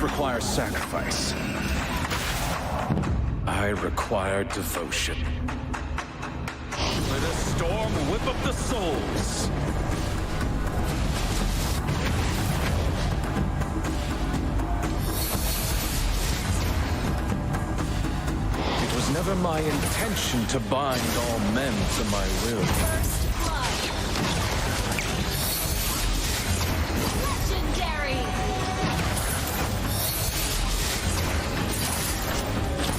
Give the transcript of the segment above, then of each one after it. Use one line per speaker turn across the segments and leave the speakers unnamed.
require sacrifice. I require devotion. Let a storm whip up the souls. It was never my intention to bind all men to my will.
First blood. Legendary.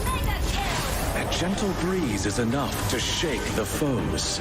Mega kill.
A gentle breeze is enough to shake the foes.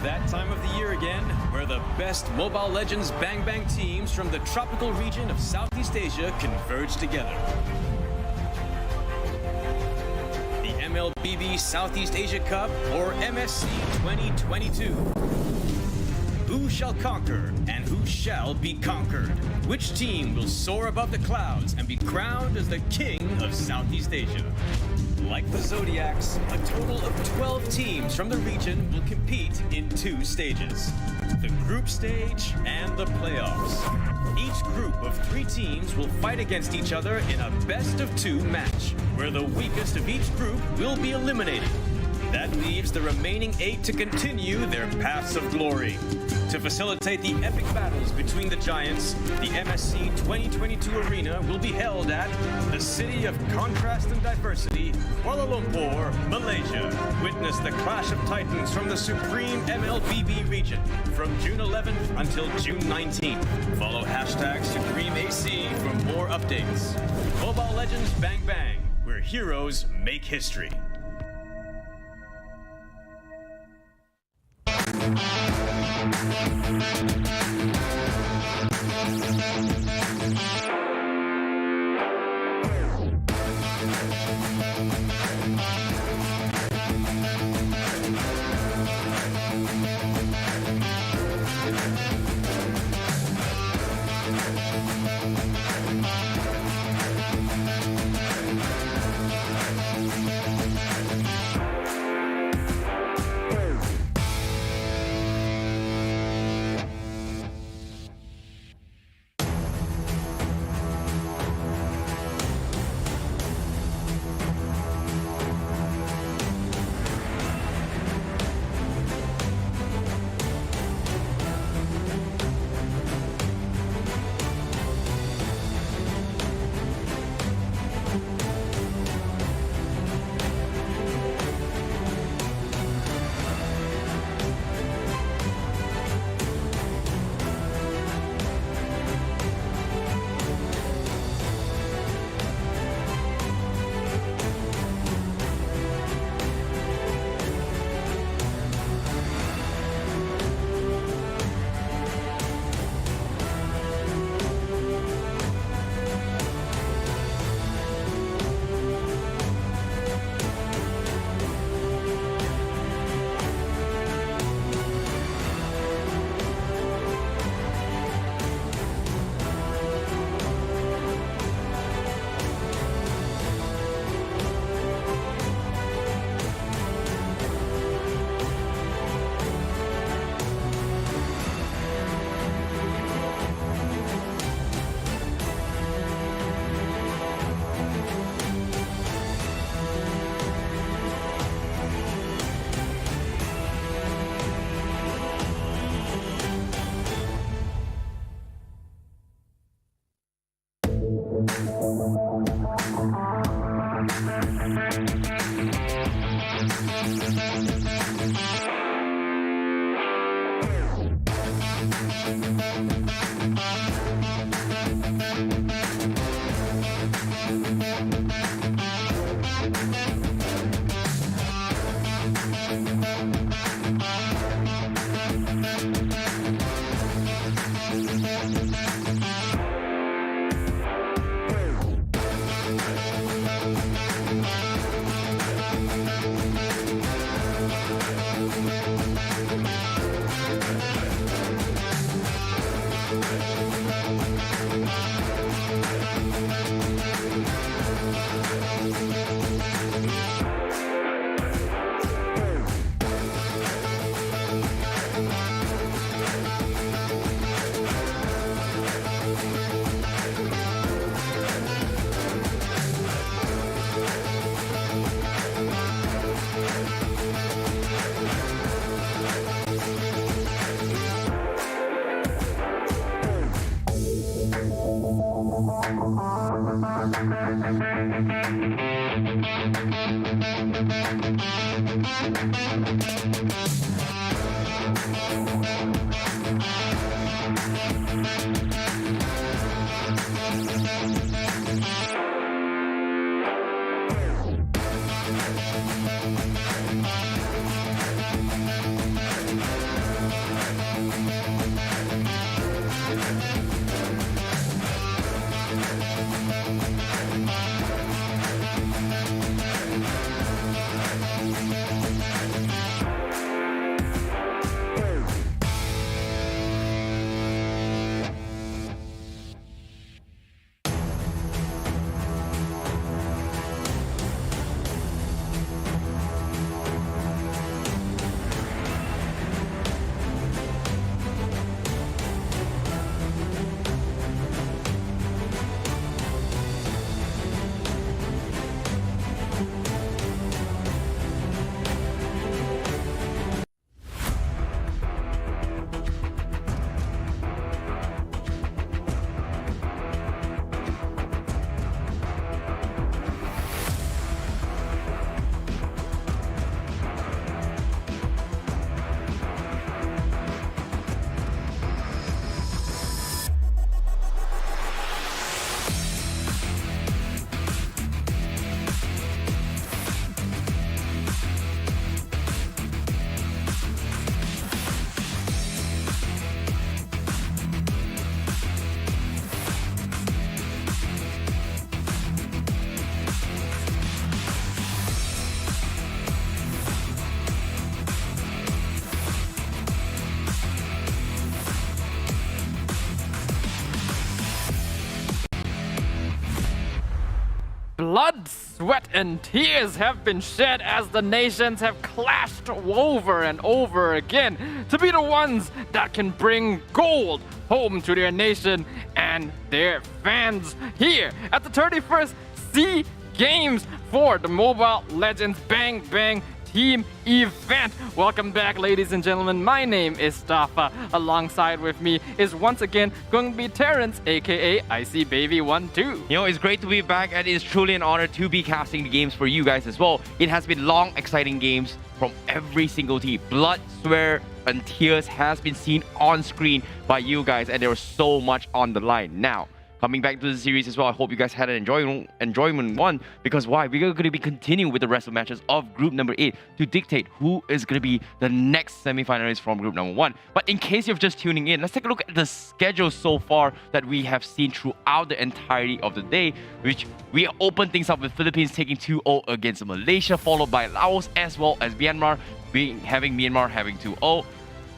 That time of the year again, where the best Mobile Legends Bang Bang teams from the tropical region of Southeast Asia converge together. The MLBB Southeast Asia Cup, or MSC 2022. Who shall conquer and who shall be conquered? Which team will soar above the clouds and be crowned as the king of Southeast Asia? Like the Zodiacs, a total of 12 teams from the region will compete in 2 stages: the group stage and the playoffs. Each group of 3 teams will fight against each other in a best-of-2 match, where the weakest of each group will be eliminated. That leaves the remaining 8 to continue their paths of glory. To facilitate the epic battles between the giants, the MSC 2022 arena will be held at the City of Contrast and Diversity, Kuala Lumpur, Malaysia. Witness the clash of titans from the supreme MLBB region from June 11th until June 19th. Follow hashtag SupremeAC for more updates. Mobile Legends Bang Bang, where heroes make history.
Blood, sweat, and tears have been shed as the nations have clashed over and over again to be the ones that can bring gold home to their nation and their fans here at the 31st SEA Games for the Mobile Legends Bang Bang Team event. Welcome back, ladies and gentlemen. My name is Staffa. Alongside with me is once again going to be Terrence, aka IC Baby 12.
You know, it's great to be back, and it's truly an honor to be casting the games for you guys as well. It has been long, exciting games from every single team. Blood, sweat, and tears has been seen on screen by you guys, and there was so much on the line. Now, coming back to the series as well, I hope you guys had an enjoyment one, because why? We're going to be continuing with the rest of matches of group number 8 to dictate who is going to be the next semi-finalist from group number 1. But in case you're just tuning in, let's take a look at the schedule so far that we have seen throughout the entirety of the day, which we open things up with Philippines taking 2-0 against Malaysia, followed by Laos as well as Myanmar, having 2-0.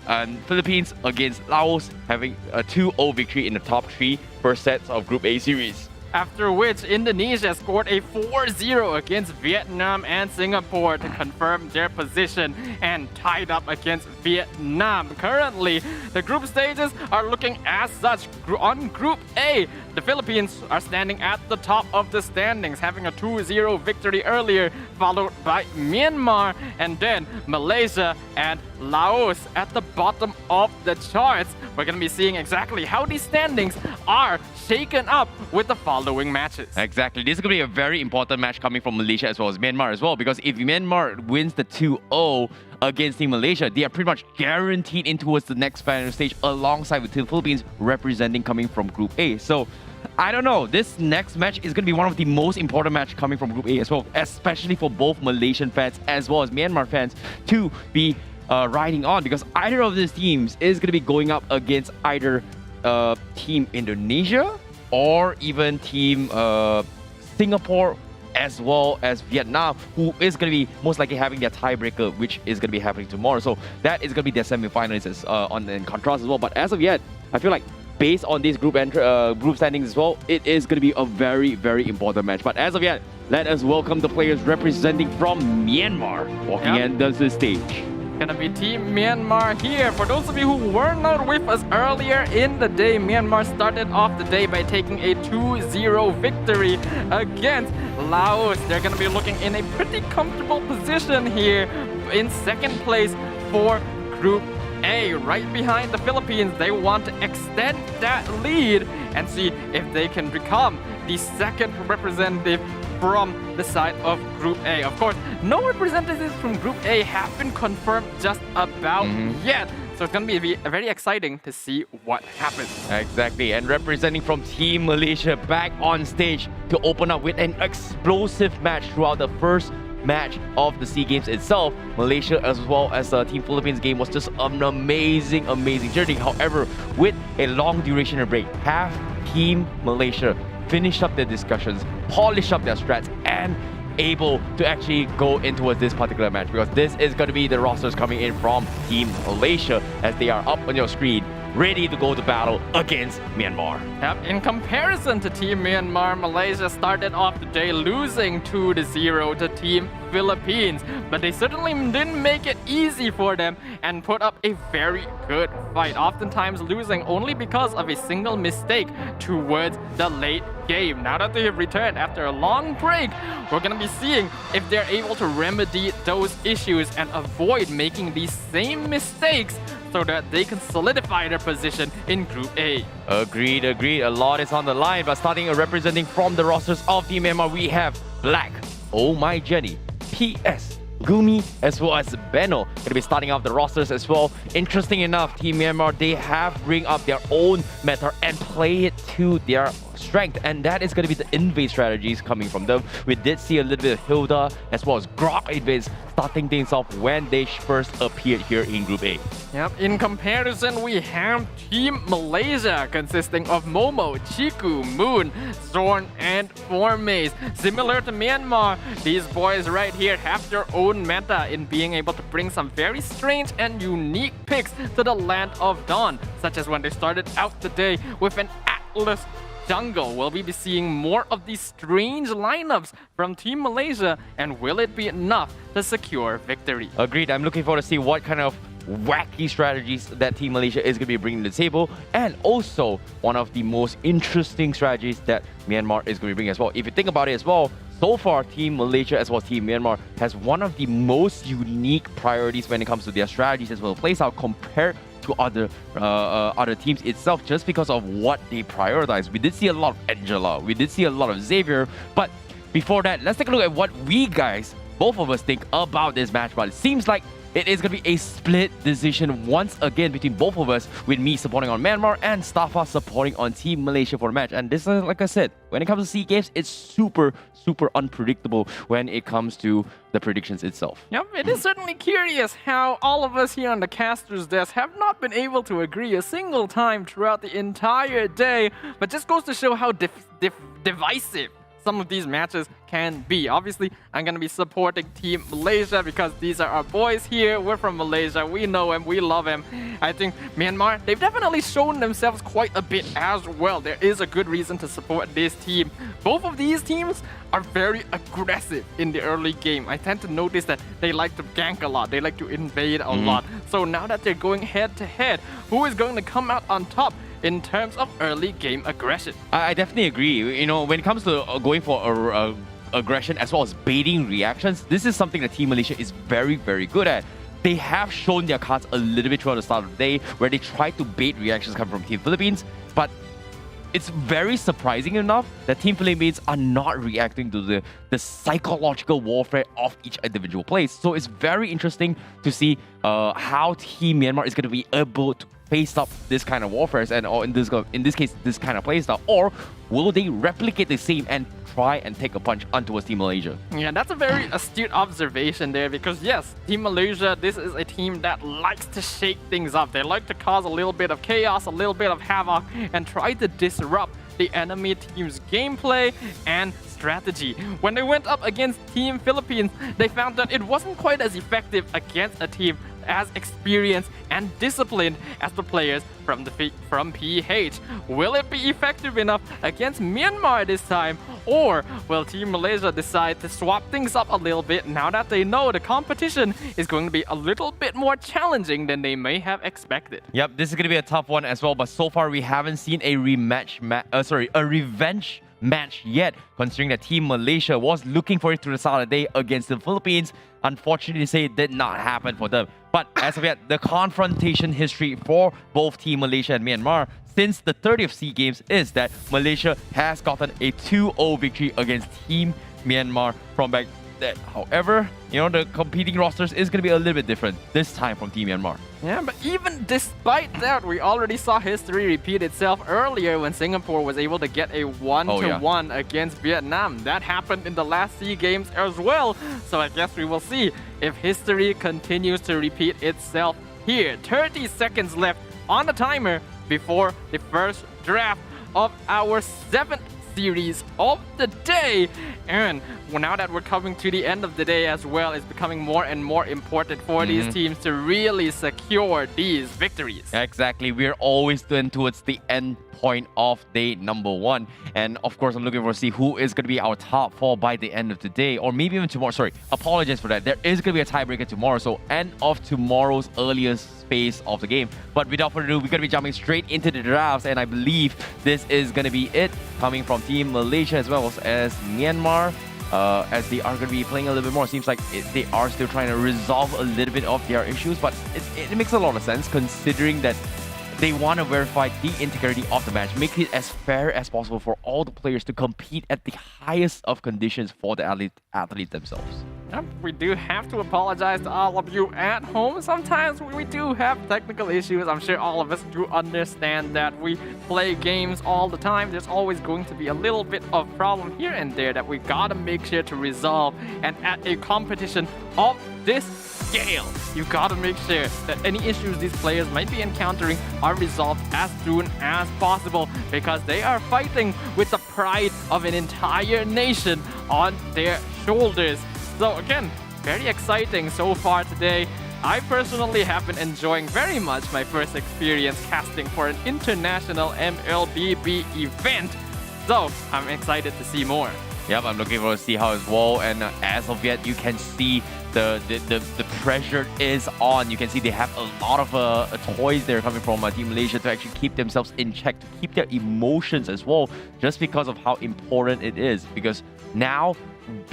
And Philippines against Laos having a 2-0 victory in the top 3 first sets of Group A series.
After which, Indonesia scored a 4-0 against Vietnam and Singapore to confirm their position and tied up against Vietnam. Currently, the group stages are looking as such. On Group A, the Philippines are standing at the top of the standings, having a 2-0 victory earlier, followed by Myanmar, and then Malaysia and Laos at the bottom of the charts. We're going to be seeing exactly how these standings are shaken up with the following following matches.
Exactly. This is going to be a very important match coming from Malaysia as well as Myanmar as well, because if Myanmar wins the 2-0 against Team Malaysia, they are pretty much guaranteed in towards the next final stage alongside with Team Philippines representing coming from Group A. So I don't know. This next match is going to be one of the most important match coming from Group A as well, especially for both Malaysian fans as well as Myanmar fans to be riding on, because either of these teams is going to be going up against either Team Indonesia or even Team Singapore as well as Vietnam, who is going to be most likely having their tiebreaker, which is going to be happening tomorrow. So that is going to be their semi-finalists in contrast as well. But as of yet, I feel like based on these group standings as well, it is going to be a very, very important match. But as of yet, let us welcome the players representing from Myanmar walking into the stage.
Gonna be Team Myanmar here. For those of you who were not with us earlier in the day, Myanmar started off the day by taking a 2-0 victory against Laos. They're gonna be looking in a pretty comfortable position here in second place for Group A, right behind the Philippines. They want to extend that lead and see if they can become the second representative from the side of Group A. Of course, no representatives from Group A have been confirmed just about yet. So it's going to be very exciting to see what happens.
Exactly. And representing from Team Malaysia back on stage to open up with an explosive match throughout the first match of the SEA Games itself. Malaysia as well as the Team Philippines game was just an amazing journey. However, with a long duration of break, have Team Malaysia finish up their discussions, polish up their strats, and able to actually go into this particular match, because this is going to be the rosters coming in from Team Malaysia as they are up on your screen, ready to go to battle against Myanmar.
Yep, in comparison to Team Myanmar, Malaysia started off the day losing 2-0 to Team Philippines, but they certainly didn't make it easy for them and put up a very good fight, oftentimes losing only because of a single mistake towards the late game. Now that they have returned after a long break, we're going to be seeing if they're able to remedy those issues and avoid making these same mistakes so that they can solidify their position in Group A.
Agreed. A lot is on the line, but starting representing from the rosters of Team Myanmar, we have Black, Oh My Jenny, PS, Gumi, as well as Benno. Going to be starting off the rosters as well. Interesting enough, Team Myanmar, they have bring up their own meta and play it to their strength, and that is going to be the invade strategies coming from them. We did see a little bit of Hilda as well as Grok invades starting things off when they first appeared here in Group A.
Yep, in comparison, we have Team Malaysia consisting of Momo, Chiku, Moon, Zorn, and Formaze. Similar to Myanmar, these boys right here have their own meta in being able to bring some very strange and unique picks to the Land of Dawn, such as when they started out the day with an Atlas jungle. Will we be seeing more of these strange lineups from Team Malaysia, and will it be enough to secure victory?
Agreed. I'm looking forward to see what kind of wacky strategies that Team Malaysia is going to be bringing to the table, and also one of the most interesting strategies that Myanmar is going to be bringing as well. If you think about it as well, so far Team Malaysia as well as Team Myanmar has one of the most unique priorities when it comes to their strategies as well plays out compared to other teams itself, just because of what they prioritize. We did see a lot of Angela, we did see a lot of Xavier, but before that, let's take a look at what we guys, both of us, think about this match. But it seems like it is going to be a split decision once again between both of us, with me supporting on Myanmar and Stafa supporting on Team Malaysia for the match. And this is, like I said, when it comes to SEA Games, it's super unpredictable when it comes to the predictions itself.
Yep, it is certainly curious how all of us here on the caster's desk have not been able to agree a single time throughout the entire day, but just goes to show how divisive some of these matches can be. Obviously, I'm going to be supporting Team Malaysia because these are our boys here. We're from Malaysia. We know him. We love him. I think Myanmar, they've definitely shown themselves quite a bit as well. There is a good reason to support this team. Both of these teams are very aggressive in the early game. I tend to notice that they like to gank a lot. They like to invade a lot. So now that they're going head to head, who is going to come out on top in terms of early game aggression?
I definitely agree. You know, when it comes to going for aggression as well as baiting reactions, this is something that Team Malaysia is very good at. They have shown their cards a little bit throughout the start of the day, where they tried to bait reactions coming from Team Philippines, but it's very surprising enough that Team Philippines are not reacting to the psychological warfare of each individual place. So it's very interesting to see how Team Myanmar is going to be able to face up this kind of warfare, and or in this case, this kind of playstyle, or will they replicate the same and try and take a punch on towards Team Malaysia?
Yeah, that's a very astute observation there, because yes, Team Malaysia, this is a team that likes to shake things up. They like to cause a little bit of chaos, a little bit of havoc, and try to disrupt the enemy team's gameplay and strategy. When they went up against Team Philippines, they found that it wasn't quite as effective against a team as experienced and disciplined as the players from PH. Will it be effective enough against Myanmar this time, or will Team Malaysia decide to swap things up a little bit now that they know the competition is going to be a little bit more challenging than they may have expected?
Yep, this is going to be a tough one as well, but so far we haven't seen a revenge match yet, considering that Team Malaysia was looking for it to the start of the day against the Philippines. Unfortunately, say it did not happen for them. But as of yet, the confrontation history for both Team Malaysia and Myanmar since the 30th SEA Games is that Malaysia has gotten a 2-0 victory against Team Myanmar from back then. However, the competing rosters is going to be a little bit different this time from Team Myanmar.
Yeah, but even despite that, we already saw history repeat itself earlier when Singapore was able to get a 1-1 against Vietnam. That happened in the last SEA Games as well. So I guess we will see if history continues to repeat itself here. 30 seconds left on the timer before the first draft of our 7th series of the day. And now that we're coming to the end of the day as well, it's becoming more and more important for these teams to really secure these victories.
Exactly. We're always doing towards the end point of day number 1. And of course, I'm looking forward to see who is going to be our top 4 by the end of the day, or maybe even tomorrow. Sorry, apologize for that. There is going to be a tiebreaker tomorrow, so end of tomorrow's earliest phase of the game. But without further ado, we're going to be jumping straight into the drafts, and I believe this is going to be it, coming from Team Malaysia as well as Myanmar. As they are going to be playing a little bit more. Seems like they are still trying to resolve a little bit of their issues, but it makes a lot of sense considering that they want to verify the integrity of the match, make it as fair as possible for all the players to compete at the highest of conditions for the athletes themselves.
Yep, we do have to apologize to all of you at home. Sometimes we do have technical issues. I'm sure all of us do understand that. We play games all the time. There's always going to be a little bit of problem here and there that we gotta make sure to resolve. And at a competition of this scale, you gotta make sure that any issues these players might be encountering are resolved as soon as possible, because they are fighting with the pride of an entire nation on their shoulders. So again, very exciting so far today. I personally have been enjoying very much my first experience casting for an international MLBB event. So I'm excited to see more.
Yep, I'm looking forward to see how as well. And as of yet, you can see the pressure is on. You can see they have a lot of toys there coming from Team Malaysia to actually keep themselves in check, to keep their emotions as well, just because of how important it is. Because now,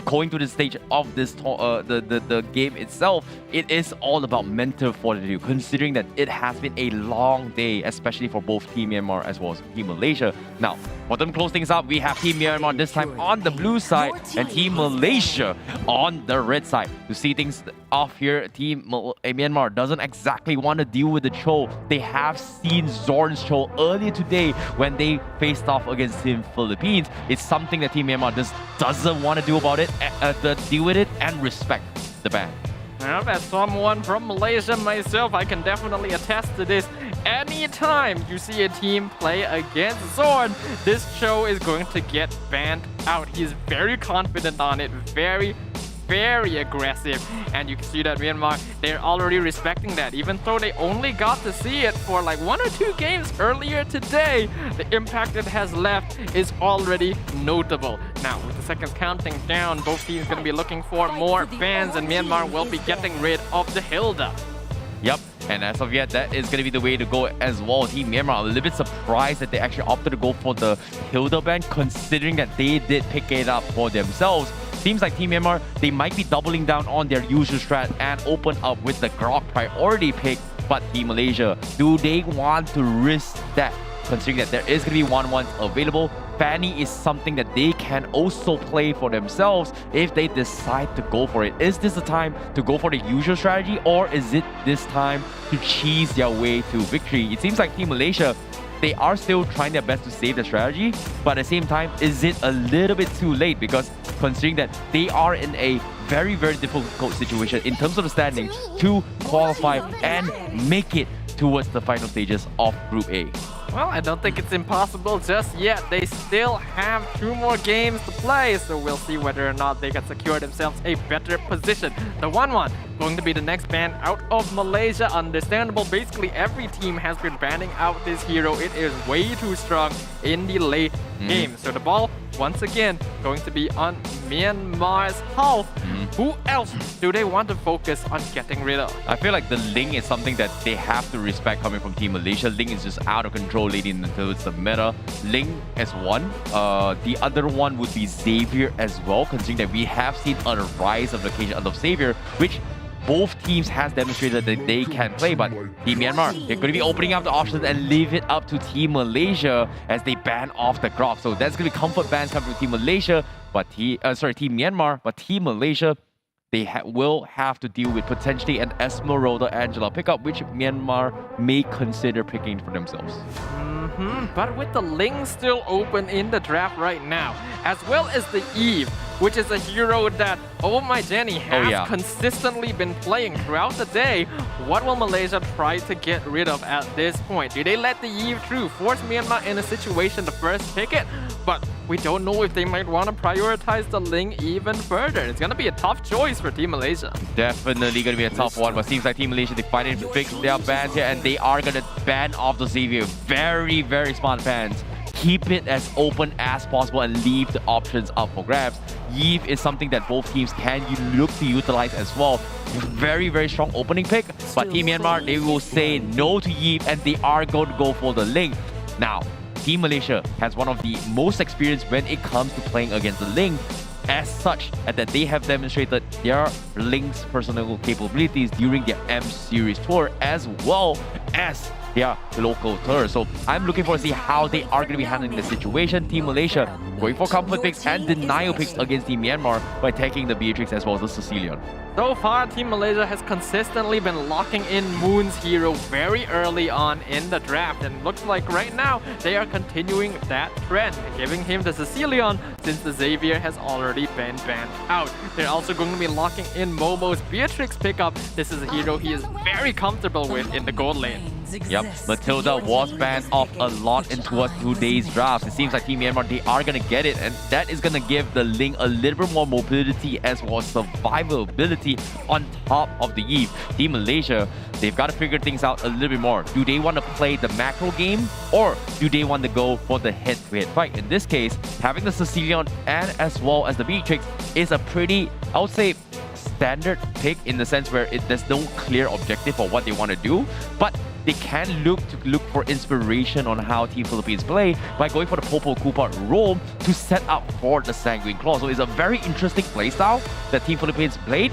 going to the stage of this the game itself, it is all about mental fortitude, considering that it has been a long day, especially for both Team Myanmar as well as Team Malaysia. Now, for them to close things up, we have Team Myanmar this time on the blue side and Team Malaysia on the red side. To see things off here, Team Myanmar doesn't exactly want to deal with the Cho. They have seen Zorn's Cho earlier today when they faced off against Team Philippines. It's something that Team Myanmar doesn't want to do about it, deal with it, and respect the ban.
Well, as someone from Malaysia myself, I can definitely attest to this. Anytime you see a team play against Zorn, this show is going to get banned out. He's very confident on it, very aggressive, and you can see that Myanmar, they're already respecting that. Even though they only got to see it for like 1 or 2 games earlier today, the impact it has left is already notable. Now, with the seconds counting down, both teams going to be looking for more bans, and Myanmar will be getting rid of the Hilda.
Yep, and as of yet, that is going to be the way to go as well. Team Myanmar, a little bit surprised that they actually opted to go for the Hilda ban, considering that they did pick it up for themselves. Seems like Team Myanmar, they might be doubling down on their usual strat and open up with the Grok priority pick. But Team Malaysia, do they want to risk that considering that there is going to be 1-1 available. Fanny is something that they can also play for themselves if they decide to go for it. Is this the time to go for the usual strategy, or is it this time to cheese their way to victory? It seems like Team Malaysia, they are still trying their best to save the strategy, but at the same time, is it a little bit too late? Because considering that they are in a very, very difficult situation in terms of the standings to qualify and make it towards the final stages of Group A.
Well, I don't think it's impossible just yet. They still have 2 more games to play, so we'll see whether or not they can secure themselves a better position. The 1-1 going to be the next ban out of Malaysia. Understandable. Basically, every team has been banning out this hero. It is way too strong in the late game. So the ball, once again, going to be on Myanmar's half. Who else do they want to focus on getting rid of?
I feel like the Ling is something that they have to respect coming from Team Malaysia. Ling is just out of control leading towards the meta. Ling is one. The other one would be Xavier as well, considering that we have seen a rise of the occasion of Xavier, which both teams has demonstrated that they can play. But Team Myanmar, they're going to be opening up the options and leave it up to Team Malaysia as they ban off the Grok. So that's going to be comfort bans coming from Team Malaysia, but Team Myanmar, but Team Malaysia, they will have to deal with potentially an Esmeralda Angela pickup, which Myanmar may consider picking for themselves.
But with the Ling still open in the draft right now, as well as the Eve, which is a hero that Oh My Jenny has consistently been playing throughout the day, what will Malaysia try to get rid of at this point? Do they let the Eve through, force Myanmar in a situation to first pick it? But we don't know if they might want to prioritize the Ling even further. It's going to be a tough choice for Team Malaysia.
Definitely going to be a tough one, but seems like Team Malaysia, they finally fixed their bans here, and they are going to ban off the Xavier. Very, very smart bans. Keep it as open as possible and leave the options up for grabs. Yves is something that both teams can look to utilize as well. Very, very strong opening pick, but Team Myanmar, they will say no to Yves and they are going to go for the Ling. Now, Team Malaysia has one of the most experience when it comes to playing against the Ling, as such, and that they have demonstrated their Ling's personal capabilities during their M Series tour as well as their local tour. So I'm looking forward to see how they are going to be handling the situation. Team Malaysia going for comfort picks and denial picks against Team Myanmar by taking the Beatrix as well as the Sicilian.
So far, Team Malaysia has consistently been locking in Moon's hero very early on in the draft, and looks like right now they are continuing that trend, giving him the Sicilian since the Xavier has already been banned out. They're also going to be locking in Momo's Beatrix pickup. This is a hero he is very comfortable with in the gold lane.
Yep, Matilda was banned off a lot in today's draft. It seems like Team Myanmar, they are going to get it, and that is going to give the Ling a little bit more mobility as well as survivability on top of the Eve. Team Malaysia, they've got to figure things out a little bit more. Do they want to play the macro game, or do they want to go for the head-to-head fight? In this case, having the Sicilian and as well as the Beatrix is a pretty, I would say, standard pick in the sense where there's no clear objective for what they want to do, but they can look for inspiration on how Team Philippines play by going for the Popo Koopa role to set up for the Sanguine Claw. So it's a very interesting playstyle that Team Philippines played,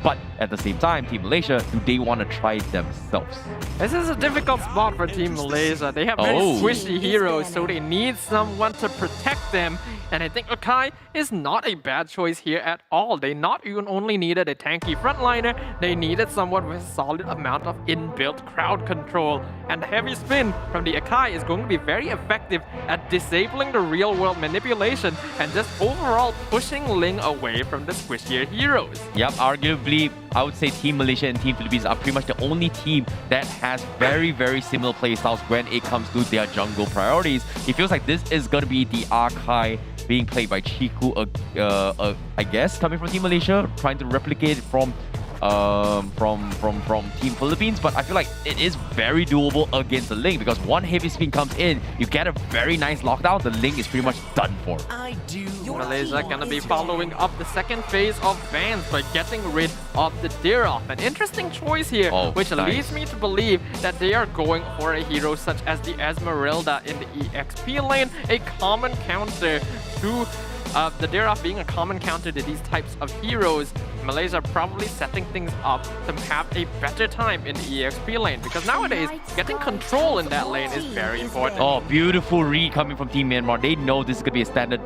but at the same time, Team Malaysia, do they want to try it themselves?
This is a difficult spot for Team Malaysia. They have very squishy heroes, so they need someone to protect them. And I think Akai is not a bad choice here at all. They not even only needed a tanky frontliner, they needed someone with a solid amount of inbuilt crowd control. And heavy spin from the Akai is going to be very effective at disabling the real-world manipulation and just overall pushing Ling away from the squishier heroes.
Yep, arguably, I would say Team Malaysia and Team Philippines are pretty much the only team that has very, very similar playstyles when it comes to their jungle priorities. It feels like this is going to be the Akai being played by Chiku, I guess, coming from Team Malaysia, trying to replicate it from Team Philippines, but I feel like it is very doable against the Ling because one heavy spin comes in, you get a very nice lockdown, the Ling is pretty much done for.
Malaysia gonna be following up the second phase of bans by getting rid of the Dirov. An interesting choice here, which leads me to believe that they are going for a hero such as the Esmeralda in the EXP lane, a common counter to the Dirov being a common counter to these types of heroes Malaysia probably setting things up to have a better time in the EXP lane, because nowadays getting control in that lane is very important.
Oh, beautiful read coming from Team Myanmar. They know this is going to be a standard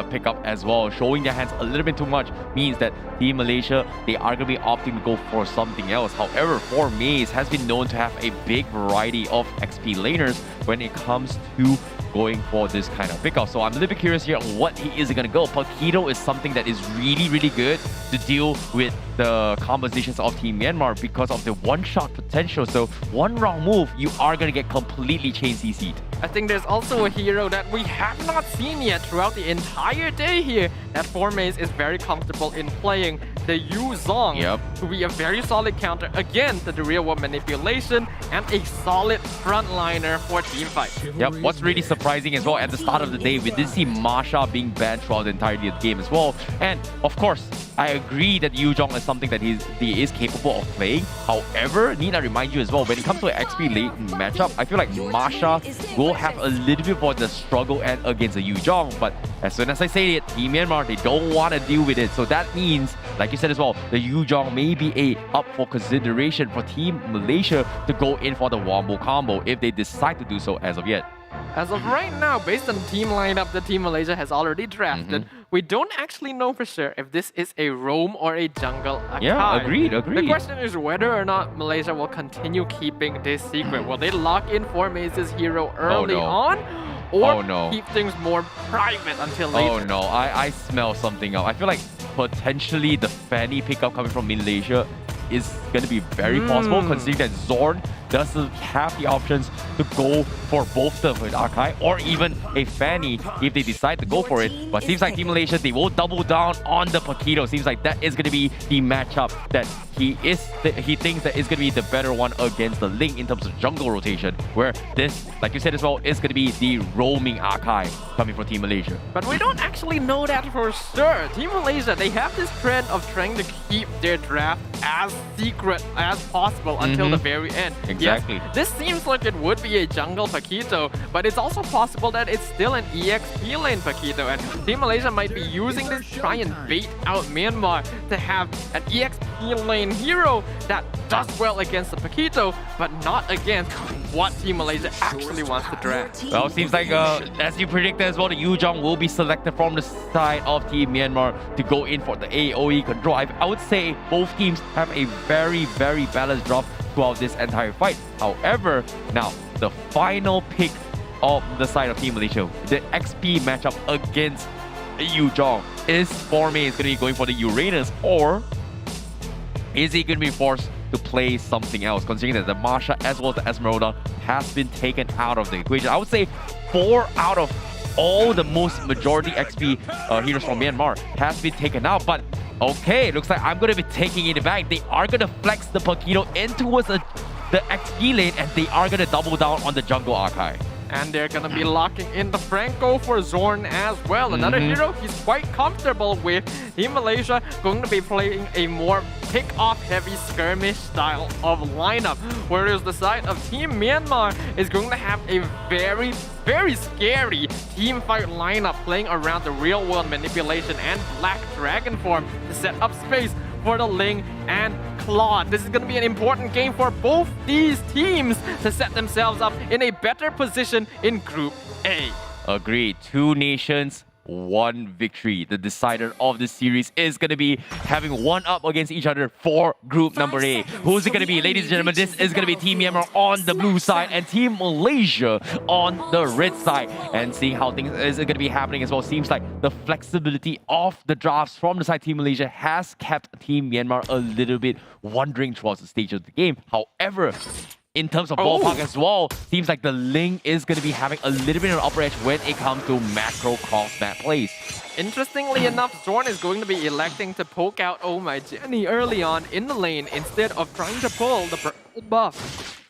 pickup as well. Showing their hands a little bit too much means that Team Malaysia, they are going to be opting to go for something else. However, 4Maize has been known to have a big variety of XP laners when it comes to going for this kind of pickup. So I'm a little bit curious here on what he is going to go. Paquito is something that is really, really good to deal with the compositions of Team Myanmar because of the one-shot potential. So one wrong move, you are going to get completely chain CC'd.
I think there's also a hero that we have not seen yet throughout the entire day here that 4Maize is very comfortable in playing, the Yu Zong, to be a very solid counter again to the real world manipulation and a solid frontliner for teamfight.
Yep, what's really surprising as well, at the start of the day, we did see Masha being banned throughout the entirety of the game as well. And of course, I agree that Yu Zong is something that he is capable of playing. However, need I remind you as well, when it comes to an XP late matchup, I feel like Masha will have a little bit more the struggle and against the Yu Zong. But as soon as I say it, Team Myanmar, they don't want to deal with it. So that means, like you said as well, the Yu Zong may be up for consideration for Team Malaysia to go in for the Wombo combo if they decide to do so as of yet.
As of right now, based on the team lineup that Team Malaysia has already drafted, we don't actually know for sure if this is a roam or a jungle Akai.
Yeah, agreed.
The question is whether or not Malaysia will continue keeping this secret. Will they lock in 4Maize's hero early on? Or keep things more private until later?
Oh no, I smell something out. I feel like potentially the Fanny pickup coming from Malaysia is going to be very possible, considering that Zorn doesn't have the options to go for both the Akai or even a Fanny if they decide to go for it. But seems like Team Malaysia, they will double down on the Paquito. Seems like that is going to be the matchup that he thinks that is going to be the better one against the Link in terms of jungle rotation, where this, like you said as well, is going to be the roaming Akai coming from Team Malaysia.
But we don't actually know that for sure. Team Malaysia, they have this trend of trying to keep their draft as secret as possible until the very end.
Exactly.
Yes, this seems like it would be a jungle Paquito, but it's also possible that it's still an EXP lane Paquito, and Team Malaysia might be using this to try and bait out Myanmar to have an EXP lane hero that does well against the Paquito, but not against what Team Malaysia actually wants to draft.
Well, seems like as you predicted as well, the Yu Zong will be selected from the side of Team Myanmar to go in for the AoE control. I would say both teams have a very, very balanced drop throughout this entire fight. However, now the final pick of the side of Team Malaysia, the XP matchup against Yu Zong, is 4Maize going to be going for the Uranus, or is he going to be forced to play something else, considering that the Masha as well as the Esmeralda has been taken out of the equation? I would say 4 out of all the most majority XP heroes from Myanmar has been taken out. But okay, looks like I'm going to be taking it back. They are going to flex the Paquito in towards the XP lane, and they are going to double down on the jungle Akai.
And they're going to be locking in the Franco for Zorn as well. Another hero he's quite comfortable with. Team Malaysia going to be playing a more pick-off heavy skirmish style of lineup, whereas the side of Team Myanmar is going to have a very, very scary team fight lineup playing around the real world manipulation and Black Dragon form to set up space for the Ling and Claude. This is going to be an important game for both these teams to set themselves up in a better position in Group A.
Agreed. 2 nations, 1 victory. The decider of the series is going to be having one up against each other for group number A. Who's it going to be? Ladies and gentlemen, this is going to be Team Myanmar on the blue side and Team Malaysia on the red side. And seeing how things is going to be happening as well, seems like the flexibility of the drafts from the side Team Malaysia has kept Team Myanmar a little bit wondering throughout the stage of the game. However, in terms of ballpark as well, seems like the Ling is going to be having a little bit of an upper edge when it comes to macro cross map plays.
Interestingly enough, Zorn is going to be electing to poke out Oh My Jenny early on in the lane instead of trying to pull the purple buff.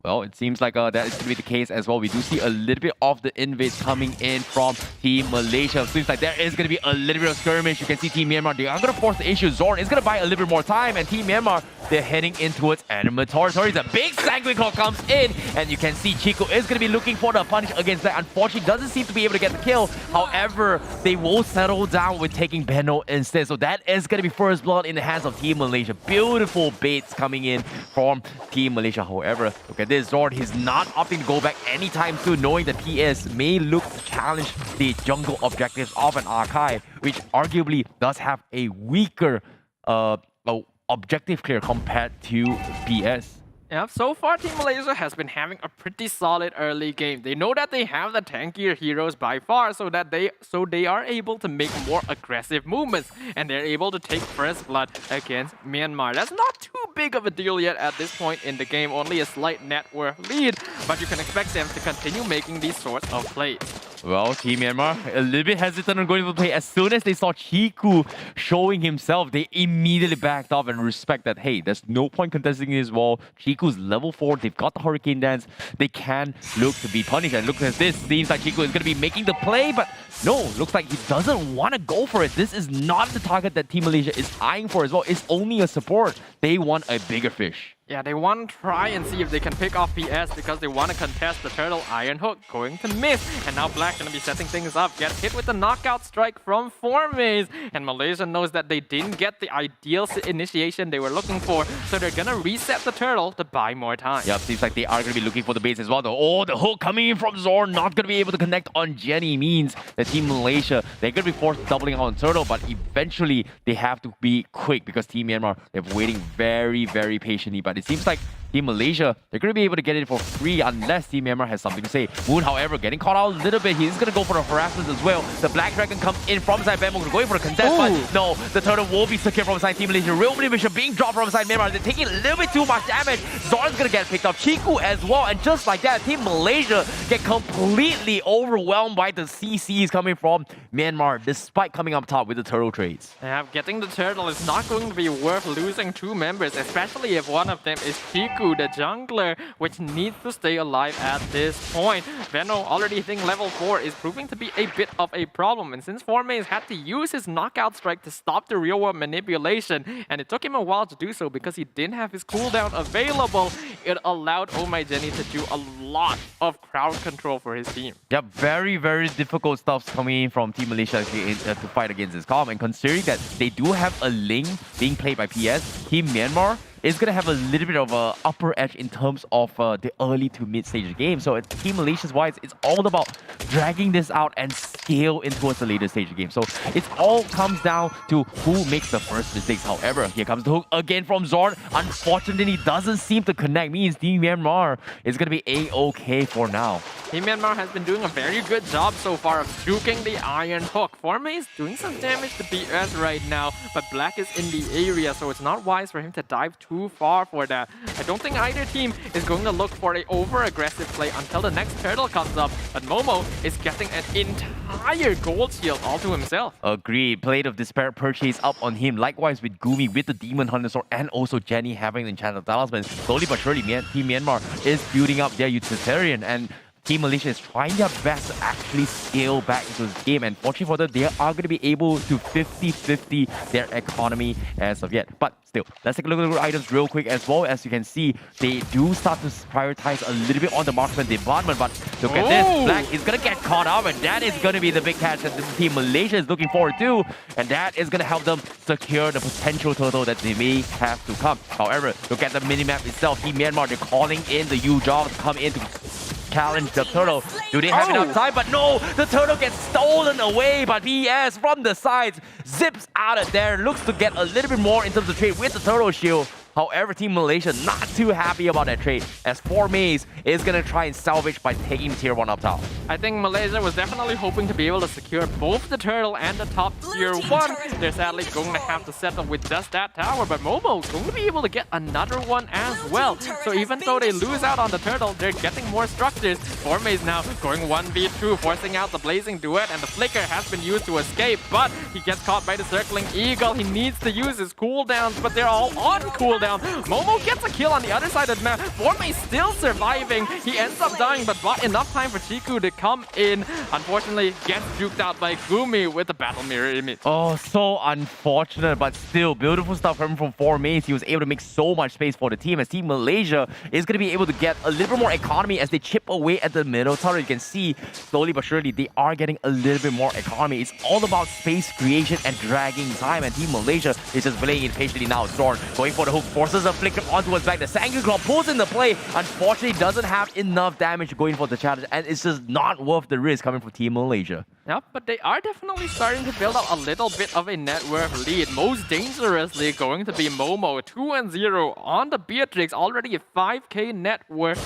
Well, it seems like that is going to be the case as well. We do see a little bit of the invades coming in from Team Malaysia. Seems like there is going to be a little bit of skirmish. You can see Team Myanmar, they are going to force the issue. Zorn is going to buy a little bit more time. And Team Myanmar, they're heading in towards enemy territory. The big Sanguine Claw comes in. And you can see Chico is going to be looking for the punish against that. Unfortunately, doesn't seem to be able to get the kill. However, they will settle down with taking Benno instead. So that is going to be first blood in the hands of Team Malaysia. Beautiful baits coming in from Team Malaysia. However, look at this. Zorn, he's not opting to go back anytime soon, knowing that PS may look to challenge the jungle objectives of an Archive, which arguably does have a weaker objective clear compared to PS.
Yeah, so far Team Malaysia has been having a pretty solid early game. They know that they have the tankier heroes by far, so they are able to make more aggressive movements, and they're able to take first blood against Myanmar. That's not too big of a deal yet at this point in the game, only a slight net worth lead, but you can expect them to continue making these sorts of plays.
Well, Team Myanmar, a little bit hesitant on going for the play. As soon as they saw Chiku showing himself, they immediately backed off and respect that, hey, there's no point contesting this wall. Chiku's level 4, they've got the Hurricane Dance. They can look to be punished. And look at this, seems like Chiku is going to be making the play, but no, looks like he doesn't want to go for it. This is not the target that Team Malaysia is eyeing for as well. It's only a support. They want a bigger fish.
Yeah, they want to try and see if they can pick off PS because they want to contest the turtle Iron Hook, going to miss. And now Black going to be setting things up, gets hit with the knockout strike from Formaze. And Malaysia knows that they didn't get the ideal initiation they were looking for, so they're going to reset the turtle to buy more time.
Yep, seems like they are going to be looking for the base as well. Oh, the hook coming in from Zorn, not going to be able to connect on Jenny, means that Team Malaysia, they're going to be forced doubling on turtle, but eventually they have to be quick because Team Myanmar, they're waiting very, very patiently. But it seems like Team Malaysia, they're going to be able to get it for free unless Team Myanmar has something to say. Moon, however, getting caught out a little bit. He's going to go for the harassment as well. The Black Dragon comes in from side Bamboo, going for a contest, but no, the turtle will be secured from side Team Malaysia. Real Mission being dropped from side Myanmar. They're taking a little bit too much damage. Zorn's going to get picked up. Chiku as well. And just like that, Team Malaysia get completely overwhelmed by the CCs coming from Myanmar, despite coming up top with the turtle trades.
Yeah, getting the turtle is not going to be worth losing 2 members, especially if one of them is Chiku, the jungler, which needs to stay alive at this point. Venno, already hitting level 4, is proving to be a bit of a problem, and since Formaze had to use his knockout strike to stop the real world manipulation, and it took him a while to do so because he didn't have his cooldown available, it allowed Oh My Jenny to do a lot of crowd control for his team.
Yep, very, very difficult stuff coming in from Team Malaysia to fight against this comp, and considering that they do have a Ling being played by PS, Team Myanmar is going to have a little bit of an upper edge in terms of the early to mid stage of the game. So Team Malaysia's wise, it's all about dragging this out and scale in towards the later stage of the game. So it all comes down to who makes the first mistakes. However, here comes the hook again from Zorn. Unfortunately, doesn't seem to connect. Means Team Myanmar is going to be A-okay for now.
Team Myanmar has been doing a very good job so far of juking the Iron Hook. Formaze doing some damage to BS right now, but Black is in the area, so it's not wise for him to dive too far for that. I don't think either team is going to look for an over-aggressive play until the next turtle comes up, but Momo is getting an entire gold shield all to himself.
Agreed. Blade of Despair purchase up on him. Likewise with Gumi, with the Demon Hunter Sword, and also Jenny having the Enchanted Talisman. Slowly but surely, Team Myanmar is building up their utilitarian, and Team Malaysia is trying their best to actually scale back into this game, and fortunately for them, they are going to be able to 50-50 their economy as of yet. But still, let's take a look at the items real quick as well. As you can see, they do start to prioritize a little bit on the marksman department, but look at this. Black is going to get caught up, and that is going to be the big catch that this Team Malaysia is looking forward to, and that is going to help them secure the potential turtle that they may have to come. However, look at the minimap itself. Team Myanmar, they're calling in the U-Jog to come in to challenge the turtle. Do they have enough time? But no, the turtle gets stolen away, but BS from the sides zips out of there. Looks to get a little bit more in terms of trade with the turtle shield. However, Team Malaysia not too happy about that trade, as Formaze is going to try and salvage by taking tier 1 up top.
I think Malaysia was definitely hoping to be able to secure both the turtle and the top tier 1. They're sadly going to have to settle with just that tower, but Momo is going to be able to get another one as well. So even though they lose out on the turtle, they're getting more structures. Formaze now going 1v2, forcing out the Blazing Duet, and the Flicker has been used to escape, but he gets caught by the Circling Eagle. He needs to use his cooldowns, but they're all on cooldown. cooldown. Momo gets a kill on the other side of the map. Formei still surviving. He ends up dying, but bought enough time for Chiku to come in. Unfortunately, gets juked out by Gumi with the battle mirror image.
Oh, so unfortunate, but still beautiful stuff coming from 4Maze. He was able to make so much space for the team, as Team Malaysia is going to be able to get a little bit more economy as they chip away at the middle turret. You can see slowly but surely they are getting a little bit more economy. It's all about space creation and dragging time, and Team Malaysia is just playing it patiently now. Zorn going for the hook, forces a flicker onto his back. The Sanguine Claw pulls in the play. Unfortunately, doesn't have enough damage to go in for the challenge, and it's just not worth the risk coming from Team Malaysia.
Yep, but they are definitely starting to build up a little bit of a net worth lead. Most dangerously going to be Momo, 2-0 on the Beatrix, already a 5k net worth,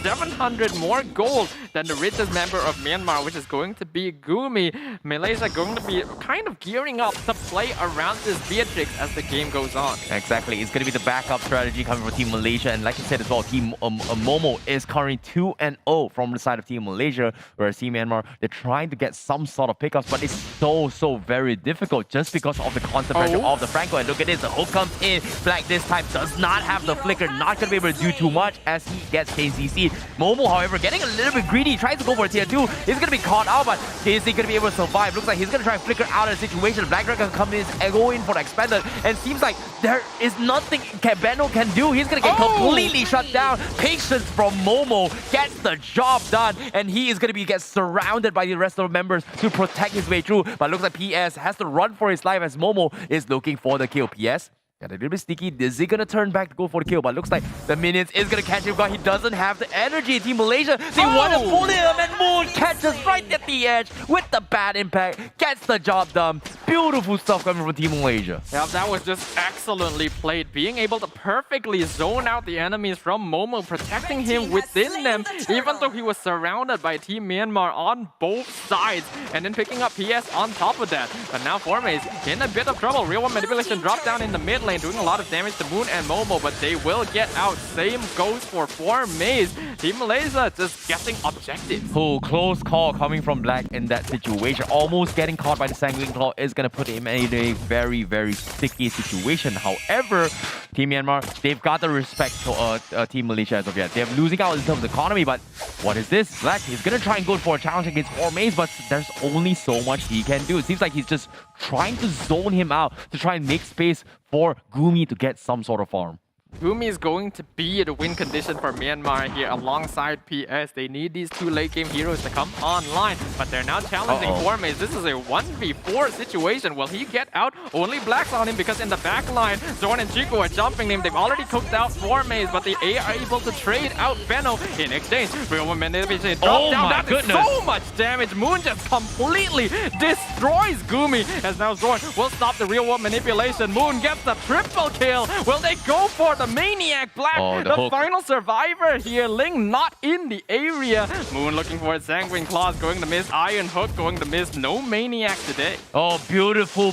700 more gold than the richest member of Myanmar, which is going to be Gumi. Malaysia going to be kind of gearing up to play around this Beatrix as the game goes on.
Exactly, it's going to be the backup strategy coming from Team Malaysia, and like I said as well, Team Momo is currently 2-0 from the side of Team Malaysia, whereas Team Myanmar, they're trying to get some sort of pickups, but it's so very difficult just because of the constant pressure of the Franco. And look at this, the hook comes in. Black this time does not have the flicker, not going to be able to do too much as he gets KCC. Momo, however, getting a little bit greedy, tries to go for a tier 2. He's going to be caught out, but is he going to be able to survive? Looks like he's going to try and flicker out of the situation. Black Dragon come in and go in for the expanded, and seems like there is nothing Benno can do. He's going to get completely shut down. Patience from Momo gets the job done, and he is going to get surrounded by the rest of the members to protect his way through. But looks like PS has to run for his life as Momo is looking for the kill. PS got a little bit sneaky. Is he gonna turn back to go for the kill? But looks like the minions is gonna catch him, but he doesn't have the energy. Team Malaysia, they want to pull him, and Moon catches right at the edge with the bad impact, gets the job done. Beautiful stuff coming from Team Malaysia.
Yeah, that was just excellently played. Being able to perfectly zone out the enemies from Momo, protecting him within them, even though he was surrounded by Team Myanmar on both sides, and then picking up PS on top of that. But now 4Maze in a bit of trouble. Real One Manipulation dropped down in the mid lane, doing a lot of damage to Moon and Momo, but they will get out. Same goes for 4Maze. Team Malaysia just getting objectives.
Oh, close call coming from Black in that situation. Almost getting caught by the Sanguine Claw is going to put him in a very sticky situation. However, Team Myanmar, they've got the respect to Team Malaysia as of yet. They're losing out in terms of economy, but what is this? Black is going to try and go for a challenge against 4Maze, but there's only so much he can do. It seems like he's just trying to zone him out to try and make space for Gumi to get some sort of farm.
Gumi is going to be the win condition for Myanmar here alongside PS. They need these two late game heroes to come online, but they're now challenging 4Maze. This is a 1v4 situation. Will he get out? Only Black's on him because in the back line, Zorn and Chico are jumping him. They've already cooked out 4Maze, but the A are able to trade out Benno in exchange. Real One Manipulation dropped down. That is so much damage. Moon just completely destroys Gumi, as now Zorn will stop the Real One Manipulation. Moon gets the triple kill. Will they go for the Maniac? Black, the final survivor here. Ling not in the area. Moon looking for a Sanguine Claws, going to miss. Iron Hook going to miss. No Maniac today.
Oh, beautiful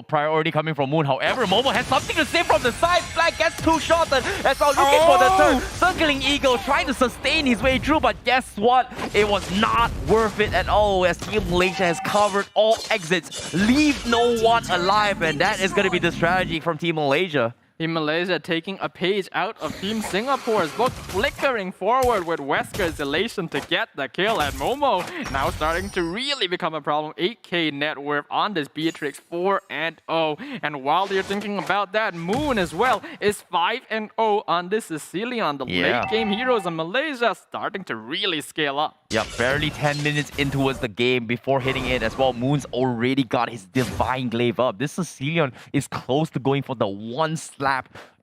priority coming from Moon. However, Momo has something to say from the side. Black gets two shots as well, looking for the third. Circling Eagle, trying to sustain his way through, but guess what? It was not worth it at all, as Team Malaysia has covered all exits. Leave no one alive, and that is going to be the strategy from Team Malaysia.
Team Malaysia taking a page out of Team Singapore's book, flickering forward with Wesker's elation to get the kill, and Momo now starting to really become a problem. 8k net worth on this Beatrix, 4-0. And while you're thinking about that, Moon as well is 5-0 on this Sicilian. The late game heroes in Malaysia starting to really scale up.
Yeah, barely 10 minutes into the game before hitting it as well. Moon's already got his Divine Glaive up. This Sicilian is close to going for the one slap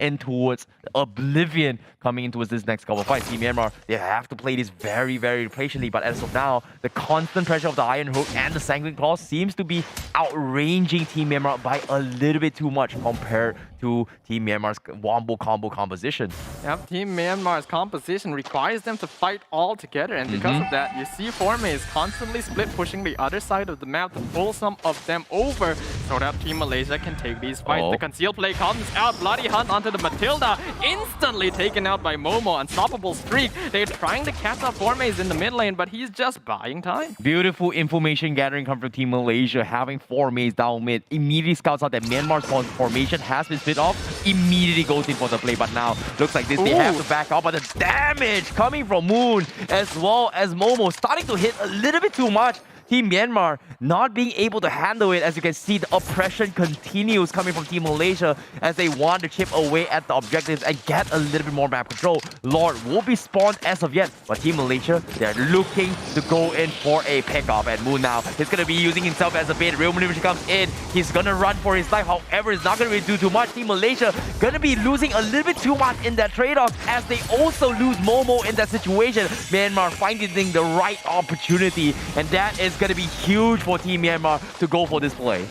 in towards Oblivion coming into this next couple of fights. Team Myanmar, they have to play this very patiently, but as of now, the constant pressure of the Iron Hook and the Sanguine Claw seems to be outranging Team Myanmar by a little bit too much compared to Team Myanmar's wombo combo composition.
Yep, Team Myanmar's composition requires them to fight all together, and because of that, you see 4Maze constantly split pushing the other side of the map to pull some of them over so that Team Malaysia can take these fights. The conceal play comes out, Bloody Hunt onto the Matilda, instantly taken out by Momo. Unstoppable streak. They're trying to catch up 4Maze in the mid lane, but he's just buying time.
Beautiful information gathering come from Team Malaysia, having 4Maze down mid. Immediately scouts out that Myanmar's formation has been split off, immediately goes in for the play. But now, looks like this, they have to back up. But the damage coming from Moon as well as Momo starting to hit a little bit too much. Team Myanmar not being able to handle it. As you can see, the oppression continues coming from Team Malaysia as they want to chip away at the objectives and get a little bit more map control. Lord will be spawned as of yet, but Team Malaysia, they're looking to go in for a pickoff. And Moon now is going to be using himself as a bait. Real Manipulation comes in. He's going to run for his life. However, it's not going to do too much. Team Malaysia going to be losing a little bit too much in that trade-off as they also lose Momo in that situation. Myanmar finding the right opportunity, and that is going to be huge for Team Myanmar to go for this play.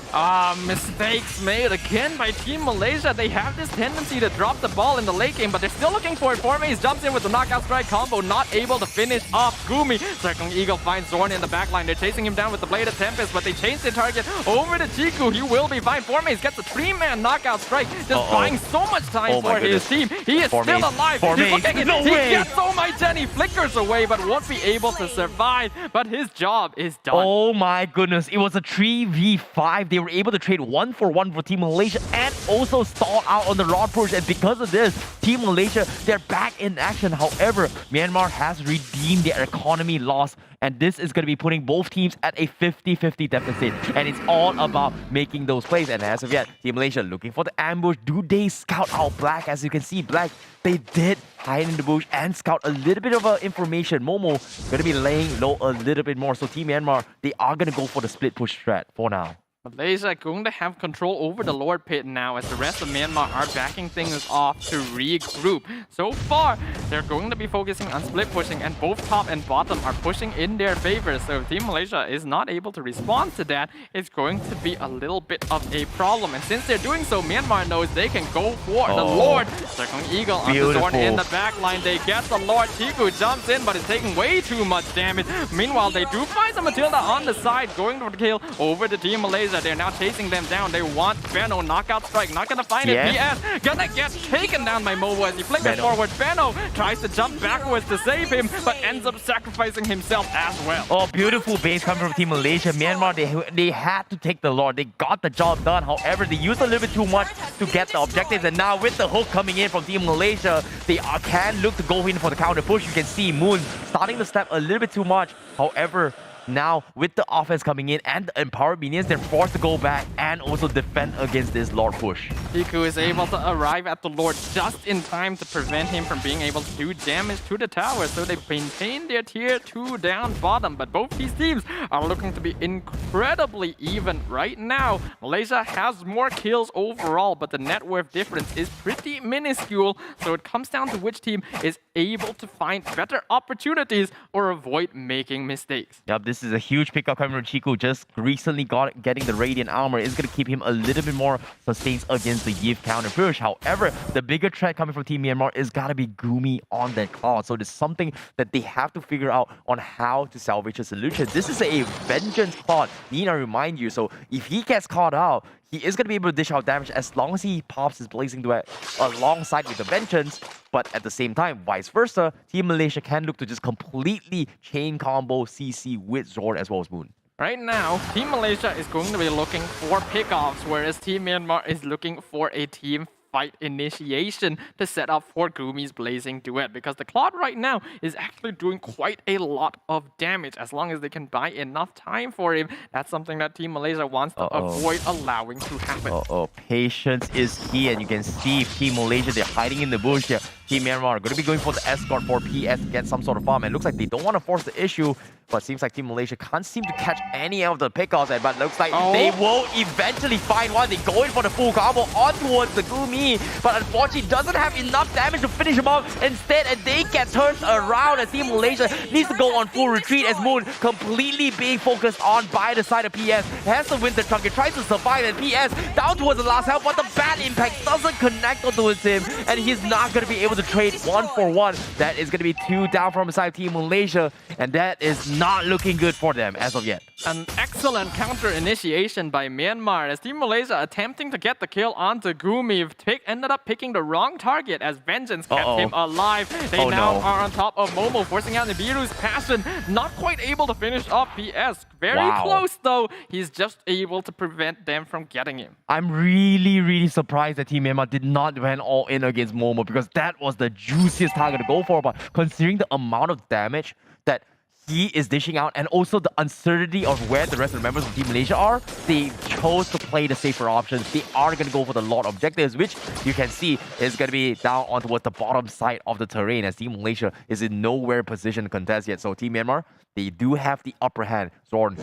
Mistakes made again by Team Malaysia. They have this tendency to drop the ball in the late game, but they're still looking for it. Formaze jumps in with the knockout strike combo, not able to finish off Gumi. Circling Eagle finds Zorn in the backline. They're chasing him down with the Blade of Tempest, but they change the target over to Chiku. He will be fine. Formaze gets a 3-man knockout strike, just buying so much time for his team. He is still alive. He's looking at it. He gets so my Jenny, flickers away, but won't be able to survive. But his job is done.
Oh my goodness, it was a 3v5. They were able to trade 1-for-1 for Team Malaysia and also stall out on the rod push. And because of this, Team Malaysia, they're back in action. However, Myanmar has redeemed their economy loss. And this is going to be putting both teams at a 50-50 deficit. And it's all about making those plays. And as of yet, Team Malaysia looking for the ambush. Do they scout out Black? As you can see, Black, they did hide in the bush and scout a little bit of information. Momo going to be laying low a little bit more. So Team Myanmar, they are going to go for the split push strat for now.
Malaysia going to have control over the Lord Pit now as the rest of Myanmar are backing things off to regroup. So far, they're going to be focusing on split pushing, and both top and bottom are pushing in their favor. So if Team Malaysia is not able to respond to that, it's going to be a little bit of a problem. And since they're doing so, Myanmar knows they can go for the Lord. Circling Eagle on the Zorn in the back line. They get the Lord. Chiku jumps in, but it's taking way too much damage. Meanwhile, they do find the Matilda on the side, going for the kill over the Team Malaysia. They're now chasing them down. They want Benno. Knockout strike. Not gonna find it. PS gonna get taken down by Momo as he flickers forward. Benno tries to jump backwards to save him, but ends up sacrificing himself as well.
Oh, beautiful base coming from Team Malaysia. Myanmar, they had to take the Lord. They got the job done. However, they used a little bit too much to get the objectives. And now with the hook coming in from Team Malaysia, they can look to go in for the counter push. You can see Moon starting to step a little bit too much. However, now, with the offense coming in and the empowered minions, they're forced to go back and also defend against this Lord push.
Iku is able to arrive at the Lord just in time to prevent him from being able to do damage to the tower. So they maintain their tier 2 down bottom. But both these teams are looking to be incredibly even right now. Malaysia has more kills overall, but the net worth difference is pretty minuscule. So it comes down to which team is able to find better opportunities or avoid making mistakes.
Yep, this is a huge pickup coming from Chiku. Just recently getting the Radiant Armor is going to keep him a little bit more sustained against the Yiv counter push. However, the bigger threat coming from Team Myanmar is got to be Gumi on that cloud. So there's something that they have to figure out on how to salvage a solution. This is a Vengeance cloud. Need to remind you. So if he gets caught out, he is going to be able to dish out damage as long as he pops his Blazing Duet alongside with the Vengeance. But at the same time, vice versa, Team Malaysia can look to just completely chain combo CC with Zorn as well as Moon.
Right now, Team Malaysia is going to be looking for pickoffs, whereas Team Myanmar is looking for a team fight initiation to set up for Gumi's Blazing Duet, because the Claude right now is actually doing quite a lot of damage. As long as they can buy enough time for him, that's something that Team Malaysia wants to avoid allowing to happen.
Patience is key, and you can see Team Malaysia, they're hiding in the bush here. Team Myanmar are going to be going for the escort for PS to get some sort of farm. And it looks like they don't want to force the issue, but seems like Team Malaysia can't seem to catch any of the pickoffs. But looks like they will eventually find one. They go in for the full combo on towards the Gumi, but unfortunately doesn't have enough damage to finish him off. Instead, and they get turned around as Team Malaysia needs to go on full retreat as Moon completely being focused on by the side of PS. Has the Winter Trunk, it tries to survive, and PS down towards the last health, but the bad impact doesn't connect onto him, and he's not going to be able to trade 1-for-1. That is going to be 2 down from the side of Team Malaysia. and that is not looking good for them as of yet.
An excellent counter initiation by Myanmar as Team Malaysia attempting to get the kill onto Gumi ended up picking the wrong target as Vengeance kept him alive. They now are on top of Momo, forcing out Nibiru's passion. Not quite able to finish off PS. Very close though. He's just able to prevent them from getting him.
I'm really surprised that Team Myanmar did not went all in against Momo because that was the juiciest target to go for. But considering the amount of damage that he is dishing out and also the uncertainty of where the rest of the members of Team Malaysia are, they chose to play the safer options. They are going to go for the Lord objectives, which you can see is going to be down on towards the bottom side of the terrain as Team Malaysia is in nowhere position to contest yet. So Team Myanmar, they do have the upper hand. Zorn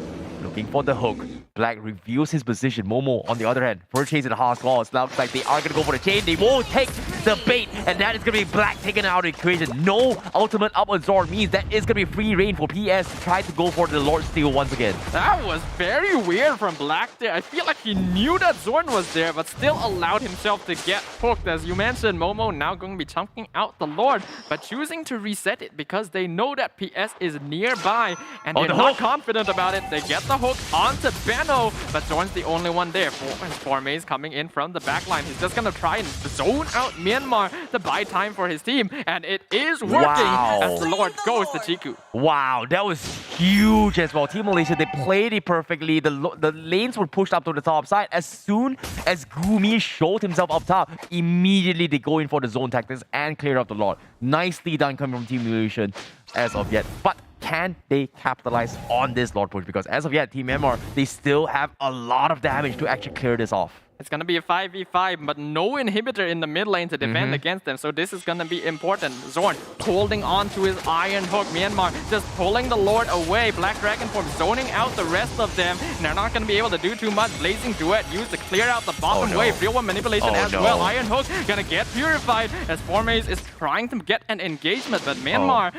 looking for the hook. Black reveals his position. Momo, on the other hand, first chase in the hard claws. Looks like they are going to go for the chain. They will take the bait, and that is going to be Black taken out of the equation. No ultimate up on Zorn means that is going to be free reign for PS to try to go for the Lord Steal once again.
That was very weird from Black there. I feel like he knew that Zorn was there, but still allowed himself to get hooked. As you mentioned, Momo now going to be chunking out the Lord, but choosing to reset it because they know that PS is nearby, and they're not confident about it. They get the hook onto Benno, but Zorn's the only one there. Formaze coming in from the backline. He's just going to try and zone out Myanmar to buy time for his team, and it is working as the Lord goes to Chiku.
Wow, that was huge as well. Team Malaysia, they played it perfectly. The lanes were pushed up to the top side. As soon as Gumi showed himself up top, immediately they go in for the zone tactics and clear up the Lord. Nicely done coming from Team Malaysia as of yet. But can they capitalize on this Lord push? Because as of yet, Team Myanmar, they still have a lot of damage to actually clear this off.
It's going to be a 5v5, but no inhibitor in the mid lane to defend against them, so this is going to be important. Zorn holding on to his iron hook. Myanmar just pulling the Lord away. Black Dragon Form zoning out the rest of them. And they're not going to be able to do too much. Blazing Duet used to clear out the bottom wave. Real one manipulation as well. Iron hook going to get purified as Formaze is trying to get an engagement, but Myanmar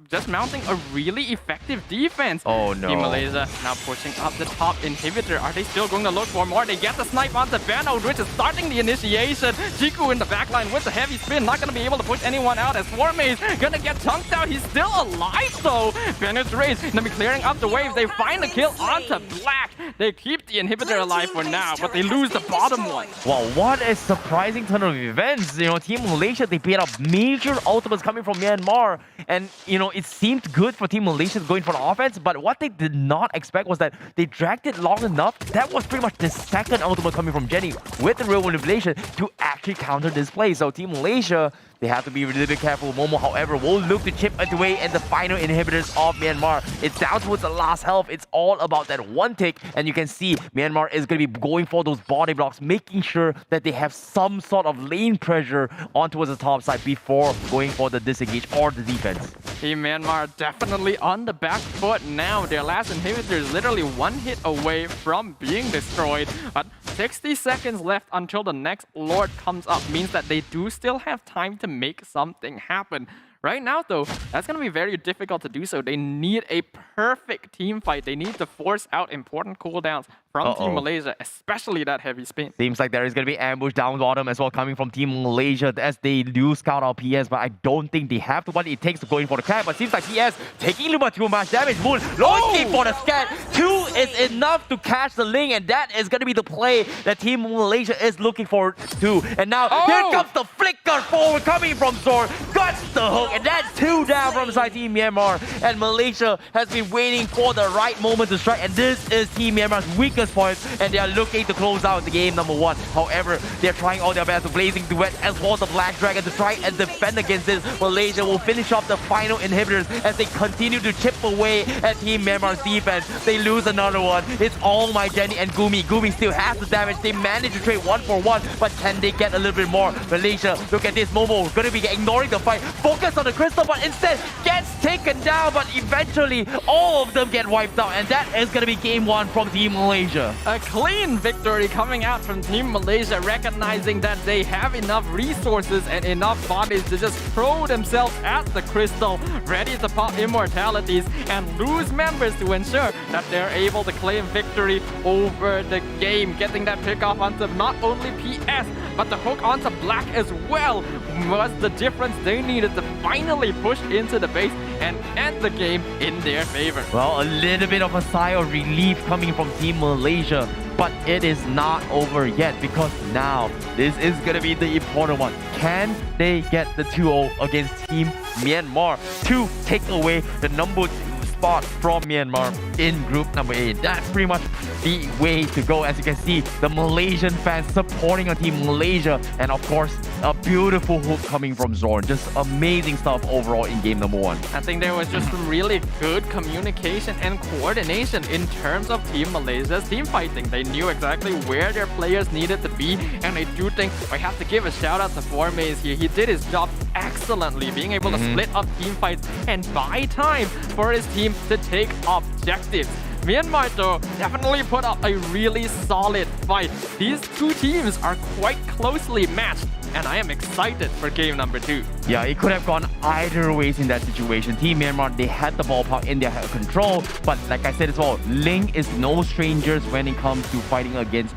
just mounting a really effective defense. Team Malaysia now pushing up the top inhibitor. Are they still going to look for more? They get the snipe onto Benno, which is starting the initiation. Chiku in the backline with the heavy spin, not going to be able to push anyone out as Formaze gonna get chunked out. He's still alive though. Penetrates, gonna be clearing up the waves. They find the kill onto Black. They keep the inhibitor alive for now, but they lose the bottom one.
Wow, what a surprising turn of events. You know, Team Malaysia, they paid up major ultimates coming from Myanmar. And, you know, it seemed good for Team Malaysia going for the offense, but what they did not expect was that they dragged it long enough. That was pretty much the second ultimate coming from Jenny with the real manipulation to actually counter this play. So Team Malaysia, they have to be a little bit careful. Momo, however, will look to chip away at the final inhibitors of Myanmar. It's down towards the last health. It's all about that one tick. And you can see Myanmar is going to be going for those body blocks, making sure that they have some sort of lane pressure on towards the top side before going for the disengage or the defense.
Team Myanmar definitely on the back foot now. Their last inhibitor is literally one hit away from being destroyed. But 60 seconds left until the next Lord comes up means that they do still have time to make something happen. Right now, though, that's going to be very difficult to do so. They need a perfect team fight. They need to force out important cooldowns from Team Malaysia, especially that heavy spin.
Seems like there is going to be ambush down bottom as well coming from Team Malaysia as they do scout out PS, but I don't think they have to what it takes to go in for the cap. But seems like PS taking a little bit too much damage. Moon launching for the scat. 2 is enough to catch the link, and that is going to be the play that Team Malaysia is looking for too. And now here comes the flicker forward coming from Zor. Got the hook, and that's 2 down from side Team Myanmar. And Malaysia has been waiting for the right moment to strike, and this is Team Myanmar's weakest point, and they are looking to close out the game number 1. However, they're trying all their best to Blazing Duet as well as the Black Dragon to try and defend against this. Malaysia will finish off the final inhibitors as they continue to chip away at Team Myanmar's defense. They lose another one. It's all my Jenny and Gumi. Gumi still has the damage. They managed to trade 1 for 1, but can they get a little bit more? Malaysia, look at this. Momo gonna be ignoring the fight. Focus on the crystal, but instead gets taken down, but eventually all of them get wiped out, and that is gonna be game 1 from Team Malaysia.
A clean victory coming out from Team Malaysia, recognizing that they have enough resources and enough bodies to just throw themselves at the crystal, ready to pop immortalities and lose members to ensure that they're able to claim victory over the game. Getting that pick off onto not only PS, but the hook onto Black as well was the difference they they needed to finally push into the base and end the game in their favor.
Well, a little bit of a sigh of relief coming from Team Malaysia, but it is not over yet because now this is going to be the important one. Can they get the 2-0 against Team Myanmar to take away the number 2 spot from Myanmar in group number 8? That's pretty much the way to go. As you can see, the Malaysian fans supporting on Team Malaysia, and of course, a beautiful hook coming from Zorn. Just amazing stuff overall in game number 1.
I think there was just some really good communication and coordination in terms of Team Malaysia's team fighting. They knew exactly where their players needed to be, and I do think I have to give a shout out to Formaze here. He did his job excellently, being able to split up team fights and buy time for his team to take objectives. Myanmar, though, definitely put up a really solid fight. These two teams are quite closely matched, and I am excited for game number 2.
Yeah, it could have gone either ways in that situation. Team Myanmar, they had the ballpark in their control, but like I said as well, Ling is no strangers when it comes to fighting against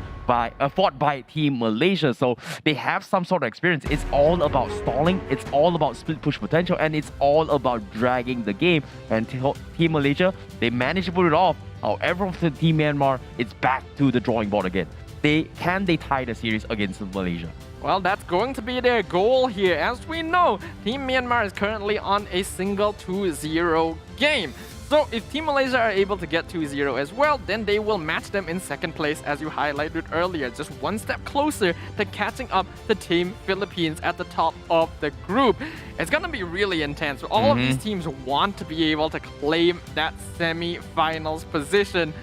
fought by Team Malaysia, so they have some sort of experience. It's all about stalling, it's all about split push potential, and it's all about dragging the game. And Team Malaysia, they managed to put it off. However, for Team Myanmar, it's back to the drawing board again. Can they tie the series against Malaysia?
Well, that's going to be their goal here. As we know, Team Myanmar is currently on a single 2-0 game. So if Team Malaysia are able to get 2-0 as well, then they will match them in second place, as you highlighted earlier, just one step closer to catching up to Team Philippines at the top of the group. It's going to be really intense. All of these teams want to be able to claim that semi-finals position.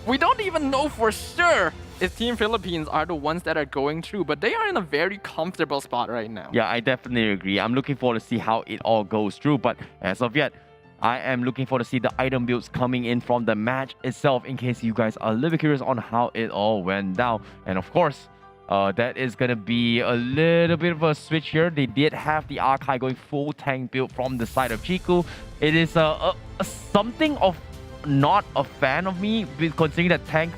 We don't even know for sure if Team Philippines are the ones that are going through, but they are in a very comfortable spot right now.
Yeah, I definitely agree. I'm looking forward to see how it all goes through, but as of yet, I am looking forward to see the item builds coming in from the match itself, in case you guys are a little bit curious on how it all went down. And of course, that is going to be a little bit of a switch here. They did have the Arkai going full tank build from the side of Chiku. It is something of not a fan of me, considering that tank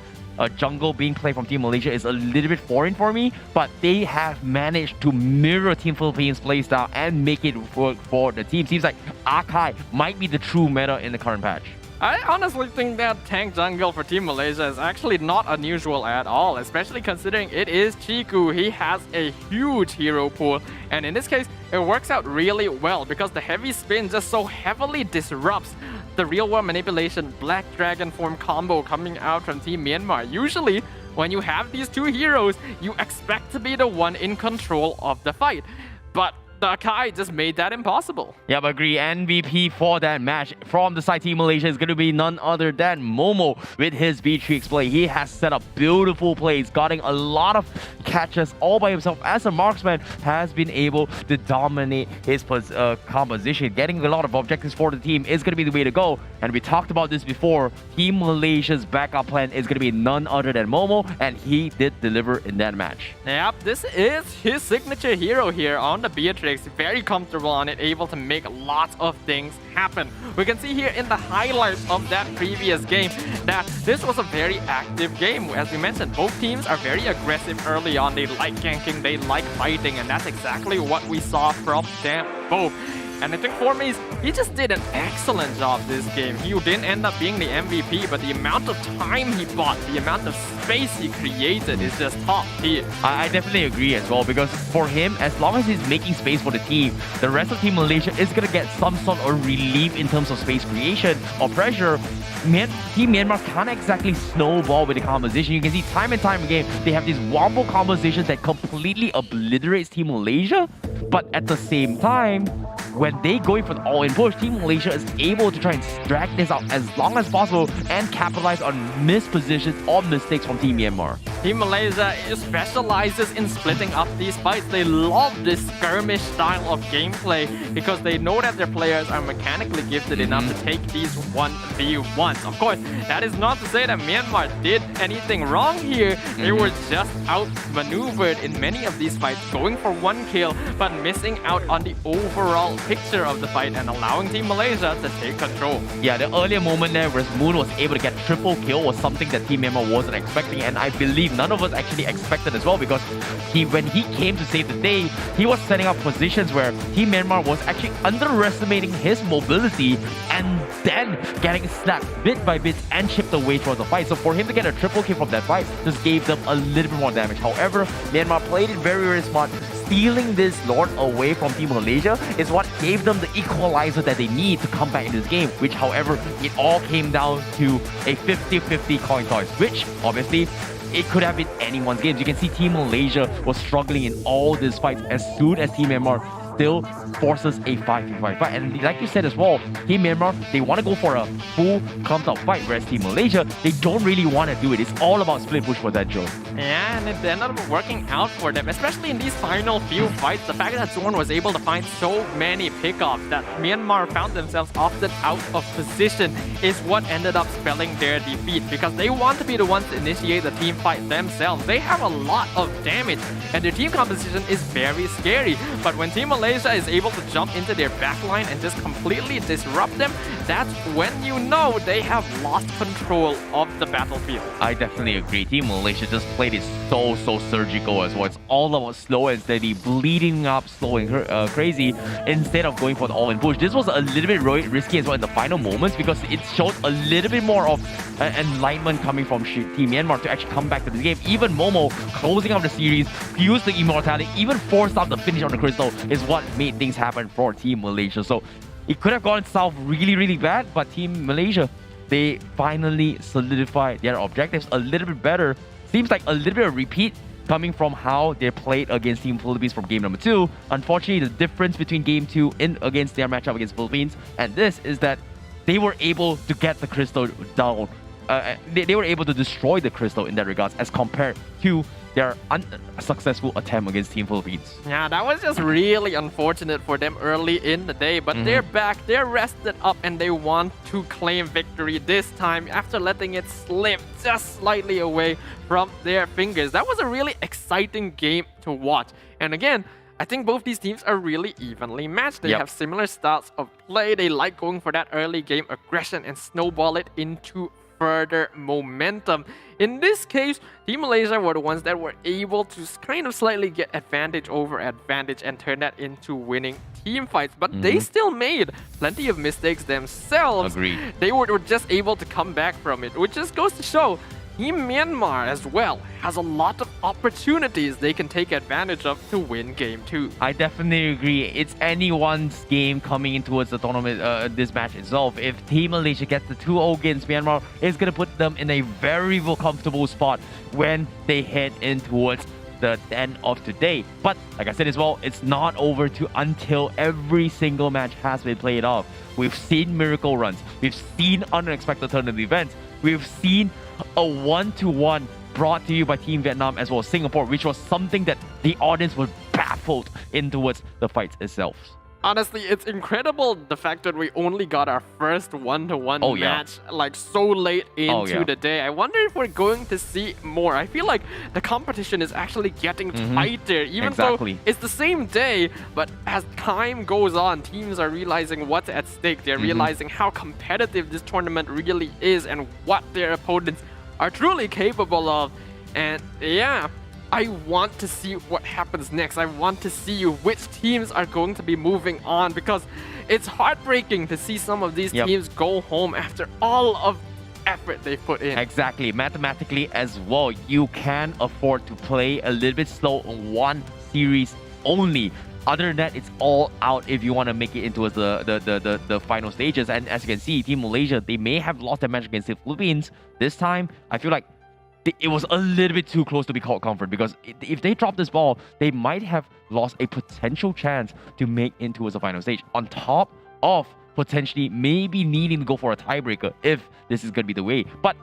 jungle being played from Team Malaysia is a little bit foreign for me, but they have managed to mirror Team Philippines playstyle and make it work for the team. Seems like Arkai might be the true meta in the current patch.
I honestly think that tank jungle for Team Malaysia is actually not unusual at all, especially considering it is Chiku. He has a huge hero pool, and in this case, it works out really well because the heavy spin just so heavily disrupts the real-world manipulation Black Dragon form combo coming out from Team Myanmar. Usually, when you have these two heroes, you expect to be the one in control of the fight. But the Akai just made that impossible.
Yep, agree. MVP for that match from the side Team Malaysia is going to be none other than Momo with his V3X play. He has set up beautiful plays, getting a lot of catches all by himself as a marksman, has been able to dominate his composition. Getting a lot of objectives for the team is going to be the way to go. And we talked about this before. Team Malaysia's backup plan is going to be none other than Momo, and he did deliver in that match.
Yep, this is his signature hero here on the Beatrix. Very comfortable on it, able to make lots of things happen. We can see here in the highlights of that previous game that this was a very active game. As we mentioned, both teams are very aggressive early on. They like ganking, they like fighting, and that's exactly what we saw from them both. And I think Formaze, he just did an excellent job this game. He didn't end up being the MVP, but the amount of time he bought, the amount of space he created is just top tier.
I definitely agree as well, because for him, as long as he's making space for the team, the rest of Team Malaysia is going to get some sort of relief in terms of space creation or pressure. Team Myanmar can't exactly snowball with the composition. You can see time and time again, they have these wombo compositions that completely obliterates Team Malaysia. But at the same time, when they going for the all-in push, Team Malaysia is able to try and drag this out as long as possible and capitalize on missed positions or mistakes from Team Myanmar.
Team Malaysia specializes in splitting up these fights. They love this skirmish style of gameplay because they know that their players are mechanically gifted enough to take these 1v1s. Of course, that is not to say that Myanmar did anything wrong here. They were just outmaneuvered in many of these fights, going for one kill, but missing out on the overall picture of the fight and allowing Team Malaysia to take control.
Yeah, the earlier moment there where Moon was able to get triple kill was something that Team Myanmar wasn't expecting, and I believe none of us actually expected as well, because when he came to save the day, he was setting up positions where Team Myanmar was actually underestimating his mobility and then getting slapped bit by bit and chipped away towards the fight. So for him to get a triple kill from that fight just gave them a little bit more damage. However, Myanmar played it very, very smart. Stealing this Lord away from Team Malaysia is what gave them the equalizer that they need to come back in this game, which, however, it all came down to a 50-50 coin toss, which obviously it could have been anyone's game. You can see Team Malaysia was struggling in all these fights as soon as Team Myanmar still forces a 5v5 fight. And like you said as well, Team Myanmar, they want to go for a full clumped out fight, whereas Team Malaysia, they don't really want to do it. It's all about split push for that, Joe.
Yeah, and it ended up working out for them, especially in these final few fights. The fact that Zorn was able to find so many pickoffs that Myanmar found themselves often out of position is what ended up spelling their defeat, because they want to be the ones to initiate the team fight themselves. They have a lot of damage and their team composition is very scary, but when Team Malaysia is able to jump into their backline and just completely disrupt them, that's when you know they have lost control of the battlefield.
I definitely agree. Team Malaysia just played it so surgical as well. It's all about slow and steady, bleeding up, slow and crazy, instead of going for the all-in push. This was a little bit risky as well in the final moments, because it showed a little bit more of enlightenment coming from Team Myanmar to actually come back to the game. Even Momo closing out the series, used the immortality, even forced out the finish on the crystal is what made things happen for Team Malaysia. So it could have gone south really bad, but Team Malaysia, they finally solidified their objectives a little bit better. Seems like a little bit of repeat coming from how they played against Team Philippines from game number 2. Unfortunately, the difference between game 2 against their matchup against Philippines and this is that they were able to get the crystal down. They were able to destroy the crystal in that regards as compared to their unsuccessful attempt against Team Philippines.
Yeah, that was just really unfortunate for them early in the day, but they're back, they're rested up, and they want to claim victory this time after letting it slip just slightly away from their fingers. That was a really exciting game to watch. And again, I think both these teams are really evenly matched. They have similar styles of play. They like going for that early game aggression and snowball it into further momentum. In this case, Team Malaysia were the ones that were able to kind of slightly get advantage over advantage and turn that into winning team fights, but they still made plenty of mistakes themselves.
Agreed.
They were just able to come back from it, which just goes to show Team Myanmar as well has a lot of opportunities they can take advantage of to win Game 2.
I definitely agree. It's anyone's game coming in towards the tournament, this match itself. If Team Malaysia gets the 2-0 against Myanmar, it's going to put them in a very comfortable spot when they head in towards the end of today. But like I said as well, it's not over until every single match has been played off. We've seen miracle runs. We've seen unexpected tournament events. We've seen a 1-1 brought to you by Team Vietnam as well as Singapore, which was something that the audience was baffled in towards the fights itself.
Honestly, it's incredible the fact that we only got our first 1-1 match like so late into the day. I wonder if we're going to see more. I feel like the competition is actually getting tighter, even though it's the same day. But as time goes on, teams are realizing what's at stake. They're realizing how competitive this tournament really is and what their opponents are truly capable of. And yeah, I want to see what happens next. I want to see which teams are going to be moving on, because it's heartbreaking to see some of these teams go home after all of the effort they put in.
Exactly. Mathematically as well, you can afford to play a little bit slow on one series only. Other than that, it's all out if you want to make it into the final stages. And as you can see, Team Malaysia, they may have lost their match against the Philippines. This time, I feel like it was a little bit too close to be called comfort, because if they drop this ball, they might have lost a potential chance to make it towards the final stage, on top of potentially maybe needing to go for a tiebreaker if this is going to be the way. But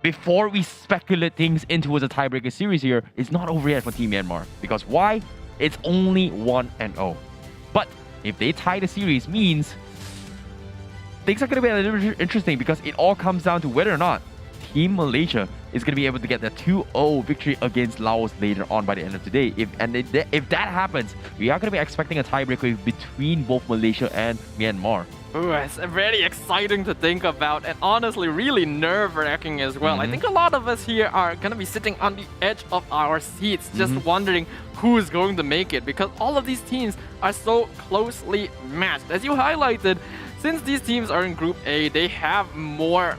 before we speculate things into a tiebreaker series here, it's not over yet for Team Myanmar. Because why? It's only 1-0. But if they tie the series, means things are going to be a little bit interesting, because it all comes down to whether or not Team Malaysia is going to be able to get the 2-0 victory against Laos later on by the end of today. If that happens, we are going to be expecting a tiebreaker between both Malaysia and Myanmar.
Ooh, it's very exciting to think about and honestly really nerve-wracking as well. I think a lot of us here are going to be sitting on the edge of our seats just wondering who's going to make it because all of these teams are so closely matched. As you highlighted, since these teams are in Group A, they have more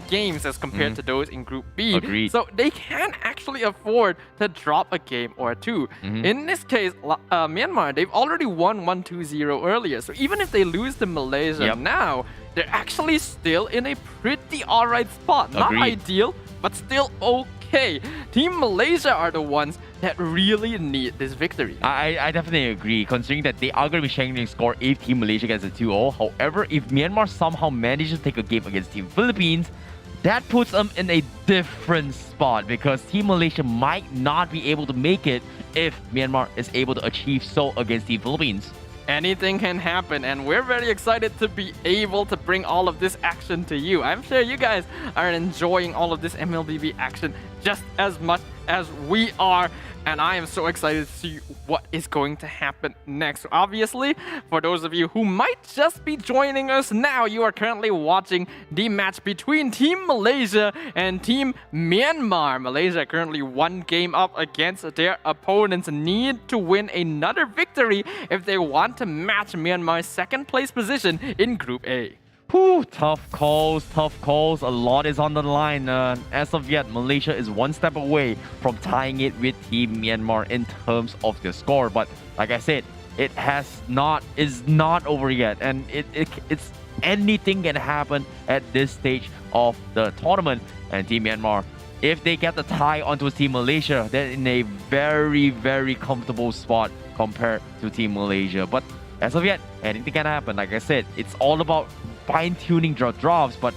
games as compared to those in Group B.
Agreed.
So they can actually afford to drop a game or two. In this case, Myanmar, they've already won 1-2-0 earlier. So even if they lose to Malaysia now, they're actually still in a pretty alright spot. Not ideal, but still okay. Team Malaysia are the ones that really need this victory.
I definitely agree, considering that they are going to be sharing the score if Team Malaysia gets a 2-0. However, if Myanmar somehow manages to take a game against Team Philippines, that puts them in a different spot because Team Malaysia might not be able to make it if Myanmar is able to achieve so against Team Philippines.
Anything can happen, and we're very excited to be able to bring all of this action to you. I'm sure you guys are enjoying all of this MLBB action just as much as we are, and I am so excited to see what is going to happen next. So obviously, for those of you who might just be joining us now, you are currently watching the match between Team Malaysia and Team Myanmar. Malaysia currently one game up against their opponents, need to win another victory if they want to match Myanmar's second place position in Group A.
Whew, tough calls. A lot is on the line. As of yet, Malaysia is one step away from tying it with Team Myanmar in terms of the score. But like I said, it is not over yet, and it's anything can happen at this stage of the tournament. And Team Myanmar, if they get the tie onto Team Malaysia, they're in a very, very comfortable spot compared to Team Malaysia. But as of yet, anything can happen. Like I said, it's all about fine-tuning drops, but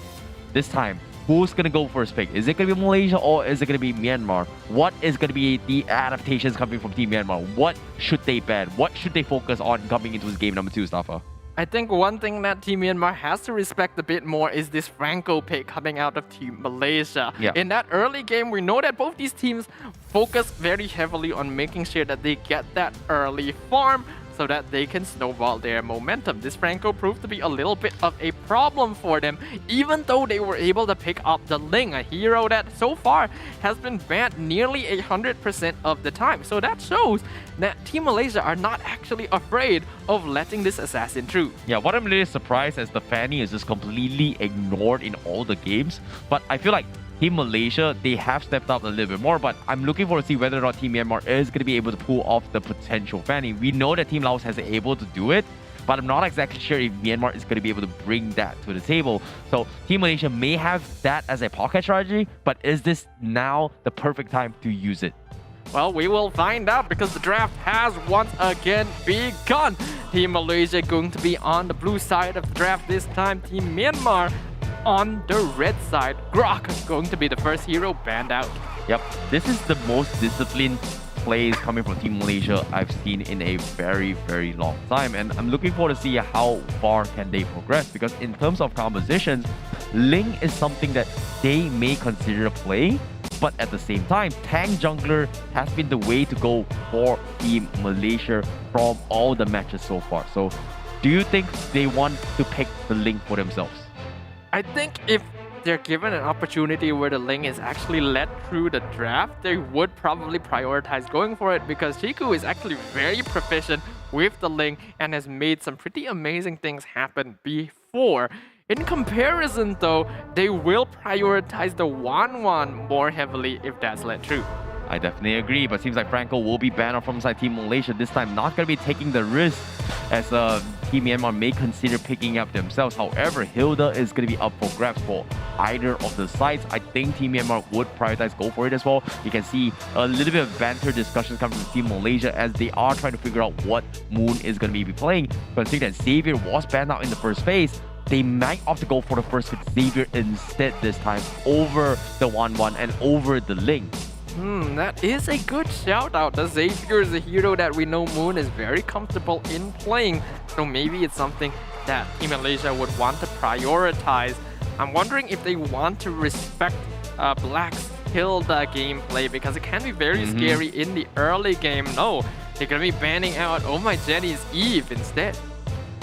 this time, who's going to go first pick? Is it going to be Malaysia or is it going to be Myanmar? What is going to be the adaptations coming from Team Myanmar? What should they ban? What should they focus on coming into this game number 2, Staffa?
I think one thing that Team Myanmar has to respect a bit more is this Franco pick coming out of Team Malaysia.
Yeah.
In that early game, we know that both these teams focus very heavily on making sure that they get that early farm so that they can snowball their momentum. This Franco proved to be a little bit of a problem for them, even though they were able to pick up the Ling, a hero that so far has been banned nearly 100% of the time. So that shows that Team Malaysia are not actually afraid of letting this assassin through.
Yeah, what I'm really surprised is the Fanny is just completely ignored in all the games. But I feel like Team Malaysia, they have stepped up a little bit more, but I'm looking forward to see whether or not Team Myanmar is going to be able to pull off the potential Fanny. We know that Team Laos has been able to do it, but I'm not exactly sure if Myanmar is going to be able to bring that to the table. So Team Malaysia may have that as a pocket strategy, but is this now the perfect time to use it?
Well, we will find out because the draft has once again begun. Team Malaysia going to be on the blue side of the draft this time. Team Myanmar on the red side. Grok going to be the first hero banned out.
Yep, this is the most disciplined plays coming from Team Malaysia I've seen in a very, very long time, and I'm looking forward to see how far can they progress, because in terms of compositions, Ling is something that they may consider a play, but at the same time, tank jungler has been the way to go for Team Malaysia from all the matches so far. So do you think they want to pick the Ling for themselves?
I think if they're given an opportunity where the Ling is actually led through the draft, they would probably prioritize going for it, because Chiku is actually very proficient with the Ling and has made some pretty amazing things happen before. In comparison though, they will prioritize the Wan more heavily if that's led through.
I definitely agree, but seems like Franco will be banned from inside Team Malaysia this time. Not going to be taking the risk as Team Myanmar may consider picking up themselves. However, Hilda is going to be up for grabs for either of the sides. I think Team Myanmar would prioritize go for it as well. You can see a little bit of banter discussions coming from Team Malaysia as they are trying to figure out what Moon is going to be playing. Considering that Xavier was banned out in the first phase, they might opt to go for the first pick Xavier instead this time over the 1-1 and over the Ling.
That is a good shout out. The Xavier is a hero that we know Moon is very comfortable in playing, so maybe it's something that Team Malaysia would want to prioritize. I'm wondering if they want to respect Black's Hilda gameplay because it can be very scary in the early game. No, they're gonna be banning out Oh My Jenny's Eve instead.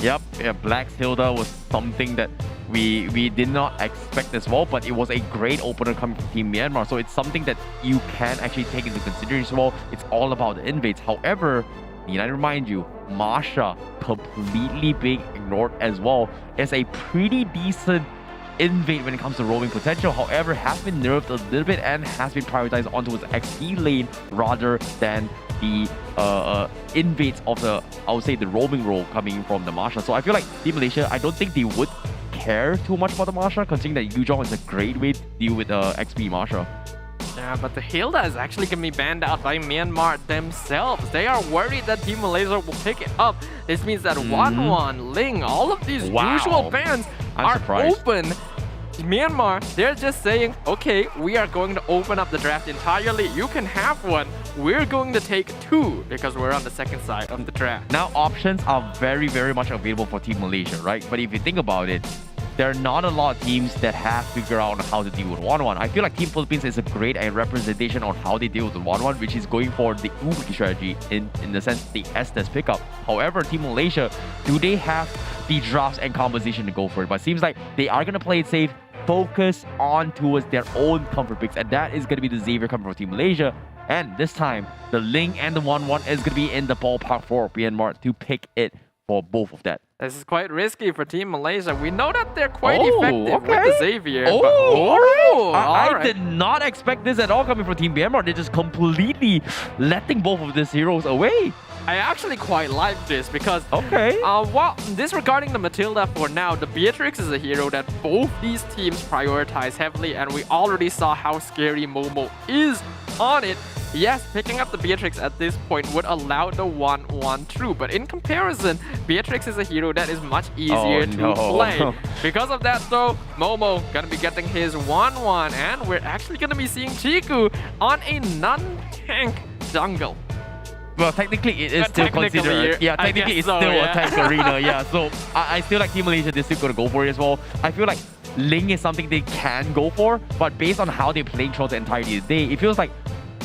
Yep, yeah, Black's Hilda was something that we did not expect as well, but it was a great opener coming from Team Myanmar. So it's something that you can actually take into consideration as well. It's all about the invades. However, need I remind you, Masha completely being ignored as well. It's a pretty decent invade when it comes to roaming potential. However, has been nerfed a little bit and has been prioritized onto its XP lane rather than the invades of the, I would say, the roaming role coming from the Masha. So I feel like Team Malaysia, I don't think they would care too much about the Masha, considering that Yuzhong is a great way to deal with XP Masha.
Yeah, but the Hilda is actually going to be banned out by Myanmar themselves. They are worried that Team Malaysia will pick it up. This means that Wan, Ling, all of these usual bans are
surprised.
open. Myanmar, they're just saying, okay, we are going to open up the draft entirely. You can have one. We're going to take two because we're on the second side of the draft.
Now, options are very, very much available for Team Malaysia, right? But if you think about it, there are not a lot of teams that have figured out how to deal with 1-1. I feel like Team Philippines is a great representation on how they deal with the 1-1, which is going for the Ubi strategy in the sense the Estes pickup. However, Team Malaysia, do they have the drafts and composition to go for it? But it seems like they are going to play it safe, focus on towards their own comfort picks, and that is going to be the Xavier coming from Team Malaysia. And this time, the Ling and the 1-1 is going to be in the ballpark for Myanmar to pick it for both of that.
This is quite risky for Team Malaysia. We know that they're quite effective with the Xavier.
I did not expect this at all coming from Team Myanmar. They're just completely letting both of these heroes away.
I actually quite like this because,
Okay.
well, disregarding the Matilda for now, the Beatrix is a hero that both these teams prioritize heavily, and we already saw how scary Momo is on it. Yes, picking up the Beatrix at this point would allow the 1-1 through, but in comparison, Beatrix is a hero that is much easier to play. Because of that though, Momo gonna be getting his 1-1, and we're actually gonna be seeing Chiku on a non-tank jungle.
Well, technically it is still considered. Yeah, technically it's
so,
still
yeah.
a tank arena. Yeah, so I still like Team Malaysia. They're still gonna go for it as well. I feel like Ling is something they can go for, but based on how they played throughout the entirety of the day, it feels like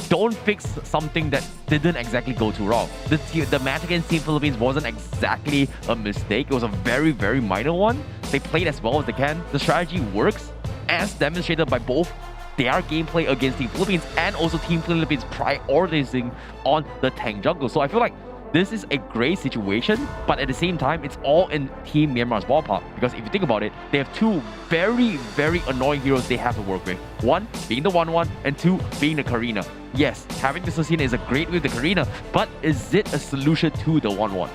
don't fix something that didn't exactly go too wrong. The match against Team Philippines wasn't exactly a mistake. It was a very, very minor one. They played as well as they can. The strategy works, as demonstrated by both their gameplay against Team Philippines and also Team Philippines prioritizing on the tank jungle. So I feel like this is a great situation, but at the same time, it's all in Team Myanmar's ballpark. Because if you think about it, they have two very, very annoying heroes they have to work with. One being the 1-1, and two being the Karina. Yes, having the Susina is a great with the Karina, but is it a solution to the 1-1?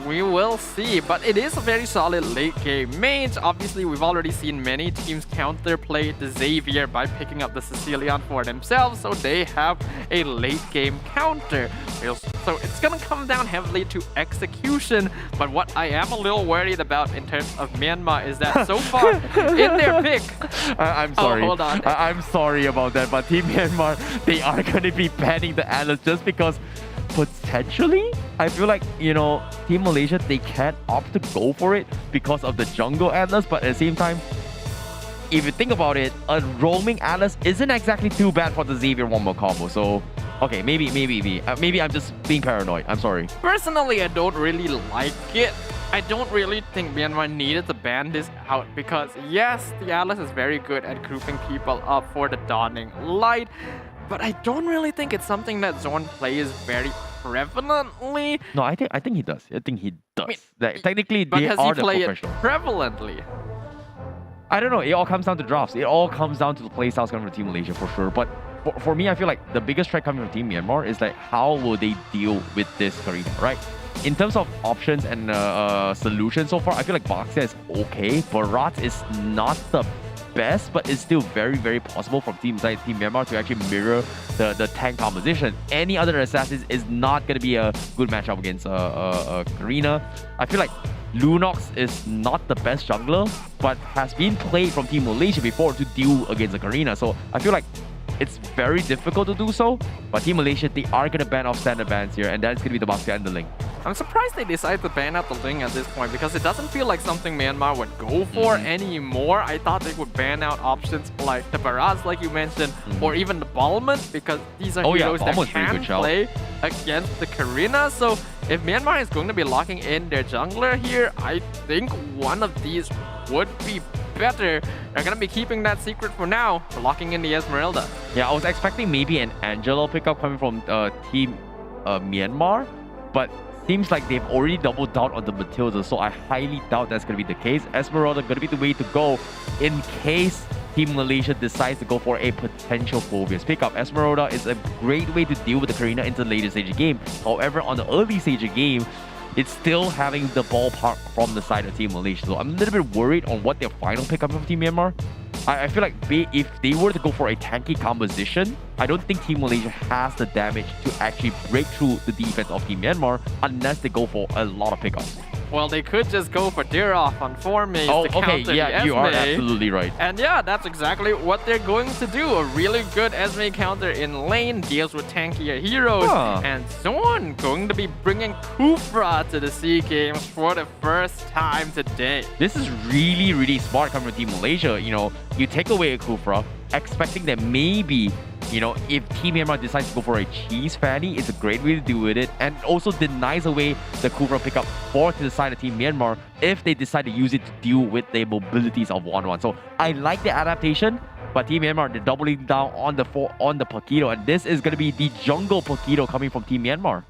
We will see, but it is a very solid late game mage. Obviously, we've already seen many teams counterplay the Xavier by picking up the Sicilian for themselves, so they have a late game counter. So it's gonna come down heavily to execution, but what I am a little worried about in terms of Myanmar is that so far in their pick...
I'm sorry.
Oh, hold on.
I'm sorry about that, but Team Myanmar, they are going to be banning the Atlas just because potentially, I feel like, you know, Team Malaysia, they can opt to go for it because of the jungle Atlas, but at the same time, if you think about it, a roaming Atlas isn't exactly too bad for the Xavier 1-more combo. So, okay, maybe I'm just being paranoid. I'm sorry.
Personally, I don't really like it. I don't really think Myanmar needed to ban this out because, yes, the Atlas is very good at grouping people up for the Dawning Light, but I don't really think it's something that Zorn plays very prevalently.
No, I think he does. I think he does. Technically,
but
they
has
are
he
the
played it
professionals.
prevalently?
I don't know. It all comes down to drafts. It all comes down to the playstyles coming from Team Malaysia for sure. But for me, I feel like the biggest threat coming from Team Myanmar is like how will they deal with this Karina, right? In terms of options and solutions so far, I feel like Boxer is okay. Barat is not the best, but it's still very, very possible from Team Myanmar to actually mirror the tank composition. Any other assassins is not going to be a good matchup against Karina. I feel like Lunox is not the best jungler, but has been played from Team Malaysia before to deal against the Karina. So I feel like it's very difficult to do so, but Team Malaysia, they are going to ban off standard bans here, and that's going to be the Boxer and the Ling.
I'm surprised they decided to ban out the Ling at this point because it doesn't feel like something Myanmar would go for anymore. I thought they would ban out options like the Barrage, like you mentioned, or even the Balmond, because these are heroes that
Balmond's pretty
can
good shout.
play against the Karina. So if Myanmar is going to be locking in their jungler here, I think one of these would be better. They're going to be keeping that secret for now, locking in the Esmeralda.
Yeah, I was expecting maybe an Angelo pickup coming from team Myanmar, but seems like they've already doubled down on the Matilda, so I highly doubt that's going to be the case. Esmeralda going to be the way to go in case Team Malaysia decides to go for a potential Phobias pickup. Esmeralda is a great way to deal with the Karina into the later stage of the game. However, on the early stage of the game, it's still having the ballpark from the side of Team Malaysia. So I'm a little bit worried on what their final pickup of Team Myanmar. I feel like if they were to go for a tanky composition, I don't think Team Malaysia has the damage to actually break through the defense of Team Myanmar unless they go for a lot of pickups.
Well, they could just go for Diroff on 4 maze
Oh,
to counter
okay, yeah,
the Esme.
you are absolutely right.
And yeah, that's exactly what they're going to do. A really good Esme counter in lane, deals with tankier heroes. And Zorn going to be bringing Kufra to the SEA Games for the first time today.
This is really, really smart coming from Team Malaysia. You know, you take away a Kufra, expecting that maybe, you know, if Team Myanmar decides to go for a cheese fanny, it's a great way to do with it, and also denies away the Kufra pickup for to the side of Team Myanmar if they decide to use it to deal with the mobilities of 1-1. So I like the adaptation, but Team Myanmar, they're doubling down on the Paquito, and this is going to be the jungle Paquito coming from Team Myanmar.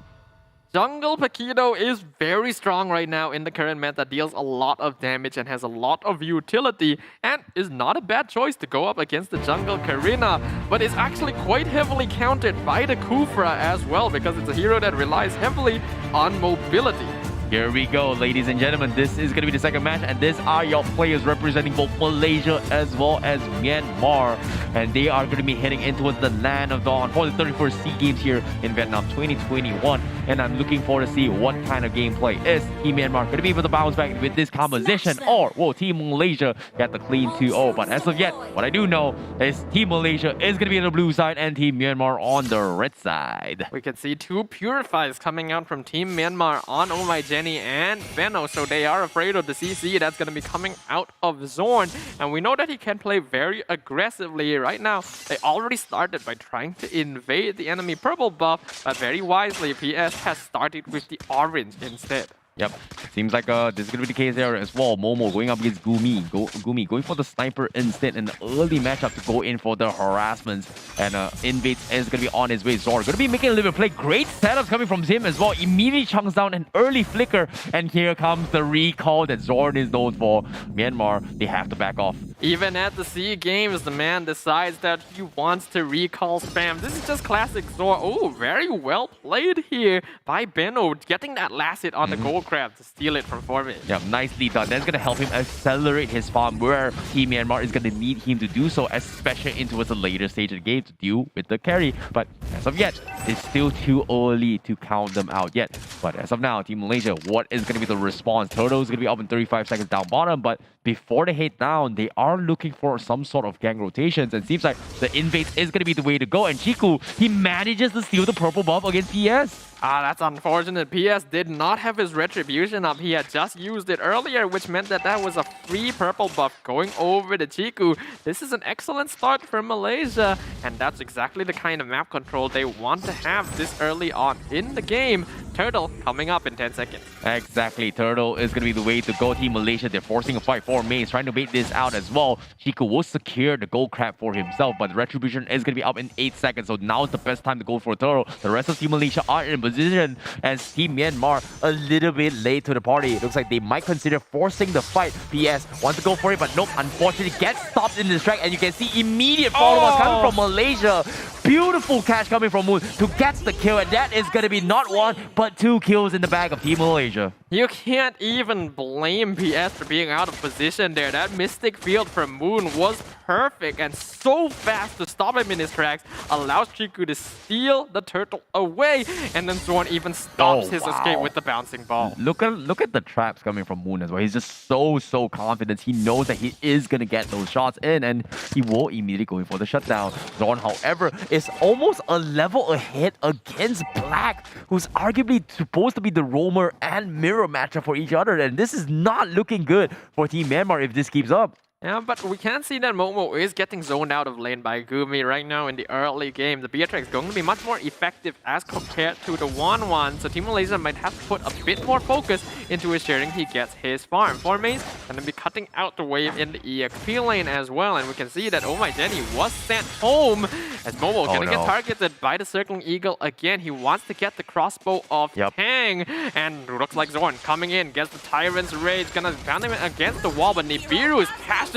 Jungle Paquito is very strong right now in the current meta, deals a lot of damage and has a lot of utility, and is not a bad choice to go up against the jungle Karina, but is actually quite heavily countered by the Kufra as well because it's a hero that relies heavily on mobility.
Here we go, ladies and gentlemen. This is going to be the second match, and these are your players representing both Malaysia as well as Myanmar. And they are going to be heading into the Land of Dawn for the 31st SEA Games here in Vietnam 2021. And I'm looking forward to see what kind of gameplay is Team Myanmar going to be able to bounce back with this composition, or will Team Malaysia get the clean 2-0? But as of yet, what I do know is Team Malaysia is going to be on the blue side and Team Myanmar on the red side.
We can see two Purifies coming out from Team Myanmar on Oh My Jenny and Benno, so they are afraid of the CC that's going to be coming out of Zorn. And we know that he can play very aggressively right now. They already started by trying to invade the enemy purple buff, but very wisely, PS has started with the orange instead.
Yep, seems like this is going to be the case there as well. Momo going up against Gumi going for the sniper instead in the early matchup to go in for the harassments. And Invades is going to be on his way. Zor going to be making a little bit of play. Great setups coming from him as well. Immediately chunks down an early flicker. And here comes the recall that Zorn is known for. Myanmar, they have to back off.
Even at the SEA Games, the man decides that he wants to recall spam. This is just classic Zor. Oh, very well played here by Benno, getting that last hit on the gold crab to steal it from Forbid.
Yeah, nicely done. That's going to help him accelerate his farm where Team Myanmar is going to need him to do so, especially into the later stage of the game to deal with the carry. But as of yet, it's still too early to count them out yet. But as of now, Team Malaysia, what is going to be the response? Turtle is going to be up in 35 seconds down bottom, but before they hit down, they are looking for some sort of gang rotations, and seems like the invade is going to be the way to go. And Chiku, he manages to steal the purple buff against PS.
That's unfortunate. PS did not have his retribution up. He had just used it earlier, which meant that that was a free purple buff going over to Chiku. This is an excellent start for Malaysia, and that's exactly the kind of map control they want to have this early on in the game. Turtle coming up in 10 seconds.
Exactly. Turtle is going to be the way to go. Team Malaysia, they're forcing a fight for Maze, trying to bait this out as well. Chiku will secure the gold crab for himself, but the retribution is going to be up in 8 seconds, so now is the best time to go for Turtle. The rest of Team Malaysia are in position, and Team Myanmar a little bit late to the party. It looks like they might consider forcing the fight. PS wants to go for it, but nope, unfortunately gets stopped in the strike, and you can see immediate follow-ups coming from Malaysia. Beautiful catch coming from Moon to get the kill, and that is going to be not one, but 2 kills in the bag of Team Malaysia.
You can't even blame PS for being out of position there. That Mystic Field from Moon was perfect and so fast to stop him in his tracks, allows Chiku to steal the turtle away, and then Zorn even stops his escape with the bouncing ball.
Look at the traps coming from Moon as well. He's just so confident. He knows that he is going to get those shots in, and he will immediately go in for the shutdown. Zorn, however, is almost a level ahead against Black, who's arguably supposed to be the roamer and mirror matchup for each other, and this is not looking good for Team Myanmar if this keeps up.
Yeah, but we can see that Momo is getting zoned out of lane by Gumi right now in the early game. The Beatrix going to be much more effective as compared to the 1-1, so Team Malaysia might have to put a bit more focus into ensuring he gets his farm. Formase going to be cutting out the wave in the EXP lane as well, and we can see that Oh My Jenny was sent home as Momo going to get targeted by the Circling Eagle again. He wants to get the crossbow of Tang, and looks like Zorn coming in, gets the Tyrant's Rage, gonna pound him against the wall, but Nibiru's passion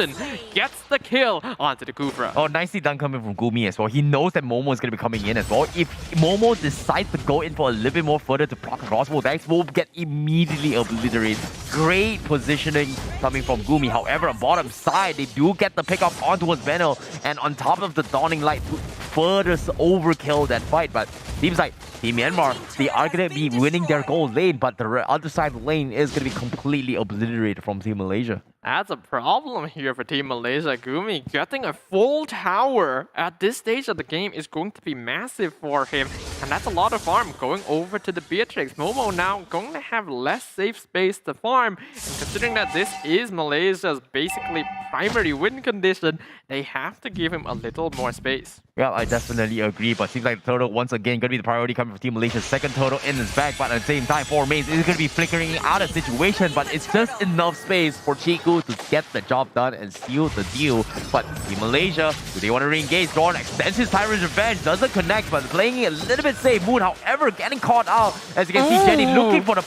gets the kill onto the Kufra.
Oh, nicely done coming from Gumi as well. He knows that Momo is going to be coming in as well. If Momo decides to go in for a little bit more further to proc crossbow, Dax will get immediately obliterated. Great positioning coming from Gumi. However, on bottom side, they do get the pick up onto Veno, and on top of the Dawning Light to further overkill that fight. But seems like Team Myanmar, they are going to be winning their gold lane, but the other side of the lane is going to be completely obliterated from Team Malaysia.
That's a problem here for Team Malaysia. Gumi getting a full tower at this stage of the game is going to be massive for him. And that's a lot of farm going over to the Beatrix. Momo now going to have less safe space to farm. And considering that this is Malaysia's basically primary win condition, they have to give him a little more space.
Yeah, I definitely agree, but seems like the turtle once again going to be the priority coming from Team Malaysia's second turtle in his back, but at the same time, Formase is going to be flickering out of situation, but it's just enough space for Chiku to get the job done and seal the deal. But Team Malaysia, do they want to re-engage? Zorn extends his Tyrant's Revenge, doesn't connect, but playing it a little bit safe. Moon, however, getting caught out. As you can see, Jenny looking for the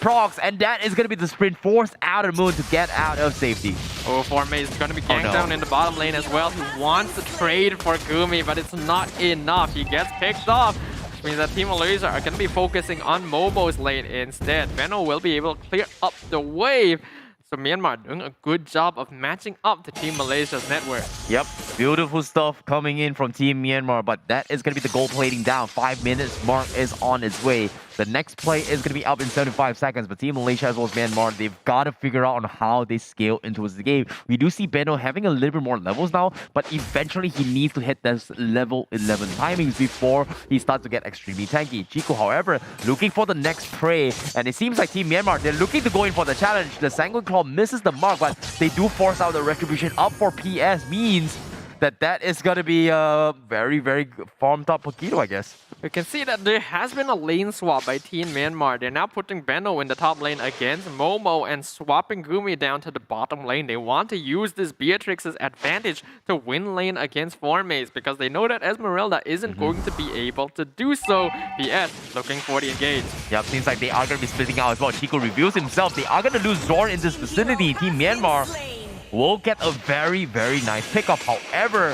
procs, and that is going to be the sprint forced out of Moon to get out of safety.
Oh, Formase is going to be ganked down in the bottom lane as well. He wants to trade for Gumi, but it's not enough. He gets picked off, which means that Team Malaysia are going to be focusing on Momo's lane instead. Veno will be able to clear up the wave. So Myanmar doing a good job of matching up to Team Malaysia's network.
Yep, beautiful stuff coming in from Team Myanmar, but that is going to be the goal plating down. 5 minutes mark is on its way. The next play is going to be up in 75 seconds, but Team Malaysia as well as Myanmar, they've got to figure out on how they scale into the game. We do see Beno having a little bit more levels now, but eventually he needs to hit this level 11 timings before he starts to get extremely tanky. Chico, however, looking for the next prey, and it seems like Team Myanmar, they're looking to go in for the challenge. The Sanguine Claw misses the mark, but they do force out the Retribution up for PS, means that is going to be very farmed up Paquito, I guess.
We can see that there has been a lane swap by Team Myanmar. They're now putting Beno in the top lane against Momo and swapping Gumi down to the bottom lane. They want to use this Beatrix's advantage to win lane against Formase because they know that Esmeralda isn't going to be able to do so. PS looking for the engage.
Yep, seems like they are going to be splitting out as well. Chico reveals himself. They are going to lose Zorn in this vicinity. Team Myanmar will get a very nice pickup. However,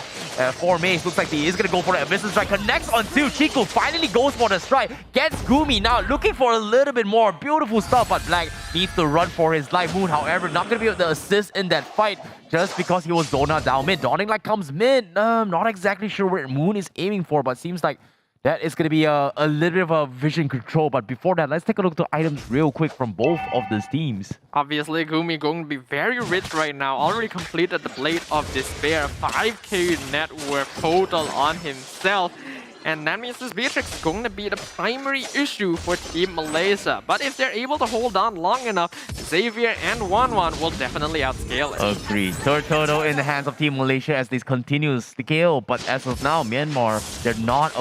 Formase looks like he is going to go for the Abyssal Strike. Connects on two. Chico finally goes for the strike. Gets Gumi now looking for a little bit more. Beautiful stuff, but Black needs to run for his life. Moon, however, not going to be able to assist in that fight just because he was zoned down mid. Dawning Light comes mid. Not exactly sure where Moon is aiming for, but seems like that is going to be a little bit of a vision control. But before that, let's take a look at items real quick from both of these teams.
Obviously, Gumi going to be very rich right now. Already completed the Blade of Despair. 5k net worth total on himself. And that means this Beatrix is going to be the primary issue for Team Malaysia. But if they're able to hold on long enough, Xavier and 1-1 will definitely outscale it.
Agreed. Third turtle in the hands of Team Malaysia as this continues to scale. But as of now, Myanmar, they're not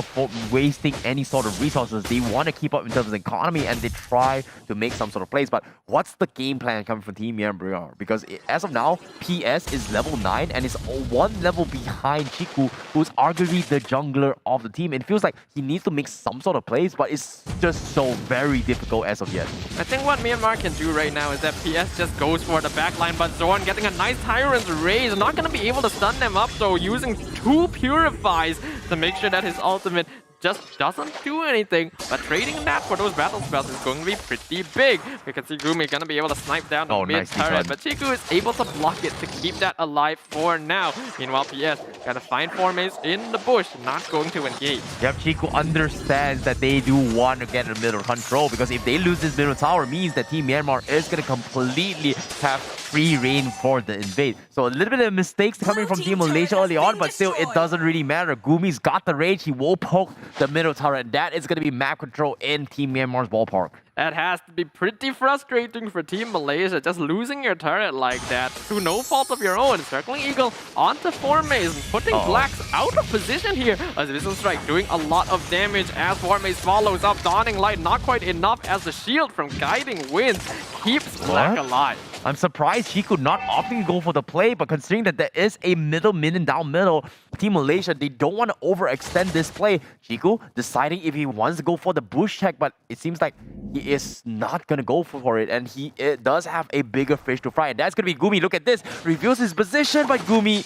wasting any sort of resources. They want to keep up in terms of economy and they try to make some sort of plays. But what's the game plan coming from Team Myanmar? Because as of now, PS is level 9 and is 1 level behind Chiku, who's arguably the jungler of the team. It feels like he needs to make some sort of plays, but it's just so very difficult as of yet.
I think what Myanmar can do right now is that PS just goes for the backline, but Zorn getting a nice Tyrant's Raise. Not going to be able to stun them up, though, using 2 Purifies to make sure that his ultimate just doesn't do anything. But trading that for those battle spells is going to be pretty big. We can see Gumi gonna be able to snipe down the mid
nicely
turret,
done.
but Chiku is able to block it to keep that alive for now. Meanwhile, PS gotta find Formaze in the bush, not going to engage.
Yep, Chico understands that they do want to get a middle control, because if they lose this middle tower, means that Team Myanmar is going to completely have free reign for the invade. So a little bit of mistakes coming from Team Malaysia early on, but still it doesn't really matter. Gumi's got the rage, he will poke the middle tower, and that is going to be map control in Team Myanmar's ballpark.
That has to be pretty frustrating for Team Malaysia, just losing your turret like that through no fault of your own. Circling Eagle onto Formaze, putting Blacks out of position here. As Vision Strike doing a lot of damage as Formaze follows up. Dawning Light not quite enough as the shield from Guiding Winds keeps Black alive.
I'm surprised Chico not opting to go for the play, but considering that there is a middle minion down middle, Team Malaysia, they don't want to overextend this play. Chico deciding if he wants to go for the bush check, but it seems like he is not going to go for it, and he does have a bigger fish to fry, and that's going to be Gumi. Look at this, reveals his position, but Gumi,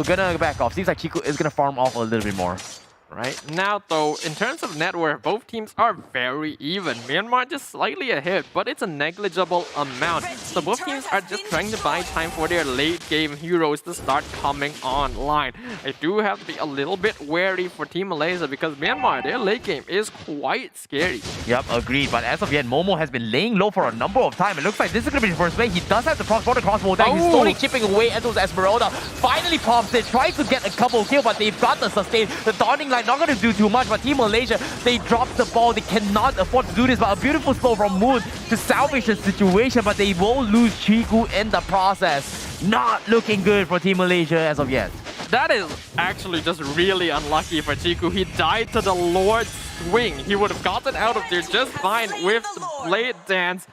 gonna back off. Seems like Chico is going to farm off a little bit more.
Right now, though, in terms of net worth, both teams are very even. Myanmar just slightly ahead, but it's a negligible amount. So both teams are just trying to buy time for their late-game heroes to start coming online. I do have to be a little bit wary for Team Malaysia because Myanmar, their late game is quite scary.
Yep, agreed. But as of yet, Momo has been laying low for a number of times. It looks like this is going to be the first play. He does have the cross-border crossbow attack. He's slowly chipping away at those Esmeralda. Finally pops it, tries to get a couple of kills, but they've got the sustain. The Dawning Light not going to do too much, but Team Malaysia, they dropped the ball. They cannot afford to do this, but a beautiful slow from Moon to salvage the situation, but they will lose Chiku in the process. Not looking good for Team Malaysia as of yet.
That is actually just really unlucky for Chiku. He died to the Lord's swing. He would have gotten out of there just fine with the blade dance.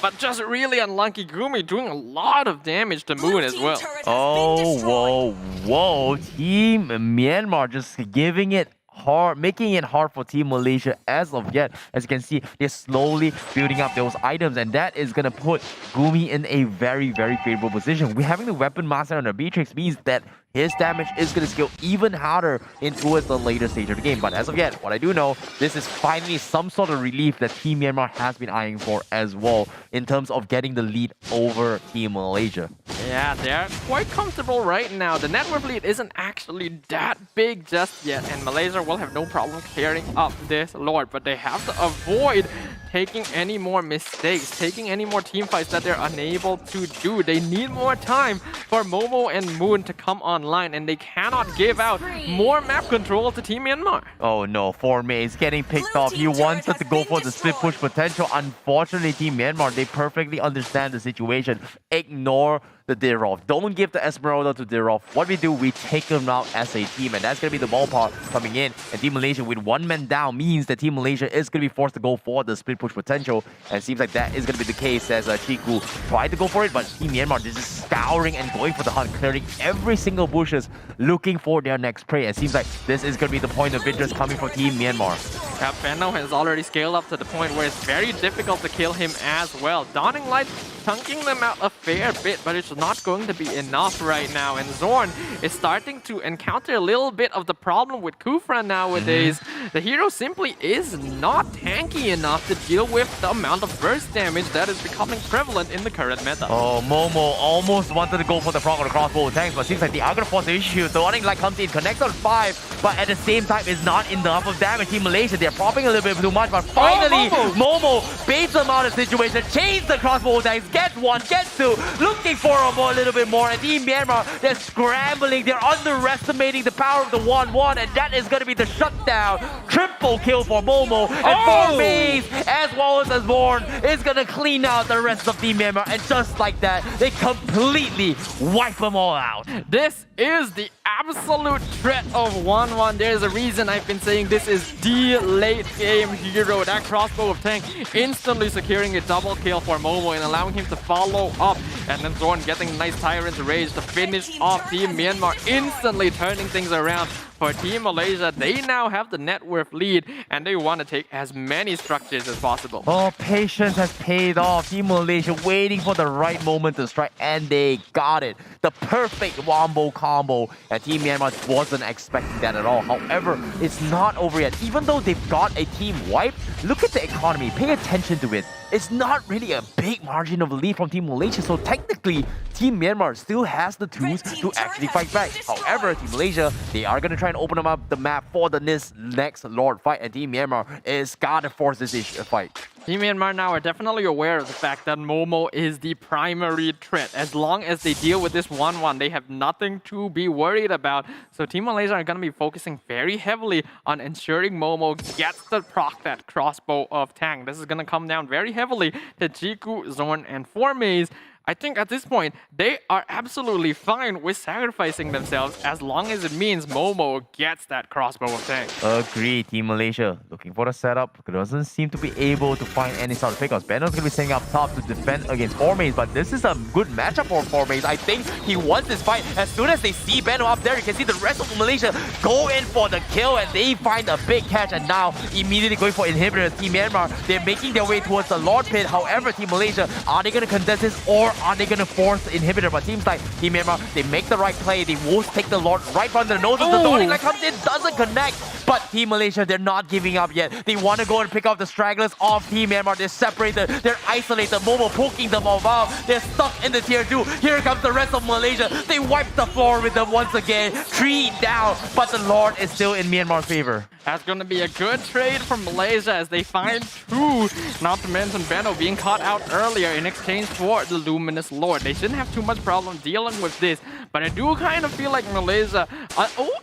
But just really unlucky. Gumi doing a lot of damage to Moon as well.
Oh, whoa. Team Myanmar just giving it hard, making it hard for Team Malaysia as of yet. As you can see, they're slowly building up those items, and that is going to put Gumi in a very, very favorable position. We're having the Weapon Master on the Beatrix means that his damage is going to scale even harder towards the later stage of the game. But as of yet, what I do know, this is finally some sort of relief that Team Myanmar has been eyeing for as well in terms of getting the lead over Team Malaysia.
Yeah, they're quite comfortable right now. The net worth lead isn't actually that big just yet, and Malaysia will have no problem clearing up this Lord, but they have to avoid taking any more mistakes, taking any more team fights that they're unable to do. They need more time for Momo and Moon to come online, and they cannot give out more map control to Team Myanmar.
Oh no, Formaze is getting picked off. He wanted to go for the split push potential. Unfortunately, Team Myanmar, they perfectly understand the situation. Ignore the Dirov. Don't give the Esmeralda to Dirov. What we do, we take them out as a team, and that's going to be the ballpark coming in. And Team Malaysia with one man down means that Team Malaysia is going to be forced to go for the split push potential. And it seems like that is going to be the case as Chiku tried to go for it, but Team Myanmar is just scouring and going for the hunt, clearing every single bushes, looking for their next prey. And it seems like this is going to be the point of interest coming for Team Myanmar.
Yeah, Benno has already scaled up to the point where it's very difficult to kill him as well. Dawning Light chunking them out a fair bit, but it's not going to be enough right now. And Zorn is starting to encounter a little bit of the problem with Kufra nowadays. The hero simply is not tanky enough to deal with the amount of burst damage that is becoming prevalent in the current meta.
Oh, Momo almost wanted to go for the frog on the crossbow tanks, but seems like the Agra Force issue. The Dawning Light comes in, connects on 5, but at the same time is not enough of damage. Team Malaysia, they're propping a little bit too much, but finally Momo baits them out of the situation, changes the crossbow tanks, gets 1, gets 2, looking for a little bit more. And Team Myanmar, they're scrambling, they're underestimating the power of the 1-1, and that is going to be the shutdown. Triple kill for Momo, and Formaze as well as Zorn is going to clean out the rest of Team Myanmar, and just like that, they completely wipe them all out.
This is the absolute threat of 1-1. There's a reason I've been saying this is the late game hero. That crossbow of tank instantly securing a double kill for Momo and allowing him to follow up. And then Zorn getting a nice Tyrant's Rage to finish off Team Myanmar, instantly turning things around. for Team Malaysia. They now have the net worth lead and they want to take as many structures as possible.
Oh, patience has paid off. Team Malaysia waiting for the right moment to strike, and they got it. The perfect wombo combo, and Team Myanmar wasn't expecting that at all. However, it's not over yet. Even though they've got a team wipe, look at the economy. Pay attention to it. It's not really a big margin of lead from Team Malaysia, so technically, Team Myanmar still has the tools to actually fight back. However, Team Malaysia, they are going to try and open up the map for the next Lord fight, and Team Myanmar is gotta force this fight.
Team Myanmar now are definitely aware of the fact that Momo is the primary threat. As long as they deal with this 1-1, they have nothing to be worried about. So Team Malaysia are going to be focusing very heavily on ensuring Momo gets the proc that crossbow of Tang. This is going to come down very heavily to Jiku, Zorn, and Formaze. I think at this point, they are absolutely fine with sacrificing themselves as long as it means Momo gets that crossbow of Tang.
Agree, Team Malaysia. Looking for the setup. Doesn't seem to be able to find any sort of pickups. Benno's going to be sitting up top to defend against Formaze, but this is a good matchup for Formaze. I think he wants this fight. As soon as they see Benno up there, you can see the rest of Malaysia go in for the kill, and they find a big catch, and now immediately going for inhibitor. Team Myanmar, they're making their way towards the Lord Pit. However, Team Malaysia, are they going to contest this, or are they going to force the inhibitor? But seems like Team Myanmar, they make the right play. They will take the Lord right from the nose of the Dawning Light comes in, doesn't connect. But Team Malaysia, they're not giving up yet. They want to go and pick up the stragglers of Team Myanmar. They're separated, they're isolated. Momo poking them all out. They're stuck in the tier 2. Here comes the rest of Malaysia. They wipe the floor with them once again. 3 down, but the Lord is still in Myanmar's favor.
That's going to be a good trade for Malaysia as they find 2. Not to mention Benno being caught out earlier in exchange for the Luminous Lord. They shouldn't have too much problem dealing with this. But I do kind of feel like Malaysia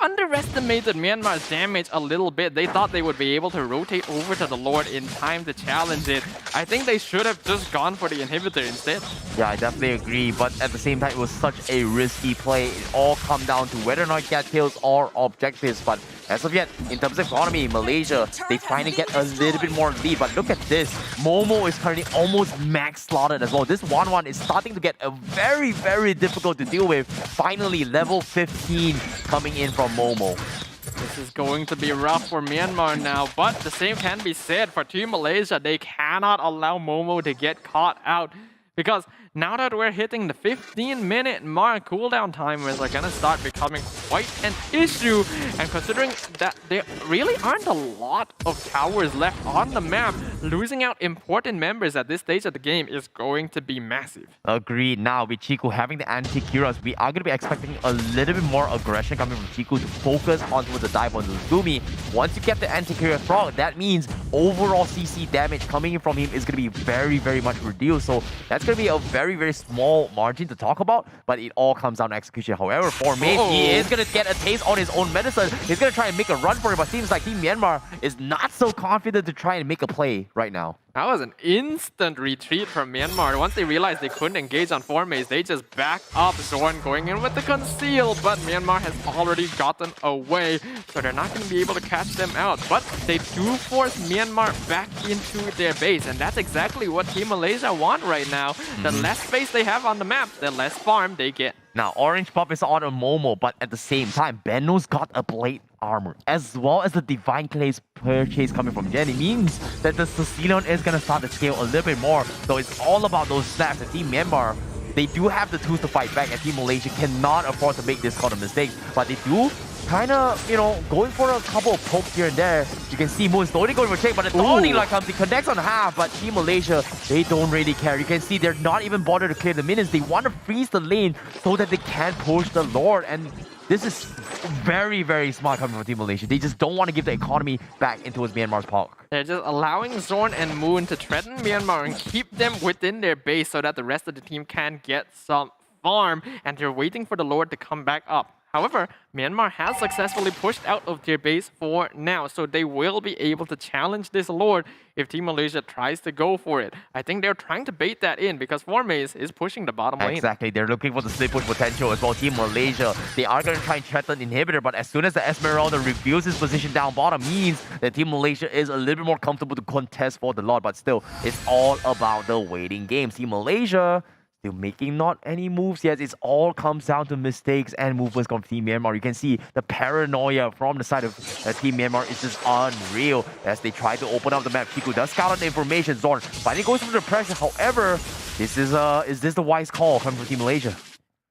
underestimated Myanmar's damage a little bit. They thought they would be able to rotate over to the Lord in time to challenge it. I think they should have just gone for the inhibitor instead.
Yeah, I definitely agree. But at the same time, it was such a risky play. It all come down to whether or not get kills or objectives. But as of yet, in terms of economy, Malaysia, they finally get a little bit more lead. But look at this. Momo is currently almost max slotted as well. This 1-1 is starting to get a very, very difficult to deal with. Finally, level 15 coming in from Momo.
This is going to be rough for Myanmar now, but the same can be said for Team Malaysia. They cannot allow Momo to get caught out because now that we're hitting the 15-minute mark, cooldown timers are going to start becoming quite an issue. And considering that there really aren't a lot of towers left on the map, losing out important members at this stage of the game is going to be massive.
Agreed. Now, with Chico having the anti-Kiras, we are going to be expecting a little bit more aggression coming from Chico to focus onto the dive on the Luzumi. Once you get the anti-Kiras proc, that means overall CC damage coming in from him is going to be very, very much reduced. So that's going to be a very, very small margin to talk about, but it all comes down to execution. However, for Mace, he is going to get a taste on his own medicine. He's going to try and make a run for it, but seems like Team Myanmar is not so confident to try and make a play right now.
That was an instant retreat from Myanmar. Once they realized they couldn't engage on Formaze, they just backed up. Zorn going in with the conceal, but Myanmar has already gotten away, so they're not going to be able to catch them out. But they do force Myanmar back into their base, and that's exactly what Team Malaysia want right now. The less space they have on the map, the less farm they get.
Now, Orange Puff is on a Momo, but at the same time, Benno's got a Blade Armor, as well as the Divine Clay's purchase coming from Jen. It means that the Sicilian is going to start to scale a little bit more. So it's all about those snaps. And Team Myanmar, they do have the tools to fight back, and Team Malaysia cannot afford to make this kind of mistakes. But they do kind of, going for a couple of pokes here and there. You can see Moon's slowly going for a check, but the Dawning Light comes, he connects on half, but Team Malaysia, they don't really care. You can see they're not even bothered to clear the minions. They want to freeze the lane so that they can push the Lord, and this is very, very smart coming from Team Malaysia. They just don't want to give the economy back into Myanmar's pocket.
They're just allowing Zorn and Moon to threaten Myanmar and keep them within their base so that the rest of the team can get some farm, and they're waiting for the Lord to come back up. However, Myanmar has successfully pushed out of their base for now, so they will be able to challenge this Lord if Team Malaysia tries to go for it. I think they're trying to bait that in because Formaze is pushing the bottom lane.
Exactly, they're looking for the split push potential as well. Team Malaysia, they are going to try and threaten Inhibitor, but as soon as the Esmeralda reveals his position down bottom, means that Team Malaysia is a little bit more comfortable to contest for the Lord, but still, it's all about the waiting game. Team Malaysia Still making not any moves yet. It all comes down to mistakes and movements from Team Myanmar. You can see the paranoia from the side of Team Myanmar is just unreal as they try to open up the map. Chiku does scout on the information. Zorn finally goes for the pressure. However, is this the wise call coming from Team Malaysia?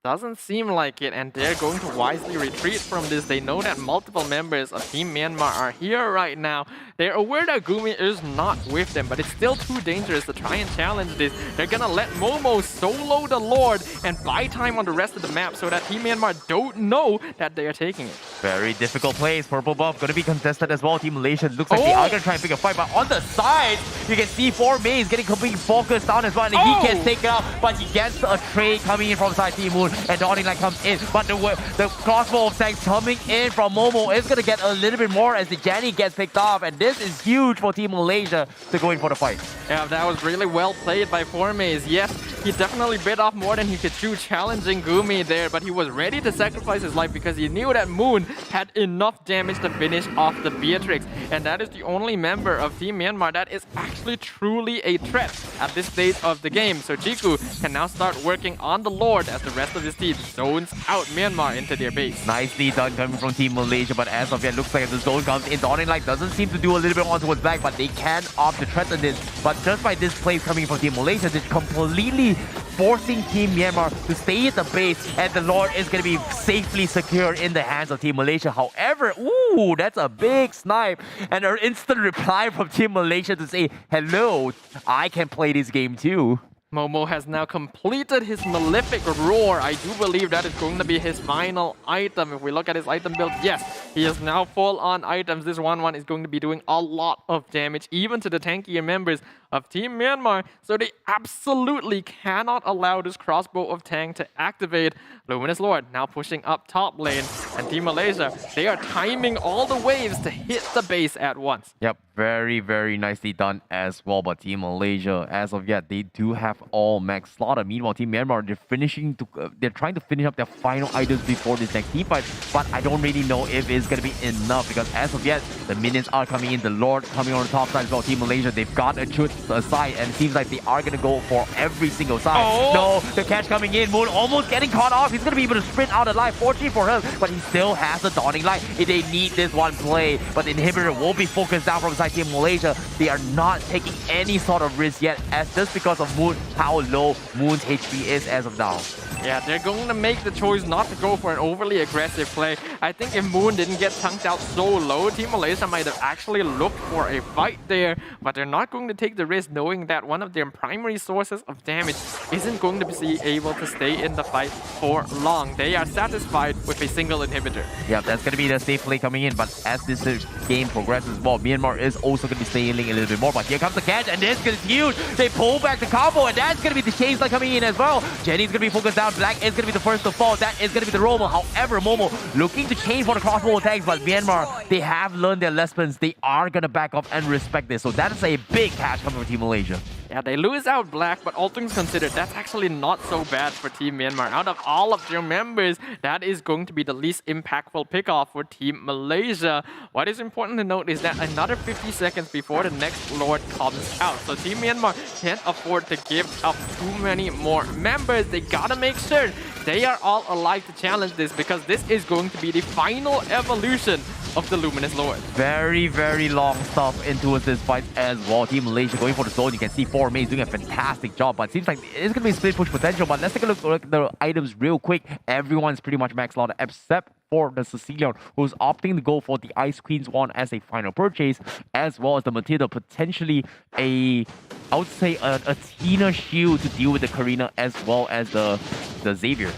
Doesn't seem like it, and they're going to wisely retreat from this. They know that multiple members of Team Myanmar are here right now. They're aware that Gumi is not with them, but it's still too dangerous to try and challenge this. They're gonna let Momo solo the Lord and buy time on the rest of the map so that Team Myanmar don't know that they are taking it.
Very difficult place. Purple buff going to be contested as well. Team Malaysia looks like they are going to try and pick a fight, but on the side, you can see 4Maze getting completely focused on as well, and he gets taken out, but he gets a trade coming in from side Team Moon, and Dawning Light comes in, but the crossbow of tanks coming in from Momo is going to get a little bit more as the Jenny gets picked off, and this is huge for Team Malaysia to go in for the fight.
Yeah, that was really well played by 4Maze. Yes, he definitely bit off more than he could chew, challenging Gumi there, but he was ready to sacrifice his life because he knew that Moon had enough damage to finish off the Beatrix, and that is the only member of Team Myanmar that is actually truly a threat at this stage of the game. So Chiku can now start working on the Lord as the rest of his team zones out Myanmar into their base.
Nicely done coming from Team Malaysia, but as of yet, looks like the zone comes in. Dawning Light doesn't seem to do a little bit on towards back, but they can opt to threaten this. But just by this play coming from Team Malaysia, they're completely forcing Team Myanmar to stay at the base, and the Lord is going to be safely secured in the hands of Team Malaysia. However, ooh, that's a big snipe, and an instant reply from Team Malaysia to say, hello, I can play this game too.
Momo has now completed his Malefic Roar. I do believe that is going to be his final item. If we look at his item build, yes, he is now full on items. This 1-1 is going to be doing a lot of damage, even to the tankier members of Team Myanmar. So they absolutely cannot allow this crossbow of Tang to activate. Luminous Lord now pushing up top lane. And Team Malaysia, they are timing all the waves to hit the base at once.
Yep, very, very nicely done as well. But Team Malaysia, as of yet, they do have all max slaughter. Meanwhile, Team Myanmar, they're trying to finish up their final items before this next team fight. But I don't really know if it's going to be enough, because as of yet, the minions are coming in. The Lord coming on the top side as well. Team Malaysia, they've got a shoot aside, and it seems like they are going to go for every single side. No, the catch coming in. Moon almost getting caught off. He's going to be able to sprint out alive. Fortunately for him, but he still has the Dawning Light. They need this one play, but the inhibitor will be focused down from side Team Malaysia. They are not taking any sort of risk yet, as just because of Moon, how low Moon's HP is as of now.
Yeah, they're going to make the choice not to go for an overly aggressive play. I think if Moon didn't get chunked out so low, Team Malaysia might have actually looked for a fight there, but they're not going to take the risk knowing that one of their primary sources of damage isn't going to be able to stay in the fight for long. They are satisfied with a single inhibitor.
Yeah, that's going to be the safe play coming in, but as this game progresses, well, Myanmar is also going to be sailing a little bit more, but here comes the catch, and this is huge. They pull back the combo, and that's going to be the chains coming in as well. Jenny's going to be focused down. Black is going to be the first to fall. That is going to be the Romo. However, Momo looking to change for the crossbow attacks, but Myanmar, they have learned their lessons. They are going to back up and respect this. So that is a big catch coming from Team Malaysia.
Yeah, they lose out Black, but all things considered, that's actually not so bad for Team Myanmar. Out of all of their members, that is going to be the least impactful pickoff for Team Malaysia. What is important to note is that another 50 seconds before the next Lord comes out. So Team Myanmar can't afford to give up too many more members. They gotta make sure they are all alive to challenge this, because this is going to be the final evolution of the Luminous Lord.
Very, very long stuff into this fight as well. Team Malaysia going for the zone. You can see 4Maze doing a fantastic job, but it seems like it's going to be split push potential. But let's take a look at the items real quick. Everyone's pretty much max slaughter except for the Sicilian, who's opting to go for the Ice Queen's one as a final purchase, as well as the Matilda, potentially I would say a Tina shield to deal with the Karina as well as the Xavier.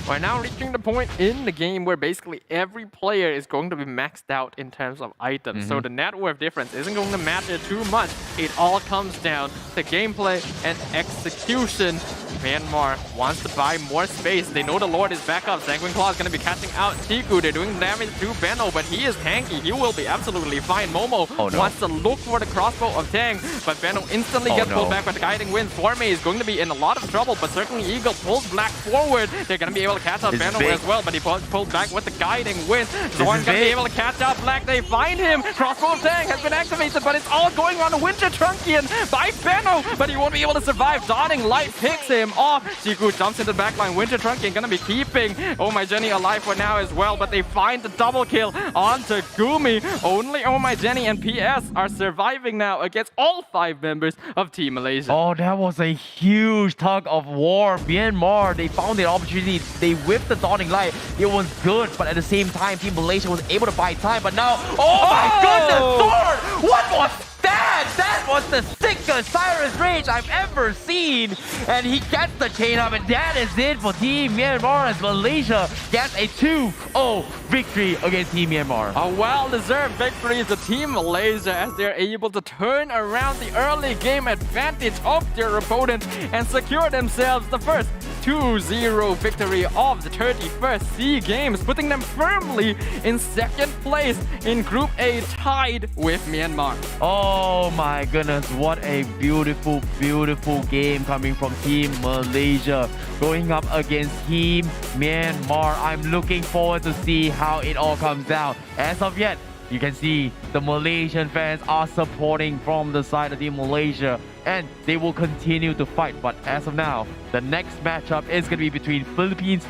We're now reaching the point in the game where basically every player is going to be maxed out in terms of items. So the net worth difference isn't going to matter too much. It all comes down to gameplay and execution. Myanmar wants to buy more space. They know the Lord is back up. Sanguine Claw is going to be catching out Tiku. They're doing damage to Benno, but he is tanky. He will be absolutely fine. Momo wants to look for the crossbow of Tang, but Benno instantly gets pulled back by the guiding wind. Forme is going to be in a lot of trouble, but certainly Eagle pulls Black forward. They're going to be able to catch up Benno as well, but he pulled back with the guiding wind. Zorn going to be able to catch up Black. They find him. Crossbow of Tang has been activated, but it's all going on the Winter Trunkian by Benno, but he won't be able to survive. Dawning Light picks him. him off. Shiku jumps into the backline. Winter Trunking gonna be keeping Oh My Jenny alive for now as well, but they find the double kill onto Gumi. Only Oh My Jenny and PS are surviving now against all 5 members of Team Malaysia.
Oh, that was a huge tug of war. Myanmar, they found the opportunity. They whipped the dawning light. It was good, but at the same time, Team Malaysia was able to buy time. But now, oh my goodness, Sword! What was that? That was the sickest Cyrus Rage I've ever seen. And he gets the chain up, and that is it for Team Myanmar as Malaysia gets a 2-0 victory against Team Myanmar.
A well-deserved victory to Team Malaysia as they're able to turn around the early game advantage of their opponent and secure themselves the first 2-0 victory of the 31st SEA Games, putting them firmly in second place in Group A, tied with Myanmar.
Oh my goodness, what a beautiful, beautiful game coming from Team Malaysia going up against Team Myanmar. I'm looking forward to see how it all comes out. As of yet, you can see the Malaysian fans are supporting from the side of Team Malaysia, and they will continue to fight. But as of now, the next matchup is going to be between Philippines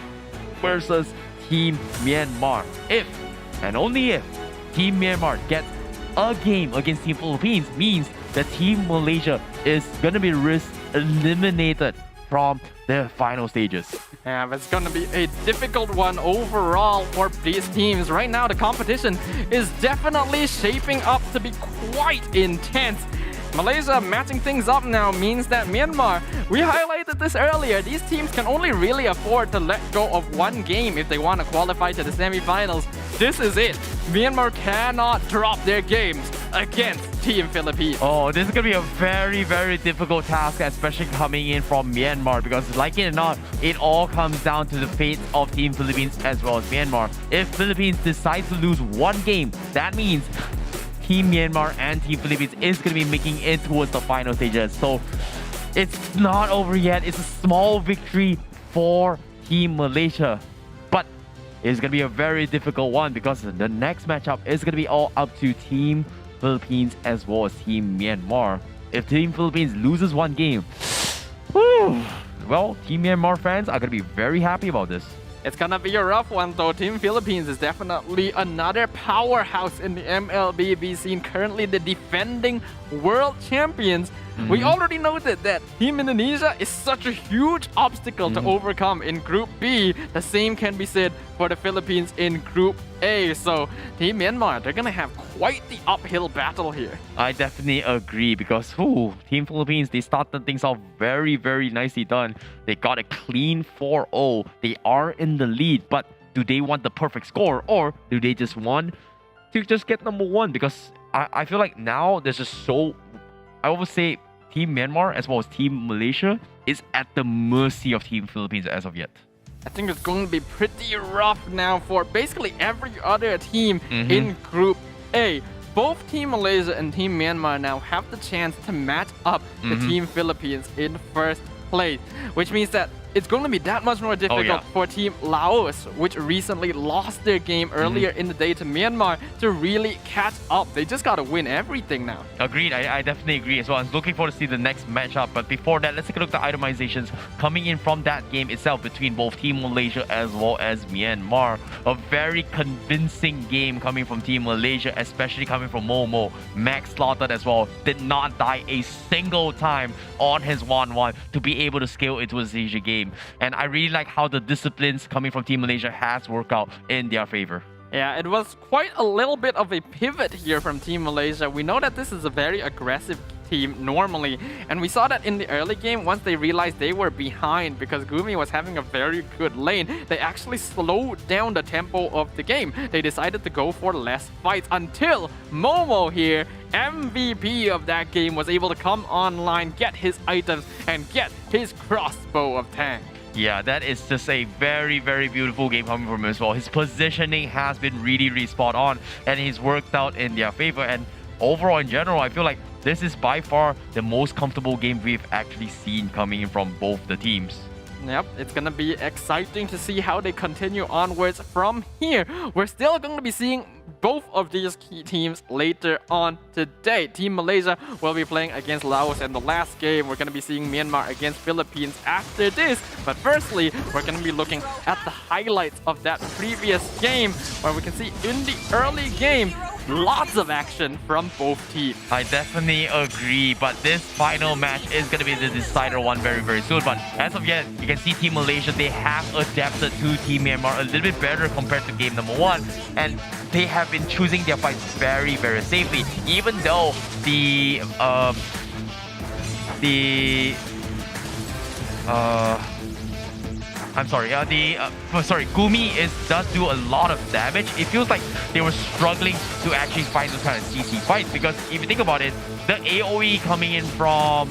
versus Team Myanmar. If, and only if, Team Myanmar gets a game against Team Philippines, means that Team Malaysia is going to be eliminated from the final stages.
Yeah, but it's gonna be a difficult one overall for these teams. Right now, the competition is definitely shaping up to be quite intense. Malaysia matching things up now means that Myanmar, we highlighted this earlier, these teams can only really afford to let go of one game if they want to qualify to the semifinals. This is it. Myanmar cannot drop their games against Team Philippines.
Oh, this is going to be a very, very difficult task, especially coming in from Myanmar, because like it or not, it all comes down to the fate of Team Philippines as well as Myanmar. If Philippines decides to lose one game, that means Team Myanmar and Team Philippines is going to be making it towards the final stages. So it's not over yet. It's a small victory for Team Malaysia. But it's going to be a very difficult one because the next matchup is going to be all up to Team Philippines as well as Team Myanmar. If Team Philippines loses one game, well, Team Myanmar fans are going to be very happy about this.
It's gonna be a rough one though. Team Philippines is definitely another powerhouse in the MLBB scene, currently the defending world champions. We already noted that Team Indonesia is such a huge obstacle to overcome in Group B. The same can be said for the Philippines in Group A. So Team Myanmar, they're gonna have quite the uphill battle here.
I definitely agree because Team Philippines, they started things off very, very nicely done. They got a clean 4-0. They are in the lead, but do they want the perfect score or do they just want to just get number one? Because I feel like now there's just I would say Team Myanmar as well as Team Malaysia is at the mercy of Team Philippines as of yet.
I think it's going to be pretty rough now for basically every other team in Group A. Both Team Malaysia and Team Myanmar now have the chance to match up the Team Philippines in first place, which means that it's going to be that much more difficult for Team Laos, which recently lost their game earlier in the day to Myanmar, to really catch up. They just got to win everything now.
Agreed. I definitely agree as well. I'm looking forward to see the next matchup. But before that, let's take a look at the itemizations coming in from that game itself between both Team Malaysia as well as Myanmar. A very convincing game coming from Team Malaysia, especially coming from Momo. Max slaughtered as well. Did not die a single time on his 1-1 to be able to scale into a Asia game. And I really like how the disciplines coming from Team Malaysia has worked out in their favor.
Yeah, it was quite a little bit of a pivot here from Team Malaysia. We know that this is a very aggressive team normally, and we saw that in the early game. Once they realized they were behind because Gumi was having a very good lane, they actually slowed down the tempo of the game. They decided to go for less fights until Momo here, MVP of that game, was able to come online, get his items, and get his crossbow of tank.
Yeah, that is just a very, very beautiful game coming from him as well. His positioning has been really, really spot on, and he's worked out in their favor. And overall, in general, I feel like this is by far the most comfortable game we've actually seen coming in from both the teams.
Yep, it's gonna be exciting to see how they continue onwards from here. We're still going to be seeing both of these key teams later on today. Team Malaysia will be playing against Laos in the last game. We're going to be seeing Myanmar against Philippines after this. But firstly, we're going to be looking at the highlights of that previous game, where we can see in the early game, lots of action from both teams.
I definitely agree, but this final match is going to be the decider one very, very soon. But as of yet, you can see Team Malaysia, they have adapted to Team Myanmar a little bit better compared to game number 1. And they have been choosing their fights very, very safely. Even though Gumi does do a lot of damage. It feels like they were struggling to actually find those kind of CC fights, because if you think about it, the AoE coming in from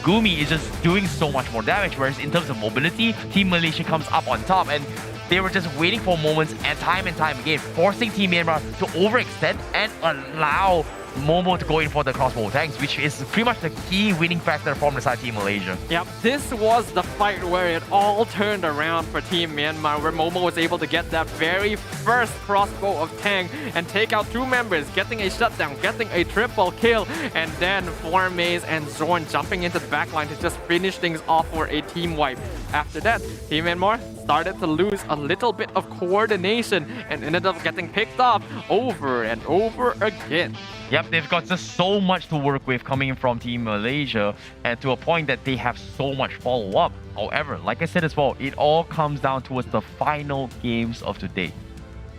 Gumi is just doing so much more damage, whereas in terms of mobility, Team Malaysia comes up on top, and they were just waiting for moments and time again, forcing Team Myanmar to overextend and allow Momo to go in for the crossbow tanks, which is pretty much the key winning factor from the side Team Malaysia.
Yep, this was the fight where it all turned around for Team Myanmar, where Momo was able to get that very first crossbow of tank and take out 2 members, getting a shutdown, getting a triple kill, and then Formaze and Zorn jumping into the backline to just finish things off for a team wipe. After that, Team Myanmar started to lose a little bit of coordination and ended up getting picked off over and over again.
Yep, they've got just so much to work with coming in from Team Malaysia, and to a point that they have so much follow-up. However, like I said as well, it all comes down towards the final games of today.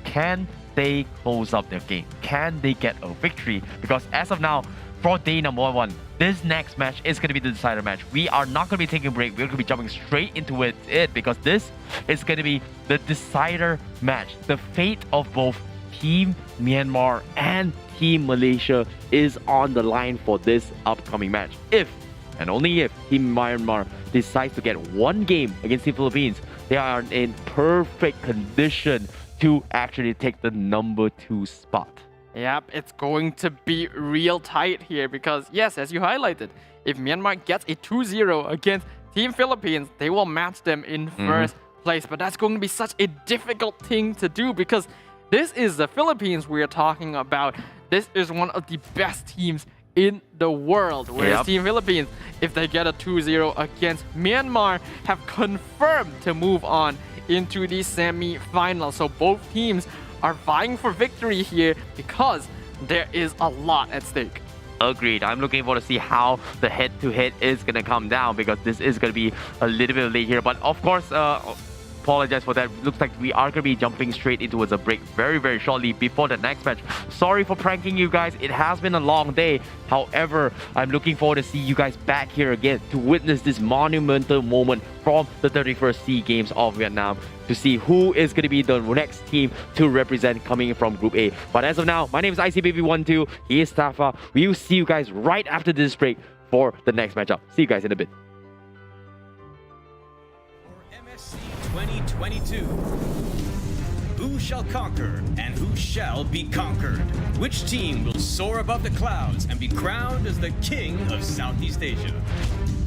Can they close up their game? Can they get a victory? Because as of now, for day number 1, this next match is going to be the decider match. We are not going to be taking a break. We're going to be jumping straight into it because this is going to be the decider match. The fate of both Team Myanmar and Team Malaysia is on the line for this upcoming match. If, and only if, Team Myanmar decides to get 1 game against Team Philippines, they are in perfect condition to actually take the number 2 spot.
Yep, it's going to be real tight here because, yes, as you highlighted, if Myanmar gets a 2-0 against Team Philippines, they will match them in first place. But that's going to be such a difficult thing to do because this is the Philippines we are talking about. This is one of the best teams in the world. Whereas Team Philippines, if they get a 2-0 against Myanmar, have confirmed to move on into the semi-final. So both teams are vying for victory here because there is a lot at stake.
Agreed. I'm looking forward to see how the head-to-head is going to come down, because this is going to be a little bit late here. But of course, apologize for that. Looks like we are going to be jumping straight into a break very, very shortly before the next match. Sorry for pranking you guys. It has been a long day. However, I'm looking forward to see you guys back here again to witness this monumental moment from the 31st SEA Games of Vietnam, to see who is going to be the next team to represent coming from Group A. But as of now, my name is ICBaby12. He is Tafa. We will see you guys right after this break for the next matchup. See you guys in a bit.
2022. Who shall conquer and who shall be conquered? Which team will soar above the clouds and be crowned as the king of Southeast Asia?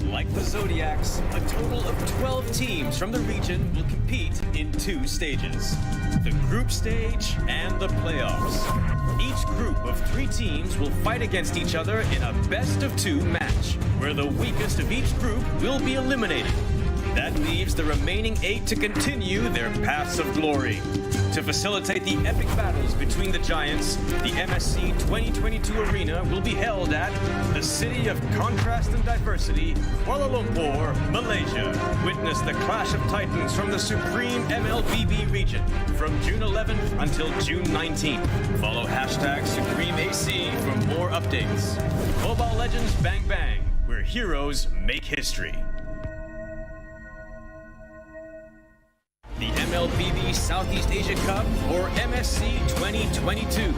Like the Zodiacs, a total of 12 teams from the region will compete in 2 stages: the group stage and the playoffs. Each group of 3 teams will fight against each other in a best-of-2 match, where the weakest of each group will be eliminated. That leaves the remaining 8 to continue their paths of glory. To facilitate the epic battles between the giants, the MSC 2022 arena will be held at the City of Contrast and Diversity, Kuala Lumpur, Malaysia. Witness the clash of titans from the supreme MLBB region from June 11th until June 19th. Follow #SupremeAC for more updates. Mobile Legends Bang Bang, where heroes make history. The MLBB Southeast Asia Cup, or MSC 2022.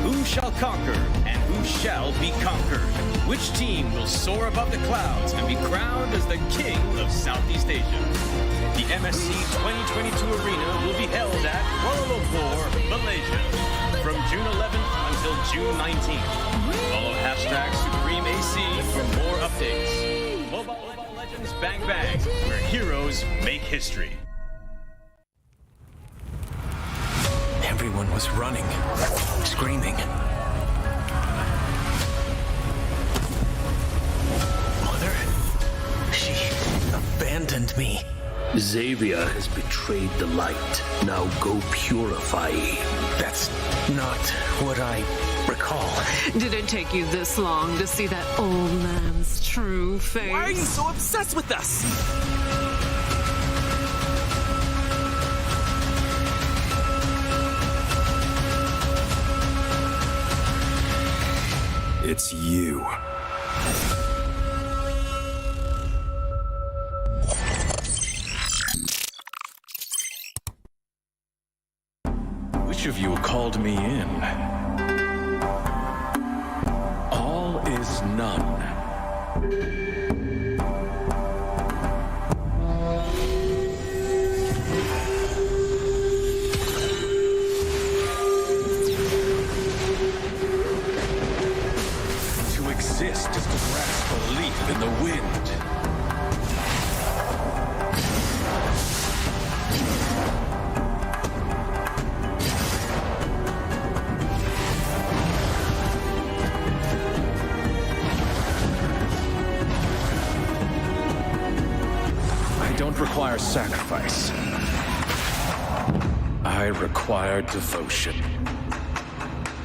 Who shall conquer and who shall be conquered? Which team will soar above the clouds and be crowned as the king of Southeast Asia? The MSC 2022 arena will be held at Kuala Lumpur, Malaysia, from June 11th until June 19th. Follow #SupremeAC for more updates. Mobile Legends Bang Bang, where heroes make history.
Everyone was running, screaming. Mother, she abandoned me.
Xavier has betrayed the light. Now go purify.
That's not what I recall.
Did it take you this long to see that old man's true face?
Why are you so obsessed with us?
It's you. Which of you called me in? All is none. To exist is to grasp a leaf in the wind. I don't require sacrifice. I require devotion.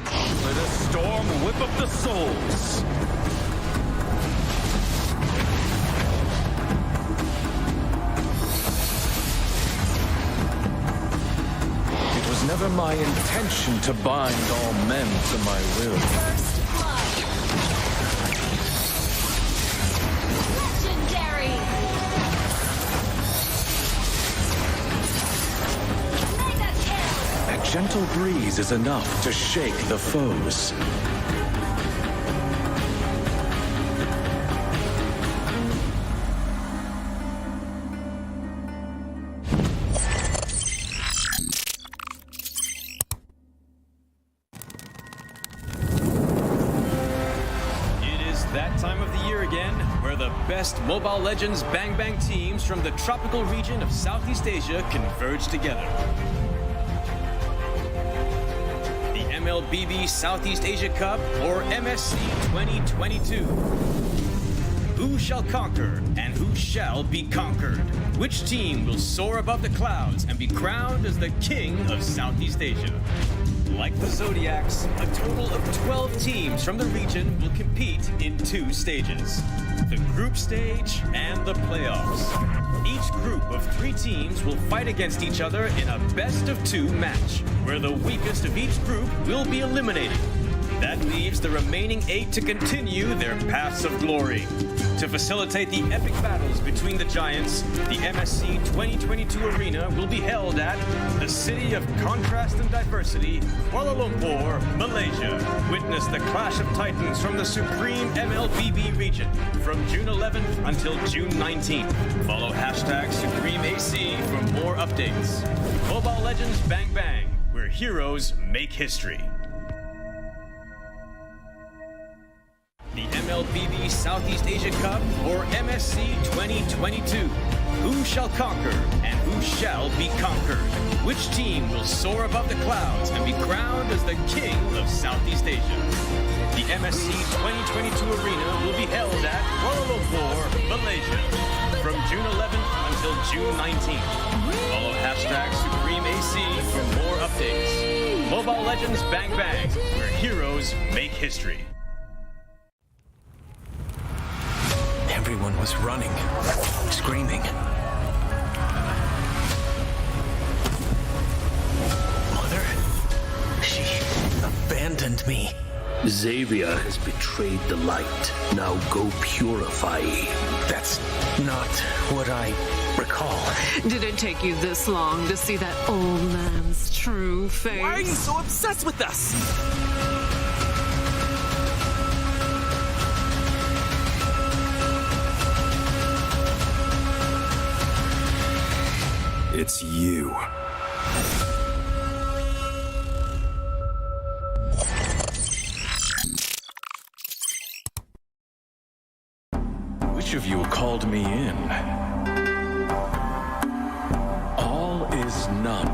Let a storm whip up the souls. It was never my intention to bind all men to my will.
First blood. Legendary. Mega kill.
A gentle breeze is enough to shake the foes.
It is that time of the year again, where the best Mobile Legends Bang Bang teams from the tropical region of Southeast Asia converge together. The MLBB Southeast Asia Cup, or MSC 2022. Who shall conquer and who shall be conquered? Which team will soar above the clouds and be crowned as the king of Southeast Asia? Like the Zodiacs, a total of 12 teams from the region will compete in 2 stages: the group stage and the playoffs. Each group of 3 teams will fight against each other in a best-of-2 match, where the weakest of each group will be eliminated. That leaves the remaining 8 to continue their paths of glory. To facilitate the epic battles between the giants, the MSC 2022 arena will be held at the City of Contrast and Diversity, Kuala Lumpur, Malaysia. Witness the clash of titans from the supreme MLBB region from June 11th until June 19th. Follow hashtag SupremeAC for more updates. Mobile Legends Bang Bang, where heroes make history. The MLBB Southeast Asia Cup, or MSC 2022. Who shall conquer and who shall be conquered? Which team will soar above the clouds and be crowned as the king of Southeast Asia? The MSC 2022 arena will be held at Kuala Lumpur, Malaysia, from June 11th until June 19th. Follow hashtag SupremeAC for more updates. Mobile Legends Bang Bang, where heroes make history.
Everyone was running, screaming. Mother, she abandoned me.
Xavier has betrayed the light. Now go purify.
That's not what I recall.
Did it take you this long to see that old man's true face?
Why are you so obsessed with us?
It's you. Which of you called called me in. All is none.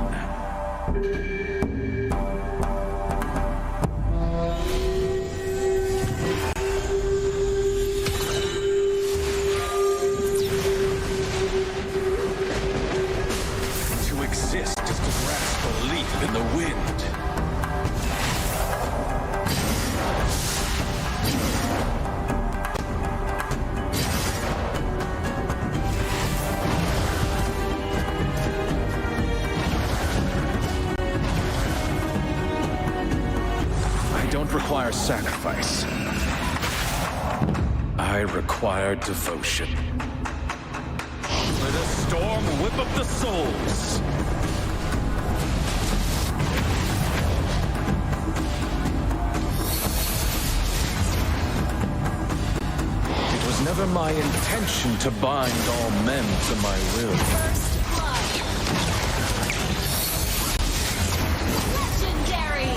To exist is to grasp a leaf in the wind. I don't require sacrifice. I require devotion. Let a storm whip up the souls. It was never my intention to bind all men to my will.
First blood. Legendary.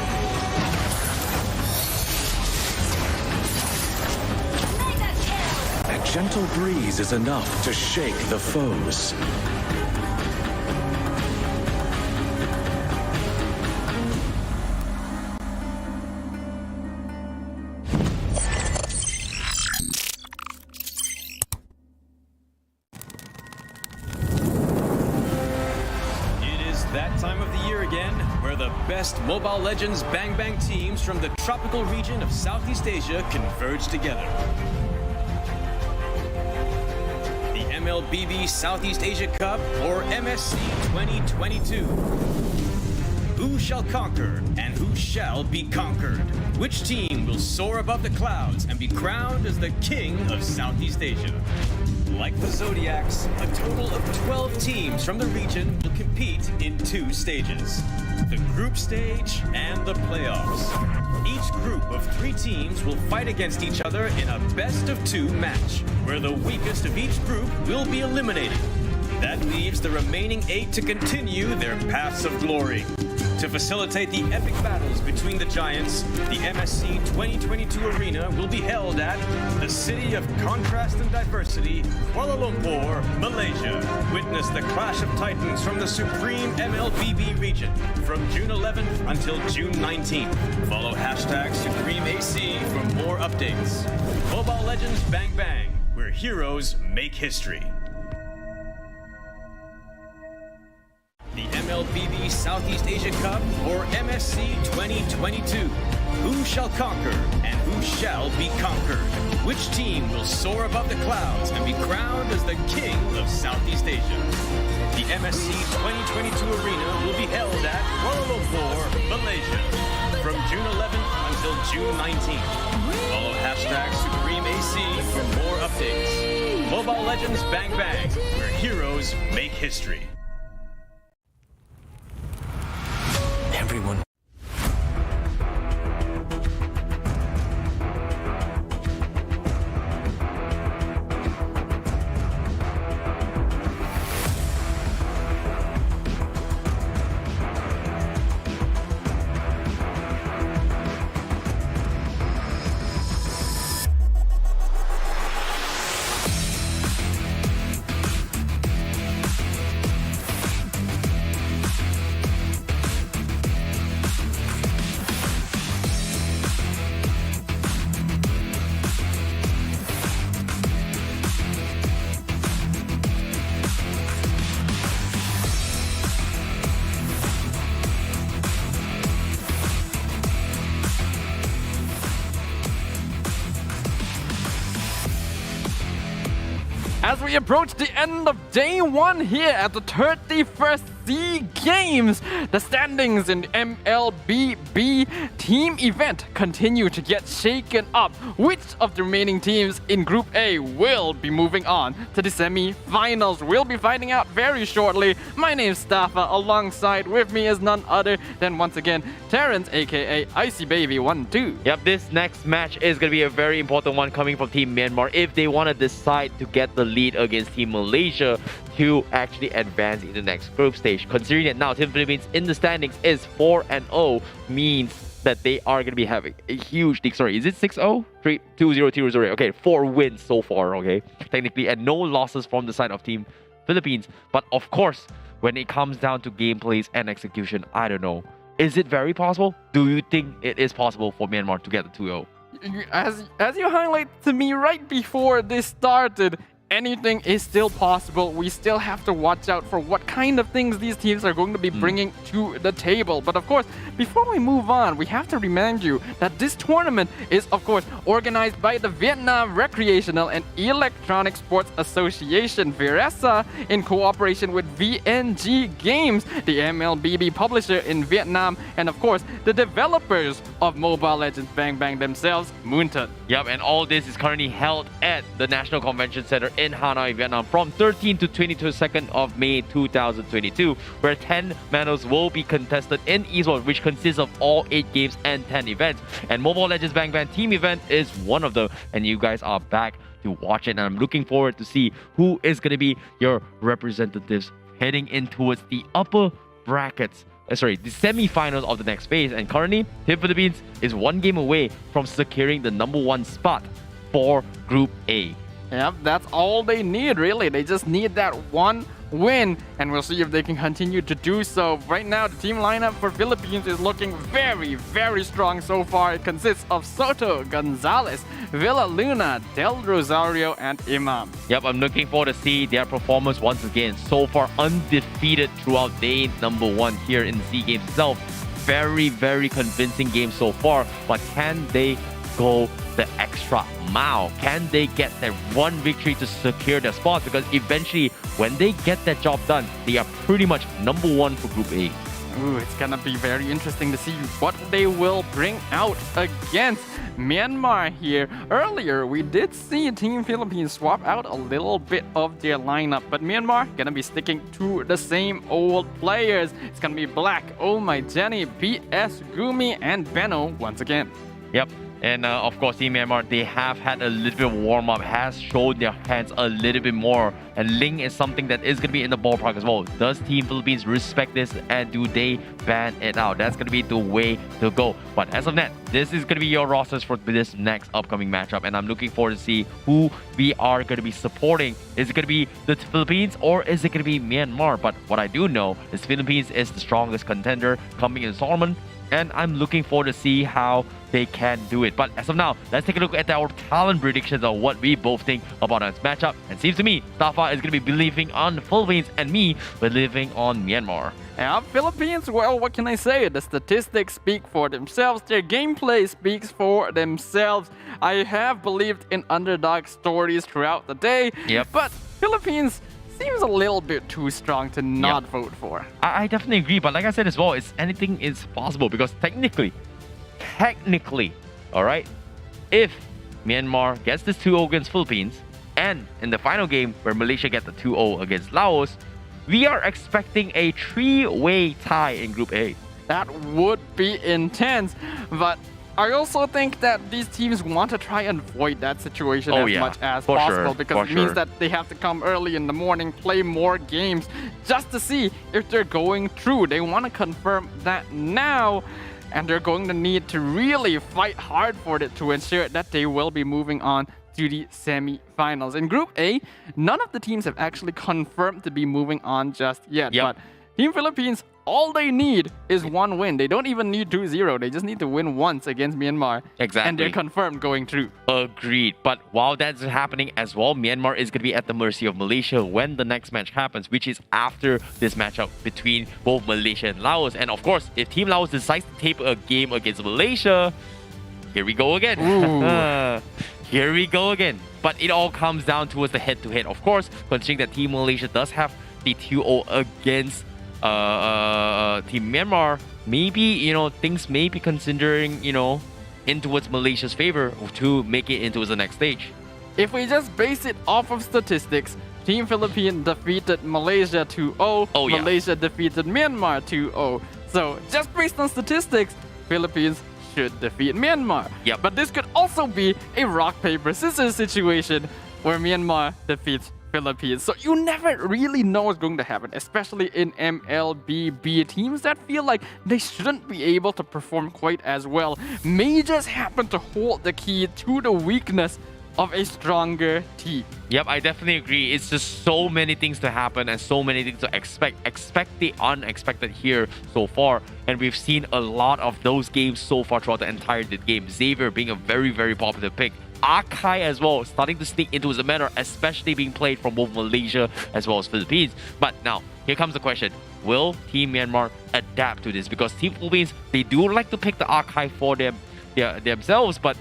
Mega kill.
A gentle breeze is enough to shake the foes.
It is that time of the year again where the best Mobile Legends Bang Bang teams from the tropical region of Southeast Asia converge together. The MLBB Southeast Asia Cup, or MSC 2022. Who shall conquer and who shall be conquered? Which team will soar above the clouds and be crowned as the king of Southeast Asia? Like the Zodiacs, a total of 12 teams from the region will compete in 2 stages: the group stage and the playoffs. Each group of 3 teams will fight against each other in a best-of-2 match, where the weakest of each group will be eliminated. That leaves the remaining 8 to continue their paths of glory. To facilitate the epic battles between the giants, the MSC 2022 arena will be held at the City of Contrast and Diversity, Kuala Lumpur, Malaysia. Witness the clash of titans from the supreme MLBB region from June 11th until June 19th. Follow hashtag SupremeAC for more updates. Mobile Legends Bang Bang, where heroes make history. The MLBB Southeast Asia Cup, or MSC 2022. Who shall conquer and who shall be conquered? Which team will soar above the clouds and be crowned as the king of Southeast Asia? The MSC 2022 arena will be held at Kuala Lumpur, Malaysia, from June 11th until June 19th. Follow hashtag SupremeAC for more updates. Mobile Legends Bang Bang, where heroes make history.
Everyone.
As we approach the end of day 1 here at the 31st SEA Games, the standings in the MLBB team event continue to get shaken up. Which of the remaining teams in Group A will be moving on to the semi-finals? We'll be finding out very shortly. My name's Staffa. Alongside with me is none other than, once again, Terrence, aka Icy Baby 1-2.
Yep, this next match is going to be a very important one coming from Team Myanmar if they want to decide to get the lead against Team Malaysia to actually advance in the next group stage. Considering that now Team Philippines in the standings is 4-0, means that they are going to be having a huge thing. Sorry, is it 6-0? 2-0, 2-0. Okay, 4 wins so far, okay, technically, and no losses from the side of Team Philippines. But of course, when it comes down to gameplays and execution, I don't know. Is it very possible? Do you think it is possible for Myanmar to get the 2-0?
As you highlighted to me right before this started, anything is still possible. We still have to watch out for what kind of things these teams are going to be bringing to the table. But of course, before we move on, we have to remind you that this tournament is, of course, organized by the Vietnam Recreational and Electronic Sports Association, VRESA, in cooperation with VNG Games, the MLBB publisher in Vietnam, and of course, the developers of Mobile Legends Bang Bang themselves, Moonton.
Yep, and all this is currently held at the National Convention Center in Hanoi, Vietnam from 13 to 22nd of May 2022, where 10 medals will be contested in esports, which consists of all 8 games and 10 events. And Mobile Legends Bang Bang team event is one of them, and you guys are back to watch it, and I'm looking forward to see who is going to be your representatives heading in towards the upper brackets. The semi-finals of the next phase. And currently, Team Philippines is 1 game away from securing the #1 spot for Group A.
Yep, that's all they need, really. They just need that one win, and we'll see if they can continue to do so. Right now, the team lineup for Philippines is looking very, very strong so far. It consists of Soto, Gonzalez, Villa Luna, Del Rosario, and Imam.
Yep, I'm looking forward to see their performance once again. So far, undefeated throughout day #1 here in the SEA Games itself. Very, very convincing game so far, but can they go the extra mile? Can they get that one victory to secure their spot? Because eventually, when they get that job done, they are pretty much #1 for Group A.
Ooh, it's gonna be very interesting to see what they will bring out against Myanmar here. Earlier, we did see Team Philippines swap out a little bit of their lineup, but Myanmar gonna be sticking to the same old players. It's gonna be Black, Oh My Jenny, PS, Gumi, and Benno once again.
Yep. And of course, Team Myanmar, they have had a little bit of warm-up, has showed their hands a little bit more. And Ling is something that is going to be in the ballpark as well. Does Team Philippines respect this, and do they ban it out? That's going to be the way to go. But as of now, this is going to be your rosters for this next upcoming matchup. And I'm looking forward to see who we are going to be supporting. Is it going to be the Philippines, or is it going to be Myanmar? But what I do know is Philippines is the strongest contender coming in Solomon. And I'm looking forward to see how they can do it. But as of now, let's take a look at our talent predictions of what we both think about this matchup. And it seems to me, Tafa is going to be believing on the Philippines and me believing on Myanmar.
Yeah, Philippines, well, what can I say? The statistics speak for themselves. Their gameplay speaks for themselves. I have believed in underdog stories throughout the day.
Yep.
But Philippines seems a little bit too strong to not vote for.
I definitely agree, but like I said as well, anything is possible, because technically, all right, if Myanmar gets this 2-0 against Philippines, and in the final game where Malaysia get the 2-0 against Laos, we are expecting a 3-way tie in Group A.
That would be intense, but I also think that these teams want to try and avoid that situation as much as possible, because it means that they have to come early in the morning, play more games just to see if they're going through. They want to confirm that now, and they're going to need to really fight hard for it to ensure that they will be moving on to the semi-finals. In Group A, none of the teams have actually confirmed to be moving on just yet, but Team Philippines, all they need is one win. They don't even need 2-0. They just need to win once against Myanmar.
Exactly.
And they're confirmed going through.
Agreed. But while that's happening as well, Myanmar is going to be at the mercy of Malaysia when the next match happens, which is after this matchup between both Malaysia and Laos. And of course, if Team Laos decides to tape a game against Malaysia, here we go again. Here we go again. But it all comes down towards the head-to-head. Of course, considering that Team Malaysia does have the 2-0 against Team Myanmar, maybe, things may be considering, in towards Malaysia's favor to make it into the next stage.
If we just base it off of statistics, Team Philippines defeated Malaysia 2-0. Malaysia defeated Myanmar 2-0. So just based on statistics, Philippines should defeat Myanmar.
Yep.
But this could also be a rock, paper, scissors situation where Myanmar defeats Philippines. So you never really know what's going to happen, especially in MLBB. Teams that feel like they shouldn't be able to perform quite as well may just happen to hold the key to the weakness of a stronger team.
Yep, I definitely agree. It's just so many things to happen and so many things to expect. Expect the unexpected here so far. And we've seen a lot of those games so far throughout the entire game. Xavier being a very, very popular pick. Akai as well, starting to sneak into his meta, especially being played from both Malaysia as well as Philippines. But now, here comes the question. Will Team Myanmar adapt to this? Because Team Philippines, they do like to pick the Akai for themselves, but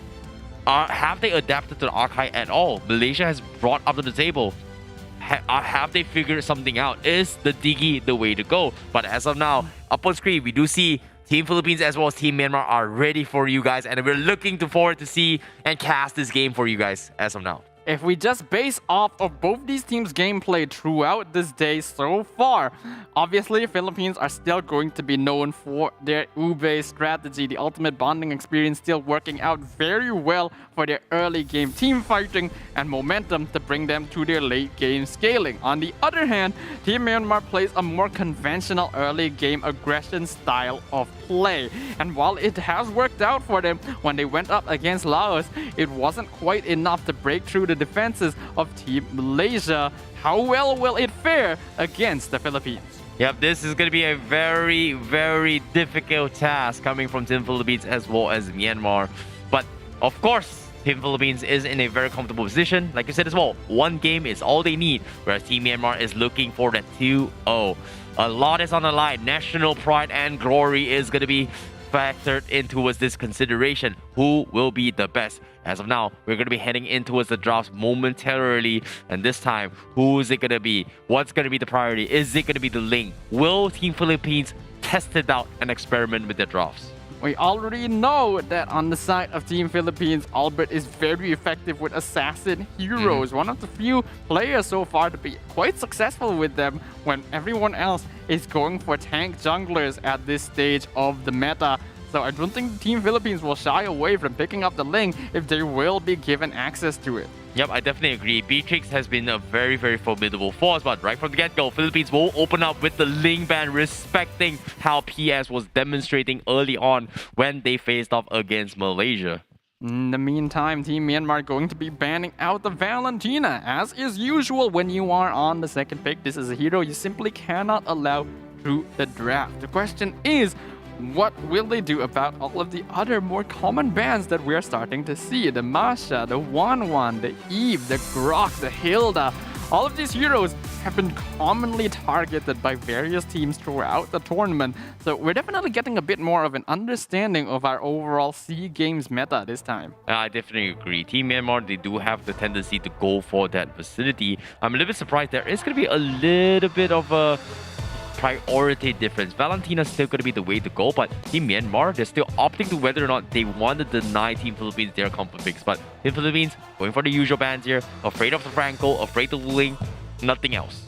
have they adapted to the Akai at all? Malaysia has brought up to the table. Have they figured something out? Is the Digi the way to go? But as of now, up on screen, we do see Team Philippines as well as Team Myanmar are ready for you guys, and we're looking forward to see and cast this game for you guys as of now.
If we just base off of both these teams' gameplay throughout this day so far, obviously Philippines are still going to be known for their Ube strategy, the ultimate bonding experience still working out very well for their early game team fighting and momentum to bring them to their late game scaling. On the other hand, Team Myanmar plays a more conventional early game aggression style of play. And while it has worked out for them when they went up against Laos, it wasn't quite enough to break through the defenses of Team Malaysia. How well will it fare against the Philippines?
Yep, this is going to be a very, very difficult task coming from Team Philippines as well as Myanmar. But of course, Team Philippines is in a very comfortable position. Like you said as well, one game is all they need, whereas Team Myanmar is looking for the 2-0. A lot is on the line. National pride and glory is going to be factored into this consideration. Who will be the best? As of now, we're going to be heading in towards the drafts momentarily. And this time, who is it going to be? What's going to be the priority? Is it going to be the link? Will Team Philippines test it out and experiment with their drafts?
We already know that on the side of Team Philippines, Albert is very effective with assassin heroes. One of the few players so far to be quite successful with them when everyone else is going for tank junglers at this stage of the meta. So I don't think Team Philippines will shy away from picking up the link if they will be given access to it.
Yep, I definitely agree. Beatrix has been a very, very formidable force, but right from the get-go, Philippines will open up with the Ling ban, respecting how PS was demonstrating early on when they faced off against Malaysia.
In the meantime, Team Myanmar going to be banning out the Valentina. As is usual when you are on the second pick, this is a hero you simply cannot allow through the draft. The question is, what will they do about all of the other more common bans that we're starting to see? The Masha, the Wanwan, the Eve, the Grok, the Hilda. All of these heroes have been commonly targeted by various teams throughout the tournament. So we're definitely getting a bit more of an understanding of our overall SEA Games meta this time.
I definitely agree. Team Myanmar, they do have the tendency to go for that facility. I'm a little bit surprised there is going to be a little bit of a priority difference. Valentina's still going to be the way to go, but Team Myanmar, they're still opting to whether or not they want to deny Team Philippines their comfort picks. But Team Philippines going for the usual bans here, afraid of the Franco, afraid of Ling, nothing else.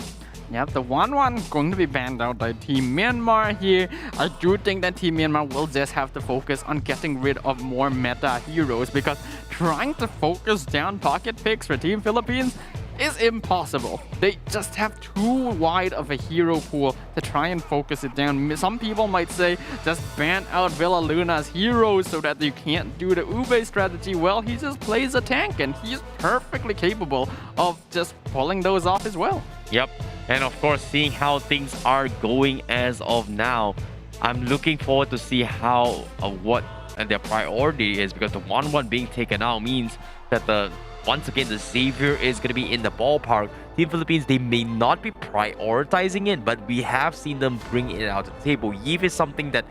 Yep, the 1-1 going to be banned out by Team Myanmar here. I do think that Team Myanmar will just have to focus on getting rid of more meta heroes, because trying to focus down pocket picks for Team Philippines is impossible. They just have too wide of a hero pool to try and focus it down. Some people might say just ban out Villa Luna's heroes so that you can't do the Ube strategy. Well, he just plays a tank and he's perfectly capable of just pulling those off as well.
Yep, and of course, seeing how things are going as of now, I'm looking forward to see how what their priority is, because the 1-1 being taken out means that once again, the Xavier is going to be in the ballpark. Team Philippines, they may not be prioritizing it, but we have seen them bring it out to the table. Eve is something that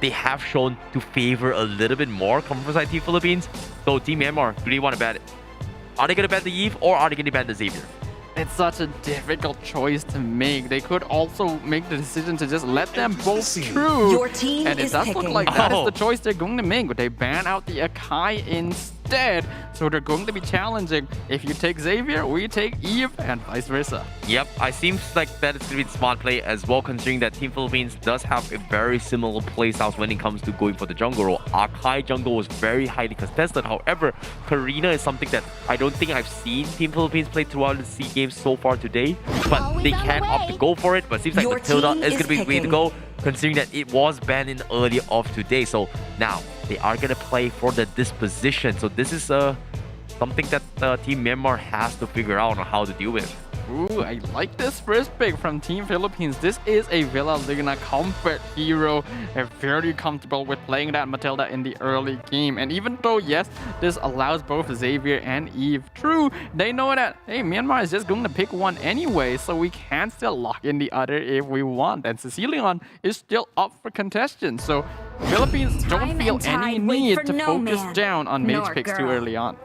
they have shown to favor a little bit more coming from Team Philippines. So Team Myanmar, do they want to ban it? Are they going to ban the Eve or are they going to ban the Xavier?
It's such a difficult choice to make. They could also make the decision to just let them both through.
Your team
and it
is
does look
picking.
like that is the choice they're going to make. But they ban out the Akai instead. instead. So they're going to be challenging. If you take Xavier, we take Eve, and vice versa.
Yep, it seems like that is going to be the smart play as well, considering that Team Philippines does have a very similar playstyle when it comes to going for the jungle role. Archai jungle was very highly contested. However, Karina is something that I don't think I've seen Team Philippines play throughout the SEA Games so far today. But they can opt to go for it. But it seems like Matilda is going to be the way to go, considering that it was banned in the earlier of today. So now they are going to play for the disposition. So this is something that Team Myanmar has to figure out on how to deal with.
Ooh, I like this first pick from Team Philippines. This is a Villa Luna comfort hero. They're very comfortable with playing that Matilda in the early game. And even though, yes, this allows both Xavier and Eve through, they know that, hey, Myanmar is just going to pick one anyway, so we can still lock in the other if we want. And Sicilian is still up for contention. So Philippines don't feel any need to focus down on mage picks too early on.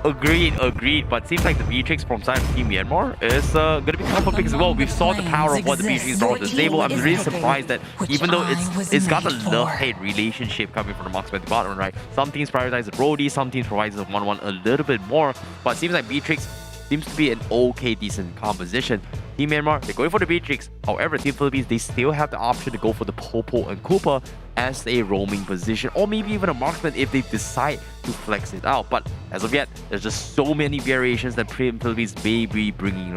Agreed. But seems like the Beatrix from side of Team Myanmar is going to be comfort pick as well. We saw the power of what the Beatrix brought to the table. I'm really surprised that even though it's got a love-hate relationship coming from the marksman department, right? Some teams prioritize the Brody, some teams provide the 1-1 a little bit more. But it seems like Beatrix seems to be an okay, decent composition. Team Myanmar, they're going for the Beatrix. However, Team Philippines, they still have the option to go for the Popo and Koopa as a roaming position, or maybe even a marksman if they decide to flex it out. But as of yet, there's just so many variations that Team Philippines may be bringing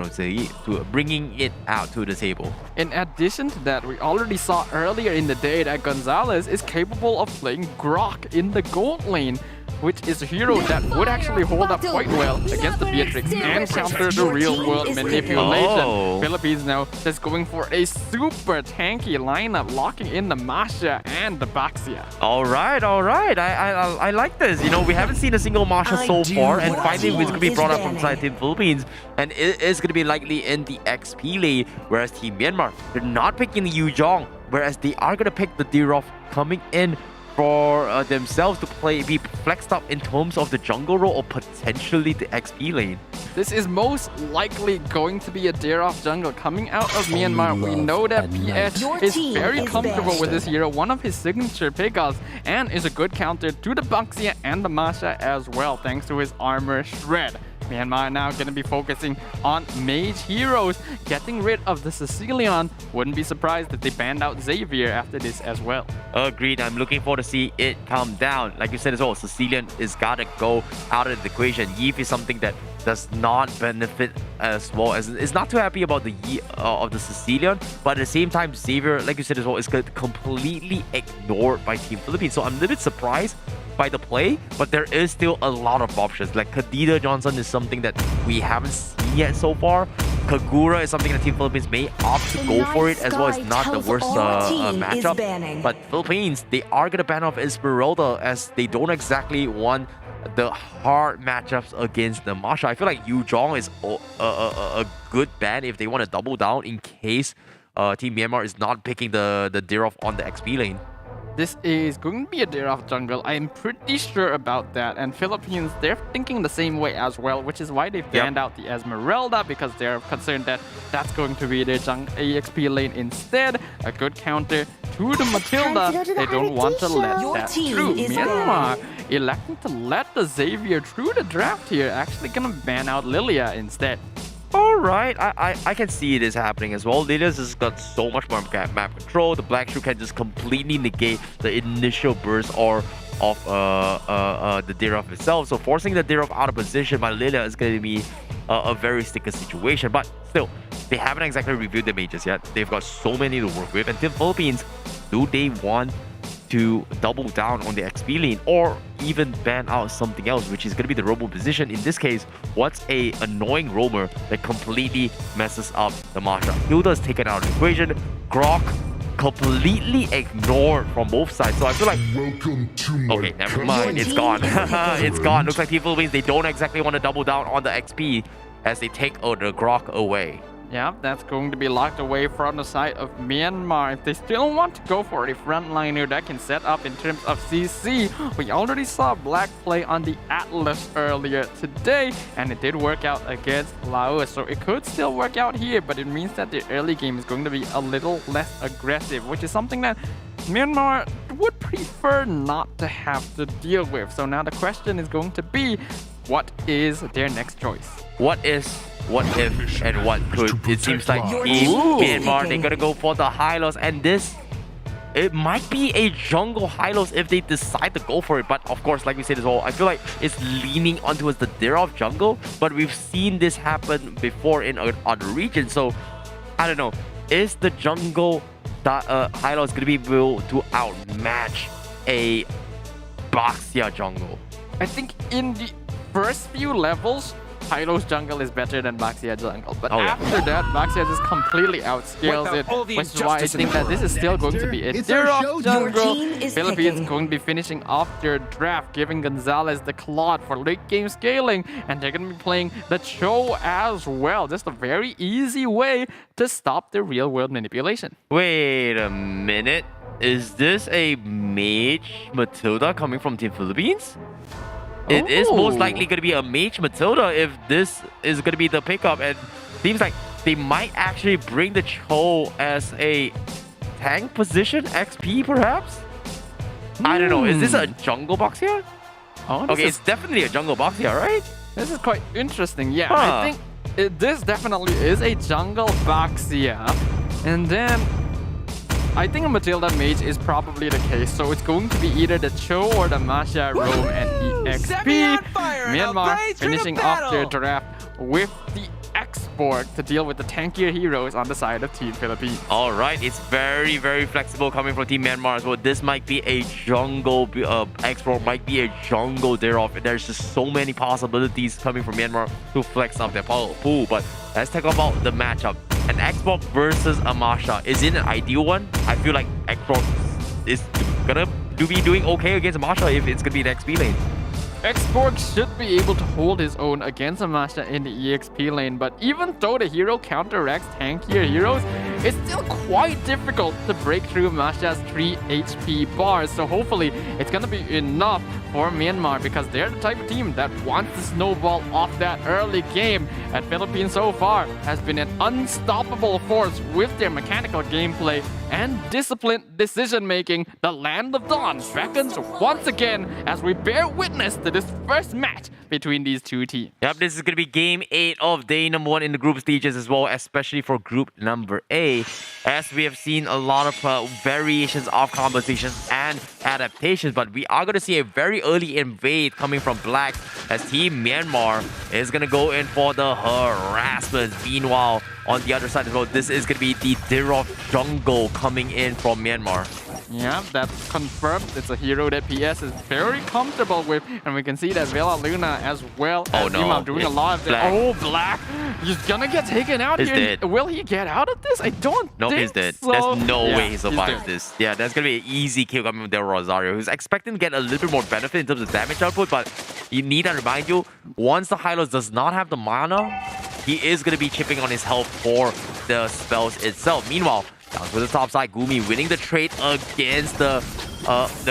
it out to the table.
In addition to that, we already saw earlier in the day that Gonzalez is capable of playing Grok in the gold lane, which is a hero that would actually hold up quite well against the Beatrix and counter the real-world manipulation. Philippines now just going for a super tanky lineup, locking in the Masha and the Baxia.
All right. I like this. You know, we haven't seen a single Masha so far, and finally it's going to be brought up from side Team Philippines, and it is going to be likely in the XP lane, whereas Team Myanmar, they're not picking the Yuzhong, whereas they are going to pick the Dirov coming in for themselves to be flexed up in terms of the jungle role or potentially the XP lane.
This is most likely going to be a Dirov jungle coming out of Myanmar. We know that PS is very comfortable with this hero, one of his signature pickups, and is a good counter to the Baxia and the Masha as well, thanks to his armor shred. Myanmar now going to be focusing on mage heroes, getting rid of the Sicilian. Wouldn't be surprised if they banned out Xavier after this as well.
Agreed. I'm looking forward to see it come down. Like you said as well, Sicilian is gotta go out of the equation. Yves is something that does not benefit as well, as is not too happy about the of the Sicilian, but at the same time, Xavier, like you said as well, is completely ignored by Team Philippines. So I'm a little bit surprised by the play, but there is still a lot of options. Like Khadija Johnson is something that we haven't seen yet so far. Kagura is something that Team Philippines may opt to go for it as well. It's not the worst matchup. But Philippines, they are going to ban off Esmeralda as they don't exactly want the hard matchups against the Masha. I feel like Yu Zhong is a good ban if they want to double down in case Team Myanmar is not picking the Dirov on the XP lane.
This is going to be a Dirov jungle. I'm pretty sure about that. And Philippines, they're thinking the same way as well, which is why they've banned out the Esmeralda, because they're concerned that that's going to be their AXP lane instead. A good counter to the Matilda. They don't want to let that through. Myanmar electing to let the Xavier through the draft here. Actually gonna ban out Lilia instead.
Alright, I can see it is happening as well. Lilia's has got so much more map control. The Black Shoe can just completely negate the initial burst of the Dirov itself. So forcing the Dirov out of position by Lilia is going to be a very sticky situation. But still, they haven't exactly reviewed the mages yet. They've got so many to work with. And Team Philippines, do they want to double down on the XP lane or even ban out something else, which is going to be the robo position? In this case, what's a annoying roamer that completely messes up the Masha? Hilda is taken out of the equation. Grok completely ignored from both sides. So I feel like, okay, never mind, it's gone. It's gone. Looks like Team Philippines, they don't exactly want to double down on the XP as they take the Grok away.
Yeah, that's going to be locked away from the side of Myanmar. If they still want to go for a frontliner that can set up in terms of CC, we already saw Black play on the Atlas earlier today, and it did work out against Laos. So it could still work out here, but it means that the early game is going to be a little less aggressive, which is something that Myanmar would prefer not to have to deal with. So now the question is going to be, what is their next choice?
What if, and what could? It seems like in Myanmar, they're gonna go for the Hylos, and this, it might be a jungle Hylos if they decide to go for it. But of course, like we said as well, I feel like it's leaning onto the Derov jungle, but we've seen this happen before in other regions. So, I don't know. Is the jungle Hylos going to be able to outmatch a Baxia jungle?
I think in the first few levels, Hylos jungle is better than Baxia jungle. But after that, Baxia just completely outscales it, which is why I think that this is still going to be a Derov jungle. Philippines going to be finishing off their draft, giving Gonzalez the Claude for late game scaling, and they're going to be playing the Cho as well. Just a very easy way to stop the real world manipulation.
Wait a minute. Is this a Mage Matilda coming from Team Philippines? It is most likely going to be a Mage Matilda if this is going to be the pickup. And seems like they might actually bring the Cho as a tank position, XP perhaps? I don't know. Is this a jungle box here? Okay, it's definitely a jungle box here, right?
This is quite interesting. Yeah, I think this definitely is a jungle Baxia. And then I think a Matilda Mage is probably the case, so it's going to be either the Cho or the Masha Roam and EXP. Myanmar finishing off their draft with the export to deal with the tankier heroes on the side of Team Philippines.
Alright, it's very, very flexible coming from Team Myanmar as well. This might be a jungle export, might be a jungle Derov. There's just so many possibilities coming from Myanmar to flex up their pool. But let's talk about the matchup. An export versus a Masha. Is it an ideal one? I feel like export is gonna be doing okay against a Masha if it's gonna be the XP lane.
Export should be able to hold his own against a Masha in the EXP lane, but even though the hero counteracts tankier heroes, it's still quite difficult to break through Masha's 3 HP bars. So hopefully it's gonna be enough for Myanmar, because they're the type of team that wants to snowball off that early game. And Philippines so far has been an unstoppable force with their mechanical gameplay and disciplined decision making. The Land of Dawn beckons once again as we bear witness to this first match between these two teams.
Yep, this is going to be game 8 of day number 1 in the group stages as well, especially for group number A. As we have seen a lot of variations of compositions and adaptations, but we are going to see a very early invade coming from Black as Team Myanmar is going to go in for the harassment. Meanwhile, on the other side as well, this is going to be the Derov jungle coming in from Myanmar.
Yeah, that's confirmed. It's a hero that PS is very comfortable with, and we can see that Vela Luna as well as Imam doing a lot of that. Oh, Black! He's gonna get taken out
he's
here.
Dead.
Will he get out of this? I don't think
he's dead.
so.
There's no way he survives this. Yeah, that's gonna be an easy kill coming from Del Rosario, who's expecting to get a little bit more benefit in terms of damage output, but you need to remind you, once the Hylos does not have the mana, he is gonna be chipping on his health for the spells itself. Meanwhile, down to the top side, Gumi winning the trade against the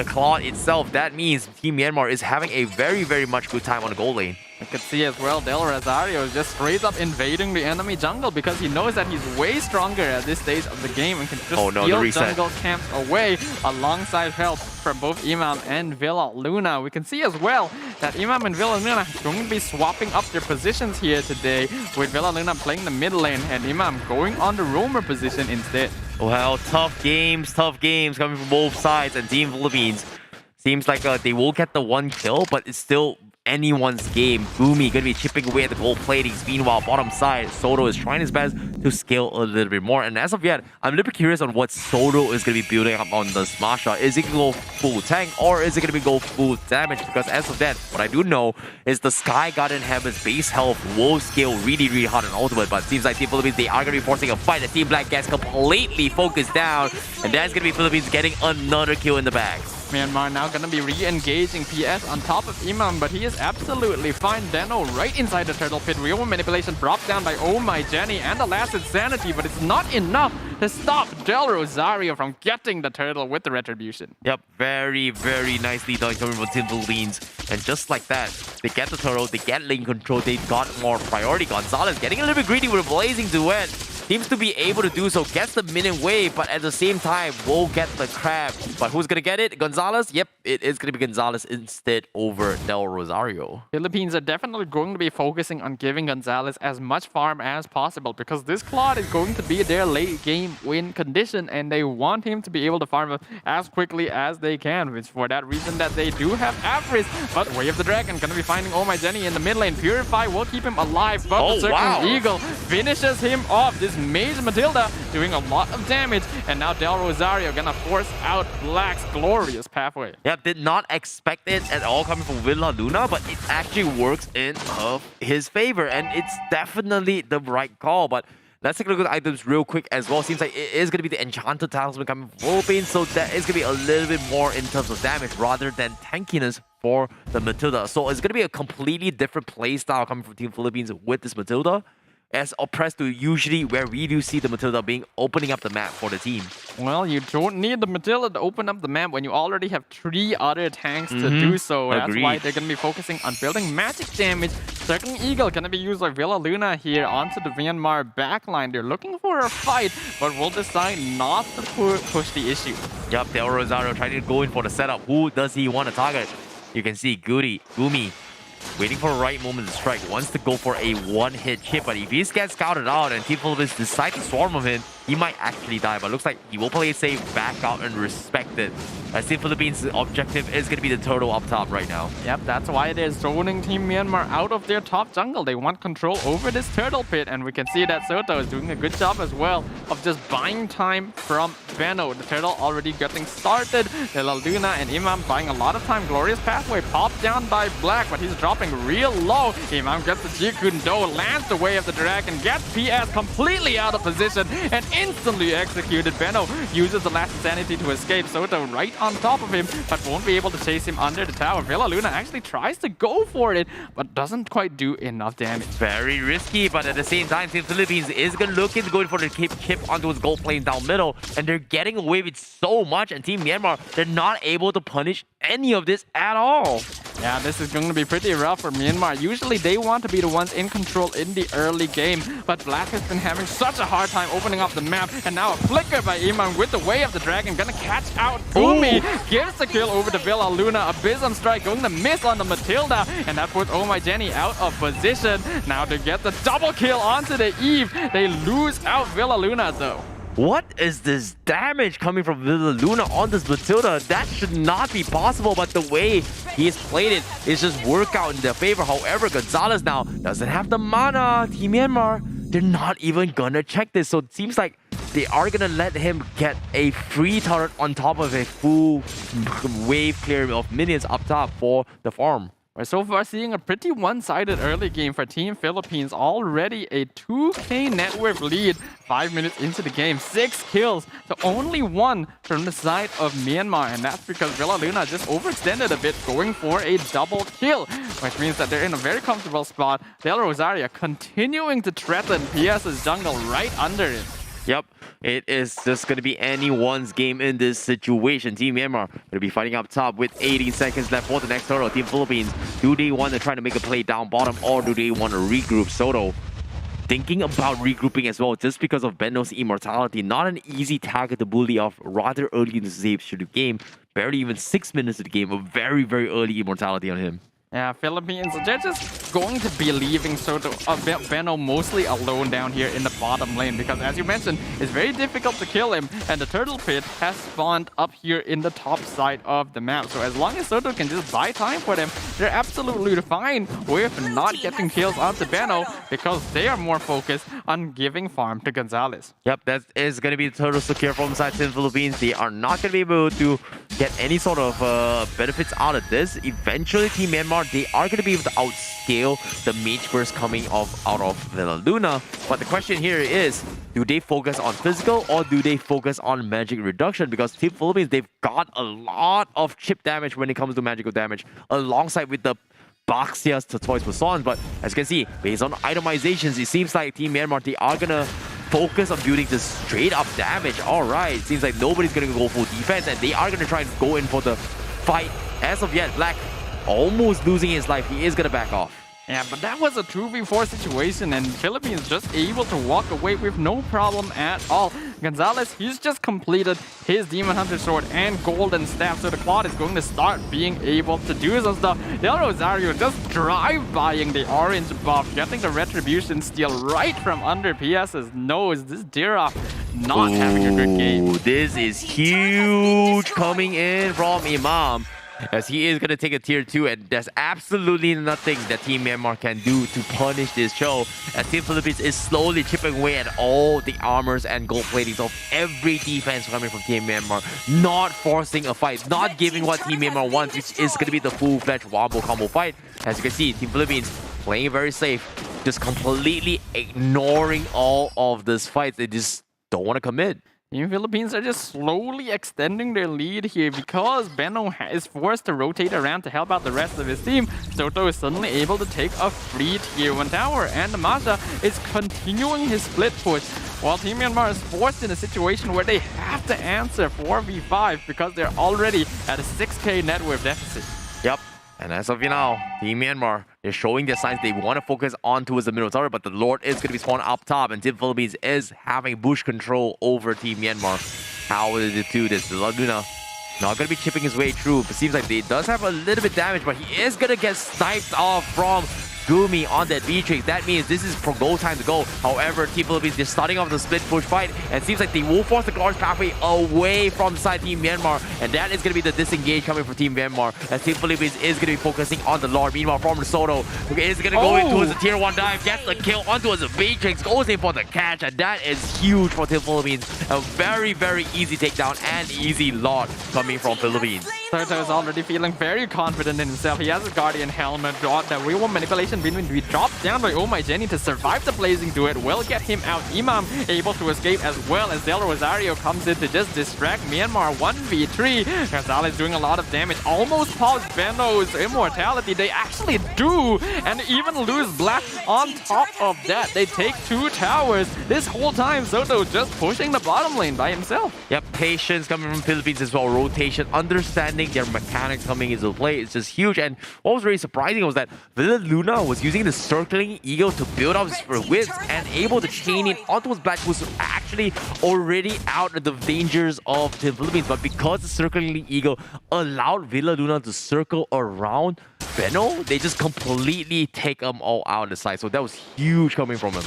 Claw itself. That means Team Myanmar is having a very, very much good time on the goal lane.
I could see as well Del Rosario is just straight up invading the enemy jungle because he knows that he's way stronger at this stage of the game and can just steal jungle camps away alongside help from both Imam and Villa Luna. We can see as well that Imam and Villa Luna are going to be swapping up their positions here today, with Villa Luna playing the mid lane and Imam going on the roamer position instead.
Well, tough games coming from both sides, and Team Philippines seems like they will get the 1 kill, but it's still anyone's game. Gumi gonna be chipping away at the gold platings. Meanwhile, bottom side, Soto is trying his best to scale a little bit more. And as of yet, I'm a little bit curious on what Soto is gonna be building up on this Masha. Is it gonna go full tank or is it gonna go full damage? Because as of that, what I do know is the Sky Garden Heaven's base health will scale really, really hard on ultimate. But it seems like Team Philippines, they are gonna be forcing a fight. The Team Black gets completely focused down, and that's gonna be Philippines getting another kill in the bag.
Myanmar now gonna be re-engaging PS on top of Imam, but he is absolutely fine. Deno right inside the turtle pit. Real manipulation brought down by Oh My Jenny and the last insanity, but it's not enough to stop Del Rosario from getting the turtle with the retribution.
Yep, very, very nicely done coming from Team Philippines. And just like that, they get the turtle, they get lane control, they got more priority. Gonzalez getting a little bit greedy with a blazing duet. seems to be able to do so. Gets the minion wave, but at the same time, will get the crab. But who's going to get it? Gonzalez? Yep, it is going to be Gonzalez instead over Del Rosario.
Philippines are definitely going to be focusing on giving Gonzalez as much farm as possible because this Claude is going to be their late game win condition and they want him to be able to farm as quickly as they can, which for that reason that they do have Avarice. But Way of the Dragon going to be finding Oh My Jenny in the mid lane. Purify will keep him alive, but the Circling Eagle finishes him off. This Mage Matilda doing a lot of damage, and now Del Rosario gonna force out Black's glorious pathway.
Yep, did not expect it at all coming from Villa Luna, but it actually works in his favor, and it's definitely the right call. But let's take a look at the items real quick as well. Seems like it is going to be the Enchanted Talisman coming from Philippines, so that is going to be a little bit more in terms of damage rather than tankiness for the Matilda. So it's going to be a completely different playstyle coming from Team Philippines with this Matilda, as opposed to usually where we do see the Matilda opening up the map for the team.
Well, you don't need the Matilda to open up the map when you already have 3 other tanks to do so. That's why they're going to be focusing on building magic damage. Circling Eagle going to be used by Villa Luna here onto the Myanmar backline. They're looking for a fight, but will decide not to push the issue.
Yep, Del Rosario trying to go in for the setup. Who does he want to target? You can see Gumi waiting for the right moment to strike. Wants to go for a one-hit chip, but if he gets scouted out and Team Philippines decide to swarm on him, he might actually die. But looks like he will play it safe, back out, and respect it. As Team Philippines' objective is going to be the turtle up top right now.
Yep, that's why they're zoning Team Myanmar out of their top jungle. They want control over this turtle pit, and we can see that Soto is doing a good job as well of just buying time from Benno. The turtle already getting started. Villa Luna and Imam buying a lot of time. Glorious pathway popped down by Black, but he's dropping real low. Imam gets the Jikundo, lands the Way of the Dragon, gets PS completely out of position, and instantly executed. Benno uses the last sanity to escape. Soto right on top of him, but won't be able to chase him under the tower. Villa Luna actually tries to go for it, but doesn't quite do enough damage.
Very risky, but at the same time, Team Philippines is going to look into going for the chip onto his gold plane down middle, and they're getting away with so much, and Team Myanmar, they're not able to punish any of this at all.
Yeah, this is going to be pretty rough for Myanmar. Usually they want to be the ones in control in the early game, but Black has been having such a hard time opening up the map, and now a flicker by Imam with the Way of the Dragon, gonna catch out Gumi, gives the kill over to Villa Luna. Abysm Strike going to miss on the Matilda, and that puts Oh My Jenny out of position. Now to get the double kill onto the Eve, they lose out Villa Luna though.
What is this damage coming from Villa Luna on this Matilda? That should not be possible, but the way he's played it is just work out in their favor. However, Gonzalez now doesn't have the mana. Team Myanmar, they're not even gonna check this. So it seems like they are gonna let him get a free turret on top of a full wave clear of minions up top for the farm.
We're so far seeing a pretty one-sided early game for Team Philippines. Already a 2k net worth lead 5 minutes into the game. 6 kills to only 1 from the side of Myanmar. And that's because Villa Luna just overextended a bit, going for a double kill, which means that they're in a very comfortable spot. Del Rosario continuing to threaten PS's jungle right under it.
Yep, it is just going to be anyone's game in this situation. Team Myanmar going to be fighting up top with 18 seconds left for the next turtle. Team Philippines, do they want to try to make a play down bottom, or do they want to regroup? Soto thinking about regrouping as well, just because of Benno's immortality. Not an easy target to bully off rather early in the game. Barely even 6 minutes of the game, a very, very early immortality on him.
Yeah, Philippines, they're just going to be leaving Soto, Benno mostly alone down here in the bottom lane, because as you mentioned, it's very difficult to kill him, and the turtle pit has spawned up here in the top side of the map. So as long as Soto can just buy time for them, they're absolutely fine with not getting kills onto Benno, because they are more focused on giving farm to Gonzalez.
Yep, that is going to be the turtle secure from inside Team Philippines. They are not going to be able to get any sort of benefits out of this. Eventually, Team Myanmar, they are going to be able to outscale the Mage Burst coming out of Villa Luna. But the question here is, do they focus on physical or do they focus on magic reduction? Because Team Philippines, they've got a lot of chip damage when it comes to magical damage, alongside with the Baxias to Toys Poisson. But as you can see, based on itemizations, it seems like Team Myanmar, they are going to focus on building this straight up damage. Alright, it seems like nobody's going to go full defense, and they are going to try and go in for the fight. As of yet, Black almost losing his life. He is going to back off.
Yeah, but that was a 2v4 situation, and Philippines just able to walk away with no problem at all. Gonzalez, he's just completed his Demon Hunter Sword and Golden Staff, so the Claude is going to start being able to do some stuff. Del Rosario just drive-buying the orange buff, getting the Retribution steal right from under PS's nose. This Diraf not having a good game.
This is huge coming in from Imam, as he is going to take a tier 2, and there's absolutely nothing that Team Myanmar can do to punish this show, as Team Philippines is slowly chipping away at all the armors and gold platings of every defense coming from Team Myanmar, not forcing a fight, not giving what Team Myanmar wants, which is going to be the full-fledged wombo combo fight. As you can see, Team Philippines playing very safe, just completely ignoring all of this fights. They just don't want to commit.
The Philippines are just slowly extending their lead here because Benno is forced to rotate around to help out the rest of his team. Soto is suddenly able to take a free tier 1 tower, and Masha is continuing his split push, while Team Myanmar is forced in a situation where they have to answer 4v5 because they're already at a 6k net worth deficit.
Yep. And as of now, Team Myanmar, they're showing their signs they want to focus on towards the middle tower, but the Lord is going to be spawned up top, and Team Philippines is having bush control over Team Myanmar. How will they do this? Laguna not going to be chipping his way through, but seems like they does have a little bit damage, but he is going to get sniped off from Gumi on that Beatrix. That means this is for goal time to go. However, Team Philippines, they're starting off the split push fight, and it seems like they will force the Glorious Pathway away from the side Team Myanmar, and that is going to be the disengage coming from Team Myanmar, as Team Philippines is going to be focusing on the Lord. Meanwhile, from Soto, is going to go into a tier 1 dive, gets the kill onto a Beatrix, goes in for the catch, and that is huge for Team Philippines. A very, very easy takedown and easy lot coming from Philippines.
Soto is already feeling very confident in himself. He has a Guardian helmet, got the real manipulation being dropped down by Oh My Jenny to survive the blazing duet, will get him out. Imam able to escape as well, as Del Rosario comes in to just distract Myanmar 1v3. Gonzalez doing a lot of damage, almost paused Benno's immortality. They actually do, and even lose Black on top of that. They take 2 towers. This whole time, Soto just pushing the bottom lane by himself.
Yep, patience coming from Philippines as well, rotation, understanding their mechanics coming into play. It's just huge, and what was very surprising was that Villa Luna was using the circling eagle to build up his width and able to chain in onto his Black, who's actually already out of the dangers of the Philippines, but because the circling eagle allowed Villa Luna to circle around Benno, they just completely take them all out of the side. So that was huge coming from him.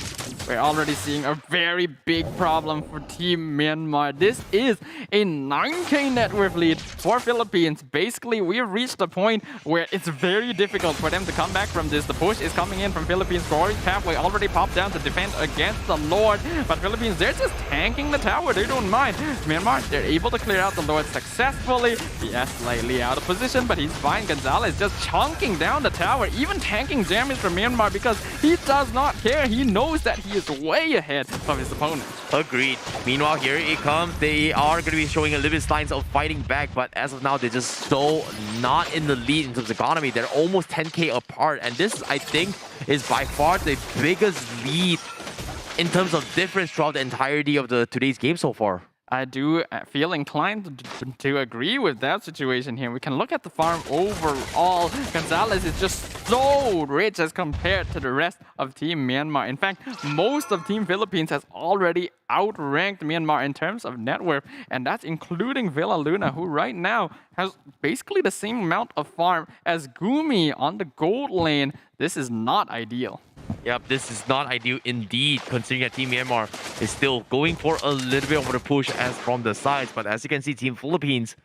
We're already seeing a very big problem for Team Myanmar. This is a 9k net worth lead for Philippines. Basically, we've reached a point where it's very difficult for them to come back from this. The push is coming in from Philippines. Glorious Pathway already popped down to defend against the Lord. But Philippines, they're just tanking the tower. They don't mind. Myanmar, they're able to clear out the Lord successfully. He is slightly out of position, but he's fine. Gonzalez just chunking down the tower, even tanking damage from Myanmar because he does not care. He knows that he is way ahead of his opponent.
Agreed. Meanwhile, here it comes. They are going to be showing a little bit signs of fighting back, but as of now, they're just so not in the lead in terms of economy. They're almost 10k apart, and this, I think, is by far the biggest lead in terms of difference throughout the entirety of today's game so far.
I do feel inclined to agree with that situation here. We can look at the farm overall. Gonzalez is just so rich as compared to the rest of Team Myanmar. In fact, most of Team Philippines has already outranked Myanmar in terms of net worth, and that's including Villa Luna, who right now has basically the same amount of farm as Gumi on the gold lane. This is not ideal.
Yep, this is not ideal indeed, considering that Team Myanmar is still going for a little bit of the push as from the sides. But as you can see, Team Philippines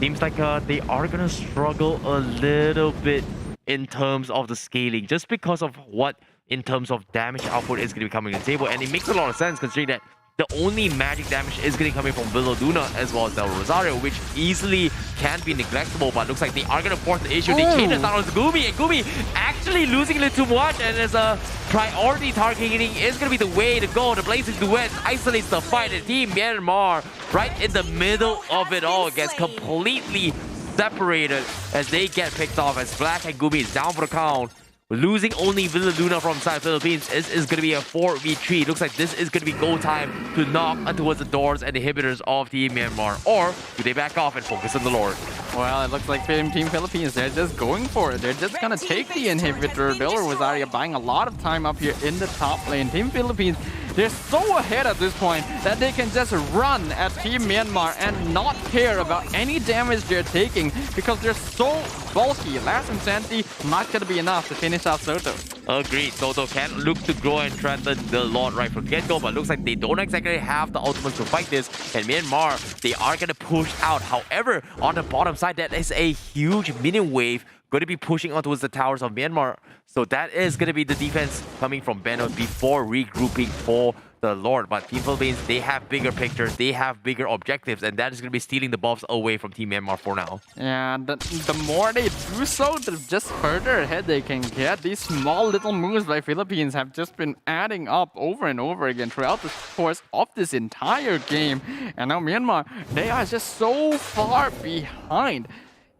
seems like they are going to struggle a little bit in terms of the scaling, just because of what in terms of damage output is going to be coming to the table. And it makes a lot of sense considering that the only magic damage is going to be coming from Villa Luna as well as Del Rosario, which easily can be neglectable, but looks like they are going to force the issue. They change the down on Gumi, and Gumi actually losing a little too much, and as a priority targeting is going to be the way to go. The Blazing Duet isolates the fight, and Team Myanmar, right in the middle of it all, gets completely separated as they get picked off, as Black and Gumi is down for the count. Losing only Villa Luna from side Philippines is going to be a 4v3. Looks like this is going to be go time to knock towards the doors and inhibitors of Team Myanmar. Or do they back off and focus on the Lord?
Well, it looks like Team Philippines, they're just going for it. They're just gonna take the inhibitor. Del Rosario buying a lot of time up here in the top lane. Team Philippines, they're so ahead at this point that they can just run at Team Myanmar and not care about any damage they're taking because they're so bulky. Last Insanity not gonna be enough to finish off Soto.
Agreed. Soto can look to grow and threaten the Lord right from get-go, but looks like they don't exactly have the ultimates to fight this. And Myanmar, they are going to push out. However, on the bottom side, that is a huge minion wave going to be pushing on towards the towers of Myanmar. So that is going to be the defense coming from Beno before regrouping for the Lord. But Team Philippines, they have bigger pictures, they have bigger objectives, and that is going to be stealing the buffs away from Team Myanmar for now.
Yeah, the more they do so, the just further ahead they can get. These small little moves by Philippines have just been adding up over and over again throughout the course of this entire game. And now Myanmar, they are just so far behind.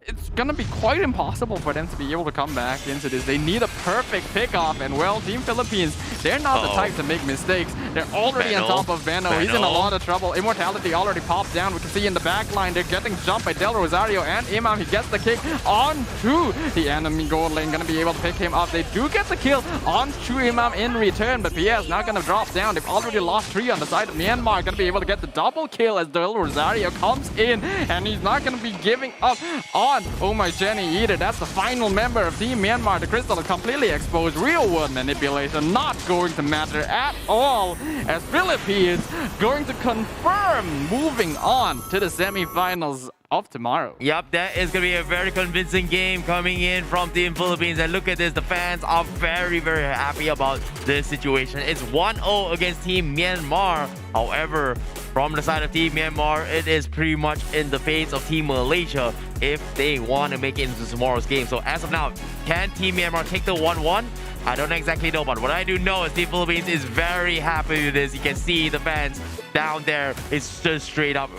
It's gonna be quite impossible for them to be able to come back into this. They need a perfect pickoff, and well, Team Philippines, they're not the type to make mistakes. They're already on top of Beno. He's in a lot of trouble. Immortality already popped down. We can see in the back line, they're getting jumped by Del Rosario and Imam. He gets the kick onto the enemy gold lane. Gonna be able to pick him up. They do get the kill onto Imam in return, but PS not gonna drop down. They've already lost 3 on the side of Myanmar. Gonna be able to get the double kill as Del Rosario comes in, and he's not gonna be giving up on Oh My Jenny either. That's the final member of Team Myanmar. The crystal is completely exposed. Real world manipulation not going to matter at all, as Philippines going to confirm moving on to the semifinals of tomorrow.
Yep, that is going to be a very convincing game coming in from Team Philippines. And look at this, the fans are very, very happy about this situation. It's 1-0 against Team Myanmar. However, from the side of Team Myanmar, it is pretty much in the face of Team Malaysia if they want to make it into tomorrow's game. So as of now, can Team Myanmar take the 1-1? I don't exactly know, but what I do know is Team Philippines is very happy with this. You can see the fans down there. It's just straight up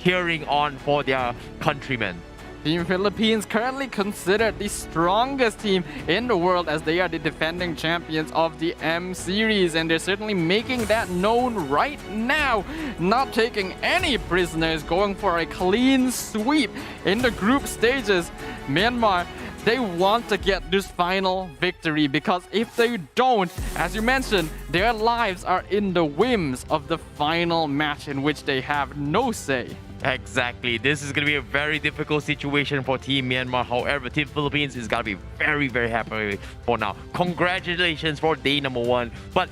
cheering on for their countrymen.
Team Philippines currently considered the strongest team in the world as they are the defending champions of the M Series, and they're certainly making that known right now. Not taking any prisoners, going for a clean sweep in the group stages. Myanmar, they want to get this final victory because if they don't, as you mentioned, their lives are in the whims of the final match in which they have no say.
Exactly. This is going to be a very difficult situation for Team Myanmar. However, Team Philippines is going to be very, very happy for now. Congratulations for day number 1. But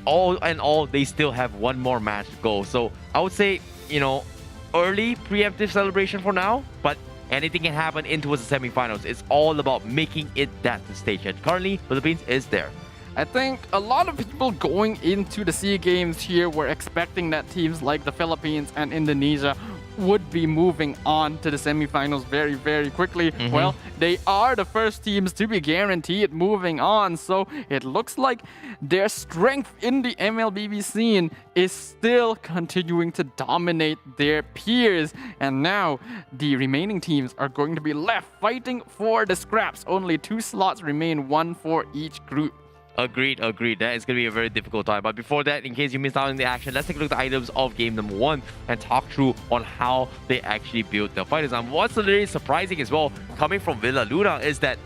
all in all, they still have one more match to go. So I would say, early preemptive celebration for now. But anything can happen into the semifinals. It's all about making it that stage. And currently, Philippines is there.
I think a lot of people going into the SEA Games here were expecting that teams like the Philippines and Indonesia would be moving on to the semifinals very, very quickly. Well, they are the first teams to be guaranteed moving on, so it looks like their strength in the MLBB scene is still continuing to dominate their peers. And now the remaining teams are going to be left fighting for the scraps. Only 2 slots remain, 1 for each group.
Agreed. That is going to be a very difficult time. But before that, in case you missed out on the action, let's take a look at the items of game number 1 and talk through on how they actually built the fighters. And what's really surprising as well, coming from Villa Luna, is that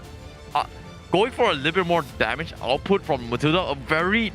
going for a little bit more damage output from Matilda, a very,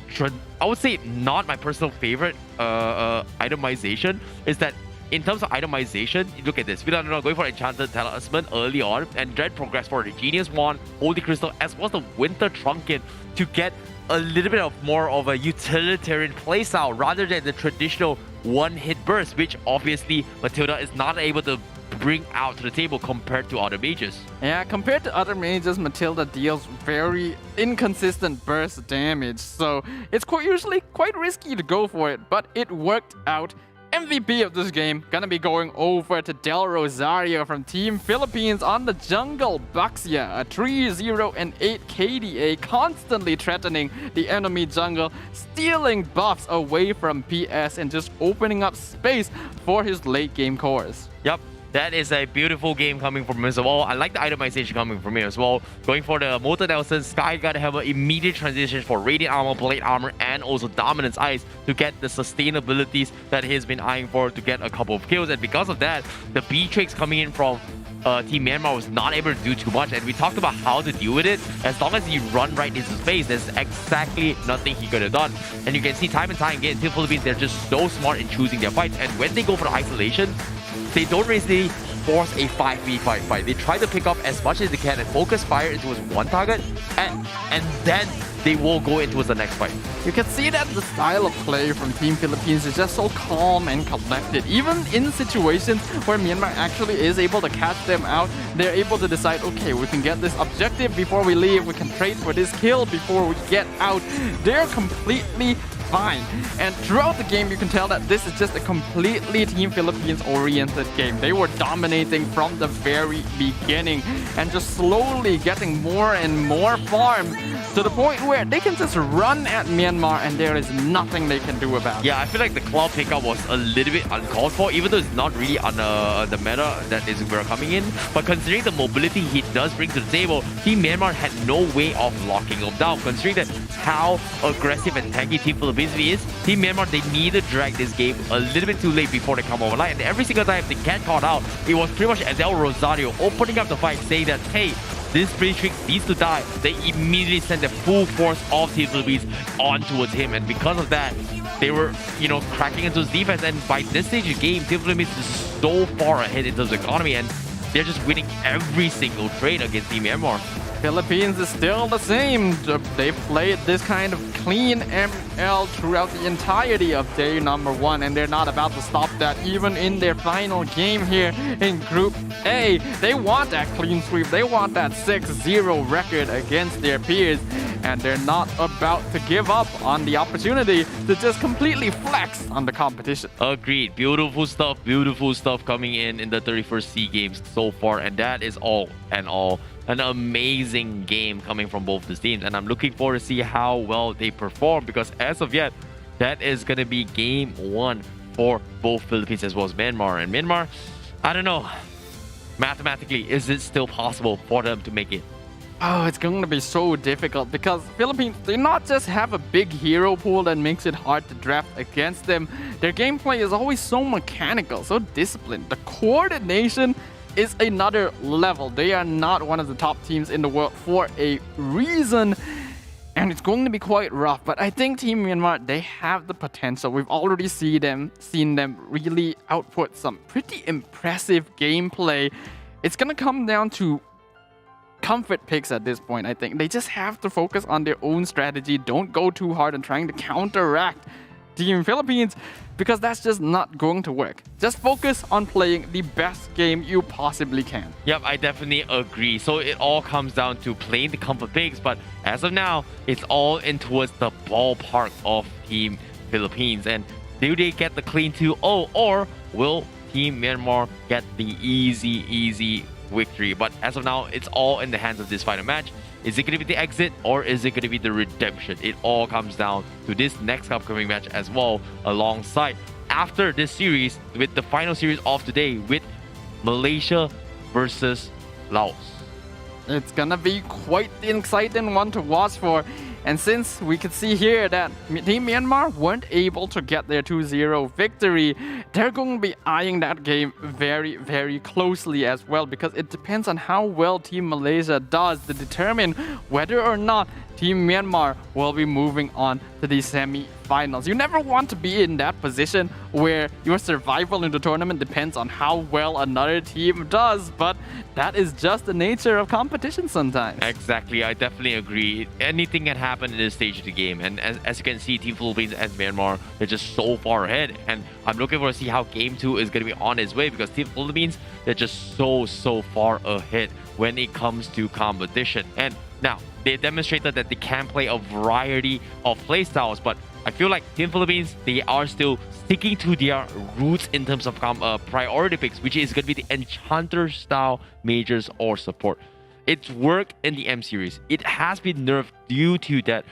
I would say not my personal favorite itemization, is that in terms of itemization, you look at this. Villa Luna going for Enchanted Talisman early on, and Dread progressed for the Genius Wand, Holy Crystal, as well as the Winter Trunket to get a little bit of more of a utilitarian playstyle rather than the traditional one-hit burst, which obviously Matilda is not able to bring out to the table compared to other mages.
Yeah, compared to other mages, Matilda deals very inconsistent burst damage, so it's usually quite risky to go for it, but it worked out. MVP of this game gonna be going over to Del Rosario from Team Philippines on the jungle. Baxia, a 3-0 and 8 KDA, constantly threatening the enemy jungle, stealing buffs away from PS and just opening up space for his late game cores.
Yep. That is a beautiful game coming from him as well. I like the itemization coming from him as well. Going for the Motor Nelson, Sky gotta have an immediate transition for Radiant Armor, Blade Armor, and also Dominance Ice to get the sustainabilities that he's been eyeing for to get a couple of kills. And because of that, the Beatrix coming in from Team Myanmar was not able to do too much, and we talked about how to deal with it. As long as he run right into space, there's exactly nothing he could have done. And you can see time and time again, Team Philippines, they're just so smart in choosing their fights. And when they go for the isolation, they don't really force a 5v5 fight. They try to pick up as much as they can and focus fire into one target, and then they will go into the next fight.
You can see that the style of play from Team Philippines is just so calm and collected. Even in situations where Myanmar actually is able to catch them out, they're able to decide, okay, we can get this objective before we leave, we can trade for this kill before we get out. They're completely fine. And throughout the game, you can tell that this is just a completely Team Philippines oriented game. They were dominating from the very beginning and just slowly getting more and more farm to the point where they can just run at Myanmar and there is nothing they can do about it.
Yeah, I feel like the cloud pickup was a little bit uncalled for, even though it's not really on the meta that is we're coming in. But considering the mobility he does bring to the table, Team Myanmar had no way of locking him down. Considering that how aggressive and tanky Team Philippines is, Team Myanmar, they need to drag this game a little bit too late before they come over line. And every single time they get caught out, it was pretty much Adel Rosario opening up the fight, saying that, hey, this Pretty needs to die. They immediately sent the full force of Team Philippines on towards him, and because of that, they were, cracking into his defense. And by this stage of the game, Team Philippines is so far ahead in terms of economy, and they're just winning every single trade against Team Myanmar.
Philippines is still the same. They played this kind of clean ML throughout the entirety of day number 1, and they're not about to stop that even in their final game here in Group A. They want that clean sweep. They want that 6-0 record against their peers, and they're not about to give up on the opportunity to just completely flex on the competition.
Agreed. Beautiful stuff coming in the 31st SEA Games so far, and that is all and all. An amazing game coming from both the teams, and I'm looking forward to see how well they perform, because as of yet, that is going to be game 1 for both Philippines as well as Myanmar. And Myanmar, I don't know, mathematically, is it still possible for them to make it?
Oh, it's going to be so difficult because Philippines, they not just have a big hero pool that makes it hard to draft against them. Their gameplay is always so mechanical, so disciplined. The coordination is another level. They are not one of the top teams in the world for a reason, and it's going to be quite rough. But I think Team Myanmar, they have the potential. We've already seen them really output some pretty impressive gameplay. It's gonna come down to comfort picks at this point. I think they just have to focus on their own strategy. Don't go too hard on trying to counteract Team Philippines, because that's just not going to work. Just focus on playing the best game you possibly can.
Yep, I definitely agree. So it all comes down to playing the comfort picks, but as of now, it's all in towards the ballpark of Team Philippines. And do they get the clean 2-0, or will Team Myanmar get the easy victory? But as of now, it's all in the hands of this final match. Is it going to be the exit, or is it going to be the redemption? It all comes down to this next upcoming match as well, alongside after this series with the final series of today with Malaysia versus Laos.
It's gonna be quite the exciting one to watch for. And since we can see here that Team Myanmar weren't able to get their 2-0 victory, they're going to be eyeing that game very closely as well, because it depends on how well Team Malaysia does to determine whether or not Team Myanmar will be moving on to the semi-finals. You never want to be in that position where your survival in the tournament depends on how well another team does, but that is just the nature of competition sometimes.
Exactly, I definitely agree. Anything can happen in this stage of the game, and as you can see, Team Philippines and Myanmar, they're just so far ahead, and I'm looking forward to see how Game 2 is going to be on its way, because Team Philippines, they're just so far ahead when it comes to competition. And now, they demonstrated that they can play a variety of playstyles, but I feel like Team Philippines, they are still sticking to their roots in terms of priority picks, which is going to be the Enchanter style majors or support. It's worked in the M series. It has been nerfed due to that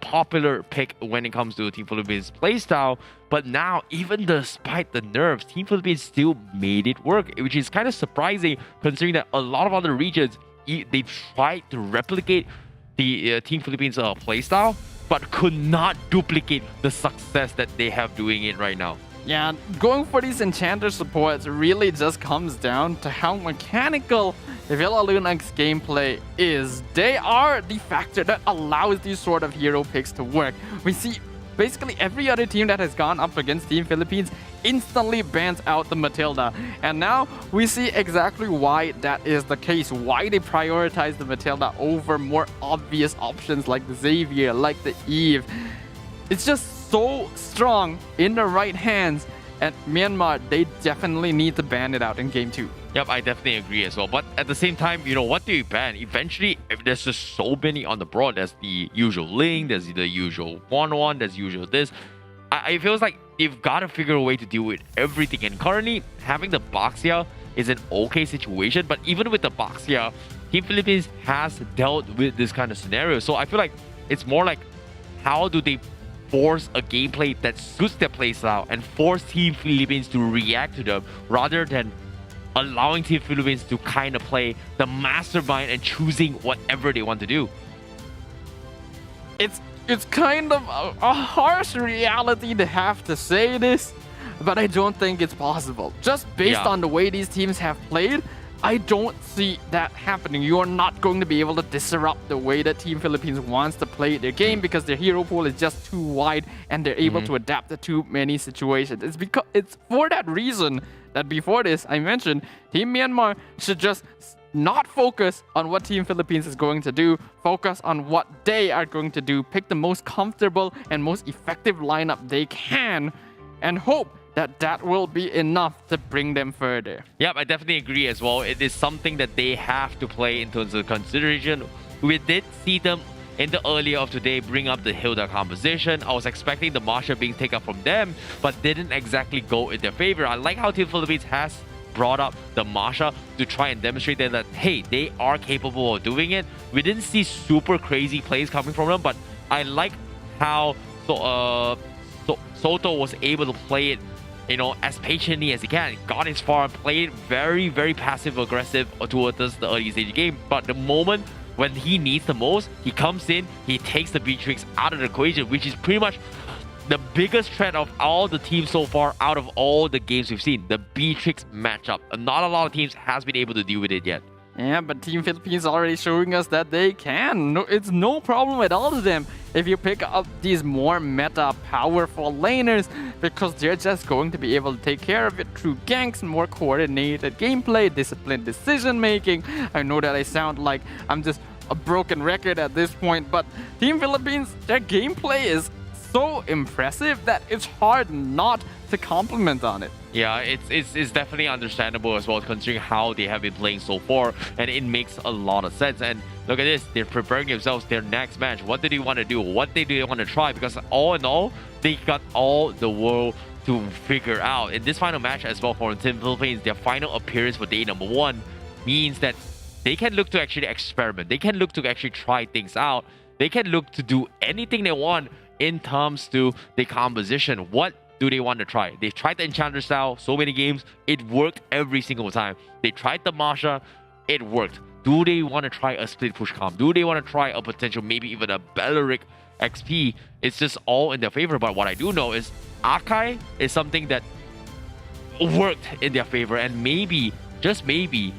popular pick when it comes to Team Philippines playstyle, but now, even despite the nerfs, Team Philippines still made it work, which is kind of surprising considering that a lot of other regions, they tried to replicate the Team Philippines playstyle, but could not duplicate the success that they have doing it right now.
Yeah, going for these enchanter supports really just comes down to how mechanical Villa Luna's gameplay is. They are the factor that allows these sort of hero picks to work. We see basically every other team that has gone up against Team Philippines instantly bans out the Matilda. And now we see exactly why that is the case, why they prioritize the Matilda over more obvious options like the Xavier, like the Eve. It's just so strong in the right hands, and Myanmar, they definitely need to ban it out in game 2.
Yep, I definitely agree as well. But at the same time, what do you ban? Eventually, if there's just so many on the board, there's the usual Link, there's the usual 1-1, there's usual this. I feels like you've got to figure a way to deal with everything. And currently, having the Baxia is an okay situation. But even with the Baxia, Team Philippines has dealt with this kind of scenario. So I feel like it's more like, how do they force a gameplay that suits their playstyle and force Team Philippines to react to them rather than allowing Team Philippines to kind of play the mastermind and choosing whatever they want to do.
It's kind of a harsh reality to have to say this, but I don't think it's possible. Just based on the way these teams have played, I don't see that happening. You are not going to be able to disrupt the way that Team Philippines wants to play their game because their hero pool is just too wide and they're able to adapt to too many situations. It's for that reason that before this, I mentioned Team Myanmar should just not focus on what Team Philippines is going to do, focus on what they are going to do, pick the most comfortable and most effective lineup they can, and hope that will be enough to bring them further.
Yep, I definitely agree as well. It is something that they have to play in terms of consideration. We did see them in the earlier of today bring up the Hilda composition. I was expecting the Masha being taken up from them, but didn't exactly go in their favor. I like how Team Philippines has brought up the Masha to try and demonstrate that, hey, they are capable of doing it. We didn't see super crazy plays coming from them, but I like how Soto was able to play it as patiently as he can. Got his far, played very, very passive-aggressive towards the early stage game. But the moment when he needs the most, he comes in, he takes the Beatrix out of the equation, which is pretty much the biggest threat of all the teams so far out of all the games we've seen. The Beatrix matchup. Not a lot of teams has been able to deal with it yet.
Yeah, but Team Philippines already showing us that they can. It's no problem at all to them if you pick up these more meta powerful laners, because they're just going to be able to take care of it through ganks and more coordinated gameplay, disciplined decision making. I know that I sound like I'm just a broken record at this point, but Team Philippines, their gameplay is so impressive that it's hard not to compliment on it.
Yeah, it's definitely understandable as well, considering how they have been playing so far, and it makes a lot of sense. And look at this, they're preparing themselves their next match. What do they want to do? What do they want to try? Because all in all, they got all the world to figure out. In this final match as well for Team Philippines, their final appearance for day number 1 means that they can look to actually experiment. They can look to actually try things out. They can look to do anything they want in terms to the composition. What do they want to try? They've tried the Enchanter style so many games. It worked every single time. They tried the Masha. It worked. Do they want to try a split push comp? Do they want to try a potential, maybe even a Belleric XP? It's just all in their favor. But what I do know is Akai is something that worked in their favor. And maybe, just maybe,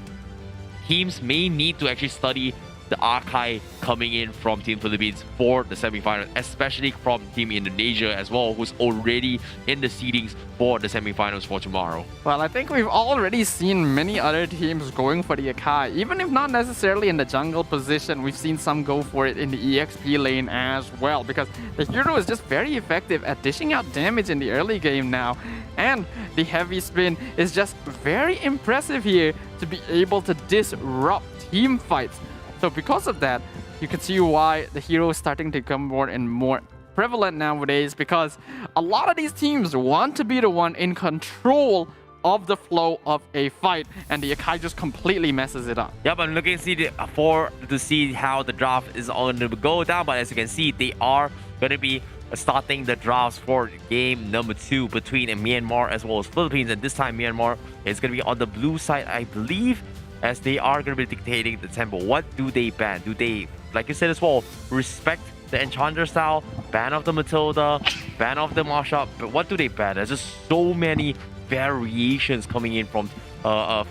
teams may need to actually study the Akai coming in from Team Philippines for the semifinals, especially from Team Indonesia as well, who's already in the seedings for the semifinals for tomorrow.
Well, I think we've already seen many other teams going for the Akai, even if not necessarily in the jungle position. We've seen some go for it in the EXP lane as well, because the hero is just very effective at dishing out damage in the early game now, and the heavy spin is just very impressive here to be able to disrupt team fights. So because of that, you can see why the hero is starting to become more and more prevalent nowadays, because a lot of these teams want to be the one in control of the flow of a fight, and the Akai just completely messes it up.
Yep, I'm looking to see how the draft is going to go down, but as you can see, they are going to be starting the drafts for game number 2 between Myanmar as well as Philippines, and this time Myanmar is going to be on the blue side, I believe, as they are going to be dictating the tempo. What do they ban? Do they, like you said as well, respect the Enchanter style, ban of the Matilda, ban off the Masha, but what do they ban? There's just so many variations coming in from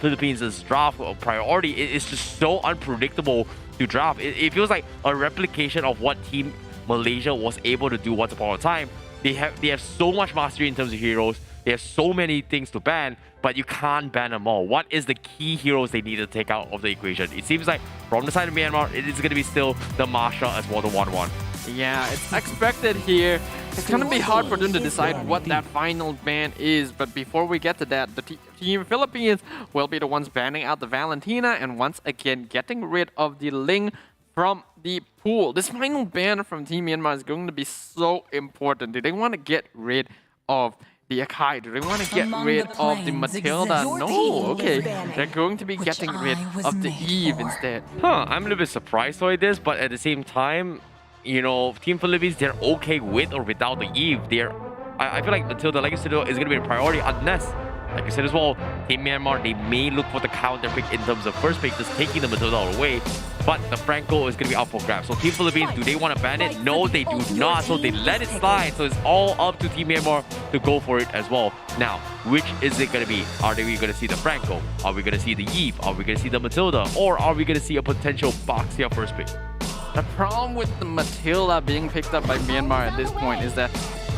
Philippines' draft priority. It's just so unpredictable to draft. It feels like a replication of what Team Malaysia was able to do once upon a time. They have so much mastery in terms of heroes. They have so many things to ban, but you can't ban them all. What is the key heroes they need to take out of the equation? It seems like from the side of Myanmar, it is going to be still the Masha as well, the 1-1.
Yeah, it's expected here. It's gonna be hard for them to decide what that final ban is, but before we get to that, the Team Philippines will be the ones banning out the Valentina and once again getting rid of the Ling from the pool. This final ban from Team Myanmar is going to be so important. Do they want to get rid of the Akai? Do they want to get rid of the Matilda? No, okay. They're going to be getting rid of the Eve instead.
I'm a little bit surprised by this, but at the same time, you know, Team Philippines, they're okay with or without the Eve. I feel like Matilda, like you said, is going to be a priority unless, like I said as well, Team Myanmar, they may look for the counter pick in terms of first pick, just taking the Matilda away. But the Franco is going to be up for grabs. So Team Philippines, do they want to ban it? No, they do not. So they let it slide. So it's all up to Team Myanmar to go for it as well. Now, which is it going to be? Are we going to see the Franco? Are we going to see the Eve? Are we going to see the Matilda? Or are we going to see a potential Boxia first pick?
The problem with the Matilda being picked up by Myanmar at this point is that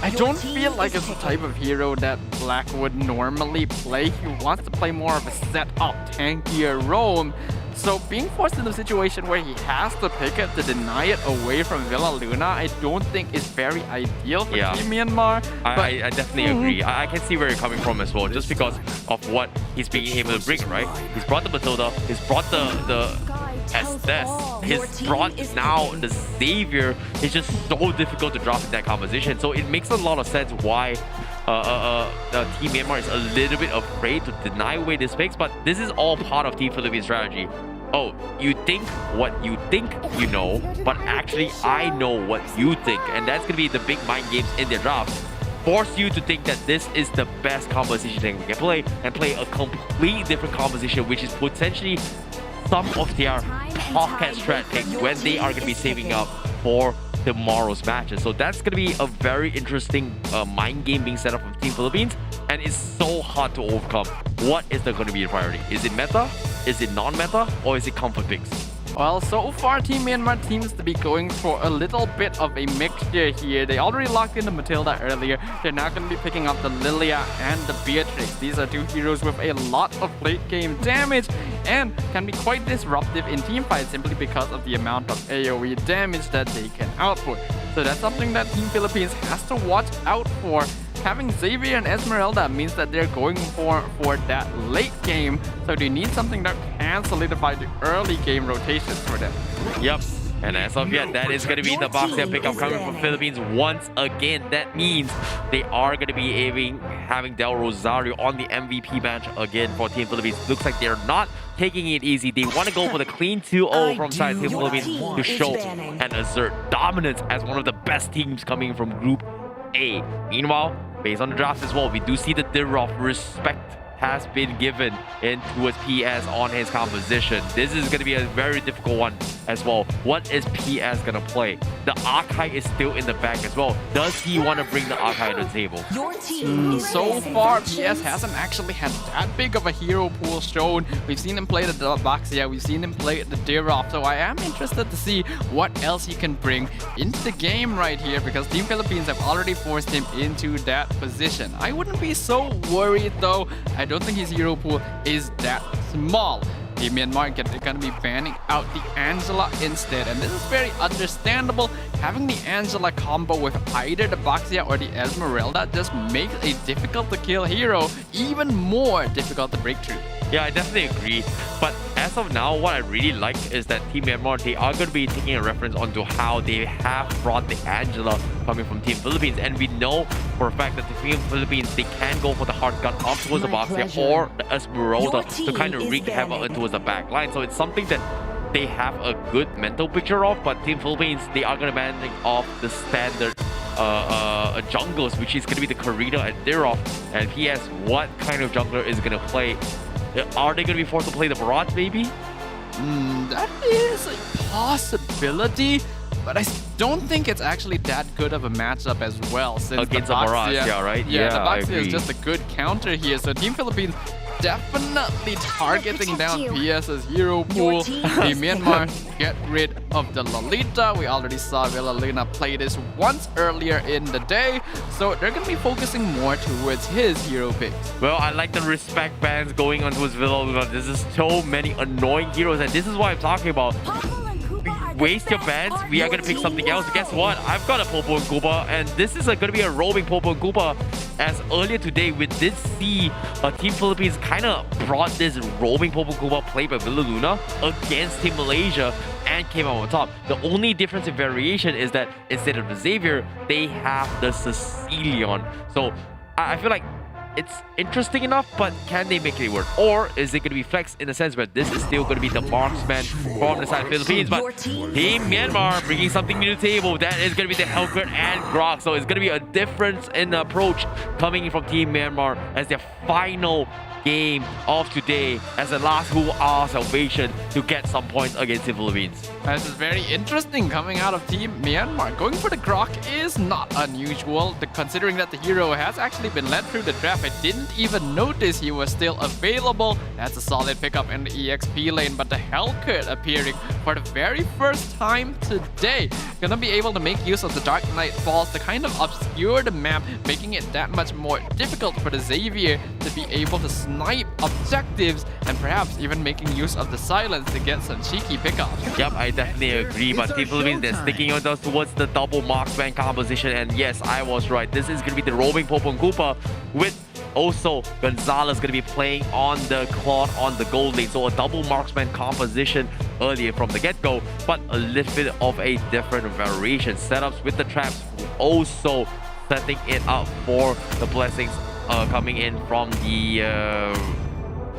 I don't feel like it's the type of hero that Black would normally play. He wants to play more of a set-up, tankier roam. So being forced into a situation where he has to pick it to deny it away from Villa Luna, I don't think is very ideal for Team Myanmar.
I definitely agree. I can see where you're coming from as well, just because of what he's being able to bring, right? He's brought the Matilda, he's brought the Estes, he's brought now the Xavier. It's just so difficult to drop in that composition. So it makes a lot of sense why Team Myanmar is a little bit afraid to deny away this picks, but this is all part of Team Philippines' strategy. Oh, you think what you think you know, but actually I know what you think, and that's gonna be the big mind games in their draft. Force you to think that this is the best composition that we can play, and play a completely different composition, which is potentially some of their pocket strat picks when they are gonna be saving up for tomorrow's matches. So that's going to be a very interesting mind game being set up from Team Philippines, and it's so hard to overcome. What is going to be the priority? Is it meta? Is it non-meta? Or is it comfort picks?
Well, so far Team Myanmar seems to be going for a little bit of a mixture here. They already locked in the Matilda earlier. They're now going to be picking up the Lilia and the Beatrix. These are two heroes with a lot of late game damage and can be quite disruptive in team fights simply because of the amount of AoE damage that they can output. So that's something that Team Philippines has to watch out for. Having Xavier and Esmeralda means that they're going for that late game, so they need something that can solidify the early game rotations for them.
Yep, and as of yet, that is going to be the Boxia pickup coming from Philippines once again. That means they are going to be having Del Rosario on the MVP bench again for Team Philippines. Looks like they're not taking it easy. They want to go for the clean 2-0 from side Team Philippines to show and assert dominance as one of the best teams coming from Group A. Meanwhile, based on the draft as well, we do see that Dirov respect has been given in towards PS on his composition. This is going to be a very difficult one as well. What is PS going to play? The Akai is still in the back as well. Does he want to bring the Akai to the table?
So far, PS hasn't actually had that big of a hero pool shown. We've seen him play the Boxia, we've seen him play the Dirov, so I am interested to see what else he can bring into the game right here, because Team Philippines have already forced him into that position. I wouldn't be so worried though. I don't think his hero pool is that small. Team Myanmar are going to be banning out the Angela instead, and this is very understandable. Having the Angela combo with either the Boxia or the Esmeralda just makes a difficult to kill hero even more difficult to break through.
Yeah, I definitely agree. But as of now, what I really like is that Team Myanmar, they are going to be taking a reference onto how they have brought the Angela coming from Team Philippines. And we know for a fact that the Team Philippines, they can go for the hard gun up towards the Boxia or the Esmeralda to kind of wreak havoc towards the back line. So it's something that they have a good mental picture of, but Team Philippines, they are going to ban off the standard junglers, which is going to be the Karina and Dirov. And PS, what kind of jungler is going to play? Are they going to be forced to play the Barrage, maybe?
That is a possibility. but I don't think it's actually that good of a matchup as well. Since
Against
the
a Mirage,
Boxia,
yeah, right?
Yeah, the
I
Boxia is
agree.
just a good counter here. So Team Philippines definitely targeting down PS's hero pool. The Myanmar get rid of the Lolita. We already saw Villaluna play this once earlier in the day. So they're going to be focusing more towards his hero picks.
Well, I like the respect bans going on towards Villaluna. There's just so many annoying heroes, and this is what I'm talking about. Waste your bans, we are going to pick something else. Guess what? I've got a Popo and Koopa, and this is going to be a roaming Popo and Koopa. As earlier today, we did see Team Philippines kind of brought this roaming Popo and Koopa play by Villaluna against Team Malaysia and came out on top. The only difference in variation is that instead of the Xavier, they have the Cecilion. So I feel like it's interesting enough, but can they make it work? Or is it going to be flex in the sense where this is still going to be the marksman from the side of Philippines? But Team Myanmar bringing something new to the table. That is going to be the Hellcurt and Grok. So it's going to be a difference in the approach coming in from Team Myanmar as their final game of today as the last hoo-ah salvation to get some points against the Philippines.
This is very interesting coming out of Team Myanmar. Going for the Grok is not unusual, considering that the hero has actually been led through the draft. I didn't even notice he was still available. That's a solid pickup in the EXP lane, but the Hellcurt appearing for the very first time today. Gonna be able to make use of the Dark Knight Falls to kind of obscure the map, making it that much more difficult for the Xavier to be able to snipe objectives and perhaps even making use of the silence to get some cheeky pickups.
Yep, I definitely agree, but Team Philippines, they're sticking on us towards the double marksman composition, and yes, I was right. This is going to be the roaming Popo and Koopa with also Gonzalez going to be playing on the Claude on the gold lane. So a double marksman composition earlier from the get-go, but a little bit of a different variation. Setups with the traps, also setting it up for the blessings coming in from the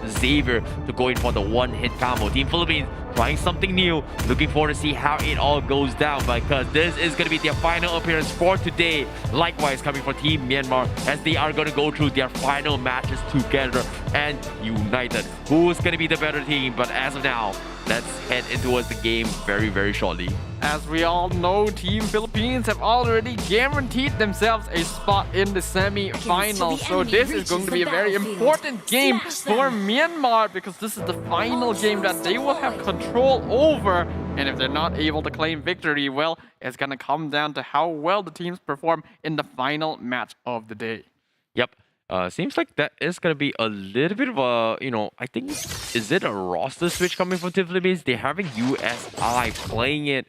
Xavier to go in for the one-hit combo. Team Philippines trying something new. Looking forward to see how it all goes down, because this is going to be their final appearance for today. Likewise, coming from Team Myanmar, as they are going to go through their final matches together and united. Who's going to be the better team? But as of now, let's head into the game very, very shortly.
As we all know, Team Philippines have already guaranteed themselves a spot in the semi-finals. So this is going to be a very important game for Myanmar, because this is the final game that they will have control over. And if they're not able to claim victory, well, it's going to come down to how well the teams perform in the final match of the day.
Yep. Seems like that is going to be a little bit of a, I think, is it a roster switch coming from Team Philippines? They're having USI playing it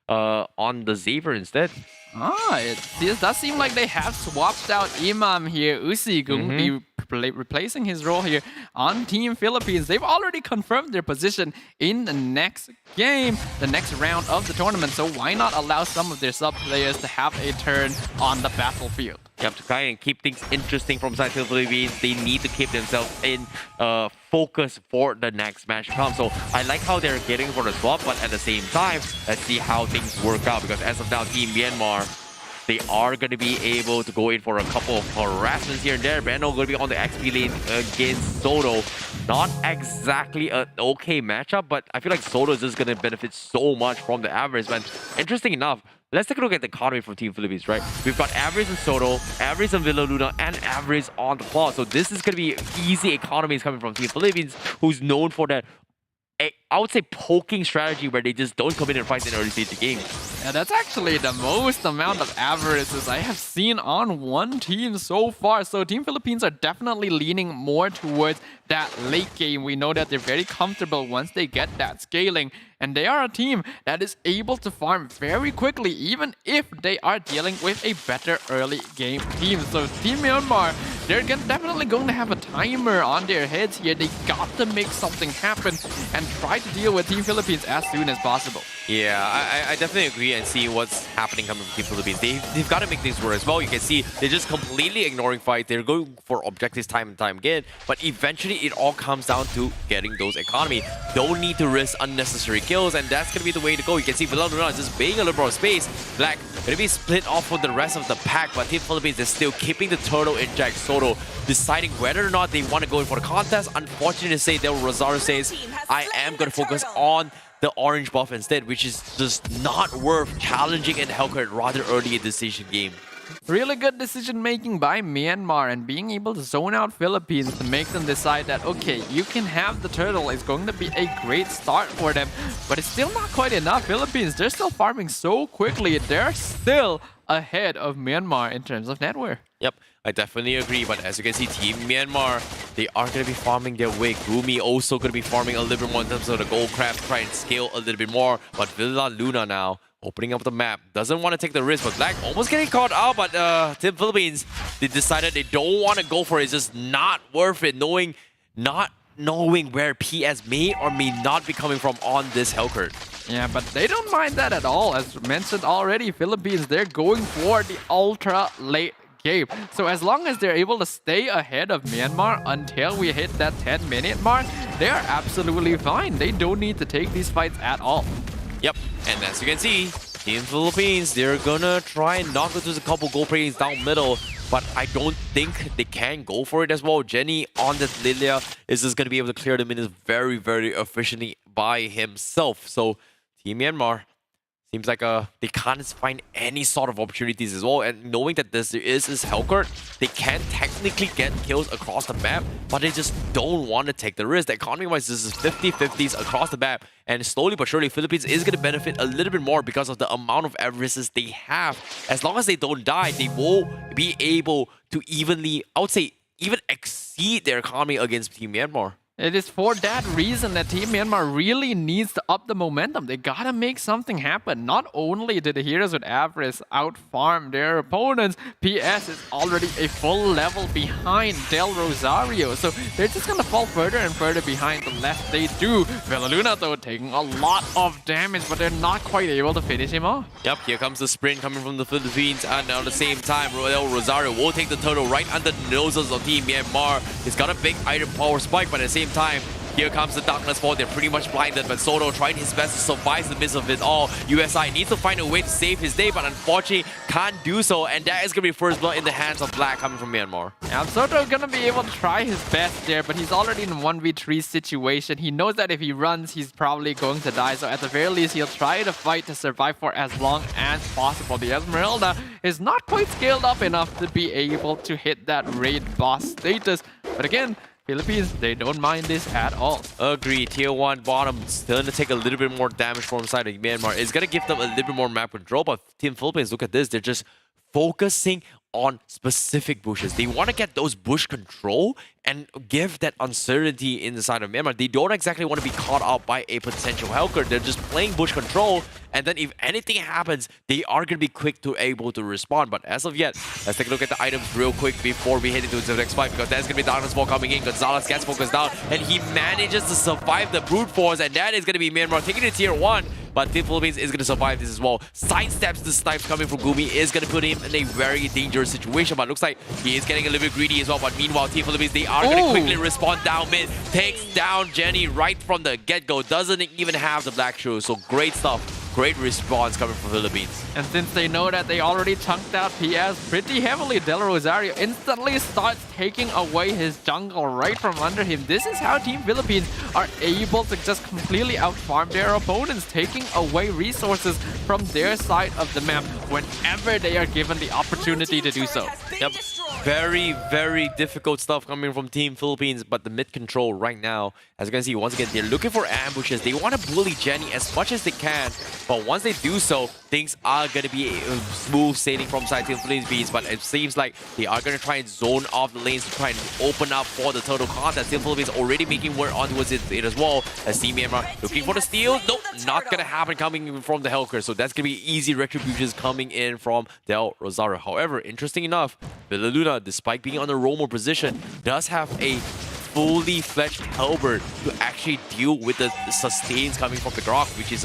on the Xavier instead.
It does seem like they have swapped out Imam here. Uzi going to be replacing his role here on Team Philippines. They've already confirmed their position in the next game, the next round of the tournament. So why not allow some of their sub players to have a turn on the battlefield?
Yep, to try and keep things interesting from side Team Philippines, they need to keep themselves in focus for the next match to come. So I like how they're getting for the swap, but at the same time, let's see how things work out, because as of now, Team Myanmar, they are going to be able to go in for a couple of harassments here and there. Brando going to be on the XP lane against Soto. Not exactly an okay matchup, but I feel like Soto is just going to benefit so much from the average. But interesting enough, let's take a look at the economy from Team Philippines, right? We've got average on Soto, average on Villaluna, and average on the Claw. So this is going to be easy economies coming from Team Philippines, who's known for that, I would say, poking strategy where they just don't come in and fight in early stage of games.
Yeah, that's actually the most amount of averages I have seen on one team so far. So Team Philippines are definitely leaning more towards that late game. We know that they're very comfortable once they get that scaling. And they are a team that is able to farm very quickly, even if they are dealing with a better early game team. So Team Myanmar, they're definitely going to have a timer on their heads here. They got to make something happen and try to deal with Team Philippines as soon as possible.
Yeah, I definitely agree and see what's happening coming from Team Philippines. They've got to make things work as well. You can see they're just completely ignoring fight. They're going for objectives time and time again, but eventually ultimately, it all comes down to getting those economy. Don't need to risk unnecessary kills, and that's going to be the way to go. You can see Villa Luna just being a little more space. Black going to be split off from the rest of the pack, but Team Philippines is still keeping the turtle in Jack Soto, deciding whether or not they want to go in for the contest. Unfortunately to say, Del Rosario says, I am going to focus on the orange buff instead, which is just not worth challenging in Hellcurt rather early in the decision game.
Really good decision making by Myanmar and being able to zone out Philippines to make them decide that, okay, you can have the turtle. It's going to be a great start for them, but it's still not quite enough. Philippines, they're still farming so quickly. They're still ahead of Myanmar in terms of net worth.
Yep, I definitely agree, but as you can see, Team Myanmar, they are going to be farming their way. Gumi also going to be farming a little bit more in terms of the gold crabs, try and scale a little bit more, but Villa Luna now opening up the map. Doesn't want to take the risk, but Black almost getting caught out, but Team Philippines, they decided they don't want to go for it. It's just not worth it, not knowing where PS may or may not be coming from on this Hellcurt.
Yeah, but they don't mind that at all. As mentioned already, Philippines, they're going for the ultra late game. So as long as they're able to stay ahead of Myanmar until we hit that 10-minute mark, they are absolutely fine. They don't need to take these fights at all.
Yep, and as you can see, Team Philippines, they're gonna try and knock into a couple gold plates down middle, but I don't think they can go for it as well. Jenny on this Lilia is just gonna be able to clear the minutes very, very efficiently by himself. So Team Myanmar seems like they can't find any sort of opportunities as well. And knowing that this is Hellcurt, they can technically get kills across the map, but they just don't want to take the risk. Economy-wise, this is 50-50s across the map. And slowly but surely, Philippines is going to benefit a little bit more because of the amount of Everests they have. As long as they don't die, they will be able to evenly, I would say, even exceed their economy against Team Myanmar.
It is for that reason that Team Myanmar really needs to up the momentum. They gotta make something happen. Not only did the heroes with Avarice out-farm their opponents, PS is already a full level behind Del Rosario. So they're just gonna fall further and further behind the less they do. Villa Luna, though, taking a lot of damage, but they're not quite able to finish him off.
Yep, here comes the sprint coming from the Philippines, and at the same time, Del Rosario will take the turtle right under the noses of Team Myanmar. He's got a big item power spike, but at the same time, here comes the Darkness Fall. They're pretty much blinded, but Soto trying his best to survive the midst of it all. USI needs to find a way to save his day, but unfortunately can't do so, and that is going to be first blood in the hands of Black coming from Myanmar.
Yeah, Soto gonna be able to try his best there, but he's already in a 1v3 situation. He knows that if he runs, he's probably going to die, so at the very least, he'll try to fight to survive for as long as possible. The Esmeralda is not quite scaled up enough to be able to hit that raid boss status, but again, Philippines, they don't mind this at all.
Agreed. Tier 1 bottom still going to take a little bit more damage from inside of Myanmar. It's going to give them a little bit more map control, but Team Philippines, look at this. They're just focusing on specific bushes. They want to get those bush control and give that uncertainty inside of Myanmar. They don't exactly want to be caught out by a potential Hellcurt. They're just playing bush control, and then if anything happens, they are going to be quick to able to respond. But as of yet, let's take a look at the items real quick before we head into the next fight, because there's going to be Darkness Ball coming in. Gonzalez gets focused down, and he manages to survive the brute force, and that is going to be Myanmar taking it to tier 1. But Team Philippines is going to survive this as well. Sidesteps the snipes coming from Gumi is going to put him in a very dangerous situation. But looks like he is getting a little bit greedy as well. But meanwhile, Team Philippines, they are going to quickly respond down mid. Takes down Jenny right from the get-go. Doesn't even have the black shoes. So great stuff. Great response coming from Philippines.
And since they know that they already chunked out PS pretty heavily, Del Rosario instantly starts taking away his jungle right from under him. This is how Team Philippines are able to just completely outfarm their opponents, taking away resources from their side of the map whenever they are given the opportunity to do so.
Yep. Very, very difficult stuff coming from Team Philippines, but the mid control right now, as you can see, once again, they're looking for ambushes. They want to bully Jenny as much as they can, but once they do so, things are going to be smooth sailing from side Team Philippines, but it seems like they are going to try and zone off the lanes to try and open up for the total contest. Team Philippines already making work on towards it as well, as Team Myanmar looking for the steal. Nope, not going to happen coming from the Hellcurt, so that's going to be easy retributions coming in from Del Rosario. However, interesting enough, Villa Luna, despite being on the roamer position, does have a fully fledged halberd to actually deal with the sustains coming from the Grok, which is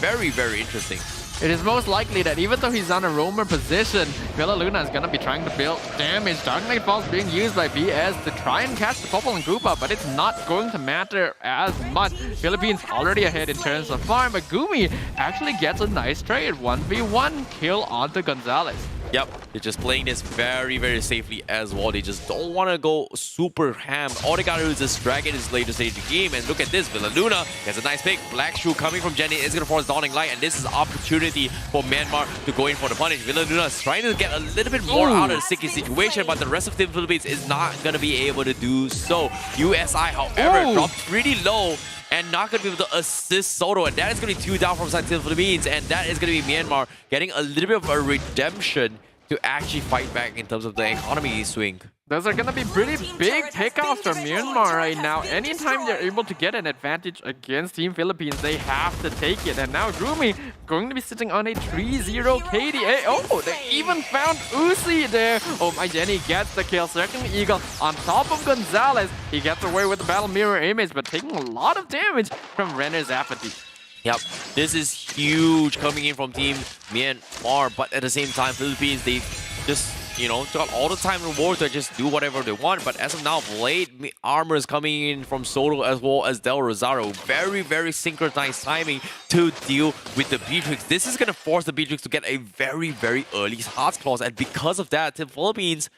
very, very interesting.
it is most likely that even though he's on a roamer position, Villa Luna is going to be trying to build damage. Dark Knight Falls being used by BS to try and catch the Popple and Koopa, but it's not going to matter as much. Philippines already ahead in terms of farm, but Gumi actually gets a nice trade. 1v1 kill onto Gonzalez.
Yep, they're just playing this very, very safely as well. They just don't want to go super ham. All they gotta do is just drag it his later stage of the game. And look at this, Villa Luna gets a nice pick. Black Shoe coming from Jenny is gonna force Dawning Light, and this is opportunity for Myanmar to go in for the punish. Villa Luna is trying to get a little bit more out of the sticky situation, but the rest of Team Philippines is not gonna be able to do so. USI, however, dropped pretty low and not going to be able to assist Soto. And that is going to be 2 down from side Team Philippines. And that is going to be Myanmar getting a little bit of a redemption to actually fight back in terms of the economy swing.
Those are going to be pretty big pickoffs from Myanmar right now. Anytime they're able to get an advantage against Team Philippines, they have to take it. And now Gumi going to be sitting on a 3-0 KDA. Oh, they even found Uzi there. Oh, my Jenny gets the kill. Circling Eagle on top of Gonzalez. He gets away with the Battle Mirror image, but taking a lot of damage from Renner's apathy.
Yep, this is huge coming in from Team Myanmar, but at the same time, Philippines, they just, you know, got all the time in the war to just do whatever they want. But as of now, Blade armor is coming in from Soto as well as Del Rosario. Very, very synchronized timing to deal with the Beatrix. This is going to force the Beatrix to get a very, very early Hearts Claws. And because of that, Team Philippines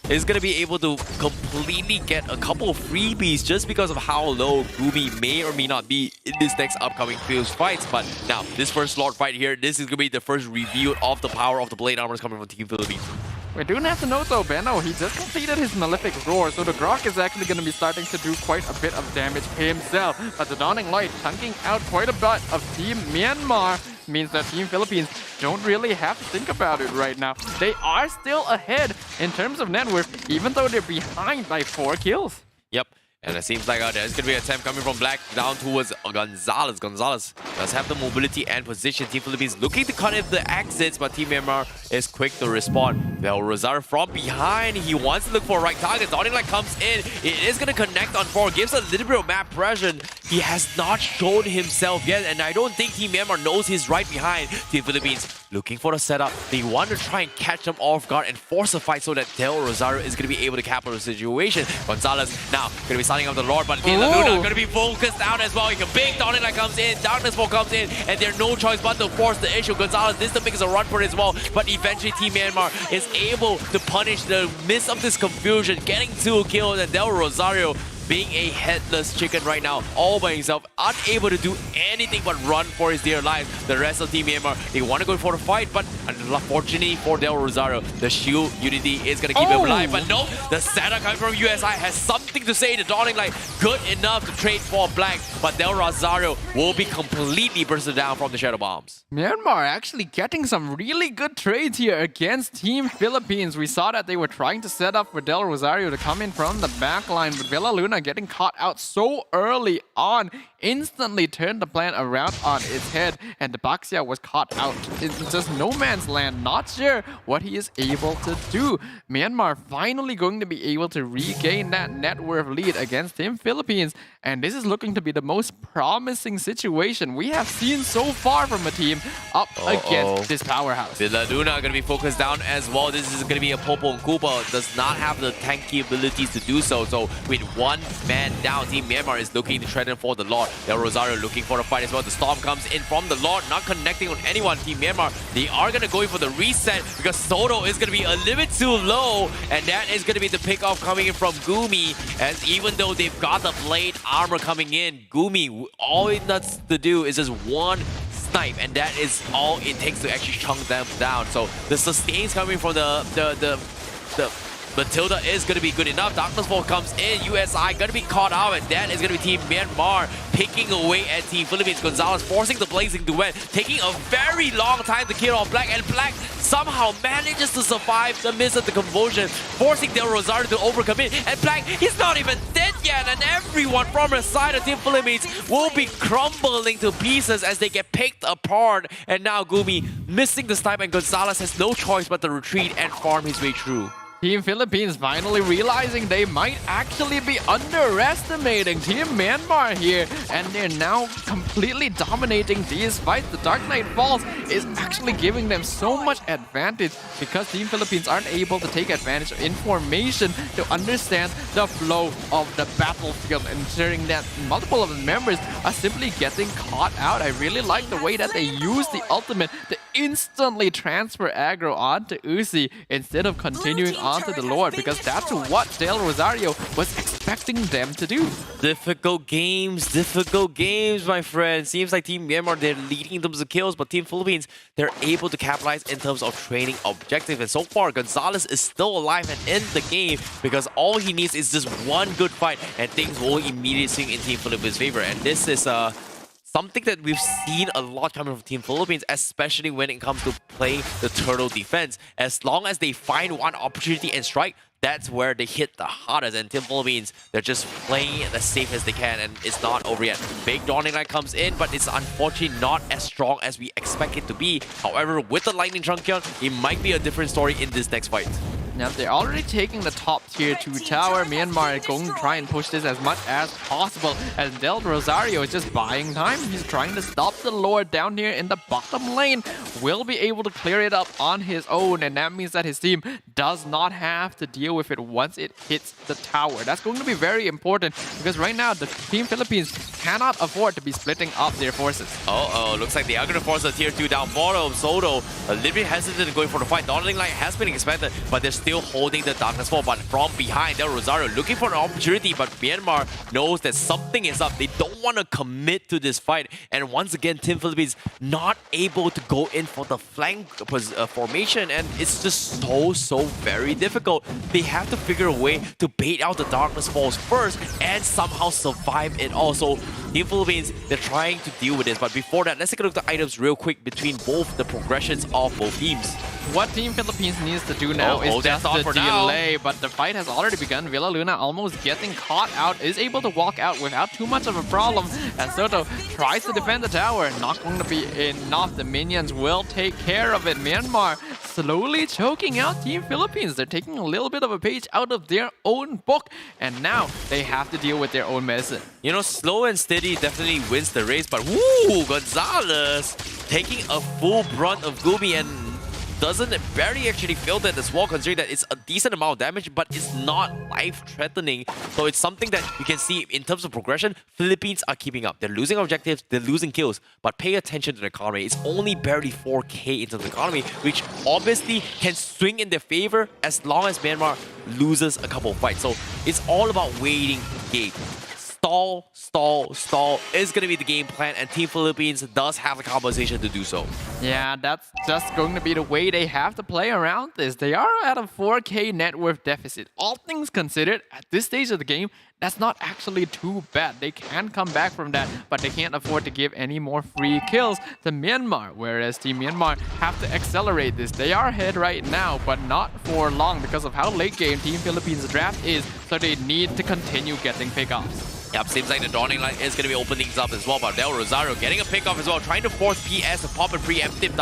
is going to be able to completely get a couple of freebies just because of how low Gumi may or may not be in this next upcoming Fields fights. But now, this first slot fight here, this is going to be the first reveal of the power of the Blade armors coming from Team Philippines.
We do have to note though, Benno, he just completed his Malefic Roar, so the Grok is actually going to be starting to do quite a bit of damage himself. But the Dawning Light chunking out quite a bit of Team Myanmar means that Team Philippines don't really have to think about it right now. They are still ahead in terms of net worth, even though they're behind by 4 kills.
Yep. And it seems like there's going to be an attempt coming from Black down towards Gonzalez. Gonzalez does have the mobility and position. Team Philippines looking to cut in the exits, but Team Myanmar is quick to respond. Del Rosario from behind. He wants to look for a right target. Dawning Light comes in. It is going to connect on 4. Gives a little bit of map pressure. He has not shown himself yet, and I don't think Team Myanmar knows he's right behind. Team Philippines looking for the setup. They want to try and catch them off guard and force a fight so that Del Rosario is going to be able to capture the situation. Gonzalez now going to be starting up the Lord, but Villa Luna going to be focused out as well. A big Dawning Light comes in, Darkness Fall comes in, and there's no choice but to force the issue. Gonzalez, this is the biggest run for it as well, but eventually Team Myanmar is able to punish the midst of this confusion, getting 2 kills, and Del Rosario being a headless chicken right now, all by himself, unable to do anything but run for his dear life. The rest of Team Myanmar, they want to go for the fight, but unfortunately for Del Rosario, the shield unity is going to keep him alive. But no, the setup coming from USI has something to say. The Dawning Light, good enough to trade for Black, but Del Rosario will be completely bursted down from the Shadow Bombs.
Myanmar actually getting some really good trades here against Team Philippines. We saw that they were trying to set up for Del Rosario to come in from the back line, but Villa Luna getting caught out so early on instantly turned the plan around on its head, and Baxia was caught out in just no man's land, not sure what he is able to do. Myanmar finally going to be able to regain that net worth lead against Team Philippines, and this is looking to be the most promising situation we have seen so far from a team up against this powerhouse.
Villa Luna going to be focused down as well. This is going to be a Popo and Koopa, does not have the tanky abilities to do so. So with 1 man down, Team Myanmar is looking to threaten for the Lord. Del Rosario looking for a fight as well. The Storm comes in from the Lord, not connecting on anyone. Team Myanmar, they are going to go in for the reset because Soto is going to be a little bit too low, and that is going to be the pickoff coming in from Gumi. As even though they've got the blade armor coming in, Gumi, all it needs to do is just 1 snipe, and that is all it takes to actually chunk them down. So the sustains coming from the Matilda is going to be good enough. Darkness Fall comes in. USI going to be caught out, and that is going to be Team Myanmar picking away at Team Philippines. Gonzalez forcing the Blazing Duet, taking a very long time to kill off Black, and Black somehow manages to survive the midst of the convulsion, forcing Del Rosario to overcommit. And Black, he's not even dead yet, and everyone from the side of Team Philippines will be crumbling to pieces as they get picked apart. And now Gumi missing the snipe, and Gonzalez has no choice but to retreat and farm his way through.
Team Philippines finally realizing they might actually be underestimating Team Myanmar here, and they're now completely dominating these fights. The Dark Knight Falls is actually giving them so much advantage because Team Philippines aren't able to take advantage of information to understand the flow of the battlefield, ensuring that multiple of the members are simply getting caught out. I really like the way that they use the ultimate to instantly transfer aggro onto Uzi instead of continuing onto the Lord, because that's what Del Rosario was expecting them to do.
Difficult games, my friend. Seems like Team Myanmar, they're leading in terms of kills, but Team Philippines, they're able to capitalize in terms of training objectives. And so far, Gonzalez is still alive and in the game because all he needs is just one good fight and things will immediately swing in Team Philippines' favor. And this is something that we've seen a lot coming from Team Philippines, especially when it comes to playing the turtle defense. As long as they find one opportunity and strike, that's where they hit the hardest. And Team Philippines, they're just playing it as safe as they can, and it's not over yet. Big Dawning Light comes in, but it's unfortunately not as strong as we expect it to be. However, with the Lightning Truncheon, it might be a different story in this next fight.
Now, they're already taking the top tier 2 tower. Myanmar is going to try and push this as much as possible, as Del Rosario is just buying time. He's trying to stop the Lord down here in the bottom lane. Will be able to clear it up on his own, and that means that his team does not have to deal with it once it hits the tower. That's going to be very important because right now the Team Philippines cannot afford to be splitting up their forces.
Looks like they are going to force a tier 2 down bottom. Soto a little bit hesitant going for the fight. Dawning Light has been expected, but they're still holding the Darkness Fall. But from behind, Del Rosario looking for an opportunity, but Myanmar knows that something is up. They don't want to commit to this fight. And once again, Team Philippines not able to go in for the flank formation, and it's just so very difficult. They have to figure a way to bait out the Darkness Falls first and somehow survive it all. So Team Philippines, they're trying to deal with this, but before that, let's take a look at the items real quick between both the progressions of both teams.
What Team Philippines needs to do now is just the delay, but the fight has already begun. Villa Luna almost getting caught out, is able to walk out without too much of a problem, and Soto tries to defend the tower. Not going to be enough. The minions will take care of it. Myanmar slowly choking out Team Philippines. They're taking a little bit of a page out of their own book, and now they have to deal with their own medicine.
You know, slow and steady definitely wins the race, but woo, Gonzalez taking a full brunt of Gumi and doesn't barely actually feel that as well, considering that it's a decent amount of damage, but it's not life-threatening. So it's something that you can see in terms of progression. Philippines are keeping up. They're losing objectives, they're losing kills, but pay attention to the economy. It's only barely 4k into the economy, which obviously can swing in their favor as long as Myanmar loses a couple of fights. So it's all about waiting game. Stall is going to be the game plan, and Team Philippines does have the compensation to do so.
Yeah, that's just going to be the way they have to play around this. They are at a 4k net worth deficit. All things considered, at this stage of the game, that's not actually too bad. They can come back from that, but they can't afford to give any more free kills to Myanmar, whereas Team Myanmar have to accelerate this. They are ahead right now, but not for long because of how late game Team Philippines draft is, so they need to continue getting pickoffs.
Yep, seems like the Dawning Light is going to be opening things up as well, but Del Rosario getting a pickoff as well, trying to force PS to pop a preemptive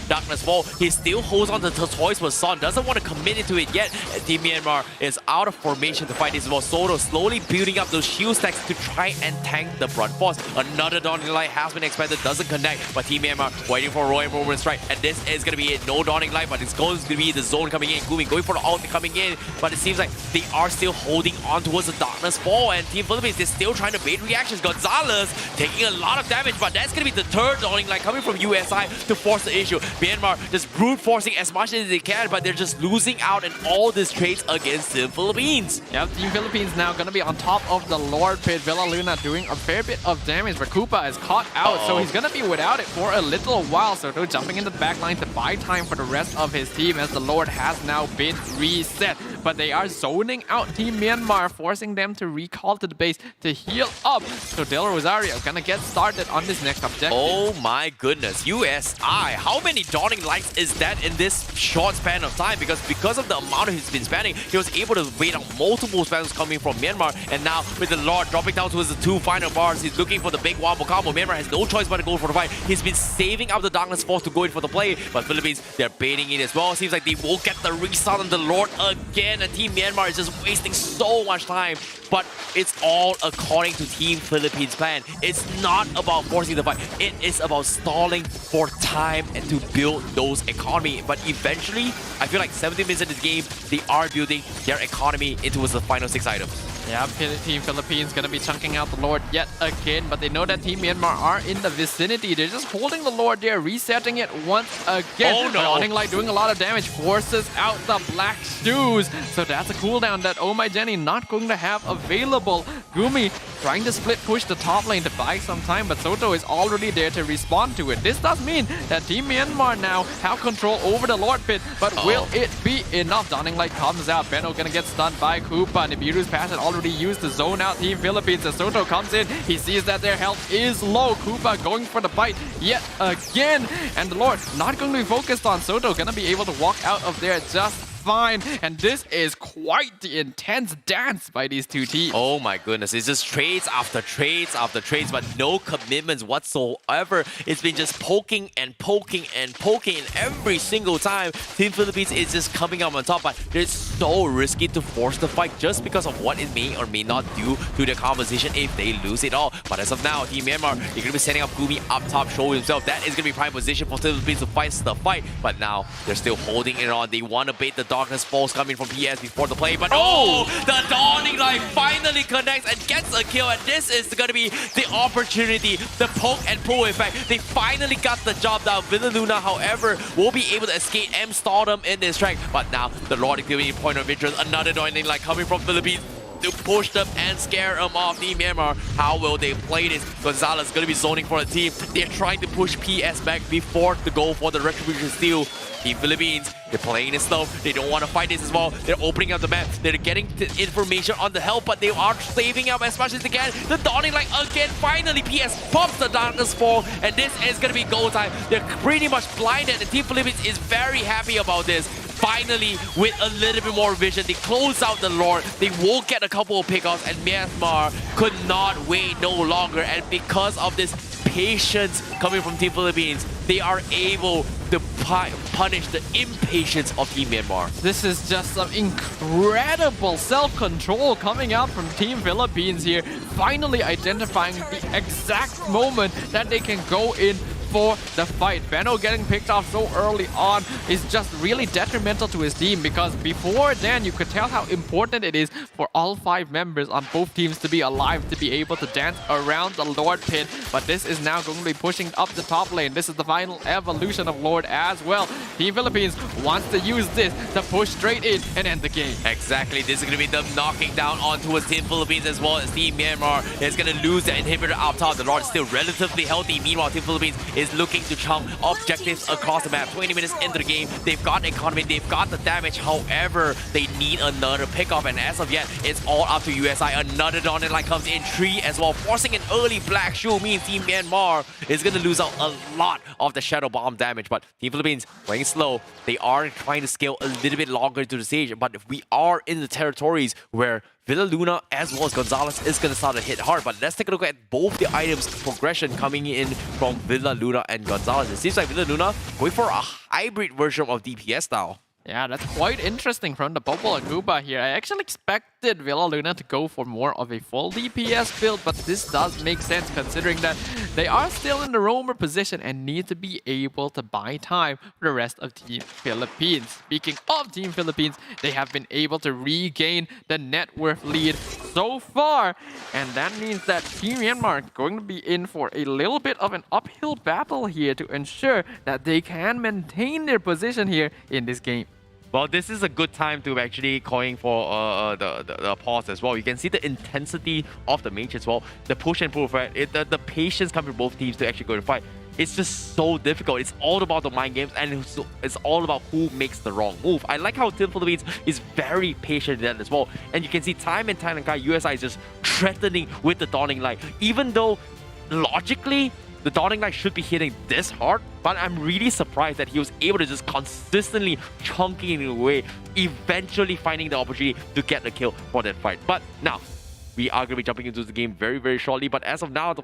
Darkness Fall. He still holds on to the toys, but Son doesn't want to commit into it yet. Team Myanmar is out of formation to fight this as well. Soto slowly building up those shield stacks to try and tank the brunt force. Another Dawning Light has been expected, doesn't connect, but Team Myanmar waiting for a Royal Movement strike, and this is going to be it. No Dawning Light, but it's going to be the zone coming in. Gumi going for the ult coming in, but it seems like they are still holding on towards the Darkness Fall, and Team Philippines is still trying to bait reactions. Gonzalez taking a lot of damage, but that's going to be the third Dawning Light coming from USI to force the issue. Myanmar just brute forcing as much as they can, but they're just losing out in all these trades against Team Philippines.
Yeah, Team Philippines now going to be on top of the Lord Pit. Villa Luna doing a fair bit of damage, but Koopa is caught out, so he's going to be without it for a little while. So jumping into the backline to buy time for the rest of his team, as the Lord has now been reset. but they are zoning out Team Myanmar, forcing them to recall to the base to heal up. So Del Rosario gonna get started on this next objective.
Oh my goodness, USI, how many Dawning Lights is that in this short span of time? Because of the amount he's been spending, he was able to wait out multiple spams coming from Myanmar, and now with the Lord dropping down towards the 2 final bars, he's looking for the big wombo combo. Myanmar has no choice but to go for the fight. He's been saving up the Darkness Force to go in for the play, but Philippines, they're baiting in as well. Seems like they will get the restart on the Lord again, and Team Myanmar is just wasting so much time. But it's all according to Team Philippines' plan. It's not about forcing the fight. It is about stalling for time and to build those economy. But eventually, I feel like 70 minutes into the game, they are building their economy into the final 6 items.
Yeah, Team Philippines gonna be chunking out the Lord yet again, but they know that Team Myanmar are in the vicinity. They're just holding the Lord there, resetting it once again.
Oh no!
Dawning Light doing a lot of damage, forces out the Black Stews. So that's a cooldown that Oh My Jenny not going to have available. Gumi trying to split push the top lane to buy some time, but Soto is already there to respond to it. This does mean that Team Myanmar now have control over the Lord Pit, but will it be enough? Dawning Light comes out. Benno gonna get stunned by Koopa. Nibiru's pass had already used to zone out Team Philippines. As Soto comes in, he sees that their health is low. Koopa going for the bite yet again, and the Lord not going to be focused on Soto. Gonna be able to walk out of there just fine, and this is quite the intense dance by these two teams.
Oh my goodness, it's just trades after trades after trades, but no commitments whatsoever. It's been just poking and poking and poking, and every single time Team Philippines is just coming up on top, but it's so risky to force the fight just because of what it may or may not do to the composition if they lose it all. But as of now, Team Myanmar, you're going to be setting up Gumi up top, show himself. That is going to be prime position for Philippines to fight the fight, but now they're still holding it on. They want to bait the Darkness Falls coming from PS before the play, but the Dawning Light finally connects and gets a kill, and this is going to be the opportunity, the poke and pull effect. They finally got the job done. Villa Luna, however, will be able to escape M-Stardom in this track, but now the Lord is giving point of interest. Another Dawning Light coming from Philippines to push them and scare them off. Team Myanmar, how will they play this? Gonzalez going to be zoning for a team. They're trying to push PS back before to go for the Retribution Steal. Team Philippines, they're playing it slow. They don't want to fight this as well. They're opening up the map. They're getting information on the help, but they are saving up as much as they can. The Dawning Light again. Finally, PS pops the Darkness Fall, and this is going to be goal time. They're pretty much blinded, and Team Philippines is very happy about this. Finally, with a little bit more vision, they close out the Lord. They will get a couple of pickoffs, and Myanmar could not wait no longer. And because of this patience coming from Team Philippines, they are able to punish the impatience of Team Myanmar.
This is just some incredible self-control coming out from Team Philippines here, finally identifying the exact moment that they can go in for the fight. Benno getting picked off so early on is just really detrimental to his team, because before then you could tell how important it is for all 5 members on both teams to be alive, to be able to dance around the Lord Pit. But this is now going to be pushing up the top lane. This is the final evolution of Lord as well. Team Philippines wants to use this to push straight in and end the game.
Exactly, this is going to be them knocking down onto Team Philippines as well as Team Myanmar is going to lose the inhibitor up top. The Lord is still relatively healthy. Meanwhile, Team Philippines is looking to chunk objectives across the map. 20 minutes into the game, they've got economy, they've got the damage. However, they need another pickup, and as of yet, it's all up to USI. Another Dawning Light comes in 3 as well, forcing an early Black Shoe means Team Myanmar is going to lose out a lot of the Shadow Bomb damage. But Team Philippines playing slow. They are trying to scale a little bit longer to the stage, but if we are in the territories where Villa Luna as well as Gonzalez is going to start to hit hard. But let's take a look at both the items progression coming in from Villa Luna and Gonzalez. It seems like Villa Luna going for a hybrid version of DPS now.
Yeah, that's quite interesting from the Popo and Koopa here. I actually expected Villa Luna to go for more of a full DPS build, but this does make sense considering that they are still in the roamer position and need to be able to buy time for the rest of Team Philippines. Speaking of Team Philippines, they have been able to regain the net worth lead so far, and that means that Team Myanmar is going to be in for a little bit of an uphill battle here to ensure that they can maintain their position here in this game.
Well, this is a good time to actually calling for the pause as well. You can see the intensity of the match as well. The push and pull, right? The patience coming from both teams to actually go to fight. it's just so difficult. It's all about the mind games, and it's all about who makes the wrong move. I like how Team Philippines is very patient in that as well. And you can see time and time again, USI is just threatening with the Dawning Light. Even though, logically, the Dawning Light should be hitting this hard, but I'm really surprised that he was able to just consistently chunking it away, eventually finding the opportunity to get the kill for that fight. But now, we are going to be jumping into the game very, very shortly. But as of now, the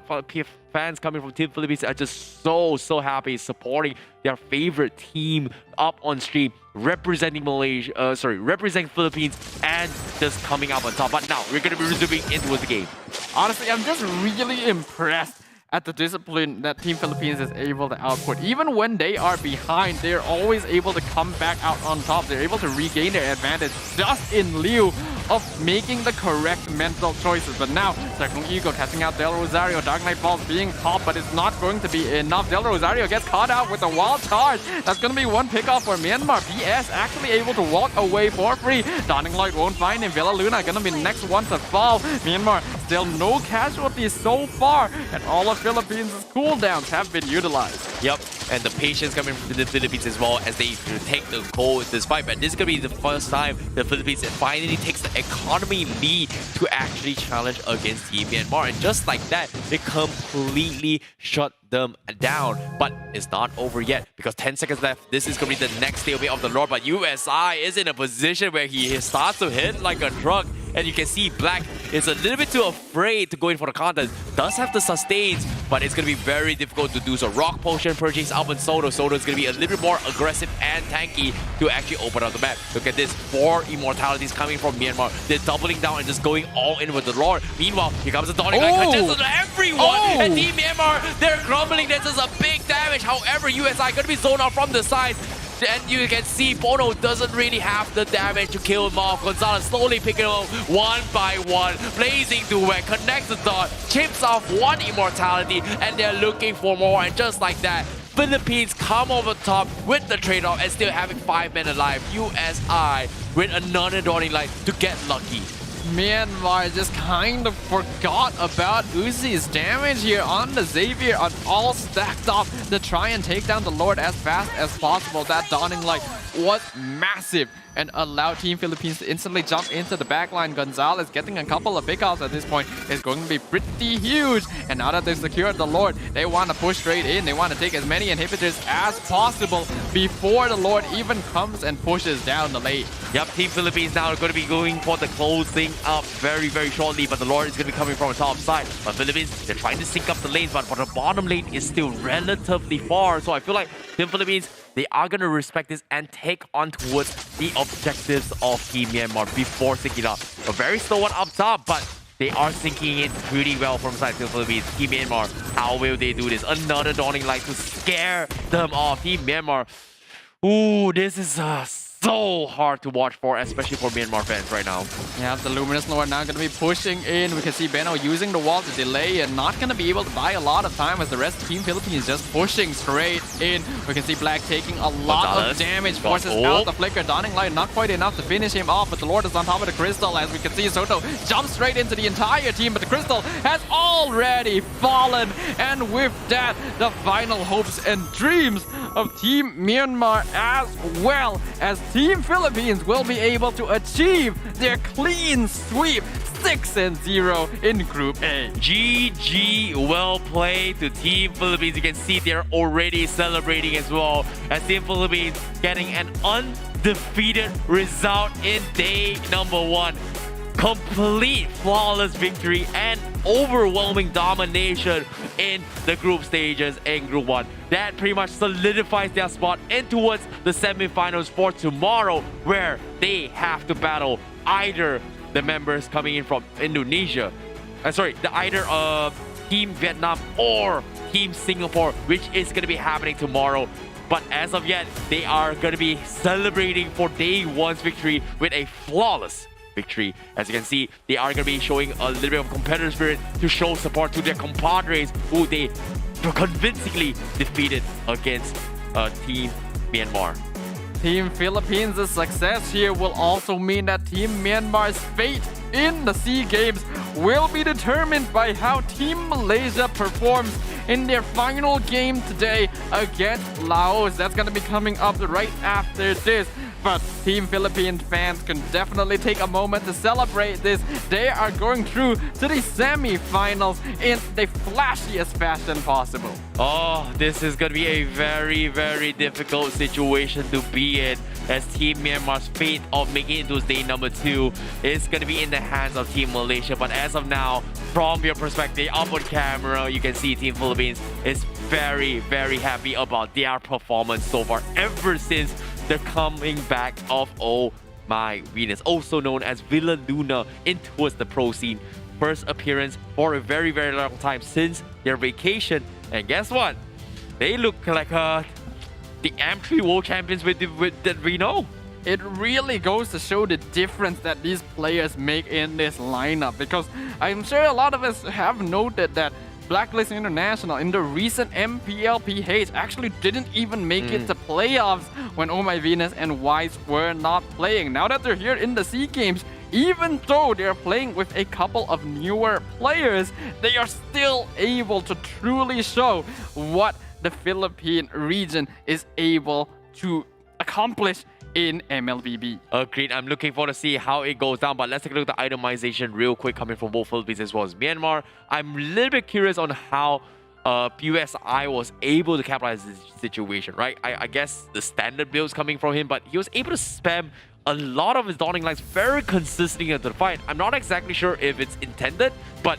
fans coming from Team Philippines are just so happy supporting their favorite team up on stream, representing representing Philippines and just coming up on top. But now, we're going to be resuming into the game.
Honestly, I'm just really impressed at the discipline that Team Philippines is able to output. Even when they are behind, they're always able to come back out on top. They're able to regain their advantage just in lieu of making the correct mental choices. But now, Circling Eagle catching out Del Rosario. Dark Knight Falls being caught, but it's not going to be enough. Del Rosario gets caught out with a wild charge. That's going to be one pickoff for Myanmar. PS actually able to walk away for free. Dawning Light won't find him. Villa Luna going to be the next one to fall. Myanmar still no casualties so far, and all of Philippines' cooldowns have been utilized.
Yep, and the patience coming from the Philippines as well as they take the goal with this fight. But this is going to be the first time the Philippines finally takes the economy lead to actually challenge against Team Myanmar. And just like that, they completely shut them down. But it's not over yet because 10 seconds left. This is going to be the next stalemate of the Lord. But USI is in a position where he starts to hit like a truck. And you can see Black is a little bit too afraid to go in for the contest. Does have the sustains, but it's going to be very difficult to do so. Rock Potion purchase up on Soto. Soto is going to be a little bit more aggressive and tanky to actually open up the map. Look at this. 4 immortalities coming from Myanmar. They're doubling down and just going all in with the Lord. Meanwhile, here comes the Dawning Light contest on everyone. And Team Myanmar, they're crumbling. This is a big damage. However, USI going to be zoned out from the sides. And you can see Bono doesn't really have the damage to kill him off. Gonzalez slowly picking him up one by one. Blazing Duet connects the dot, chips off 1 immortality, and they're looking for more. And just like that, Philippines come over top with the trade-off and still having 5 men alive. USI with another Dawning Light to get lucky.
Myanmar just kind of forgot about Uzi's damage here on the Xavier, on all stacked up to try and take down the Lord as fast as possible. That Dawning Light was massive and allowed Team Philippines to instantly jump into the backline. Gonzalez getting a couple of pickoffs at this point is going to be pretty huge. And now that they've secured the Lord, they want to push straight in. They want to take as many inhibitors as possible before the Lord even comes and pushes down the lane.
Yep, Team Philippines now are going to be going for the closing up very, very shortly, but the Lord is going to be coming from the top side. But Philippines, they're trying to sync up the lanes, but the bottom lane is still relatively far. So I feel like Team Philippines, they are going to respect this and take on towards the objectives of Team Myanmar before syncing up. A very slow one up top, but they are syncing it pretty well from side Team Philippines. Team Myanmar, how will they do this? Another Dawning Light to scare them off. Team Myanmar, ooh, this is so hard to watch for, especially for Myanmar fans right now.
Yeah, the Luminous Lord now going to be pushing in. We can see Benno using the wall to delay and not going to be able to buy a lot of time as the rest of Team Philippines just pushing straight in. We can see Black taking a lot of damage, forces out the flicker. Dawning Light not quite enough to finish him off, but the Lord is on top of the Crystal. As we can see, Soto jumps straight into the entire team, but the Crystal has already fallen. And with that, the final hopes and dreams of Team Myanmar as well as Team Philippines will be able to achieve their clean sweep 6-0 in Group A.
GG, well played to Team Philippines. You can see they're already celebrating as well as Team Philippines getting an undefeated result in day number 1. Complete flawless victory and overwhelming domination in the group stages in Group 1. That pretty much solidifies their spot in towards the semifinals for tomorrow, where they have to battle either the members coming in from Indonesia, either Team Vietnam or Team Singapore, which is going to be happening tomorrow. But as of yet, they are going to be celebrating for day 1's victory with a flawless victory. As you can see, they are going to be showing a little bit of competitive spirit to show support to their compadres who they convincingly defeated against Team Myanmar.
Team Philippines' success here will also mean that Team Myanmar's fate in the SEA Games will be determined by how Team Malaysia performs in their final game today against Laos. That's going to be coming up right after this. But Team Philippines fans can definitely take a moment to celebrate this. They are going through to the semi-finals in the flashiest fashion possible.
Oh, this is going to be a very, very difficult situation to be in, as Team Myanmar's fate of making it into day number 2 is going to be in the hands of Team Malaysia. But as of now, from your perspective, up on camera, you can see Team Philippines is very, very happy about their performance so far ever since the coming back of Oh My Venus, also known as Villa Luna, in towards the pro scene. First appearance for a very, very long time since their vacation. And guess what? They look like the M3 World Champions that we know.
It really goes to show the difference that these players make in this lineup, because I'm sure a lot of us have noted that Blacklist International in the recent MPLPH actually didn't even make it to playoffs when Oh My Venus and Wise were not playing. Now that they're here in the SEA Games, even though they're playing with a couple of newer players, they are still able to truly show what the Philippine region is able to accomplish in MLBB.
Agreed. I'm looking forward to see how it goes down, but let's take a look at the itemization real quick coming from both Philippines as well as Myanmar. I'm a little bit curious on how PUSI was able to capitalize this situation, right? I guess the standard builds coming from him, but he was able to spam a lot of his dawning lights very consistently into the fight. I'm not exactly sure if it's intended, but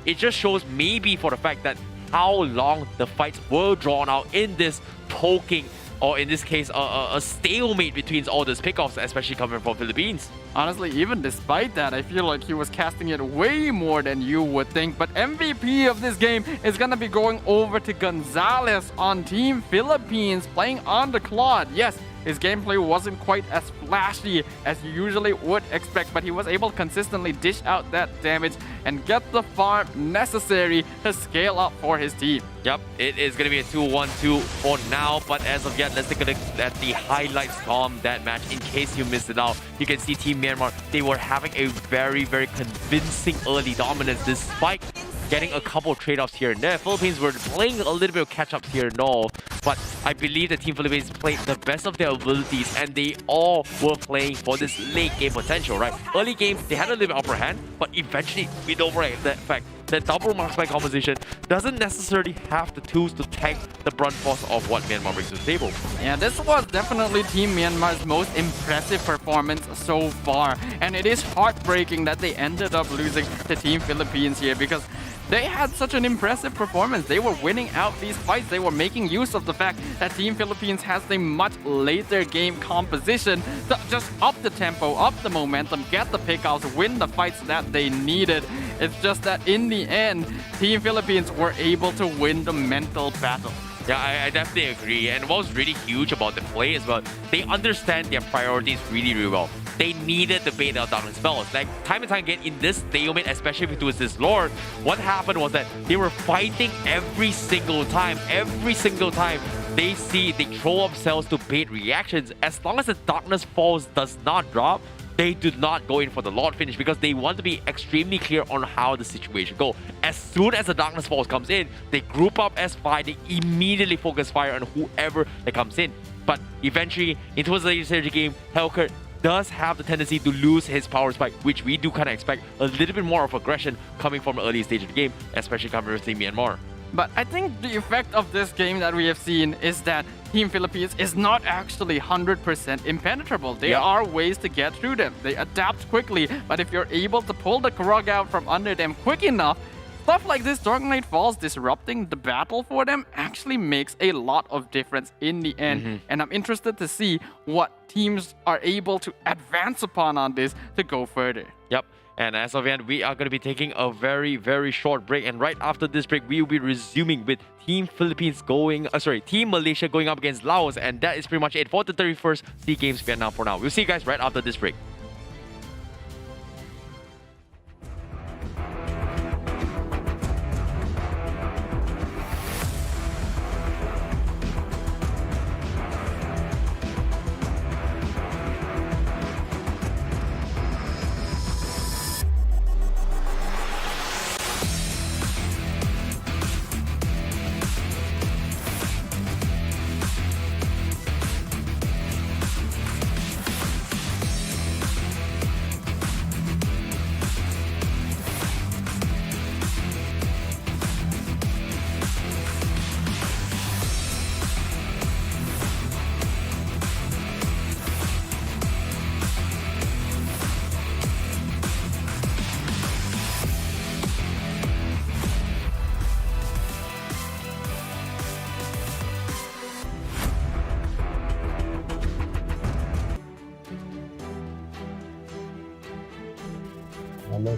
it just shows maybe for the fact that how long the fights were drawn out in this poking, or in this case, a stalemate between all these pickoffs, especially coming from Philippines.
Honestly, even despite that, I feel like he was casting it way more than you would think. But MVP of this game is going to be going over to Gonzalez on Team Philippines, playing on the Claude. Yes, his gameplay wasn't quite as flashy as you usually would expect, but he was able to consistently dish out that damage and get the farm necessary to scale up for his team.
Yep, it is going to be a 2-1-2 for now, but as of yet, let's take a look at the highlights from that match. In case you missed it out, you can see Team Myanmar, they were having a very, very convincing early dominance despite getting a couple of trade-offs here and there. Philippines were playing a little bit of catch-up here and all, but I believe the Team Philippines played the best of their abilities, and they all were playing for this late game potential, right? Early game, they had a little bit upper hand, but eventually, we don't overrate the fact that double marksman composition doesn't necessarily have the tools to tank the brunt force of what Myanmar brings to the table.
Yeah, this was definitely Team Myanmar's most impressive performance so far, and it is heartbreaking that they ended up losing to Team Philippines here, because they had such an impressive performance. They were winning out these fights. They were making use of the fact that Team Philippines has a much later game composition to just up the tempo, up the momentum, get the pickoffs, win the fights that they needed. It's just that in the end, Team Philippines were able to win the mental battle.
Yeah, I definitely agree. And what was really huge about the play is, well, they understand their priorities really, really well. They needed to bait out down spells. Like, time and time again, in this stalemate, especially if it was this Lord, what happened was that they were fighting every single time. Every single time they throw up cells to bait reactions. As long as the Darkness Falls does not drop, they do not go in for the Lord finish, because they want to be extremely clear on how the situation go. As soon as the Darkness Falls comes in, they group up as 5, they immediately focus fire on whoever that comes in. But eventually, into the later stage of the game, Hellkurt does have the tendency to lose his power spike, which we do kind of expect a little bit more of aggression coming from the early stage of the game, especially coming from Myanmar.
But I think the effect of this game that we have seen is that Team Philippines is not actually 100% impenetrable. There are ways to get through them. They adapt quickly, but if you're able to pull the rug out from under them quick enough, stuff like this Dark Knight Falls disrupting the battle for them actually makes a lot of difference in the end. And I'm interested to see what teams are able to advance upon on this to go further.
Yep. And as of yet, we are going to be taking a very, very short break. And right after this break, we will be resuming with Team Team Malaysia going up against Laos. And that is pretty much it for the 31st SEA Games Vietnam for now. We'll see you guys right after this break.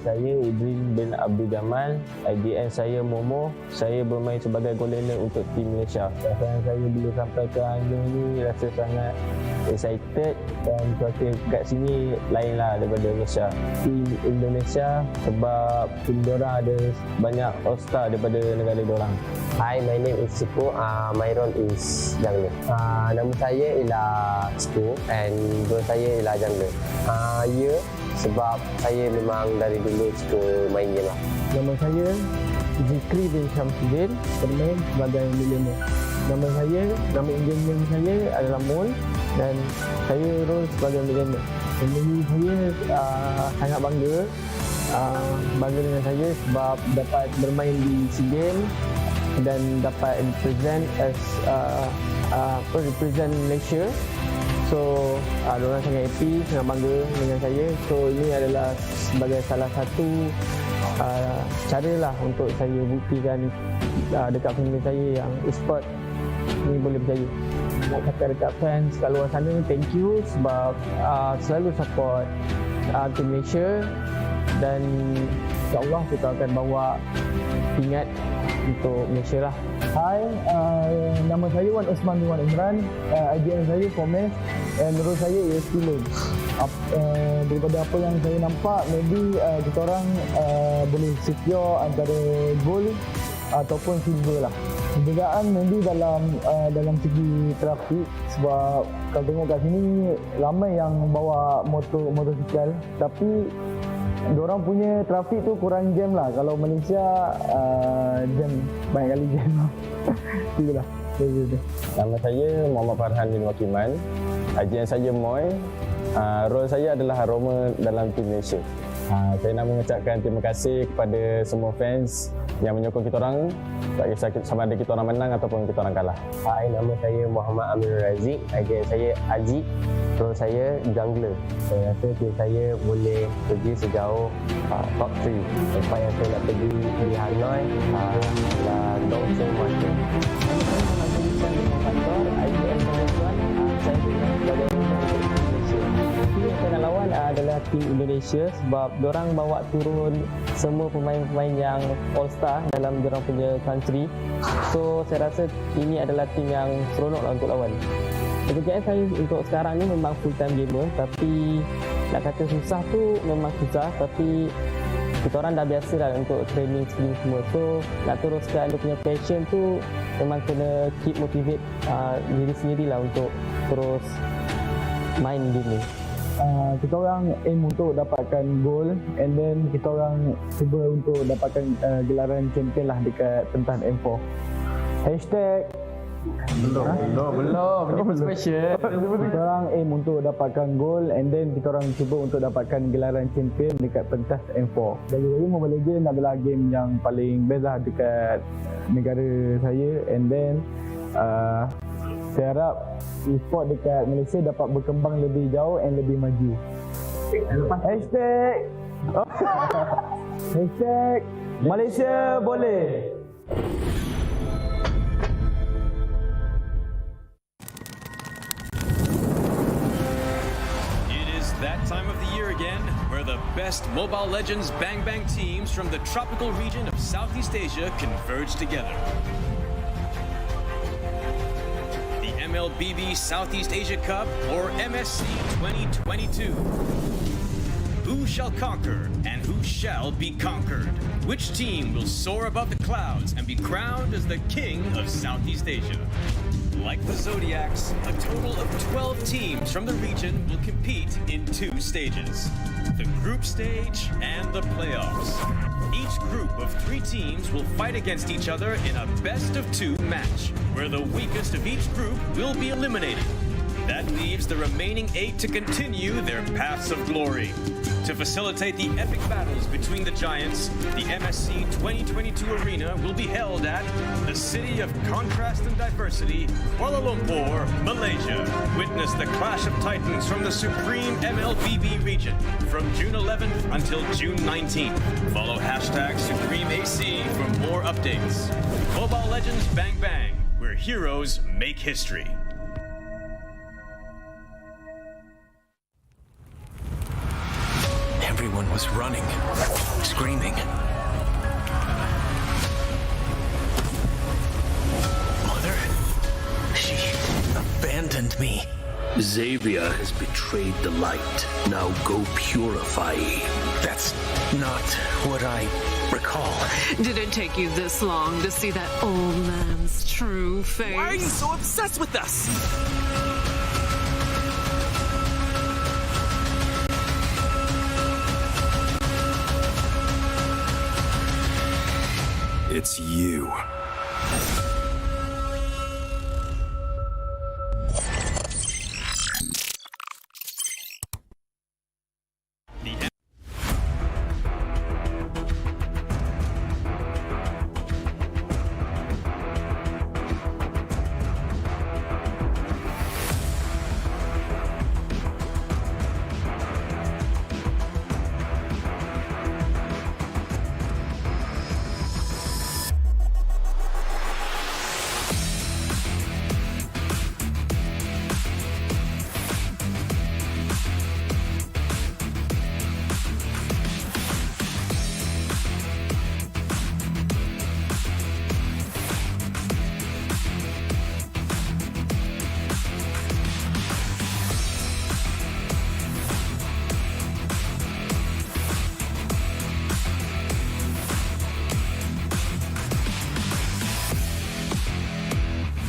saya Idrin bin Abdul Jamal. IGN saya Momo. Saya bermain sebagai goaltender untuk tim Malaysia. Perasaan saya bila sampai ke Hanoi ni rasa sangat excited dan cuaca kat sini lainlah daripada Malaysia. Tim Indonesia sebab tim diorang ada banyak all-star daripada negara diorang.
Hi, my name is Suku. My role is jungler. Nama saya ialah Suku and role saya ialah jungler. Ya, sebab saya memang dari dulu suka main game lah.
Nama saya Zikri bin Syamsuddin, bermain sebagai millionaire. Nama Indian saya adalah Mol dan saya role sebagai millionaire. Jadi saya sangat bangga dengan saya sebab dapat bermain di SEA Games dan dapat represent Malaysia. So, diorang sangat happy, sangat bangga dengan saya. So, ini adalah sebagai salah satu cara lah untuk saya buktikan dekat family saya yang e-sport ni boleh berjaya. Nak cakap dekat fans kat luar sana, thank you sebab selalu support tim Malaysia dan insyaAllah kita akan bawa pingat untuk Malaysia lah.
Hai, nama saya Wan Osman bin Wan Imran. IGN saya Komes dan role saya ialah Stealer. Daripada apa yang saya nampak, maybe kita orang boleh secure antara gold ataupun silver lah. Perbezaan maybe dalam segi trafik sebab kalau tengok kat sini ramai yang bawa motosikal tapi diorang punya trafik tu kurang jam lah. Kalau Malaysia jam, banyak kali jam lah. Itulah.
Nama saya Muhammad Farhan bin Wakiman. IGN saya Moy. Role saya adalah aroma dalam tim Malaysia. Saya nak mengucapkan terima kasih kepada semua fans yang menyokong kita orang, tak kisah sama ada kita orang menang ataupun kita orang kalah.
Hai, nama saya Muhammad Amir Razik. IGN saya Haji. Role saya jungler. Saya rasa tim saya boleh pergi sejauh top 3. Tempat yang saya nak pergi di Hanoi dan Dong Seng Martin.
Tim yang saya nak lawan adalah tim Indonesia sebab diorang bawa turun semua pemain-pemain yang all-star dalam diorang punya country. So saya rasa ini adalah tim yang seronok lah untuk lawan. Pekerjaan saya untuk sekarang ni memang full time gamer, tapi nak kata susah tu memang susah, tapi kita orang dah biasa lah untuk training skill semua. So nak teruskan dia punya passion tu memang kena keep motivate diri sendiri lah untuk terus main game ni.
Kita orang aim untuk dapatkan goal and then kita orang cuba untuk dapatkan gelaran champion lah dekat pentas M4. Hashtag belum. Ini special. Kita orang aim untuk dapatkan gol and then kita orang cuba untuk dapatkan gelaran champion dekat pentas M4. Dan Mobile Legends adalah game yang paling best lah dekat negara saya and then saya harap e-sport dekat Malaysia dapat berkembang lebih jauh and lebih maju. Hashtag Hashtag Malaysia boleh.
That time of the year again, where the best Mobile Legends Bang Bang teams from the tropical region of Southeast Asia converge together. The MLBB Southeast Asia Cup, or MSC 2022. Who shall conquer and who shall be conquered? Which team will soar above the clouds and be crowned as the king of Southeast Asia? Like the Zodiacs, a total of 12 teams from the region will compete in 2 stages: the group stage and the playoffs. Each group of 3 teams will fight against each other in a best-of-2 match, where the weakest of each group will be eliminated. That leaves the remaining 8 to continue their paths of glory. To facilitate the epic battles between the giants, the MSC 2022 arena will be held at the City of Contrast and Diversity, Kuala Lumpur, Malaysia. Witness the clash of titans from the supreme MLBB region from June 11th until June 19th. Follow hashtag SupremeAC for more updates. Mobile Legends Bang Bang, where heroes make history.
Everyone was running, screaming. Mother? She abandoned me. Xavier has betrayed the light. Now go purify. That's not what I recall.
Did it take you this long to see that old man's true face?
Why are you so obsessed with us?
It's you.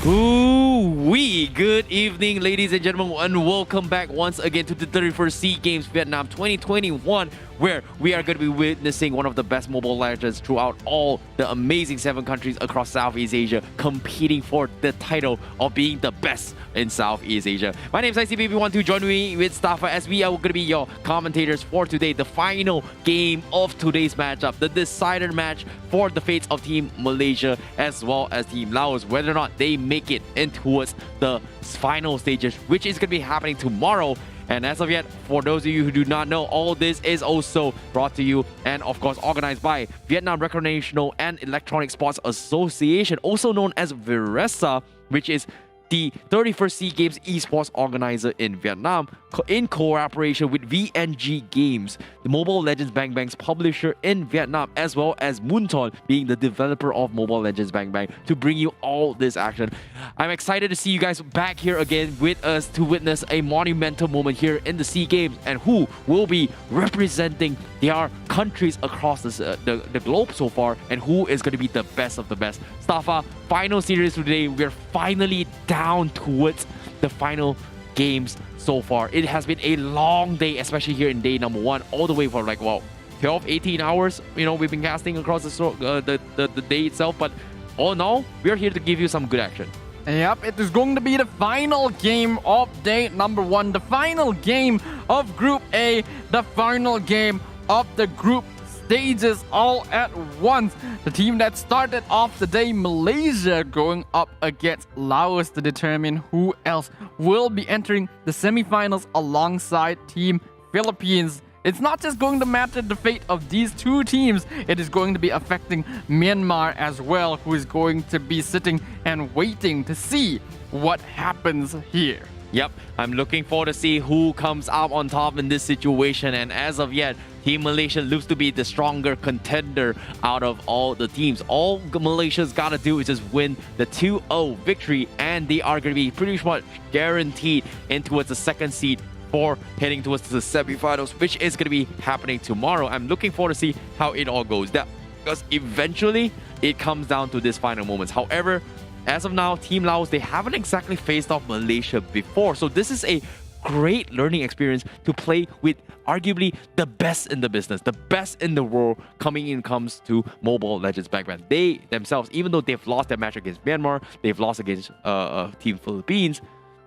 Ooh-wee. Good evening, ladies and gentlemen, and welcome back once again to the 31st SEA Games Vietnam 2021, where we are going to be witnessing one of the best Mobile Legends throughout all the amazing 7 countries across Southeast Asia, competing for the title of being the best in Southeast Asia. My name is ICBB12. Join me with Staffa as we are going to be your commentators for today, the final game of today's matchup, the decider match for the fates of Team Malaysia as well as Team Laos, whether or not they make it in towards the final stages, which is going to be happening tomorrow. And as of yet, for those of you who do not know, all this is also brought to you and of course organized by Vietnam Recreational and Electronic Sports Association, also known as VRESA, which is the 31st SEA Games esports organizer in Vietnam, in cooperation with VNG Games, the Mobile Legends Bang Bang's publisher in Vietnam, as well as Moonton being the developer of Mobile Legends Bang Bang, to bring you all this action. I'm excited to see you guys back here again with us to witness a monumental moment here in the SEA Games, and who will be representing their countries across the globe so far, and who is going to be the best of the best. Staffa, final series today. We're finally down towards the final games so far. It has been a long day, especially here in day number 1, all the way for like, wow, 12, 18 hours. You know, we've been casting across the day itself, but all in all, we're here to give you some good action.
Yep, it is going to be the final game of day number 1, the final game of Group A, the final game of the group stages all at once. The team that started off the day, Malaysia, going up against Laos to determine who else will be entering the semifinals alongside Team Philippines. It's not just going to matter the fate of these two teams, it is going to be affecting Myanmar as well, who is going to be sitting and waiting to see what happens here.
Yep, I'm looking forward to see who comes out on top in this situation, and as of yet, Team Malaysia looks to be the stronger contender out of all the teams. All Malaysia's got to do is just win the 2-0 victory, and they are going to be pretty much guaranteed in towards the second seed for heading towards the semifinals, which is going to be happening tomorrow. I'm looking forward to see how it all goes down, because eventually it comes down to this final moments. However, as of now, Team Laos, they haven't exactly faced off Malaysia before, so this is a great learning experience to play with arguably the best in the business, the best in the world coming in comes to Mobile Legends Bang Bang. They themselves, even though they've lost their match against Myanmar, they've lost against Team Philippines,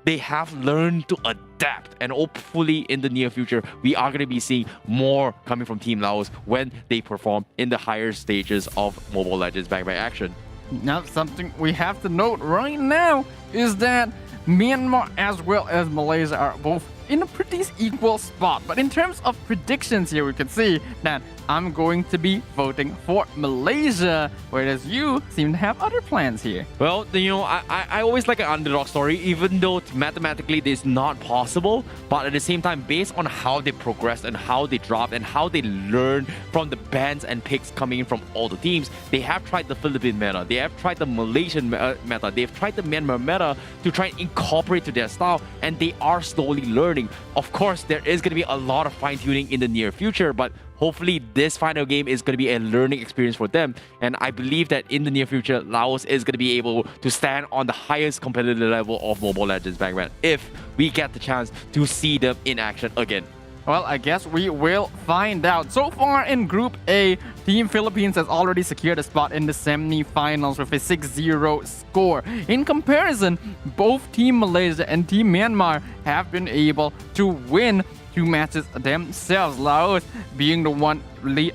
they have learned to adapt, and hopefully in the near future we are going to be seeing more coming from Team Laos when they perform in the higher stages of Mobile Legends Bang Bang action.
Now, something we have to note right now is that Myanmar as well as Malaysia are both in a pretty equal spot. But in terms of predictions here, we can see that I'm going to be voting for Malaysia, whereas you seem to have other plans here.
Well, I always like an underdog story, even though mathematically this is not possible. But at the same time, based on how they progress and how they drop and how they learn from the bans and picks coming in from all the teams, they have tried the Philippine meta, they have tried the Malaysian meta, they've tried the Myanmar meta to try and incorporate to their style, and they are slowly learning. Of course, there is going to be a lot of fine-tuning in the near future, but hopefully this final game is going to be a learning experience for them. And I believe that in the near future, Laos is going to be able to stand on the highest competitive level of Mobile Legends back then, if we get the chance to see them in action again.
Well, I guess we will find out. So far in Group A, Team Philippines has already secured a spot in the semi-finals with a 6-0 score. In comparison, both Team Malaysia and Team Myanmar have been able to win 2 matches themselves. Laos being the one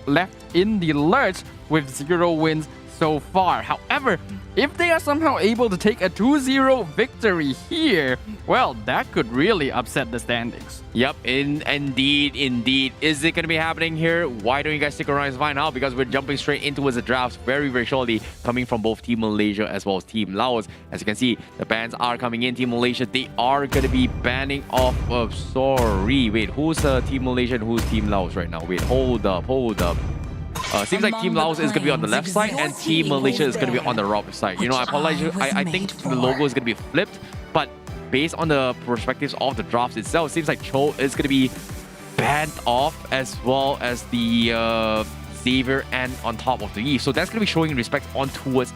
left in the lurch with 0 wins so far. However, if they are somehow able to take a 2-0 victory here, well, that could really upset the standings.
Yep, indeed. Is it going to be happening here? Why don't you guys stick around to find out? Because we're jumping straight into the drafts very, very shortly, coming from both Team Malaysia as well as Team Laos. As you can see, the bans are coming in. Team Malaysia, they are going to be banning off of... Sorry, wait, who's Team Malaysia and who's Team Laos right now? Wait, hold up. Seems like Team Laos is going to be on the left side and Team Malaysia is going to be on the right side. I apologize. I think the logo is going to be flipped, but based on the perspectives of the drafts itself, it seems like Cho is going to be banned off, as well as the Xavier and on top of the Eve. So that's going to be showing respect on towards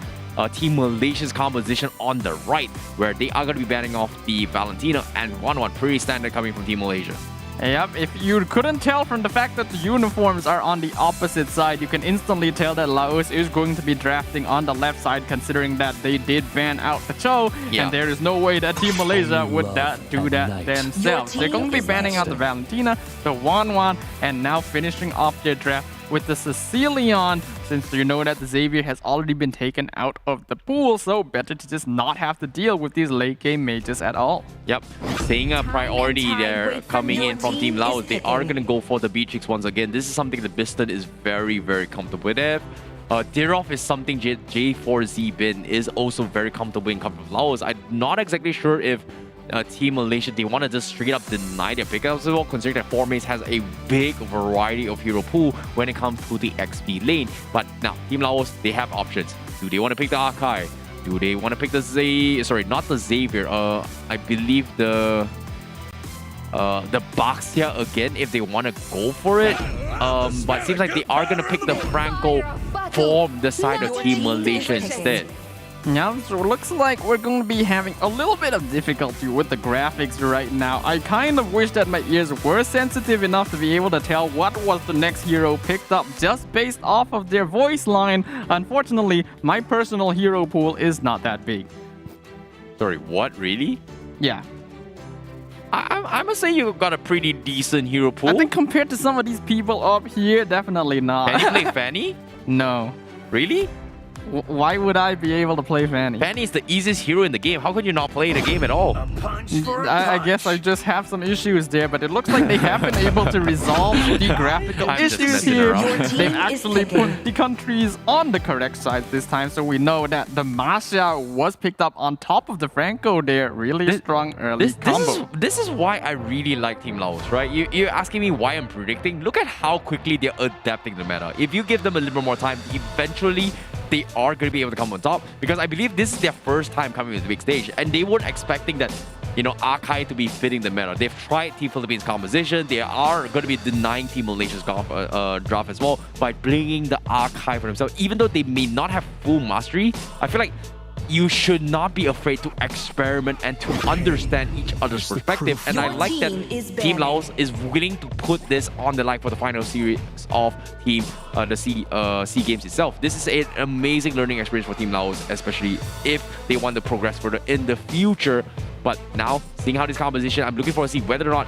Team Malaysia's composition on the right, where they are going to be banning off the Valentina and 1-1. Pretty standard coming from Team Malaysia.
Yep, if you couldn't tell from the fact that the uniforms are on the opposite side, you can instantly tell that Laos is going to be drafting on the left side, considering that they did ban out the Cho, and there is no way that Team Malaysia would do that themselves. They're going to be banning out the Valentina, the 1-1, and now finishing off their draft with the Sicilian, since you know that the Xavier has already been taken out of the pool, so better to just not have to deal with these late game mages at all.
Yep, seeing a priority there coming in from Team Laos, they are going to go for the Beatrix once again. This is something that Biston is very, very comfortable with. Dirov is something J4Z Bin is also very comfortable in coming from Laos. I'm not exactly sure if Team Malaysia, they want to just straight up deny their pickups as well, considering that 4Maze has a big variety of hero pool when it comes to the XP lane. But now, Team Laos, they have options. Do they want to pick the Archive? Do they want to pick the not the Xavier, I believe the Baxia again, if they want to go for it. But it seems like they are going to pick the Franco from the side of Team Malaysia instead.
Yeah, so it looks like we're going to be having a little bit of difficulty with the graphics right now. I kind of wish that my ears were sensitive enough to be able to tell what was the next hero picked up just based off of their voice line. Unfortunately, my personal hero pool is not that big.
Sorry, what? Really?
Yeah.
I must say you got a pretty decent hero pool.
I think compared to some of these people up here, definitely not.
Can you play Fanny?
No.
Really?
Why would I be able to play Fanny?
Fanny is the easiest hero in the game. How could you not play the game at all?
I guess I just have some issues there, but it looks like they have been able to resolve the graphical issues here. They've actually put the countries on the correct side this time, so we know that the Masha was picked up on top of the Franco there. Really strong early combo.
This is why I really like Team Laos, right? You're asking me why I'm predicting. Look at how quickly they're adapting the meta. If you give them a little bit more time, eventually they are going to be able to come on top, because I believe this is their first time coming to the big stage, and they weren't expecting that, Archive to be fitting the meta. They've tried Team Philippines composition. They are going to be denying Team Malaysia's draft as well by bringing the Archive for themselves. Even though they may not have full mastery, I feel like you should not be afraid to experiment and to understand each other's perspective. And I like that Team Laos is willing to put this on the line for the final series of the SEA Games itself. This is an amazing learning experience for Team Laos, especially if they want to progress further in the future. But now, seeing how this composition, I'm looking forward to see whether or not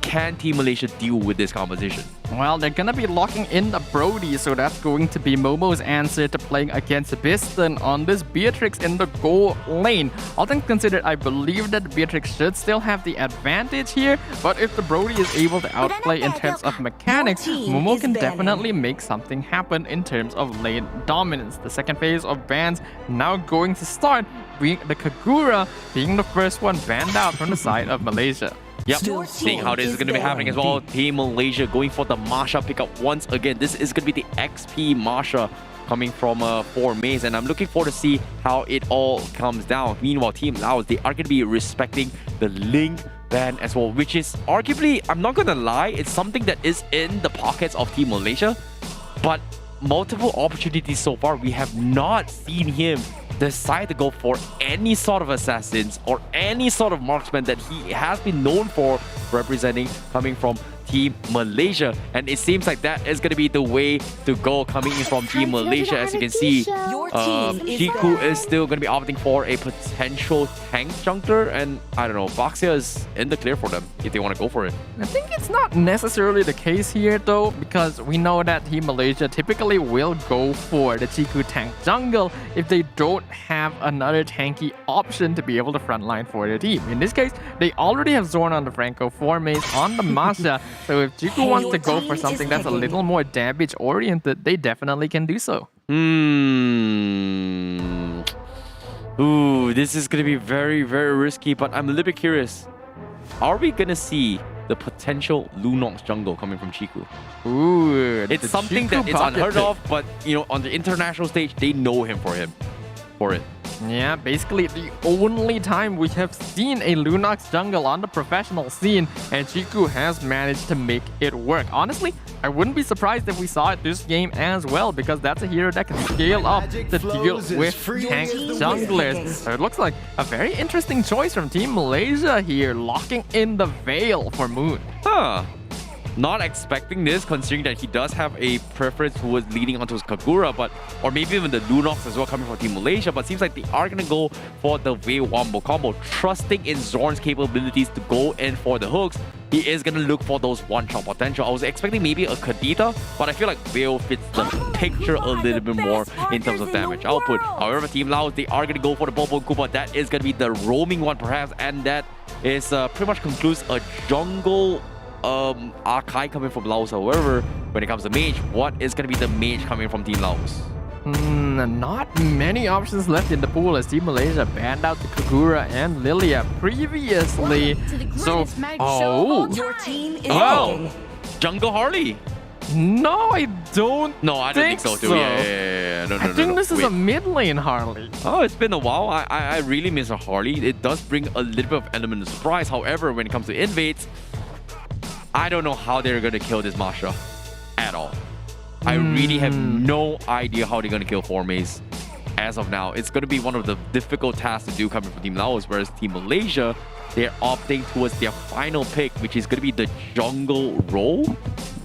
can Team Malaysia deal with this composition?
Well, they're gonna be locking in the Brody, so that's going to be Momo's answer to playing against Biston on this Beatrix in the goal lane. All things considered, I believe that Beatrix should still have the advantage here, but if the Brody is able to outplay in terms of mechanics, Momo can definitely make something happen in terms of lane dominance. The second phase of bans now going to start, being the Kagura being the first one banned out from the side of Malaysia.
Yep, seeing how this is going to be happening as well. Team Malaysia going for the Masha pickup once again. This is going to be the XP Masha coming from 4 Maze, and I'm looking forward to see how it all comes down. Meanwhile, Team Laos, they are going to be respecting the Link ban as well, which is arguably, I'm not going to lie, it's something that is in the pockets of Team Malaysia, but multiple opportunities so far, we have not seen him decide to go for any sort of assassins or any sort of marksman that he has been known for representing coming from Team Malaysia. And it seems like that is going to be the way to go coming in from Team Malaysia. As you can see, Jiku is still going to be opting for a potential tank jungler, and I don't know, Baxia is in the clear for them if they want to go for it.
I think it's not necessarily the case here though, because we know that Team Malaysia typically will go for the Jiku tank jungle if they don't have another tanky option to be able to frontline for their team. In this case, they already have Zorn on the Franco, 4 Maze on the Masha, so if Jiku wants to go for something that's a little more damage oriented, they definitely can do so.
Ooh, this is going to be very, very risky, but I'm a little bit curious. Are we going to see the potential Lunox jungle coming from Jiku?
Ooh,
it's something that it's unheard of, but you know, on the international stage, they know him for it.
Yeah, basically the only time we have seen a Lunox jungle on the professional scene, and Jiku has managed to make it work. Honestly, I wouldn't be surprised if we saw it this game as well, because that's a hero that can scale up to deal with tank junglers. So it looks like a very interesting choice from Team Malaysia here, locking in the Veil for Moon.
Not expecting this, considering that he does have a preference towards leading onto his Kagura, but or maybe even the Lunox as well coming from Team Malaysia, but seems like they are going to go for the Veil Wombo combo, trusting in Zorn's capabilities to go in for the hooks. He is going to look for those one-shot potential. I was expecting maybe a Kadita, but I feel like Veil fits the picture a little bit more in terms of damage output. However, Team Laos, they are going to go for the Bobo Kuba. That is going to be the roaming one perhaps, and that is pretty much concludes a jungle Archive coming from Laos. However, when it comes to mage, what is going to be the mage coming from Team Laos?
Not many options left in the pool as Team Malaysia banned out the Kagura and Lilia previously. So,
your team is
Jungle Harley.
No, I don't.
No, I don't think so too. Yeah. No,
I think this is a mid lane Harley.
Oh, it's been a while. I really miss a Harley. It does bring a little bit of element of surprise. However, when it comes to invades, I don't know how they're going to kill this Masha at all. I really have no idea how they're going to kill 4 Maze as of now. It's going to be one of the difficult tasks to do coming from Team Laos, whereas Team Malaysia, they're opting towards their final pick, which is going to be the jungle role.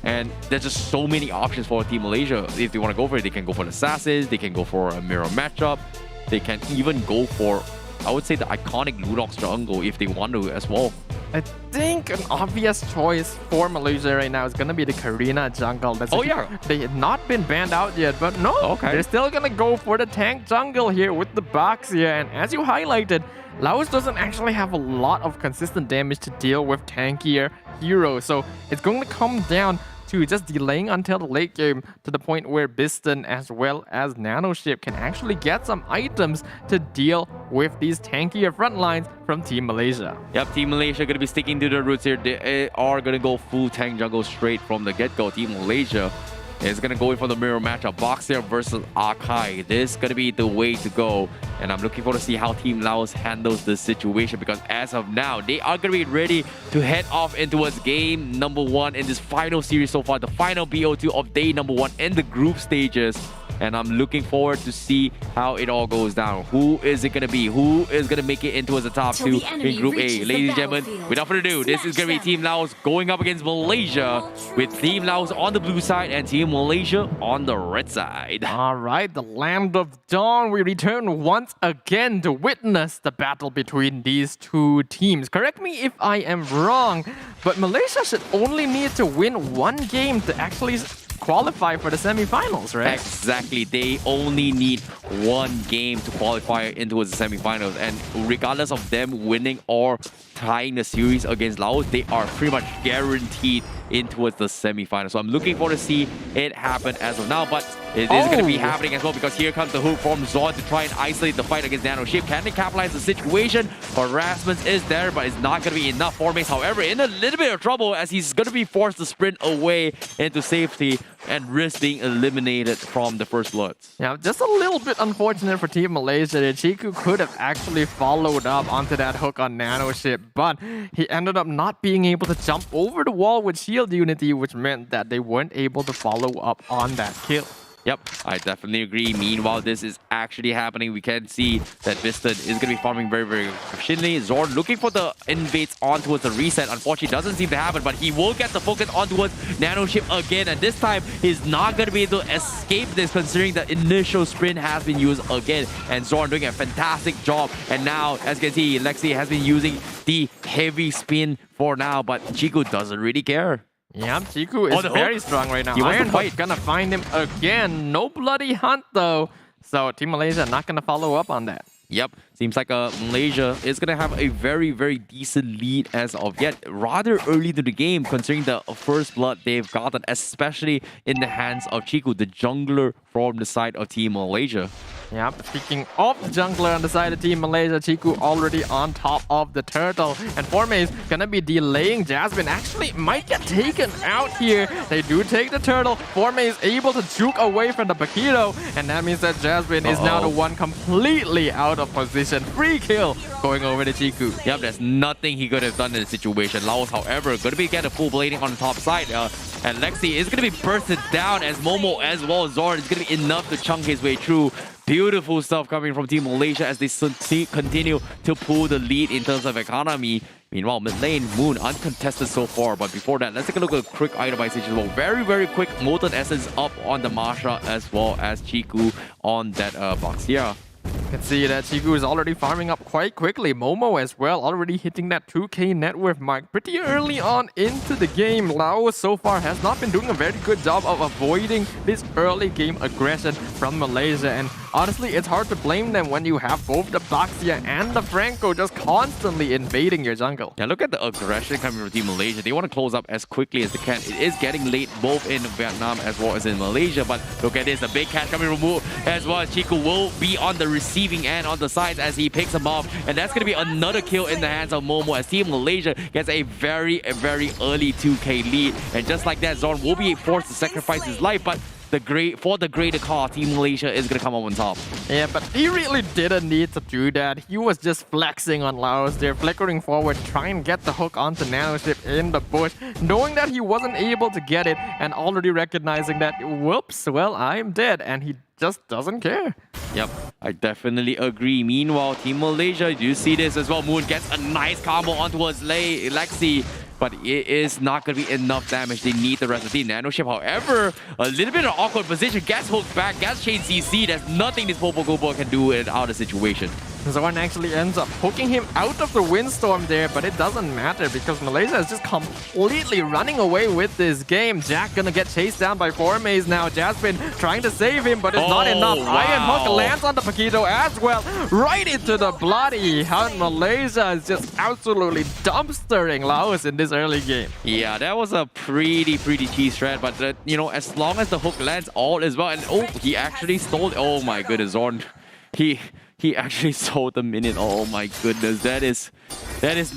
And there's just so many options for Team Malaysia. If they want to go for it, they can go for the Assassins, they can go for a mirror matchup, they can even go for, I would say, the iconic Lunox jungle if they want to as well.
I think an obvious choice for Malaysia right now is going to be the Karina jungle. They had not been banned out yet, but no, they're still going to go for the tank jungle here with the box here. And as you highlighted, Laos doesn't actually have a lot of consistent damage to deal with tankier heroes. So it's going to come down to just delaying until the late game to the point where Biston as well as Nanoship can actually get some items to deal with these tankier front lines from Team Malaysia.
Yep, Team Malaysia going to be sticking to their roots here. They are going to go full tank jungle straight from the get-go. Team Malaysia is going to go in for the mirror matchup. Boxer versus Arkai. This is going to be the way to go. And I'm looking forward to see how Team Laos handles this situation, because as of now, they are going to be ready to head off into game number 1 in this final series so far. The final BO2 of day number 1 in the group stages. and I'm looking forward to see how it all goes down. Who is it going to be? Who is going to make it into as the top
Till
two
the enemy
in Group A?
reaches
Ladies
the
and gentlemen,
battlefield.
without further ado, this is going to be
Smash
Team Laos going up against Malaysia, with Team Laos on the blue side and Team Malaysia on the red side.
All right, the Land of Dawn, we return once again to witness the battle between these two teams. Correct me if I am wrong, but Malaysia should only need to win one game to actually qualify for the semifinals, right?
Exactly. They only need one game to qualify into the semifinals, and regardless of them winning or tying the series against Laos, they are pretty much guaranteed into the semifinals. So I'm looking forward to see it happen as of now, but it is going to be happening as well, because here comes the hook from Zorn to try and isolate the fight against Nano Ship. Can they capitalize the situation? Harassment is there, but it's not going to be enough for Mace. However, in a little bit of trouble, as he's going to be forced to sprint away into safety and risk being eliminated from the first bloods.
Yeah, just a little bit unfortunate for Team Malaysia. Chiku could have actually followed up onto that hook on Nano Ship, but he ended up not being able to jump over the wall with Shield Unity, which meant that they weren't able to follow up on that kill.
Yep, I definitely agree. Meanwhile, this is actually happening. We can see that Viston is going to be farming very, very efficiently. Zorn looking for the invades on towards the reset. Unfortunately, doesn't seem to happen, but he will get the focus on towards Nano Ship again. And this time, he's not going to be able to escape this, considering the initial sprint has been used again. And Zorn doing a fantastic job. And now, as you can see, Lexi has been using the heavy spin for now, but Chiku doesn't really care.
Yeah, Chiku is very strong right now. Iron Hook gonna find him again. No bloody hunt though. So Team Malaysia not gonna follow up on that.
Yep, seems like Malaysia is going to have a very, very decent lead as of yet. Rather early to the game, considering the first blood they've gotten, especially in the hands of Chiku, the jungler from the side of Team Malaysia.
Yeah, speaking of the jungler on the side of Team Malaysia, Chiku already on top of the turtle. And Formace gonna be delaying Jasmine. Actually, might get taken out here. They do take the turtle. Formace able to juke away from the Paquito. And that means that Jasmine is now the one completely out of position. Free kill going over to Chiku.
Yep, there's nothing he could have done in the situation. Laos, however, going to be get a full blading on the top side. And Lexi is going to be bursted down as Momo as well as Zorn is going to be enough to chunk his way through. Beautiful stuff coming from Team Malaysia as they continue to pull the lead in terms of economy. Meanwhile, mid lane, Moon, uncontested so far. But before that, let's take a look at a quick itemization as well. Very, very quick Molten Essence up on the Masha as well as Chiku on that box here.
You can see that Chiku is already farming up quite quickly. Momo as well, already hitting that 2k net worth mark pretty early on into the game. Laos so far has not been doing a very good job of avoiding this early game aggression from Malaysia. And honestly, it's hard to blame them when you have both the Baxia and the Franco just constantly invading your jungle.
Yeah, look at the aggression coming from Team Malaysia. They want to close up as quickly as they can. It is getting late both in Vietnam as well as in Malaysia. But look at this, the big catch coming from Wu as well as Chiku will be on the receiving end on the sides as he picks him off. And that's going to be another kill in the hands of Momo as Team Malaysia gets a very early 2k lead. And just like that, Zorn will be forced to sacrifice his life. But for the greater cause, Team Malaysia is going to come up on top.
Yeah, but he really didn't need to do that. He was just flexing on Laos there, flickering forward, trying to get the hook onto Nano Ship in the bush, knowing that he wasn't able to get it and already recognizing that, whoops, well, I'm dead, and he just doesn't care.
Yep, I definitely agree. Meanwhile, Team Malaysia, you see this as well. Moon gets a nice combo onto his Lexi, but it is not going to be enough damage. They need the rest of the team. Nano Ship, however, a little bit of awkward position. Gets hooked back, gets chain CC. There's nothing this Popo Gobo can do out of the situation.
Zorn actually ends up hooking him out of the windstorm there, but it doesn't matter because Malaysia is just completely running away with this game. Jack gonna get chased down by Formace now. Jasmine trying to save him, but it's not enough.
Wow.
Iron Hook lands on the Paquito as well, right into the bloody hunt. Malaysia is just absolutely dumpstering Laos in this early game.
Yeah, that was a pretty cheese threat, but you know, as long as the hook lands, all is well. And oh, he actually stole. Oh my goodness, Zorn. He actually sold the minion. Oh my goodness, that is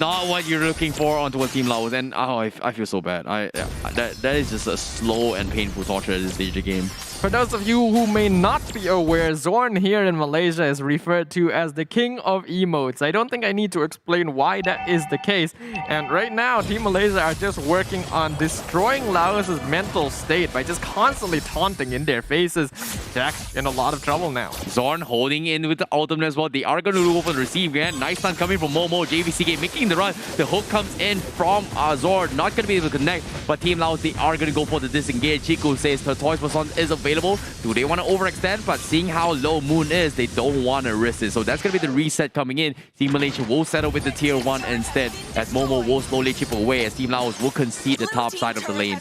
not what you're looking for onto a Team Laos. And oh, I feel so bad. That is just a slow and painful torture at this stage of the game.
For those of you who may not be aware, Zorn here in Malaysia is referred to as the king of emotes. I don't think I need to explain why that is the case. And right now, Team Malaysia are just working on destroying Laos's mental state by just constantly taunting in their faces. Jack's in a lot of trouble now.
Zorn holding in with the ultimate as well. They are going to go for the receive again. Nice stun coming from Momo. JVCK making the run. The hook comes in from Zorn. Not going to be able to connect, but Team Laos, they are going to go for the disengage. Chiku says the Toys Person is available. Do they want to overextend? But seeing how low Moon is, they don't want to risk it. So that's going to be the reset coming in. Team Malaysia will settle with the tier 1 instead, as Momo will slowly chip away, as Team Laos will concede the top side of the lane.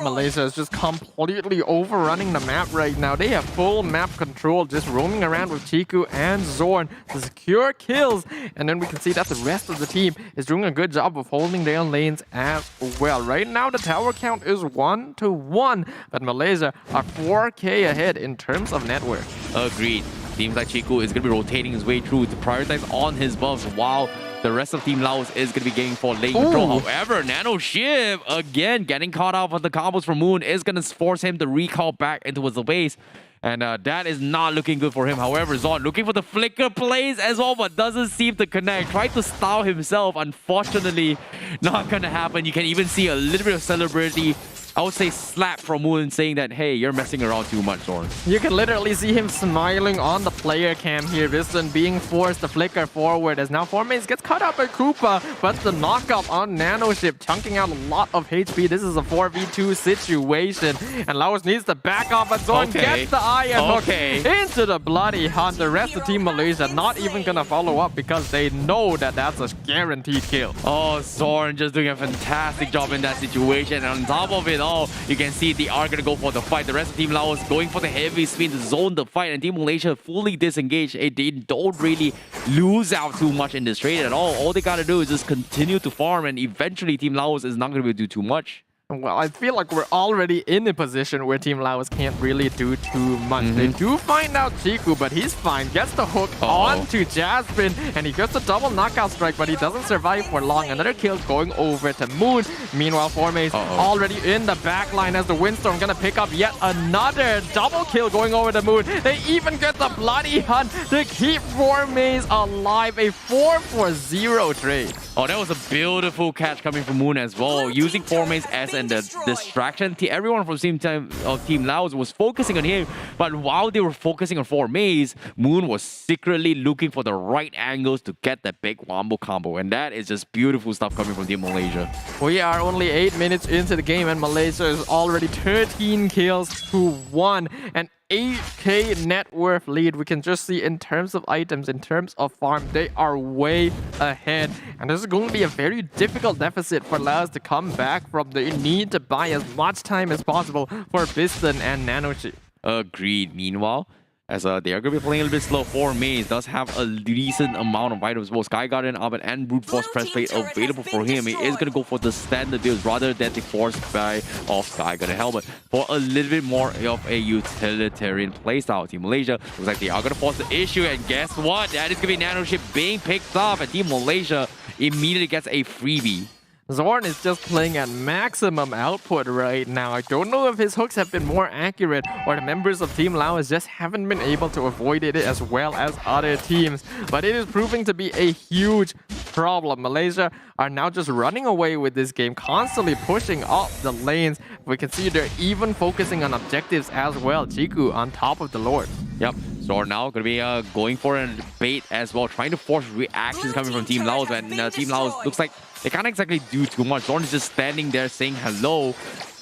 Malaysia is just completely overrunning the map right now. They have full map control, just roaming around with Chiku and Zorn to secure kills. And then we can see that the rest of the team is doing a good job of holding their lanes as well. Right now, the tower count is 1-1, but Malaysia are 4K ahead in terms of network.
Agreed. Seems like Chiku is going to be rotating his way through to prioritize on his buffs, while the rest of Team Laos is going to be getting for lane control. However, Nano Shiv, again, getting caught out on the combos from Moon, is going to force him to recall back into his base. And that is not looking good for him. However, Zorn looking for the flicker plays as well, but doesn't seem to connect. Tried to style himself. Unfortunately, not going to happen. You can even see a little bit of celebrity, I would say, slap from Moon, saying that, hey, you're messing around too much, Zorn.
You can literally see him smiling on the player cam here. Viston being forced to flicker forward as now Formaze gets cut out by Koopa, but the knockup on Nanoship, chunking out a lot of HP. This is a 4v2 situation, and Laos needs to back off, but Zorn gets the iron hook into the bloody hunt. The rest of Team Malaysia not even gonna follow up because they know that that's a guaranteed kill.
Oh, Zorn just doing a fantastic job in that situation, and on top of it, you can see they are going to go for the fight. The rest of Team Laos going for the heavy spin to zone the fight, and Team Malaysia fully disengaged. They don't really lose out too much in this trade at all. All they got to do is just continue to farm, and eventually Team Laos is not going to do too much.
Well, I feel like we're already in a position where Team Laos can't really do too much. They do find out Chiku, but he's fine. Gets the hook onto Jasmine, and he gets the double knockout strike, but he doesn't survive for long. Another kill going over to Moon. Meanwhile, Formaze already in the back line as the Windstorm gonna pick up yet another double kill going over to Moon. They even get the bloody hunt to keep Formaze alive. A 4-for-0 trade.
Oh, that was a beautiful catch coming from Moon as well. Using Formaze as a distraction. Everyone from Team Laos was focusing on him, but while they were focusing on Formaze, Moon was secretly looking for the right angles to get that big wombo combo, and that is just beautiful stuff coming from Team Malaysia.
We are only 8 minutes into the game, and Malaysia is already 13 kills to 1. And 8k net worth lead. We can just see in terms of items, in terms of farm, they are way ahead. And this is going to be a very difficult deficit for Laos to come back from. They need to buy as much time as possible for Piston and Nanochip.
Agreed. Meanwhile, as they are going to be playing a little bit slow, Formaze does have a decent amount of items. Both Sky Garden, Oven, and Brute Force Breastplate available for him. He is going to go for the standard builds rather than the Force Buy of Sky Garden Helmet for a little bit more of a utilitarian playstyle. Team Malaysia looks like they are going to force the issue, and guess what? That is going to be Nanoship being picked up, and Team Malaysia immediately gets a freebie.
Zorn is just playing at maximum output right now. I don't know if his hooks have been more accurate or the members of Team Laos just haven't been able to avoid it as well as other teams. But it is proving to be a huge problem. Malaysia are now just running away with this game, constantly pushing up the lanes. We can see they're even focusing on objectives as well. Chiku on top of the Lord.
Yep. Zorn now going to be going for a bait as well, trying to force reactions coming from Team Laos. And Team Laos looks like they can't exactly do too much. Zorn is just standing there saying hello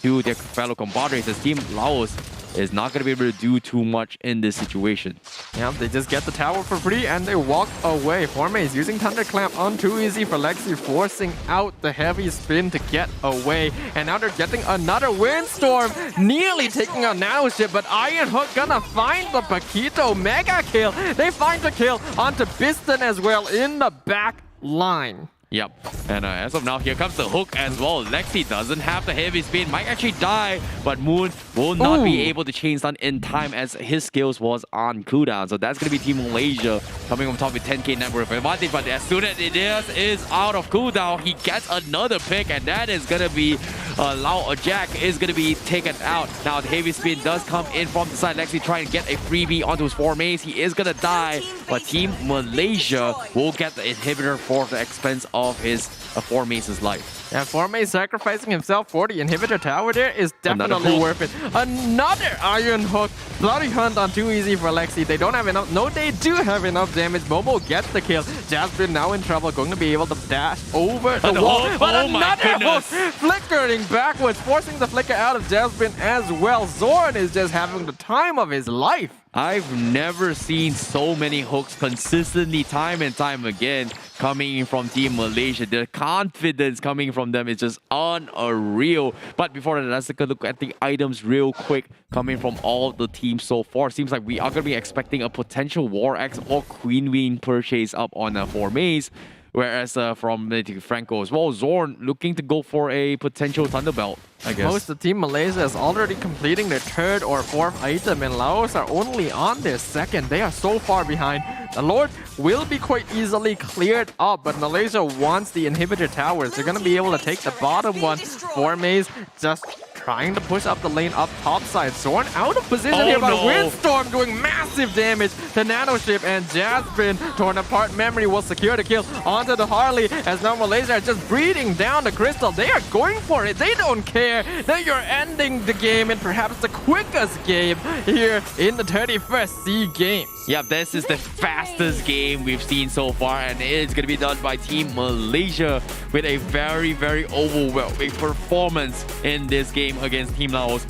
to their fellow compadres, as Team Laos is not going to be able to do too much in this situation.
Yeah, they just get the tower for free and they walk away. Formaze using Thunderclamp on Too Easy for Lexi, forcing out the heavy spin to get away. And now they're getting another Windstorm, nearly taking a Nanoship, but Iron Hook gonna find the Paquito mega kill. They find the kill onto Piston as well in the back line.
Yep, and as of now, here comes the hook as well. Lexi doesn't have the heavy spin, might actually die, but Moon will not be able to chain stun in time as his skills was on cooldown. So that's going to be Team Malaysia coming on top with 10k net worth advantage, but as soon as it is out of cooldown, he gets another pick, and that is going to be Lao Jack is going to be taken out. Now the heavy spin does come in from the side. Lexi trying to get a freebie onto his 4 maze. He is going to die, but Team Malaysia will get the inhibitor for the expense of his 4 maze's life.
Yeah, 4 maze sacrificing himself for the inhibitor tower there is definitely worth it. Another iron hook. Bloody hunt on too easy for Lexi. They don't have enough. No, they do have enough damage. Momo gets the kill. Jasmine now in trouble. Going to be able to dash over the wall. But another hook flickering backwards, forcing the flicker out of Jasmine as well. Zorn is just having the time of his life.
I've never seen so many hooks consistently time and time again coming in from Team Malaysia. The confidence coming from them is just unreal. But before that, let's take a look at the items real quick coming from all the teams so far. Seems like we are going to be expecting a potential War Axe or Queen Wing purchase up on 4 maze. Whereas from Franco as well, Zorn looking to go for a potential Thunderbelt, I guess.
Most of Team Malaysia is already completing their 3rd or 4th item, and Laos are only on their 2nd. They are so far behind. The Lord will be quite easily cleared up, but Malaysia wants the inhibitor towers. They're going to be able to take the bottom one. 4 maze just trying to push up the lane up top side. Zorn out of position here, but Windstorm doing massive damage to Nanoship, and Jasmine torn apart. Memory will secure the kill onto the Harley, as now Malaysia are just breathing down the crystal. They are going for it. They don't care that you're ending the game in perhaps the quickest game here in the 31st SEA Games.
Yeah, this is the fastest game we've seen so far, and it's going to be done by Team Malaysia with a very, very overwhelming performance in this game against Team Laos.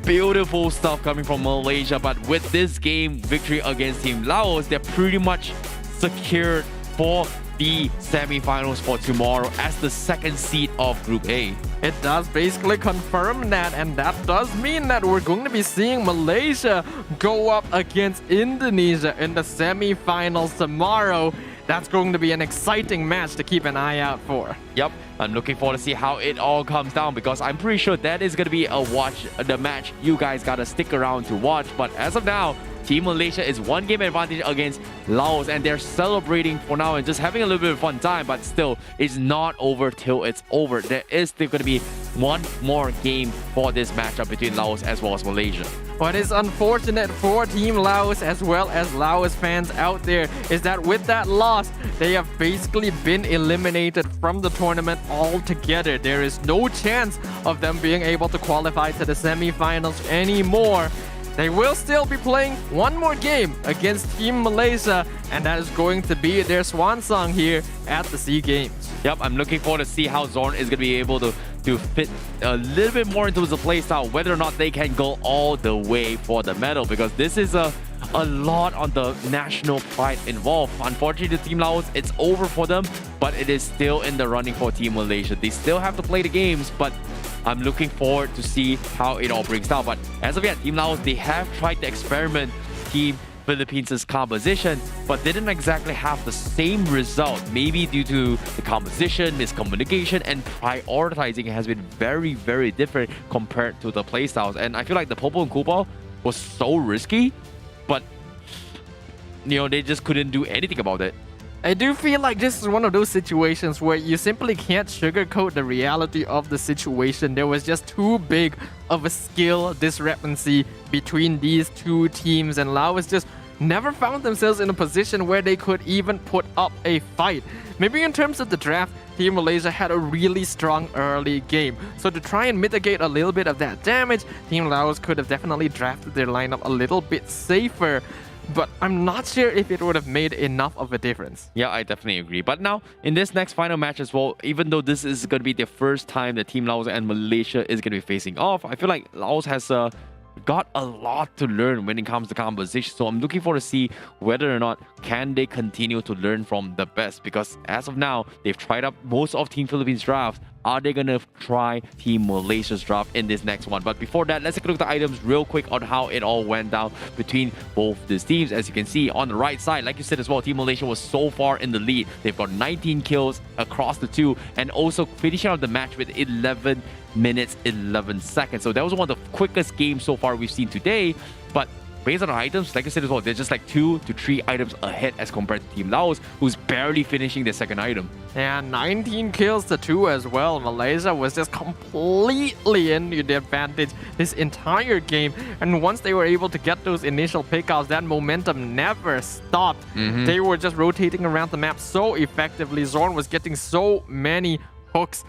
Beautiful stuff coming from Malaysia, but with this game victory against Team Laos, they're pretty much secured for the semi-finals for tomorrow as the 2nd seed of Group A.
It does basically confirm that, and that does mean that we're going to be seeing Malaysia go up against Indonesia in the semi-finals tomorrow. That's going to be an exciting match to keep an eye out for.
Yep, I'm looking forward to see how it all comes down, because I'm pretty sure that is going to be the match you guys got to stick around to watch. But as of now, Team Malaysia is 1 game advantage against Laos, and they're celebrating for now and just having a little bit of fun time, but still, it's not over till it's over. There is still going to be 1 more game for this matchup between Laos as well as Malaysia.
What is unfortunate for Team Laos as well as Laos fans out there is that with that loss, they have basically been eliminated from the tournament altogether. There is no chance of them being able to qualify to the semi-finals anymore. They will still be playing 1 more game against Team Malaysia, and that is going to be their swan song here at the SEA Games.
Yep, I'm looking forward to see how Zorn is going to be able to fit a little bit more into the playstyle, whether or not they can go all the way for the medal, because this is a lot on the national pride involved. Unfortunately, the Team Laos, it's over for them, but it is still in the running for Team Malaysia. They still have to play the games, but I'm looking forward to see how it all breaks down. But as of yet, Team Laos, they have tried to experiment Team Philippines' composition, but didn't exactly have the same result. Maybe due to the composition, miscommunication, and prioritizing has been very, very different compared to the playstyles. And I feel like the Popo and Kupal was so risky, but they just couldn't do anything about it.
I do feel like this is one of those situations where you simply can't sugarcoat the reality of the situation. There was just too big of a skill discrepancy between these 2 teams, and Laos just never found themselves in a position where they could even put up a fight. Maybe in terms of the draft, Team Malaysia had a really strong early game. So to try and mitigate a little bit of that damage, Team Laos could have definitely drafted their lineup a little bit safer. But I'm not sure if it would have made enough of a difference.
Yeah, I definitely agree. But now, in this next final match as well, even though this is going to be the first time that Team Laos and Malaysia is going to be facing off, I feel like Laos has got a lot to learn when it comes to composition. So I'm looking forward to see whether or not can they continue to learn from the best. Because as of now, they've tried out most of Team Philippines' drafts. Are they going to try Team Malaysia's draft in this next one? But before that, let's take a look at the items real quick on how it all went down between both these teams. As you can see on the right side, like you said as well, Team Malaysia was so far in the lead. They've got 19 kills across the 2 and also finishing out the match with 11 minutes, 11 seconds. So that was one of the quickest games so far we've seen today. But based on items, like I said as well, they're just like 2 to 3 items ahead as compared to Team Laos, who's barely finishing their second item.
And 19 kills to 2 as well. Malaysia was just completely in the advantage this entire game. And once they were able to get those initial pickoffs, that momentum never stopped. They were just rotating around the map so effectively. Zorn was getting so many hooks.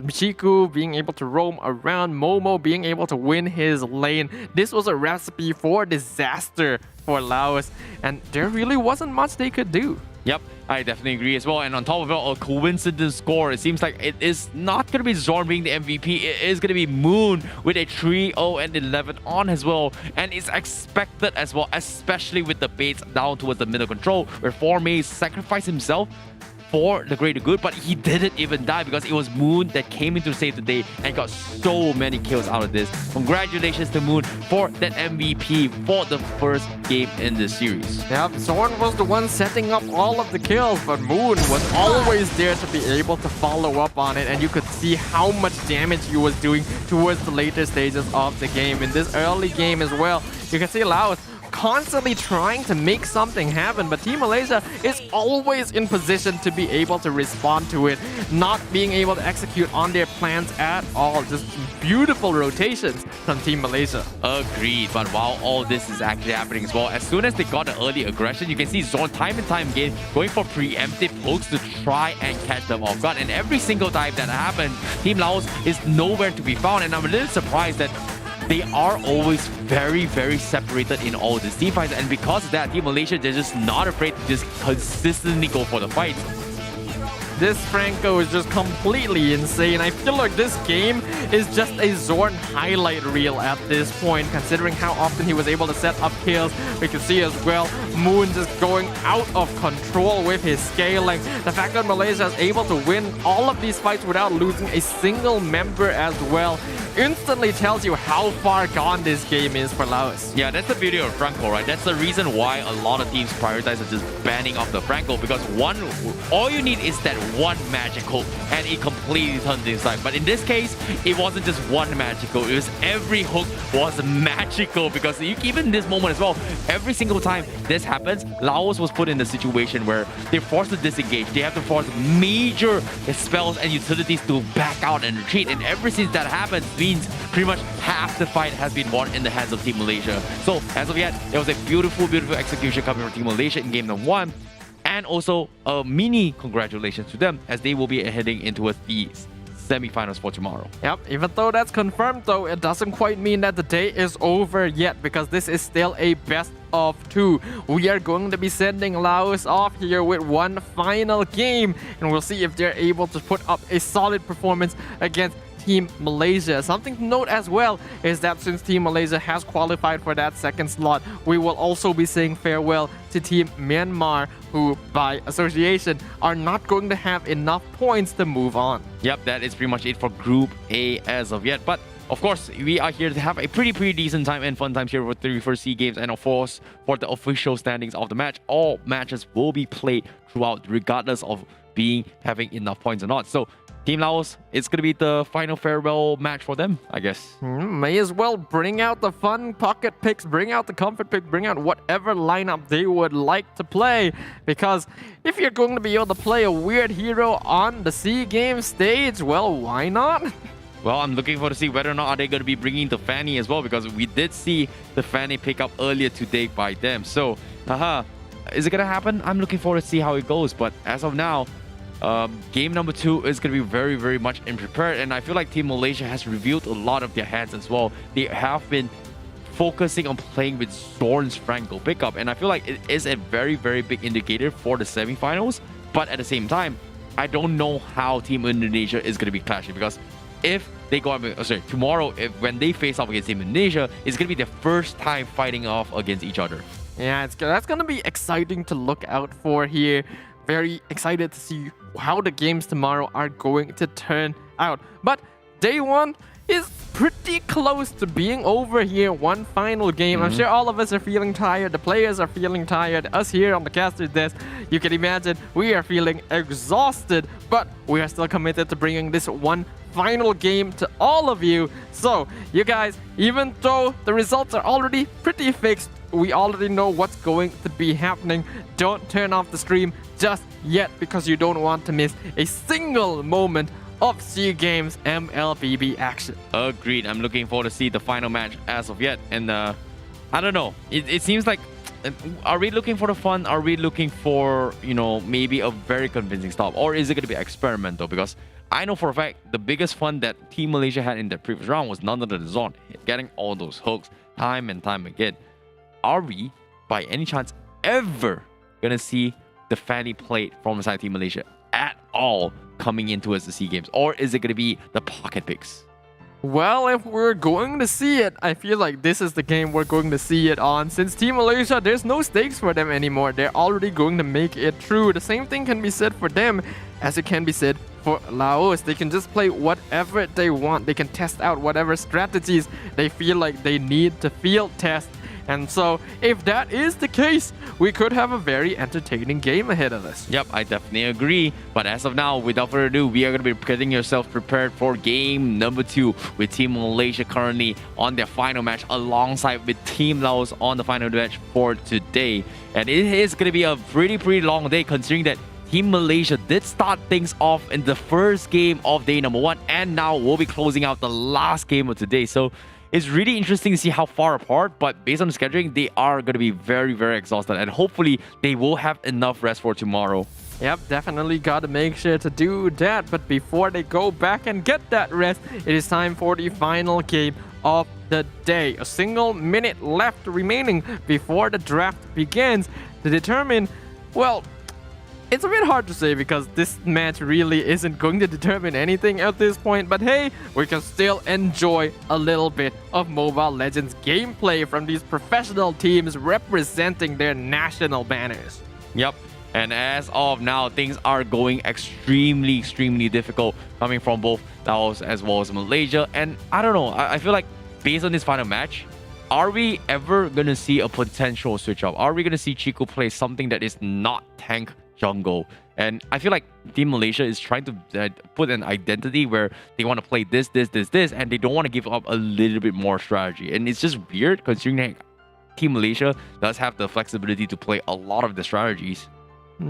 Chiku being able to roam around, Momo being able to win his lane. This was a recipe for disaster for Laos, and there really wasn't much they could do.
Yep, I definitely agree as well. And on top of it, a coincidence score. It seems like it is not going to be Zorn being the MVP. It is going to be Moon with a 3-0 and 11 on as well. And it's expected as well, especially with the baits down towards the middle control, where Formay sacrificed himself for the greater good, but he didn't even die because it was Moon that came in to save the day and got so many kills out of this. Congratulations to Moon for that MVP for the first game in this series.
Yep, Zorn was the one setting up all of the kills, but Moon was always there to be able to follow up on it, and you could see how much damage he was doing towards the later stages of the game. In this early game as well, you can see Laos constantly trying to make something happen, but Team Malaysia is always in position to be able to respond to it, not being able to execute on their plans at all. Just beautiful rotations from Team Malaysia.
Agreed, but while all this is actually happening as well, as soon as they got an early aggression, you can see Zorn time and time again going for preemptive pokes to try and catch them off guard, and every single time that happened, Team Laos is nowhere to be found, and I'm a little surprised that they are always very, very separated in all these team fights, and because of that, Team Malaysia, they're just not afraid to just consistently go for the fights.
This Franco is just completely insane. I feel like this game is just a Zorn highlight reel at this point, considering how often he was able to set up kills. We can see as well, Moon just going out of control with his scaling. The fact that Malaysia is able to win all of these fights without losing a single member as well instantly tells you how far gone this game is for Laos.
Yeah, that's the beauty of Franco, right? That's the reason why a lot of teams prioritize just banning off the Franco, because all you need is that one magic hook and it completely turns inside. But in this case, it wasn't just one magical, it was every hook was magical, because even this moment as well, every single time this happens, Laos was put in a situation where they're forced to disengage. They have to force major spells and utilities to back out and retreat, and ever since that happens, means pretty much half the fight has been won in the hands of Team Malaysia. So as of yet, there was a beautiful, beautiful execution coming from Team Malaysia in game number 1. And also a mini congratulations to them as they will be heading into the semi-finals for tomorrow.
Yep, even though that's confirmed though, it doesn't quite mean that the day is over yet, because this is still a best of 2. We are going to be sending Laos off here with one final game, and we'll see if they're able to put up a solid performance against Team Malaysia. Something to note as well is that since Team Malaysia has qualified for that second slot, we will also be saying farewell to Team Myanmar, who by association are not going to have enough points to move on.
Yep, that is pretty much it for Group A as of yet. But of course, we are here to have a pretty decent time and fun times here for the first SEA Games, and of course, for the official standings of the match, all matches will be played throughout, regardless of having enough points or not. So Team Laos, it's going to be the final farewell match for them, I guess.
May as well bring out the fun pocket picks, bring out the comfort pick, bring out whatever lineup they would like to play. Because if you're going to be able to play a weird hero on the SEA Games stage, well, why not?
Well, I'm looking forward to see whether or not are they going to be bringing the Fanny as well, because we did see the Fanny pick up earlier today by them. So, is it going to happen? I'm looking forward to see how it goes. But as of now, game number 2 is going to be very, very much prepared, and I feel like Team Malaysia has revealed a lot of their hands as well. They have been focusing on playing with Zorn's Franco pickup, and I feel like it is a very, very big indicator for the semi-finals. But at the same time, I don't know how Team Indonesia is going to be clashing, because if they go up, tomorrow, when they face off against Team Indonesia, it's going to be their first time fighting off against each other.
Yeah, that's going to be exciting to look out for here. Very excited to see how the games tomorrow are going to turn out. But day 1 is pretty close to being over here. One final game. I'm sure all of us are feeling tired. The players are feeling tired. Us here on the caster's desk, you can imagine we are feeling exhausted. But we are still committed to bringing this one final game to all of you. So, you guys, even though the results are already pretty fixed, we already know what's going to be happening. Don't turn off the stream just yet because you don't want to miss a single moment of SEA Games MLBB action.
Agreed. I'm looking forward to see the final match as of yet. And I don't know. It seems like, are we looking for the fun? Are we looking for, maybe a very convincing stop? Or is it going to be experimental? Because I know for a fact the biggest fun that Team Malaysia had in the previous round was none other than Zorn, getting all those hooks time and time again. Are we, by any chance, ever going to see the fanny plate from inside Team Malaysia at all coming into as the SEA Games? Or is it going to be the pocket picks?
Well, if we're going to see it, I feel like this is the game we're going to see it on. Since Team Malaysia, there's no stakes for them anymore. They're already going to make it through. The same thing can be said for them as it can be said for Laos. They can just play whatever they want. They can test out whatever strategies they feel like they need to field test. And so, if that is the case, we could have a very entertaining game ahead of us.
Yep, I definitely agree. But as of now, without further ado, we are going to be getting yourselves prepared for game number 2 with Team Malaysia currently on their final match alongside with Team Laos on the final match for today. And it is going to be a pretty long day considering that Team Malaysia did start things off in the first game of day number 1 and now we'll be closing out the last game of today. So it's really interesting to see how far apart, but based on the scheduling, they are going to be very exhausted and hopefully they will have enough rest for tomorrow.
Yep, definitely gotta make sure to do that. But before they go back and get that rest, it is time for the final game of the day. A single minute left remaining before the draft begins to determine, well, it's a bit hard to say because this match really isn't going to determine anything at this point, but hey, we can still enjoy a little bit of Mobile Legends gameplay from these professional teams representing their national banners.
Yep, and as of now, things are going extremely difficult coming from both Laos as well as Malaysia. And I don't know, I feel like based on this final match, are we ever going to see a potential switch up? Are we going to see Chico play something that is not tank jungle? And I feel like Team Malaysia is trying to put an identity where they want to play this, and they don't want to give up a little bit more strategy. And it's just weird considering that Team Malaysia does have the flexibility to play a lot of the strategies.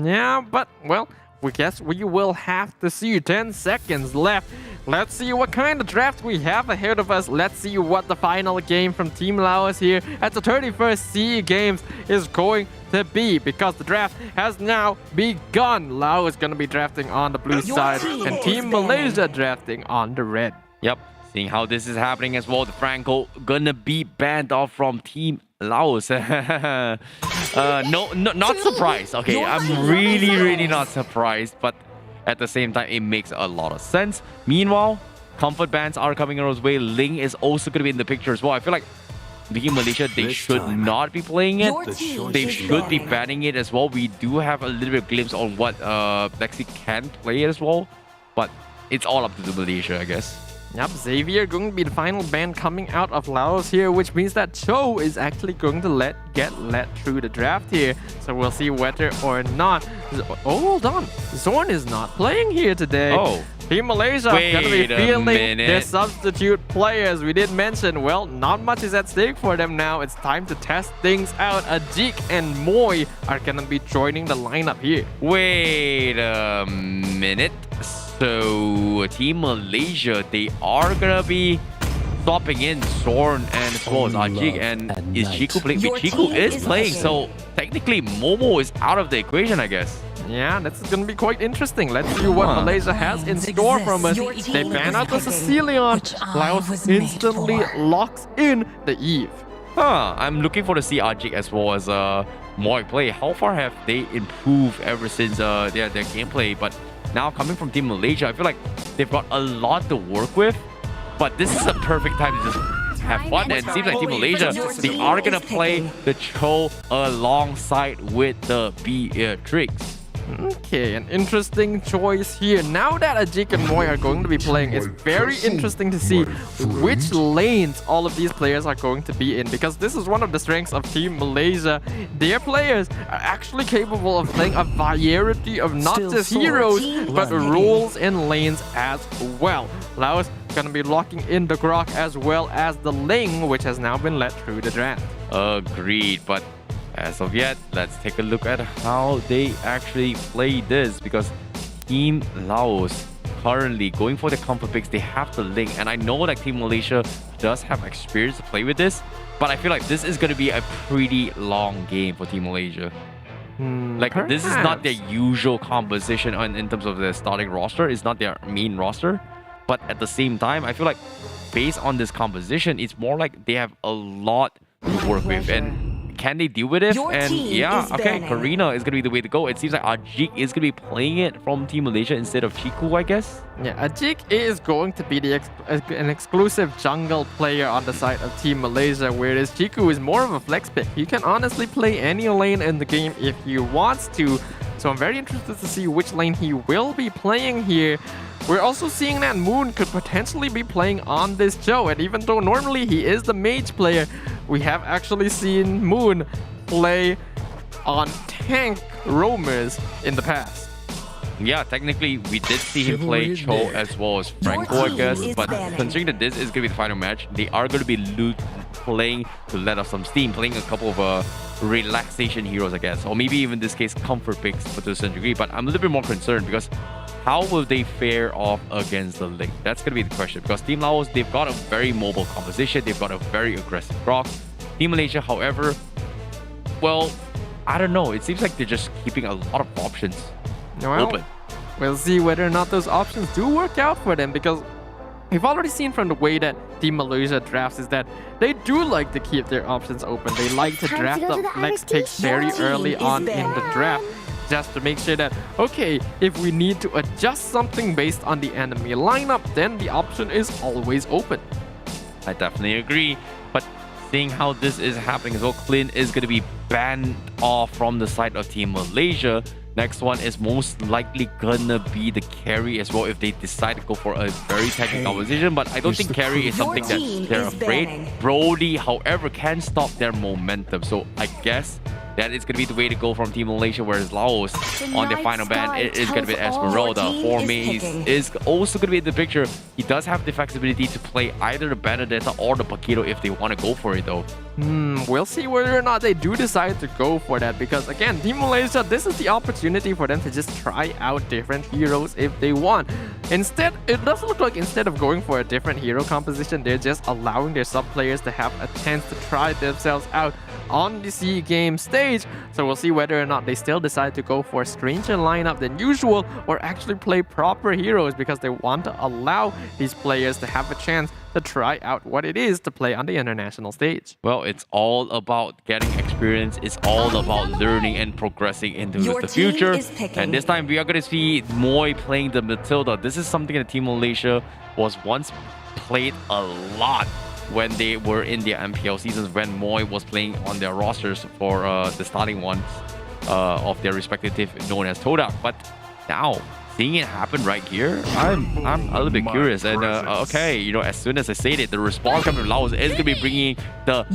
Yeah, but, well, we guess we will have to see. 10 seconds left. Let's see what kind of draft we have ahead of us. Let's see what the final game from Team Laos here at the 31st SEA Games is going to be, because the draft has now begun. Laos is going to be drafting on the blue side and Team Malaysia drafting on the red.
Yep, seeing how this is happening as well, the Franco gonna be banned off from Team Laos. No, not surprised. Okay, I'm really not surprised, but at the same time, it makes a lot of sense. Meanwhile, comfort bans are coming our way. Ling is also going to be in the picture as well. I feel like Team Malaysia, they should not be playing it. They should be banning it as well. We do have a little bit of glimpse on what Lexi can play as well, but it's all up to the Malaysia, I guess.
Yep, Xavier going to be the final ban coming out of Laos here, which means that Cho is actually going to get let through the draft here. So we'll see whether or not. Oh, hold on. Zorn is not playing here today.
Oh.
Team Malaysia going to be fielding their substitute players. We did mention, well, not much is at stake for them now. It's time to test things out. Ajik and Moy are going to be joining the lineup here.
Wait a minute. So Team Malaysia, they are gonna be swapping in Zorn and as well as Ajik. And is Chico playing? Chico is playing, so technically Momo is out of the equation, I guess.
Yeah, that's going to be quite interesting. Let's see what Malaysia has in store from us. They ban out the Sicilian. Laos instantly locks in the Eve.
I'm looking for to see Ajik as well as Moy play. How far have they improved ever since their gameplay? But now coming from Team Malaysia, I feel like they've got a lot to work with. But this is a perfect time to just have fun. And it seems like Team Malaysia, they are going to play the Cho alongside with the Beatrix.
Okay, an interesting choice here. Now that Ajik and Moy are going to be playing, it's very interesting to see which lanes all of these players are going to be in, because this is one of the strengths of Team Malaysia. Their players are actually capable of playing a variety of not just heroes, but roles and lanes as well. Laos going to be locking in the Grok as well as the Ling, which has now been let through the draft.
Agreed. But as of yet, let's take a look at how they actually play this, because Team Laos currently going for the comfort picks. They have the link, and I know that Team Malaysia does have experience to play with this, but I feel like this is going to be a pretty long game for Team Malaysia. This is not their usual composition in terms of their starting roster. It's not their main roster, but at the same time, I feel like based on this composition, it's more like they have a lot to work with, and can they deal with it? And yeah, okay, Karina is gonna be the way to go. It seems like Ajik is gonna be playing it from Team Malaysia instead of Chiku, I guess.
Yeah, Ajik is going to be an exclusive jungle player on the side of Team Malaysia, whereas Chiku is more of a flex pick. He can honestly play any lane in the game if he wants to. So I'm very interested to see which lane he will be playing here. We're also seeing that Moon could potentially be playing on this Joe, and even though normally he is the mage player, we have actually seen Moon play on tank roamers in the past.
Yeah, technically we did see him play Cho as well as Franco, I guess, but considering that this is going to be the final match, they are going to be playing to let off some steam, playing a couple of relaxation heroes, I guess, or maybe even in this case comfort picks to a certain degree. But I'm a little bit more concerned because how will they fare off against the Link? That's going to be the question, because Team Laos, they've got a very mobile composition, they've got a very aggressive rock. Team Malaysia, however, well, I don't know, it seems like they're just keeping a lot of options open.
We'll see whether or not those options do work out for them, because we've already seen from the way that Team Malaysia drafts is that they do like to keep their options open. They like to draft up flex picks very early on in the draft, just to make sure that, okay, if we need to adjust something based on the enemy lineup, then the option is always open.
I definitely agree, but seeing how this is happening as well, Clint is going to be banned off from the side of Team Malaysia. Next one is most likely gonna be the carry as well if they decide to go for a very technical composition, but I don't think carry is something that they're afraid. Brody, however, can stop their momentum, so I guess that is going to be the way to go from Team Malaysia, whereas Laos on their final ban, it is going to be Esmeralda. Formaze is also going to be in the picture. He does have the flexibility to play either the Benedetta or the Paquito if they want to go for it though.
We'll see whether or not they do decide to go for that, because again, Team Malaysia, this is the opportunity for them to just try out different heroes if they want. Instead, it does look like instead of going for a different hero composition, they're just allowing their sub players to have a chance to try themselves out on the SEA Games stage. So we'll see whether or not they still decide to go for a stranger lineup than usual, or actually play proper heroes, because they want to allow these players to have a chance to try out what it is to play on the international stage.
Well, it's all about getting experience. It's all about learning and progressing into the future. And this time we are going to see Moy playing the Matilda. This is something that Team Malaysia was once played a lot when they were in their MPL seasons, when Moy was playing on their rosters for the starting ones of their respective team known as Todak. But now, seeing it happen right here, I'm a little bit curious. And okay, you know, as soon as I say it, the response coming from Laos is going to be bringing the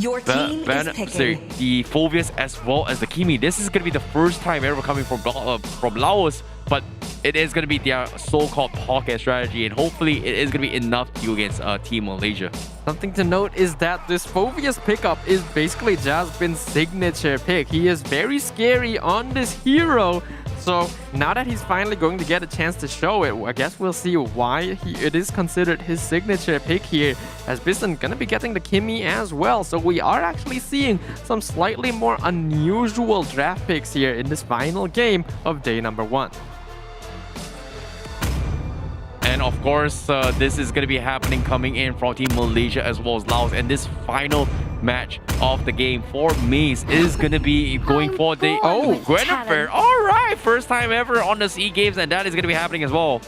Phobius as well as the Kimi. This is going to be the first time ever coming from Laos, but it is going to be their so-called pocket strategy, and hopefully it is going to be enough to do against Team Malaysia.
Something to note is that this Phobius pickup is basically Jasmine's signature pick. He is very scary on this hero. So now that he's finally going to get a chance to show it, I guess we'll see why it is considered his signature pick here, as Bison gonna be getting the Kimi as well. So we are actually seeing some slightly more unusual draft picks here in this final game of day number 1.
And of course, this is going to be happening coming in from Team Malaysia as well as Laos. And this final match of the game for Maze is going to be going for the... Oh, Guinevere. All right. First time ever on the SEA Games, and that is going to be happening as well.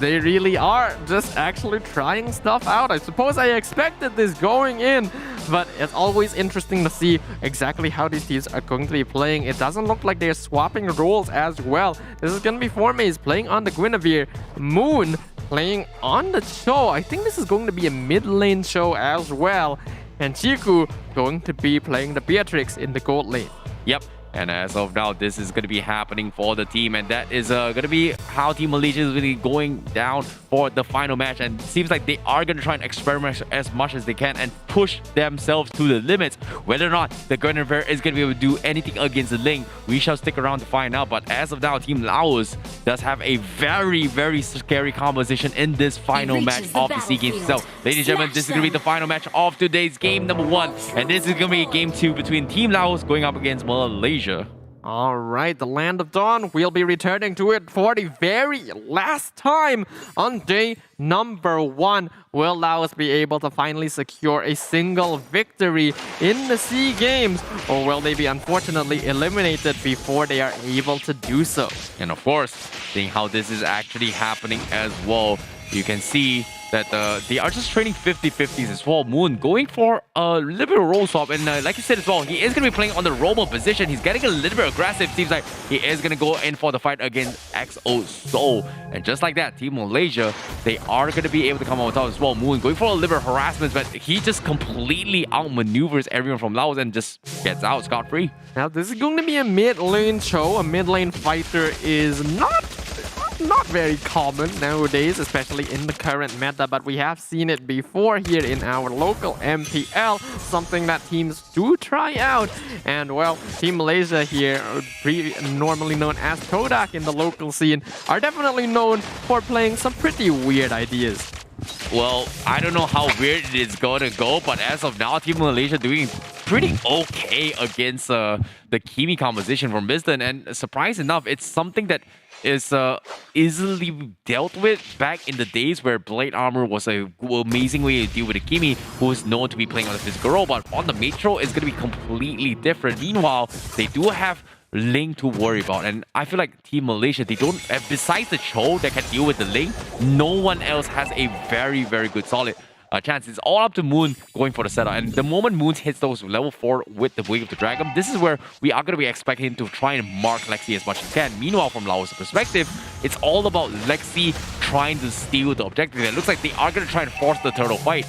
They really are just actually trying stuff out. I suppose I expected this going in, but it's always interesting to see exactly how these teams are going to be playing. It doesn't look like they're swapping roles as well. This is going to be Formaze playing on the Guinevere, Moon playing on the Cho. I think this is going to be a mid lane Cho as well, and Chiku going to be playing the Beatrix in the gold lane.
Yep. And as of now, this is going to be happening for the team. And that is going to be how Team Malaysia is really going down for the final match. And it seems like they are going to try and experiment as much as they can and push themselves to the limits. Whether or not the Guinevere is going to be able to do anything against the Ling, we shall stick around to find out. But as of now, Team Laos does have a very, very scary composition in this final match of the SEA Games itself. Ladies and gentlemen, this is going to be the final match of today's game number 1. And this is going to be game 2 between Team Laos going up against Malaysia.
All right, the Land of Dawn, we'll be returning to it for the very last time on day number 1. Will Laos be able to finally secure a single victory in the SEA Games, or will they be unfortunately eliminated before they are able to do so?
And of course, seeing how this is actually happening as well, you can see that they are just trading 50-50s as well. Moon going for a little bit of roll swap, and like you said as well, he is going to be playing on the roamer position. He's getting a little bit aggressive. Seems like he is going to go in for the fight against XO Soul. And just like that, Team Malaysia, they are going to be able to come on top as well. Moon going for a little bit of harassment, but he just completely outmaneuvers everyone from Laos and just gets out scot-free.
Now, this is going to be a mid lane show. A mid lane fighter is not very common nowadays, especially in the current meta, but we have seen it before here in our local MPL, something that teams do try out. And well, Team Malaysia here, normally known as Kodak in the local scene, are definitely known for playing some pretty weird ideas.
Well, I don't know how weird it is going to go, but as of now, Team Malaysia doing pretty okay against the Kimi composition from Biston. And surprise enough, it's something that is easily dealt with back in the days where Blade Armor was an amazing way to deal with a Kimi who is known to be playing on the physical role, but on the Metro, it's going to be completely different. Meanwhile, they do have Ling to worry about, and I feel like Team Malaysia, they don't, besides the Cho that can deal with the Ling, no one else has a very, very good solid chance. It's all up to Moon going for the setup, and the moment Moon hits those level 4 with the Wave of the Dragon, this is where we are going to be expecting him to try and mark Lexi as much as he can. Meanwhile, from Laos' perspective, it's all about Lexi trying to steal the objective. It looks like they are going to try and force the turtle fight.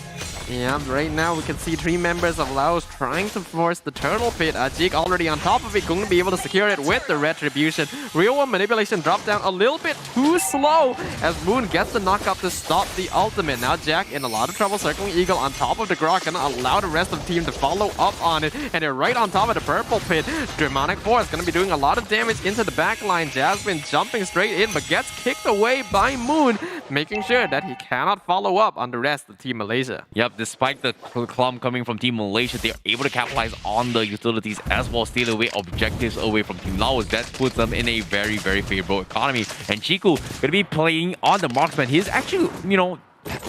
Yeah, right now we can see 3 members of Laos trying to force the turtle pit. Ajik already on top of it, going to be able to secure it with the retribution. Real one manipulation dropped down a little bit too slow as Moon gets the knockup to stop the ultimate. Now Jack in a lot of trouble, circling Eagle on top of the Grok, gonna allow the rest of the team to follow up on it, and they're right on top of the purple pit. Demonic Force gonna be doing a lot of damage into the back line. Jasmine jumping straight in, but gets kicked away by Moon, making sure that he cannot follow up on the rest of Team Malaysia.
Yep, despite the clump coming from Team Malaysia, they're able to capitalize on the utilities as well, steal away objectives away from Team Laos. That puts them in a very, very favorable economy. And Chiku gonna be playing on the marksman. He's actually, you know,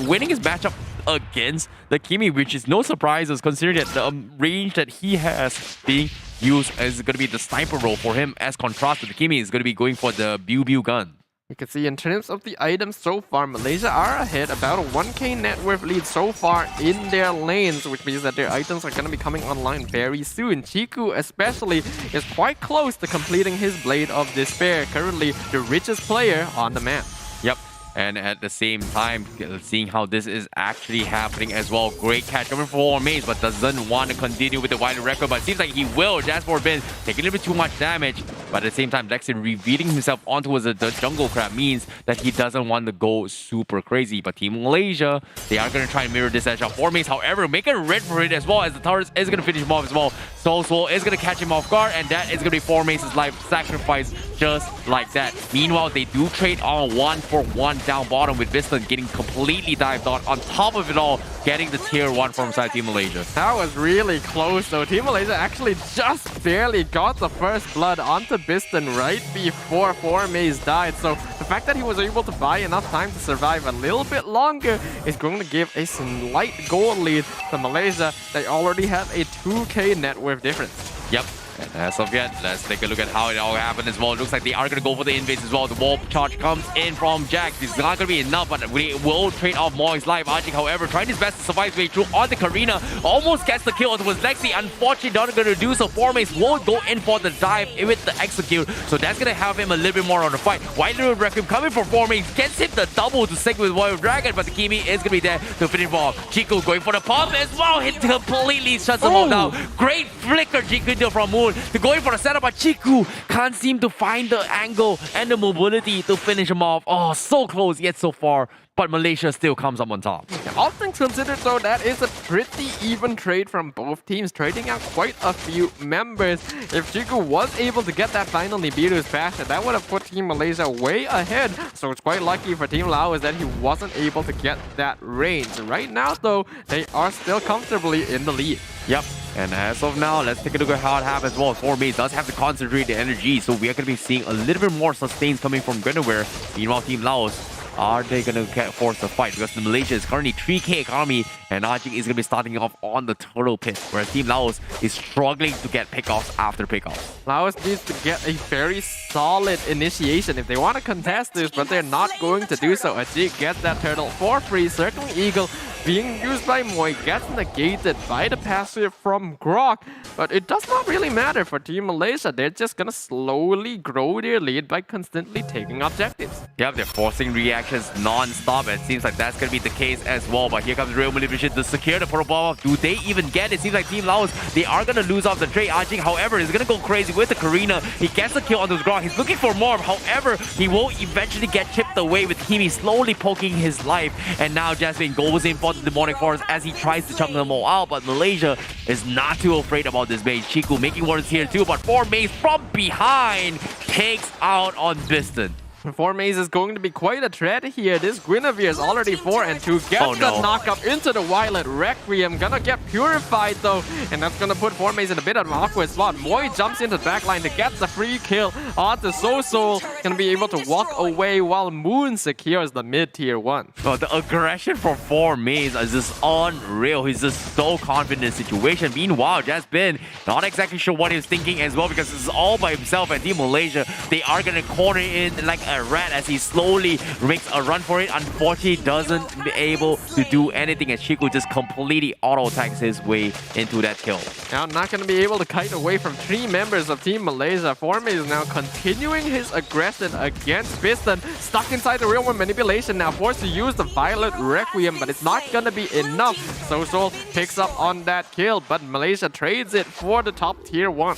winning his matchup against the Kimi, which is no surprises considering that the range that he has being used is going to be the sniper role for him, as contrast to the Kimi is going to be going for the Biu gun.
You can see in terms of the items so far, Malaysia are ahead, about a 1k net worth lead so far in their lanes, which means that their items are going to be coming online very soon. Chiku especially is quite close to completing his Blade of Despair, currently the richest player on the map.
Yep. And at the same time, seeing how this is actually happening as well. Great catch coming for Maze, but doesn't want to continue with the wider record. But it seems like he will. Jasper Bin taking a little bit too much damage. But at the same time, Lexin revealing himself onto the jungle crab means that he doesn't want to go super crazy. But Team Malaysia, they are going to try and mirror this edge of Maze. However, make a red for it as well, as the Taurus is going to finish him off as well. Soul is going to catch him off guard, and that is going to be Maze's life sacrifice just like that. Meanwhile, they do trade on 1-for-1 down bottom with Viston getting completely dived on top of it all, getting the tier 1 from side Team Malaysia.
That was really close though. Team Malaysia actually just barely got the first blood onto Biston right before Maze died. So the fact that he was able to buy enough time to survive a little bit longer is going to give a slight gold lead to Malaysia. They already have a 2k net worth difference.
Yep. And as of yet, let's take a look at how it all happened as well. It looks like they are going to go for the invades as well. The wall charge comes in from Jack. It's not going to be enough, but we will trade off Moy's life. Ajik, however, trying his best to survive his way through on the Karina. Almost gets the kill. It was Lexi. Unfortunately, not going to do so. Formace won't go in for the dive with the execute. So that's going to have him a little bit more on the fight. White Little Requiem coming for Formace. Gets him the double to sync with Warrior Dragon, but the Kimi is going to be there to finish him off. Chico going for the pump as well. Hit completely shuts him off now. Great flicker Chico from Moon. Moon. They're going for a setup, but Chiku can't seem to find the angle and the mobility to finish him off. Oh, so close yet so far. But Malaysia still comes up on top.
All things considered, though, that is a pretty even trade from both teams, trading out quite a few members. If Chiku was able to get that final Nibiru's passion, that would have put Team Malaysia way ahead. So it's quite lucky for Team Laos that he wasn't able to get that range. Right now, though, they are still comfortably in the lead.
Yep. And as of now, let's take a look at how it happens. Well, 4Maze does have to concentrate the energy, so we are going to be seeing a little bit more sustains coming from Gunnaware. Meanwhile, Team Laos, are they going to force a fight? Because Malaysia is currently 3k economy, and Ajik is going to be starting off on the turtle pit, whereas Team Laos is struggling to get pickoffs after pickoffs.
Laos needs to get a very solid initiation if they want to contest this, but they're not going to do so. Ajik gets that turtle for free. Circling Eagle being used by Moi gets negated by the passive from Grok, but it does not really matter for Team Malaysia. They're just going to slowly grow their lead by constantly taking objectives.
Yep, they're forcing reactions non-stop. It seems like that's going to be the case as well. But here comes Real Manipulation to secure the purple bomb. Do they even get it? Seems like Team Laos, they are going to lose off the trade. Ajik, however, is going to go crazy with the Karina. He gets the kill onto the Grok. He's looking for more. However, he will eventually get chipped away with Kimi slowly poking his life. And now Jasmine goes in for the Demonic Force as he tries to chunk them all out. But Malaysia is not too afraid about this mage. Chiku making words here too. But 4Maze from behind takes out on Biston.
4Maze is going to be quite a threat here. This Guinevere is already 4 and 2. Gets the knock up into the Violet Requiem. Gonna get purified though. And that's gonna put 4Maze in a bit of an awkward spot. Moi jumps into the backline to get the free kill onto Soul. Gonna be able to walk away while Moon secures the mid-tier 1.
Well, the aggression from 4Maze is just unreal. He's just so confident in the situation. Meanwhile, Jasmine, not exactly sure what he was thinking as well, because this is all by himself. And Team Malaysia, they are gonna corner in like a rat as he slowly makes a run for it. Unfortunately, doesn't be able to do anything as Chiku just completely auto-attacks his way into that kill.
Now, not going to be able to kite away from 3 members of Team Malaysia. 4Maze is now continuing his aggression against Piston. Stuck inside the Real World Manipulation now, forced to use the Violet Requiem, but it's not going to be enough. Soul picks up on that kill, but Malaysia trades it for the top tier 1.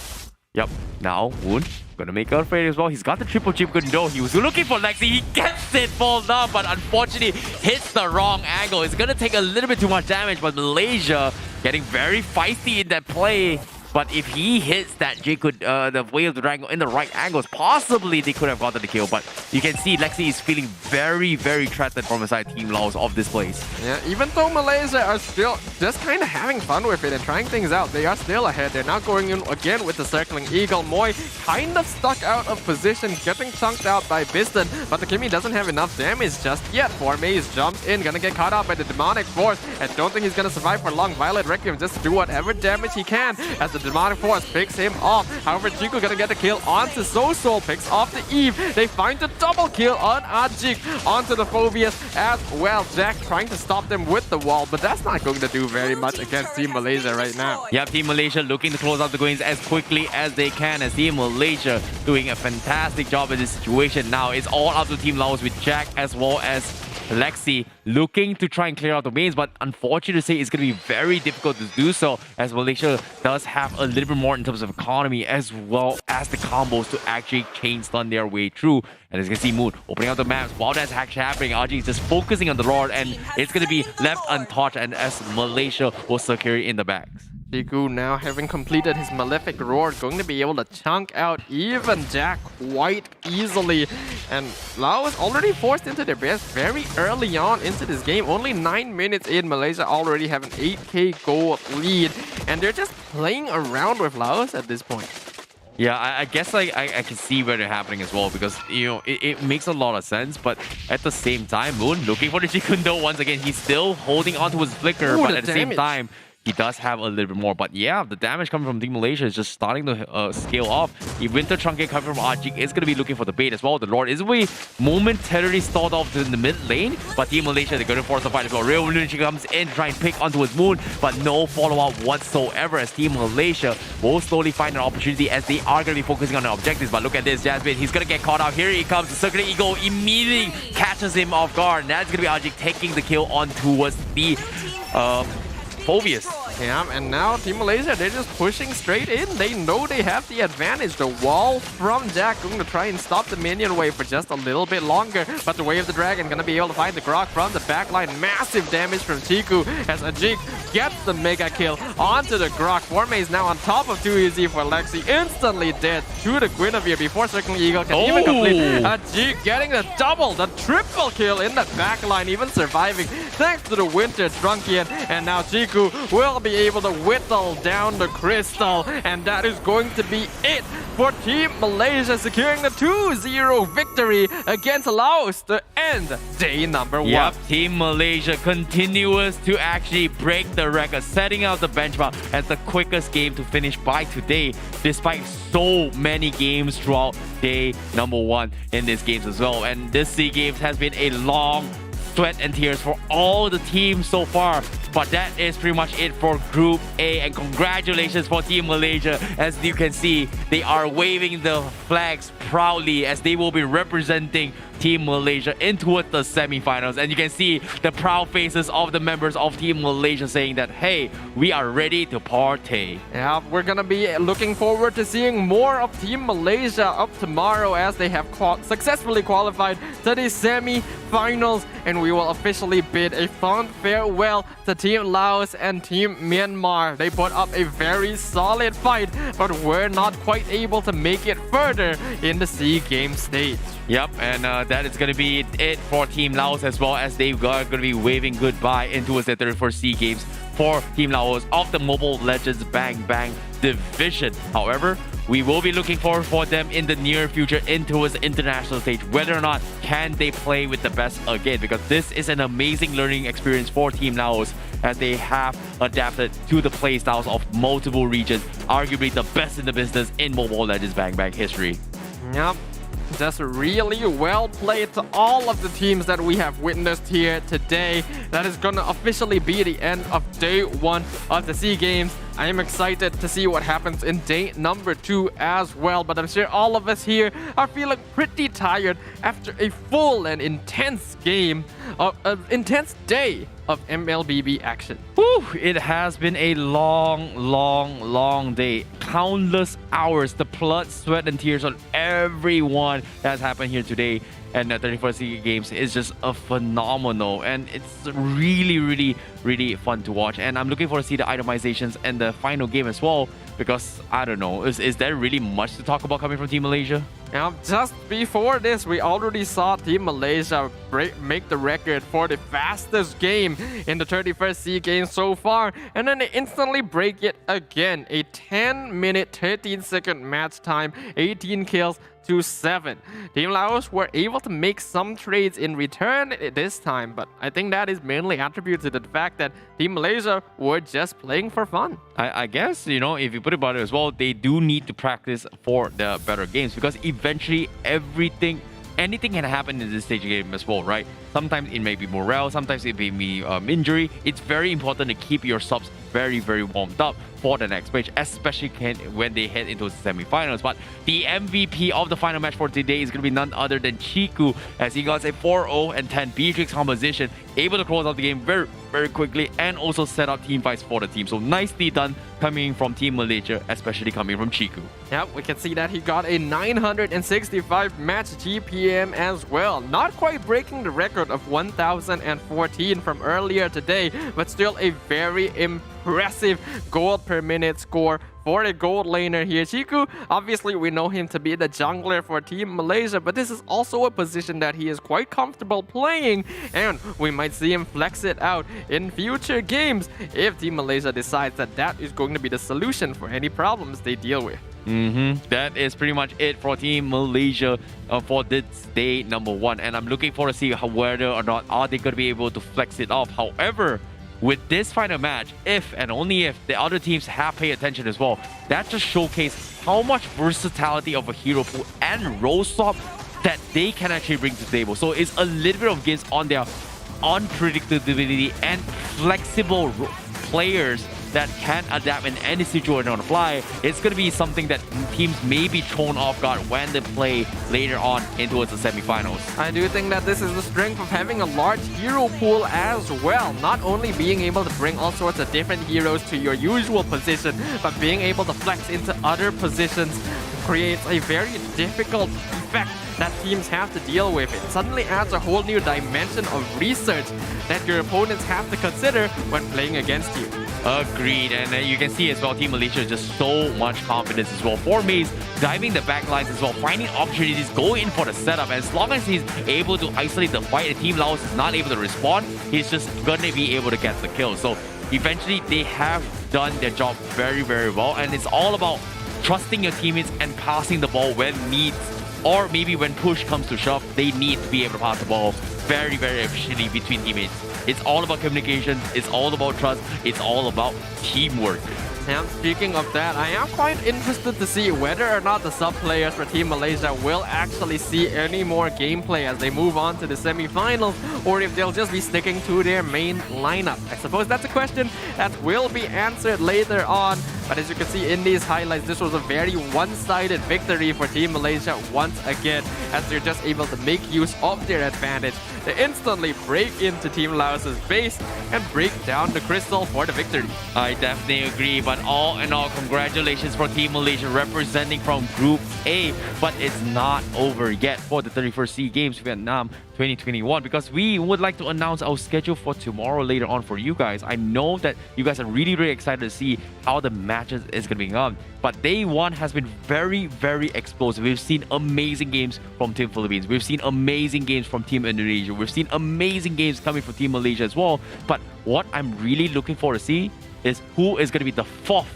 Yep, now Woon gonna make out for it as well. He's got the triple chip window. He was looking for Lexi. He gets it fall down, but unfortunately hits the wrong angle. It's gonna take a little bit too much damage, but Malaysia getting very feisty in that play. But if he hits that the Whale Dragon in the right angles, possibly they could have gotten the kill. But you can see Lexi is feeling very, very threatened from inside Team Laos of this place.
Yeah, even though Malaysia are still just kind of having fun with it and trying things out, they are still ahead. They're now going in again with the Circling Eagle. Moi kind of stuck out of position, getting chunked out by Biston. But the Kimi doesn't have enough damage just yet. 4Maze jumps in, gonna get caught out by the Demonic Force. And don't think he's gonna survive for long. Violet Requiem just do whatever damage he can as the Demonic Force picks him off. However, Chiku gonna get the kill onto Soul, picks off the Eve. They find the double kill on Ajik onto the Phobius as well. Jack trying to stop them with the wall, but that's not going to do very much against Team Malaysia right now.
Yep, Team Malaysia looking to close out the goings as quickly as they can, as Team Malaysia doing a fantastic job in this situation. Now it's all up to Team Laos with Jack as well as Lexi looking to try and clear out the mains, but unfortunately to say it's going to be very difficult to do so, as Malaysia does have a little bit more in terms of economy as well as the combos to actually chain stun their way through. And as you can see, Moon opening up the maps while that's actually happening. RG is just focusing on the Lord, and it's going to be left untouched, and as Malaysia will secure it in the bags.
Chiku now having completed his Malefic Roar, going to be able to chunk out even Jack quite easily. And Laos already forced into their best very early on into this game. Only 9 minutes in, Malaysia already have an 8k gold lead. And they're just playing around with Laos at this point.
Yeah, I guess I can see where they're happening as well, because, you know, it makes a lot of sense, but at the same time, Moon looking for the Jikundo once again. He's still holding onto his flicker, but at the same time, he does have a little bit more. But yeah, the damage coming from Team Malaysia is just starting to scale off. The Winter Truncate coming from Ajik is going to be looking for the bait as well. The Lord is momentarily stalled off in the mid lane, but Team Malaysia, they're going to force the fight as well. Real Lunatic comes in to try and pick onto his Moon, but no follow-up whatsoever, as Team Malaysia will slowly find an opportunity as they are going to be focusing on the objectives. But look at this, Jasmine, he's going to get caught out. Here he comes. The Circular Eagle immediately catches him off guard. And that's going to be Ajik taking the kill on towards the Phobius.
Yeah, and now Team Malaysia, they're just pushing straight in. They know they have the advantage. The wall from Jack going to try and stop the minion wave for just a little bit longer. But the Way of the Dragon going to be able to find the Grok from the backline. Massive damage from Chiku as Ajik gets the mega kill onto the Grok. Forme is now on top of 2EZ for Lexi. Instantly dead to the Guinevere before Circling Eagle can even complete. Ajik getting the double, the triple kill in the backline, even surviving thanks to the Winter Trunkian. And now Chiku will be able to whittle down the crystal, and that is going to be it for Team Malaysia, securing the 2-0 victory against Laos to end day number 1.
Yep, Team Malaysia continues to actually break the record, setting out the benchmark as the quickest game to finish by today, despite so many games throughout day number 1 in these games as well. And this SEA Games has been a long sweat and tears for all the teams so far. But that is pretty much it for Group A, and congratulations for Team Malaysia. As you can see, they are waving the flags proudly as they will be representing Team Malaysia into the semi-finals. And you can see the proud faces of the members of Team Malaysia saying that, hey, we are ready to party.
Yeah, we're gonna be looking forward to seeing more of Team Malaysia up tomorrow as they have successfully qualified to the semi-finals, and we will officially bid a fond farewell to Team Laos and Team Myanmar. They put up a very solid fight, but were not quite able to make it further in the SEA Games stage.
Yep, and that is going to be it for Team Laos, as well as they are going to be waving goodbye into their 31st SEA Games for Team Laos of the Mobile Legends Bang Bang division. However, we will be looking forward for them in the near future into the international stage, whether or not can they play with the best again, because this is an amazing learning experience for Team Laos as they have adapted to the play styles of multiple regions, arguably the best in the business in Mobile Legends Bang Bang history.
Yep. Just really well played to all of the teams that we have witnessed here today. That is gonna officially be the end of day 1 of the SEA Games. I am excited to see what happens in day number 2 as well, but I'm sure all of us here are feeling pretty tired after a full and intense game, intense day of MLBB action.
Whew, it has been a long day. Countless hours, the blood, sweat, and tears on everyone that has happened here today. And the 31st SEA Games is just a phenomenal, and it's really fun to watch. And I'm looking forward to see the itemizations and the final game as well, because I don't know, is there really much to talk about coming from Team Malaysia?
Now, just before this, we already saw Team Malaysia make the record for the fastest game in the 31st SEA Games so far, and then they instantly break it again. A 10-minute, 13-second match time, 18 kills to 7. Team Laos were able to make some trades in return this time, but I think that is mainly attributed to the fact that Team Malaysia were just playing for fun.
I guess, you know, if you put it about it as well, they do need to practice for the better games, because eventually anything can happen in this stage of game as well, right? Sometimes it may be morale, sometimes it may be injury. It's very important to keep your subs very warmed up for the next match, especially when they head into the semi-finals. But the MVP of the final match for today is going to be none other than Chiku, as he got a 4-0 and 10 Beatrix composition, able to close out the game very quickly, and also set up team fights for the team. So nicely done coming from Team Malaysia, especially coming from Chiku.
Yeah, we can see that he got a 965 match GPM as well. Not quite breaking the record of 1014 from earlier today, but still a very impressive gold per minute score for a gold laner here. Chiku, obviously we know him to be the jungler for Team Malaysia, but this is also a position that he is quite comfortable playing, and we might see him flex it out in future games if Team Malaysia decides that that is going to be the solution for any problems they deal with.
That is pretty much it for Team Malaysia for this day number 1, and I'm looking forward to see whether or not are they going to be able to flex it off. However, with this final match, if and only if the other teams have paid attention as well, that just showcases how much versatility of a hero pool and role swap that they can actually bring to the table. So it's a little bit of games on their unpredictability and flexible players that can adapt in any situation on the fly, it's going to be something that teams may be thrown off guard when they play later on in towards the semifinals.
I do think that this is the strength of having a large hero pool as well. Not only being able to bring all sorts of different heroes to your usual position, but being able to flex into other positions creates a very difficult effect that teams have to deal with. It suddenly adds a whole new dimension of research that your opponents have to consider when playing against you.
Agreed, and you can see as well, Team Malaysia is just so much confidence as well. For Maze, diving the backlines as well, finding opportunities, going in for the setup. As long as he's able to isolate the fight and Team Laos is not able to respond, he's just gonna be able to get the kill. So eventually, they have done their job very, very well, and it's all about trusting your teammates and passing the ball when needs, or maybe when push comes to shove, they need to be able to pass the ball very, very efficiently between teammates. It's all about communication, it's all about trust, it's all about teamwork.
Now, speaking of that, I am quite interested to see whether or not the sub players for Team Malaysia will actually see any more gameplay as they move on to the semi-finals, or if they'll just be sticking to their main lineup. I suppose that's a question that will be answered later on. But as you can see in these highlights, this was a very one-sided victory for Team Malaysia once again, as they're just able to make use of their advantage. They instantly break into Team Laos's base and break down the crystal for the victory.
I definitely agree, but all in all, congratulations for Team Malaysia representing from Group A. But it's not over yet for the 31st SEA Games Vietnam 2021, because we would like to announce our schedule for tomorrow later on for you guys. I know that you guys are really, really excited to see how the matches is going to be on. But day one has been very, very explosive. We've seen amazing games from Team Philippines. We've seen amazing games from Team Indonesia. We've seen amazing games coming from Team Malaysia as well. But what I'm really looking forward to see is who is going to be the fourth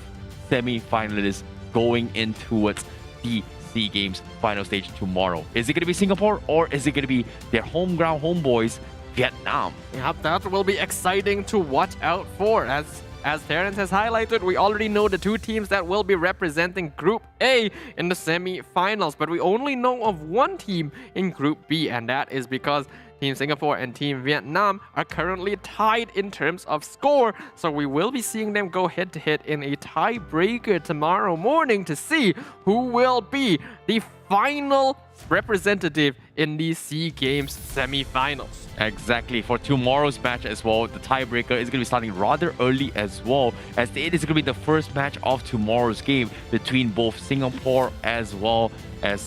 semi-finalist going in towards the SEA Games final stage tomorrow. Is it going to be Singapore, or is it going to be their home ground homeboys, Vietnam?
Yep, that will be exciting to watch out for. As Terrence has highlighted, we already know the two teams that will be representing Group A in the semi-finals, but we only know of one team in Group B, and that is because Team Singapore and Team Vietnam are currently tied in terms of score, so we will be seeing them go head-to-head in a tiebreaker tomorrow morning to see who will be the final representative in the SEA Games semi-finals.
Exactly. For tomorrow's match as well, the tiebreaker is going to be starting rather early as well, as it is going to be the first match of tomorrow's game between both Singapore as well as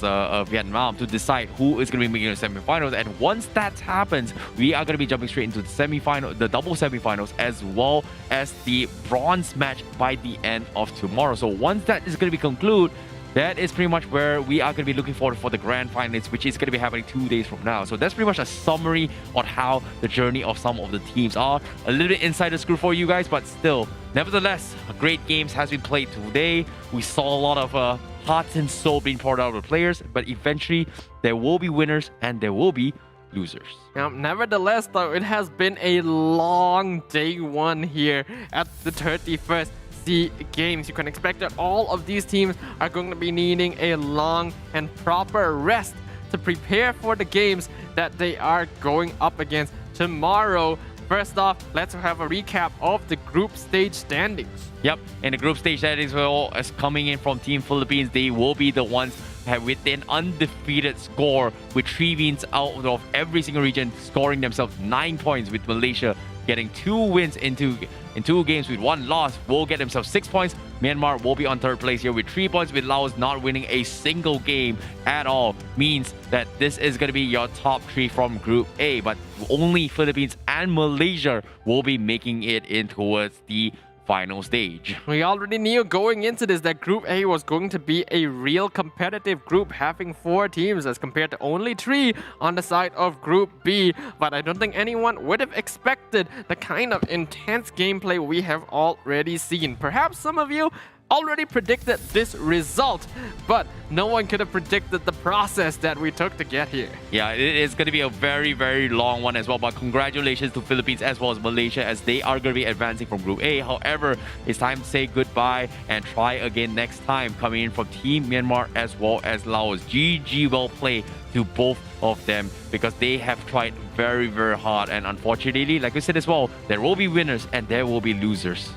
Vietnam to decide who is going to be making the semi-finals. And once that happens, we are going to be jumping straight into the semi-final, the double semi-finals, as well as the bronze match by the end of tomorrow. So once that is going to be concluded, that is pretty much where we are going to be looking forward for the grand finals, which is going to be happening 2 days from now. So that's pretty much a summary on how the journey of some of the teams are. A little bit insider scoop for you guys, but still, nevertheless, great games has been played today. We saw a lot of heart and soul being poured out of the players, but eventually there will be winners and there will be losers.
Now, nevertheless, though, it has been a long day one here at the 31st SEA Games. You can expect that all of these teams are going to be needing a long and proper rest to prepare for the games that they are going up against tomorrow. First off, let's have a recap of the group stage standings.
Yep, and the group stage standings well as coming in from Team Philippines, they will be the ones with an undefeated score with 3 wins out of every single region, scoring themselves 9 points, with Malaysia getting 2 wins in 2 games with 1 loss, will get themselves 6 points. Myanmar will be on 3rd place here with 3 points, with Laos not winning a single game at all. Means that this is going to be your top 3 from Group A, but only Philippines and Malaysia will be making it in towards the final stage.
We already knew going into this that Group A was going to be a real competitive group, having 4 teams as compared to only 3 on the side of Group B. But I don't think anyone would have expected the kind of intense gameplay we have already seen. Perhaps some of you already predicted this result, but no one could have predicted the process that we took to get here.
Yeah, it is going to be a very, very long one as well, but congratulations to Philippines as well as Malaysia, as they are going to be advancing from Group A. However, it's time to say goodbye and try again next time, coming in from Team Myanmar as well as Laos. GG, well played to both of them, because they have tried very, very hard, and unfortunately, like we said as well, there will be winners and there will be losers.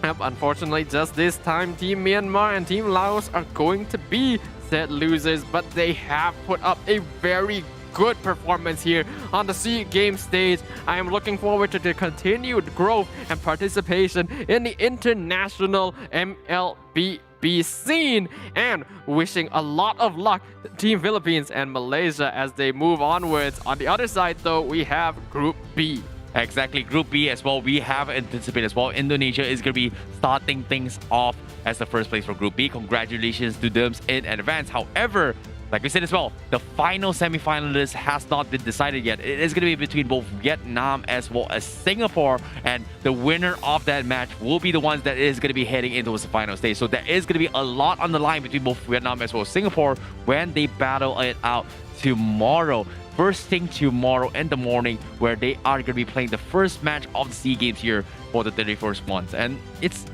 Yep, unfortunately, just this time, Team Myanmar and Team Laos are going to be set losers, but they have put up a very good performance here on the SEA Games stage. I am looking forward to the continued growth and participation in the international MLBB scene, and wishing a lot of luck to Team Philippines and Malaysia as they move onwards. On the other side, though, we have Group B.
Exactly, Group B as well. We have anticipated as well. Indonesia is going to be starting things off as the first place for Group B. Congratulations to them in advance. However, like we said as well, the final semi-finalist has not been decided yet. It is going to be between both Vietnam as well as Singapore, and the winner of that match will be the ones that is going to be heading into the final stage. So there is going to be a lot on the line between both Vietnam as well as Singapore when they battle it out tomorrow. First thing tomorrow in the morning, where they are going to be playing the first match of the SEA Games here for the 31st month. And it's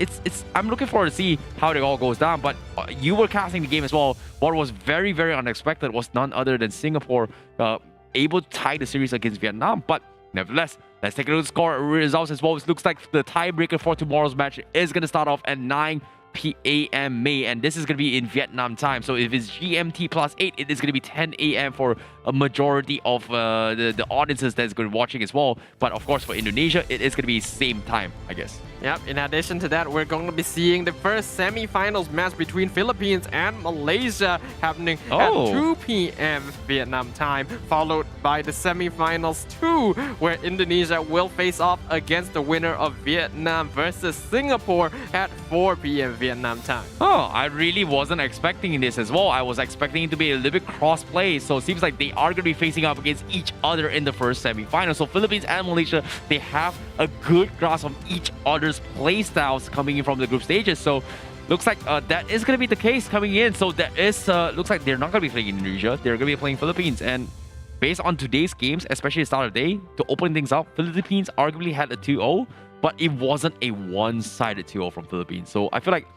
I'm looking forward to see how it all goes down. But you were casting the game as well. What was very, very unexpected was none other than Singapore able to tie the series against Vietnam. But nevertheless, let's take a look at the score results as well. It looks like the tiebreaker for tomorrow's match is going to start off at 9 p.m. May, and this is going to be in Vietnam time. So if it's GMT plus 8, it is going to be 10 a.m. for a majority of the audiences that's going to be watching as well. But of course, for Indonesia, it is going to be same time, I guess.
Yep, in addition to that, we're going to be seeing the first semi-finals match between Philippines and Malaysia happening at 2 p.m. Vietnam time, followed by the semi-finals 2, where Indonesia will face off against the winner of Vietnam versus Singapore at 4 p.m. Vietnam time.
Oh, I really wasn't expecting this as well. I was expecting it to be a little bit cross-play, so it seems like they are going to be facing up against each other in the first semi-final. So Philippines and Malaysia, they have a good grasp of each other's play styles coming in from the group stages. So looks like that is going to be the case coming in. So that is looks like they're not going to be playing Indonesia. They're going to be playing Philippines. And based on today's games, especially the start of the day, to open things up, Philippines arguably had a 2-0, but it wasn't a one-sided 2-0 from Philippines. So I feel like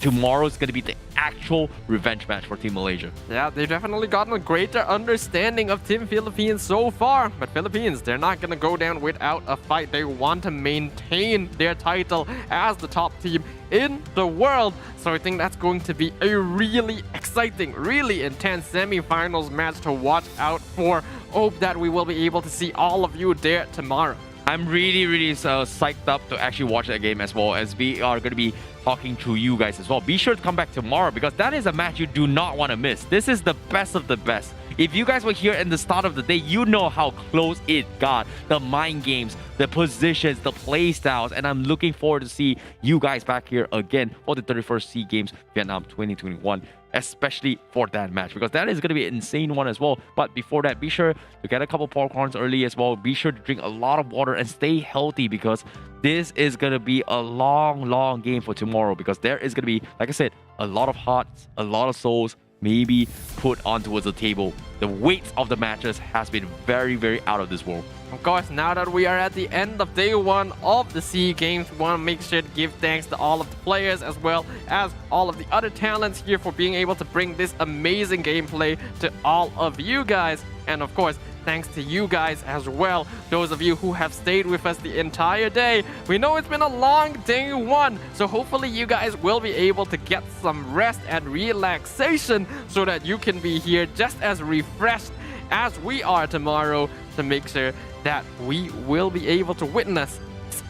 tomorrow is going to be the actual revenge match for Team Malaysia.
Yeah, they've definitely gotten a greater understanding of Team Philippines so far. But Philippines, they're not going to go down without a fight. They want to maintain their title as the top team in the world. So I think that's going to be a really exciting, really intense semi-finals match to watch out for. Hope that we will be able to see all of you there tomorrow.
I'm really psyched up to actually watch that game as well, as we are going to be talking to you guys as well. Be sure to come back tomorrow, because that is a match you do not want to miss. This is the best of the best. If you guys were here in the start of the day, you know how close it got. The mind games, the positions, the play styles, and I'm looking forward to see you guys back here again for the 31st SEA Games Vietnam 2021, especially for that match, because that is going to be an insane one as well. But before that, be sure to get a couple popcorns early as well. Be sure to drink a lot of water and stay healthy, because this is going to be a long game for tomorrow, because there is going to be, like I said, a lot of hearts, a lot of souls maybe put on towards the table. The weight of the matches has been very out of this world.
Of course, now that we are at the end of day 1 of the SEA Games, we want to make sure to give thanks to all of the players as well as all of the other talents here for being able to bring this amazing gameplay to all of you guys. And of course, thanks to you guys as well, those of you who have stayed with us the entire day. We know it's been a long day 1, so hopefully you guys will be able to get some rest and relaxation so that you can be here just as refreshed as we are tomorrow, to make sure that we will be able to witness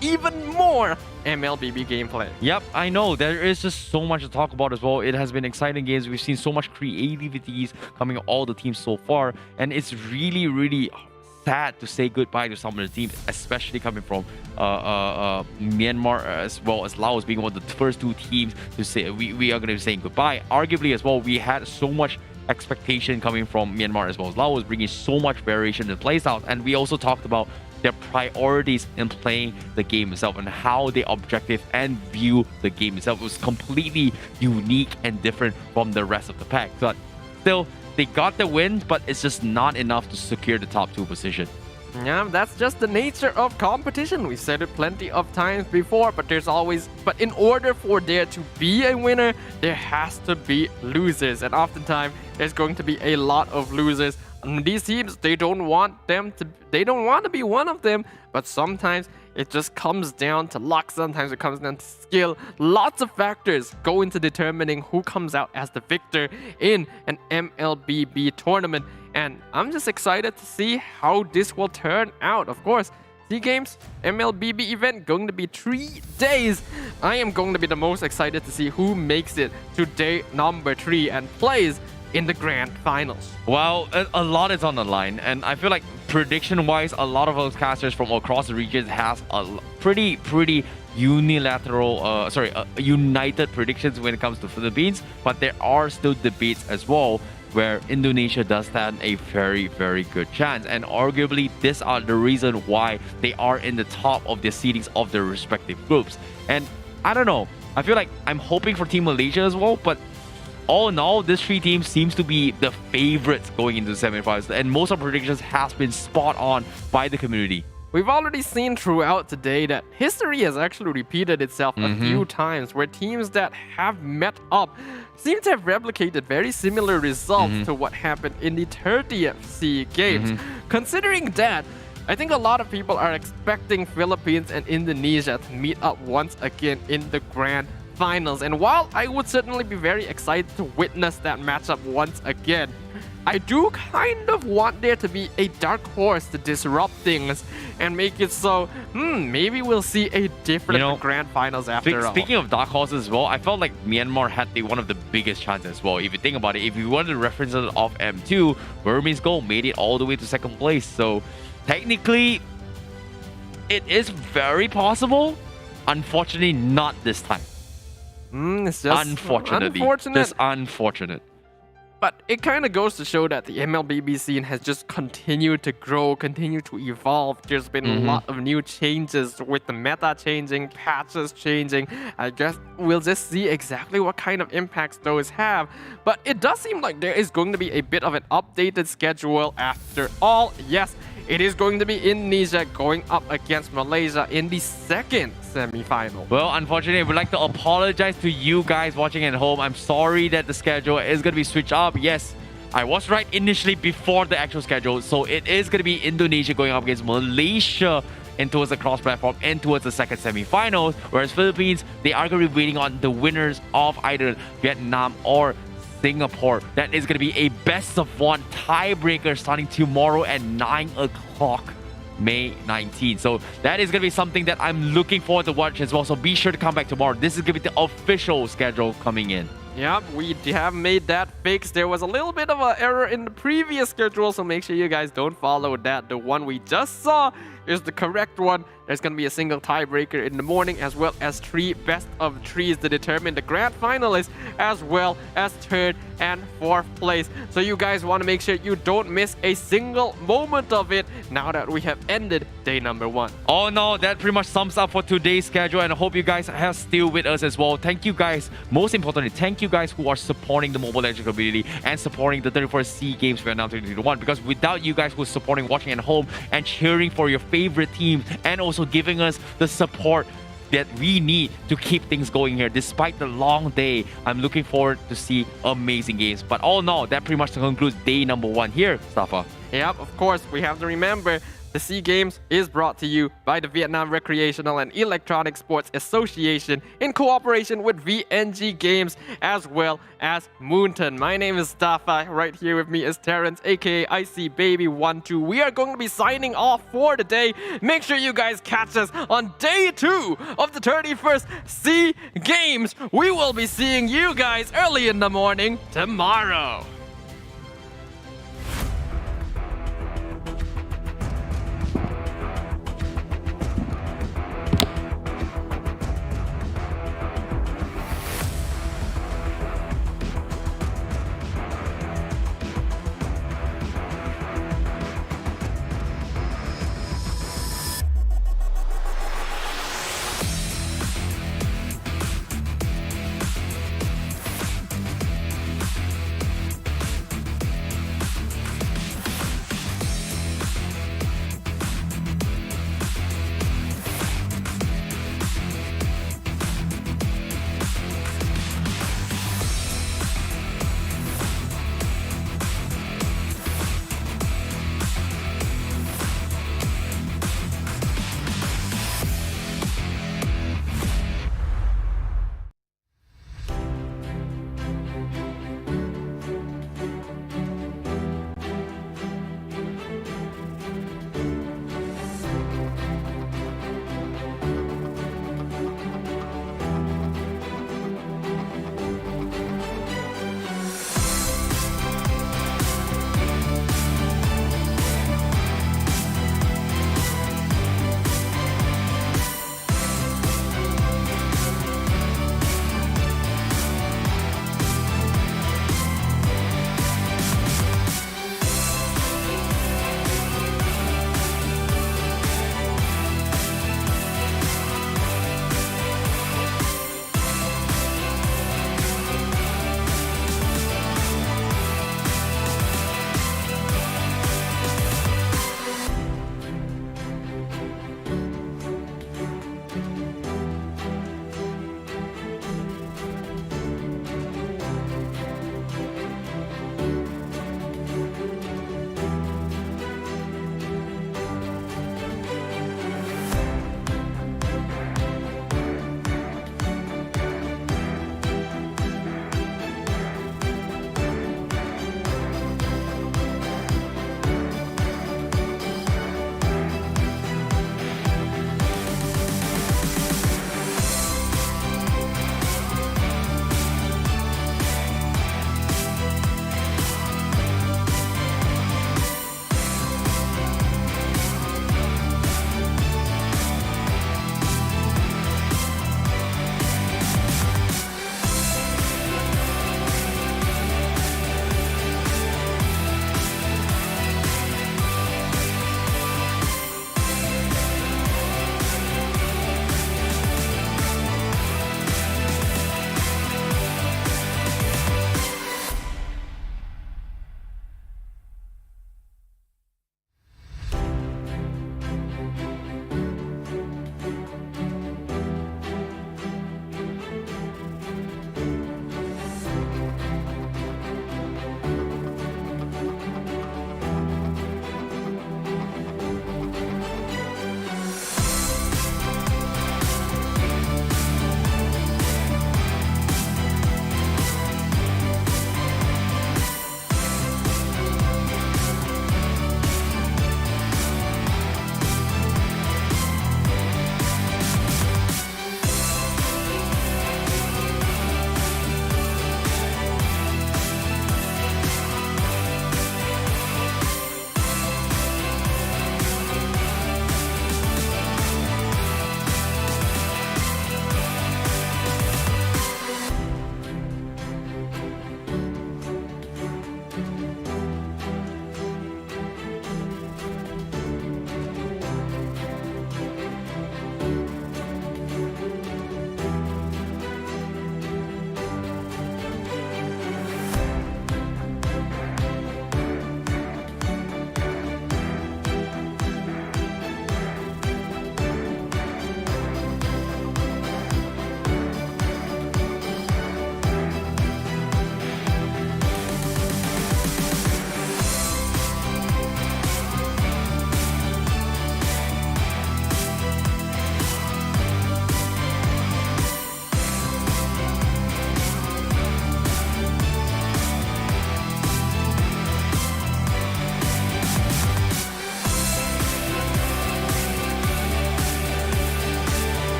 even more MLBB gameplay.
Yep, I know. There is just so much to talk about as well. It has been exciting games. We've seen so much creativities coming from all the teams so far. And it's really sad to say goodbye to some of the teams, especially coming from Myanmar as well as Laos, being one of the first 2 teams to say we are going to be saying goodbye. Arguably as well, we had so much expectation coming from Myanmar as well as Laos, bringing so much variation in playstyles. And we also talked about their priorities in playing the game itself and how they objective and view the game itself. It was completely unique and different from the rest of the pack. But still, they got the win, but it's just not enough to secure the top 2 position.
Yeah, that's just the nature of competition. We've said it plenty of times before, but in order for there to be a winner, there has to be losers. And oftentimes, there's going to be a lot of losers these teams, they don't want to be one of them, but sometimes it just comes down to luck. Sometimes it comes down to skill. Lots of factors go into determining who comes out as the victor in an MLBB tournament. And I'm just excited to see how this will turn out. Of course, SEA Games MLBB event going to be 3 days. I am going to be the most excited to see who makes it to day number 3 and plays in the grand finals.
Well, a lot is on the line, and I feel like prediction-wise, a lot of those casters from across the region has a pretty unilateral, united predictions when it comes to Philippines, but there are still debates as well where Indonesia does stand a very, very good chance. And arguably, these are the reason why they are in the top of the seedings of their respective groups. And I don't know, I feel like I'm hoping for Team Malaysia as well, but all in all, this 3 teams seems to be the favorites going into the semifinals, and most of our predictions has been spot on by the community.
We've already seen throughout today that history has actually repeated itself a few times, where teams that have met up seem to have replicated very similar results to what happened in the 30th SEA Games. Considering that, I think a lot of people are expecting Philippines and Indonesia to meet up once again in the grand finals. And while I would certainly be very excited to witness that matchup once again, I do kind of want there to be a dark horse to disrupt things and make it so, maybe we'll see a different grand finals after all.
Speaking of dark horses as well, I felt like Myanmar had one of the biggest chances as well. If you think about it, if you wanted to reference it off M2, Burmese Gold made it all the way to 2nd place. So technically, it is very possible. Unfortunately, not this time.
It's just
unfortunately. Just unfortunate.
But it kind of goes to show that the MLBB scene has just continued to grow, continued to evolve. There's been a lot of new changes with the meta changing, patches changing. I guess we'll just see exactly what kind of impacts those have. But it does seem like there is going to be a bit of an updated schedule after all. Yes, it is going to be Indonesia going up against Malaysia in the 2nd semi-final.
Well, unfortunately, I would like to apologize to you guys watching at home. I'm sorry that the schedule is going to be switched up. Yes, I was right initially before the actual schedule. So it is going to be Indonesia going up against Malaysia and towards the cross-platform and towards the 2nd semi-finals. Whereas Philippines, they are going to be waiting on the winners of either Vietnam or Singapore. That is going to be a best-of-1 tiebreaker starting tomorrow at 9 o'clock. May 19th. So that is going to be something that I'm looking forward to watch as well. So be sure to come back tomorrow. This is going to be the official schedule coming in.
Yep, we have made that fix. There was a little bit of an error in the previous schedule, so make sure you guys don't follow that. The one we just saw is the correct one. There's going to be a single tiebreaker in the morning, as well as 3 best-of-3s to determine the grand finalists, as well as 3rd and 4th place. So you guys want to make sure you don't miss a single moment of it now that we have ended day number 1.
Oh no, that pretty much sums up for today's schedule, and I hope you guys are still with us as well. Thank you guys. Most importantly, thank you guys who are supporting the Mobile Legends community and supporting the 34th SEA Games Vietnam 2021, because without you guys who are supporting, watching at home, and cheering for your favorite teams, and also giving us the support that we need to keep things going here despite the long day, I'm looking forward to see amazing games. But all in all, that pretty much concludes day number 1 here, Safa.
Yep, of course, we have to remember the SEA Games is brought to you by the Vietnam Recreational and Electronic Sports Association in cooperation with VNG Games as well as Moonton. My name is Stafa. Right here with me is Terrence, aka IC Baby 12. We are going to be signing off for the day. Make sure you guys catch us on day 2 of the 31st SEA Games. We will be seeing you guys early in the morning tomorrow.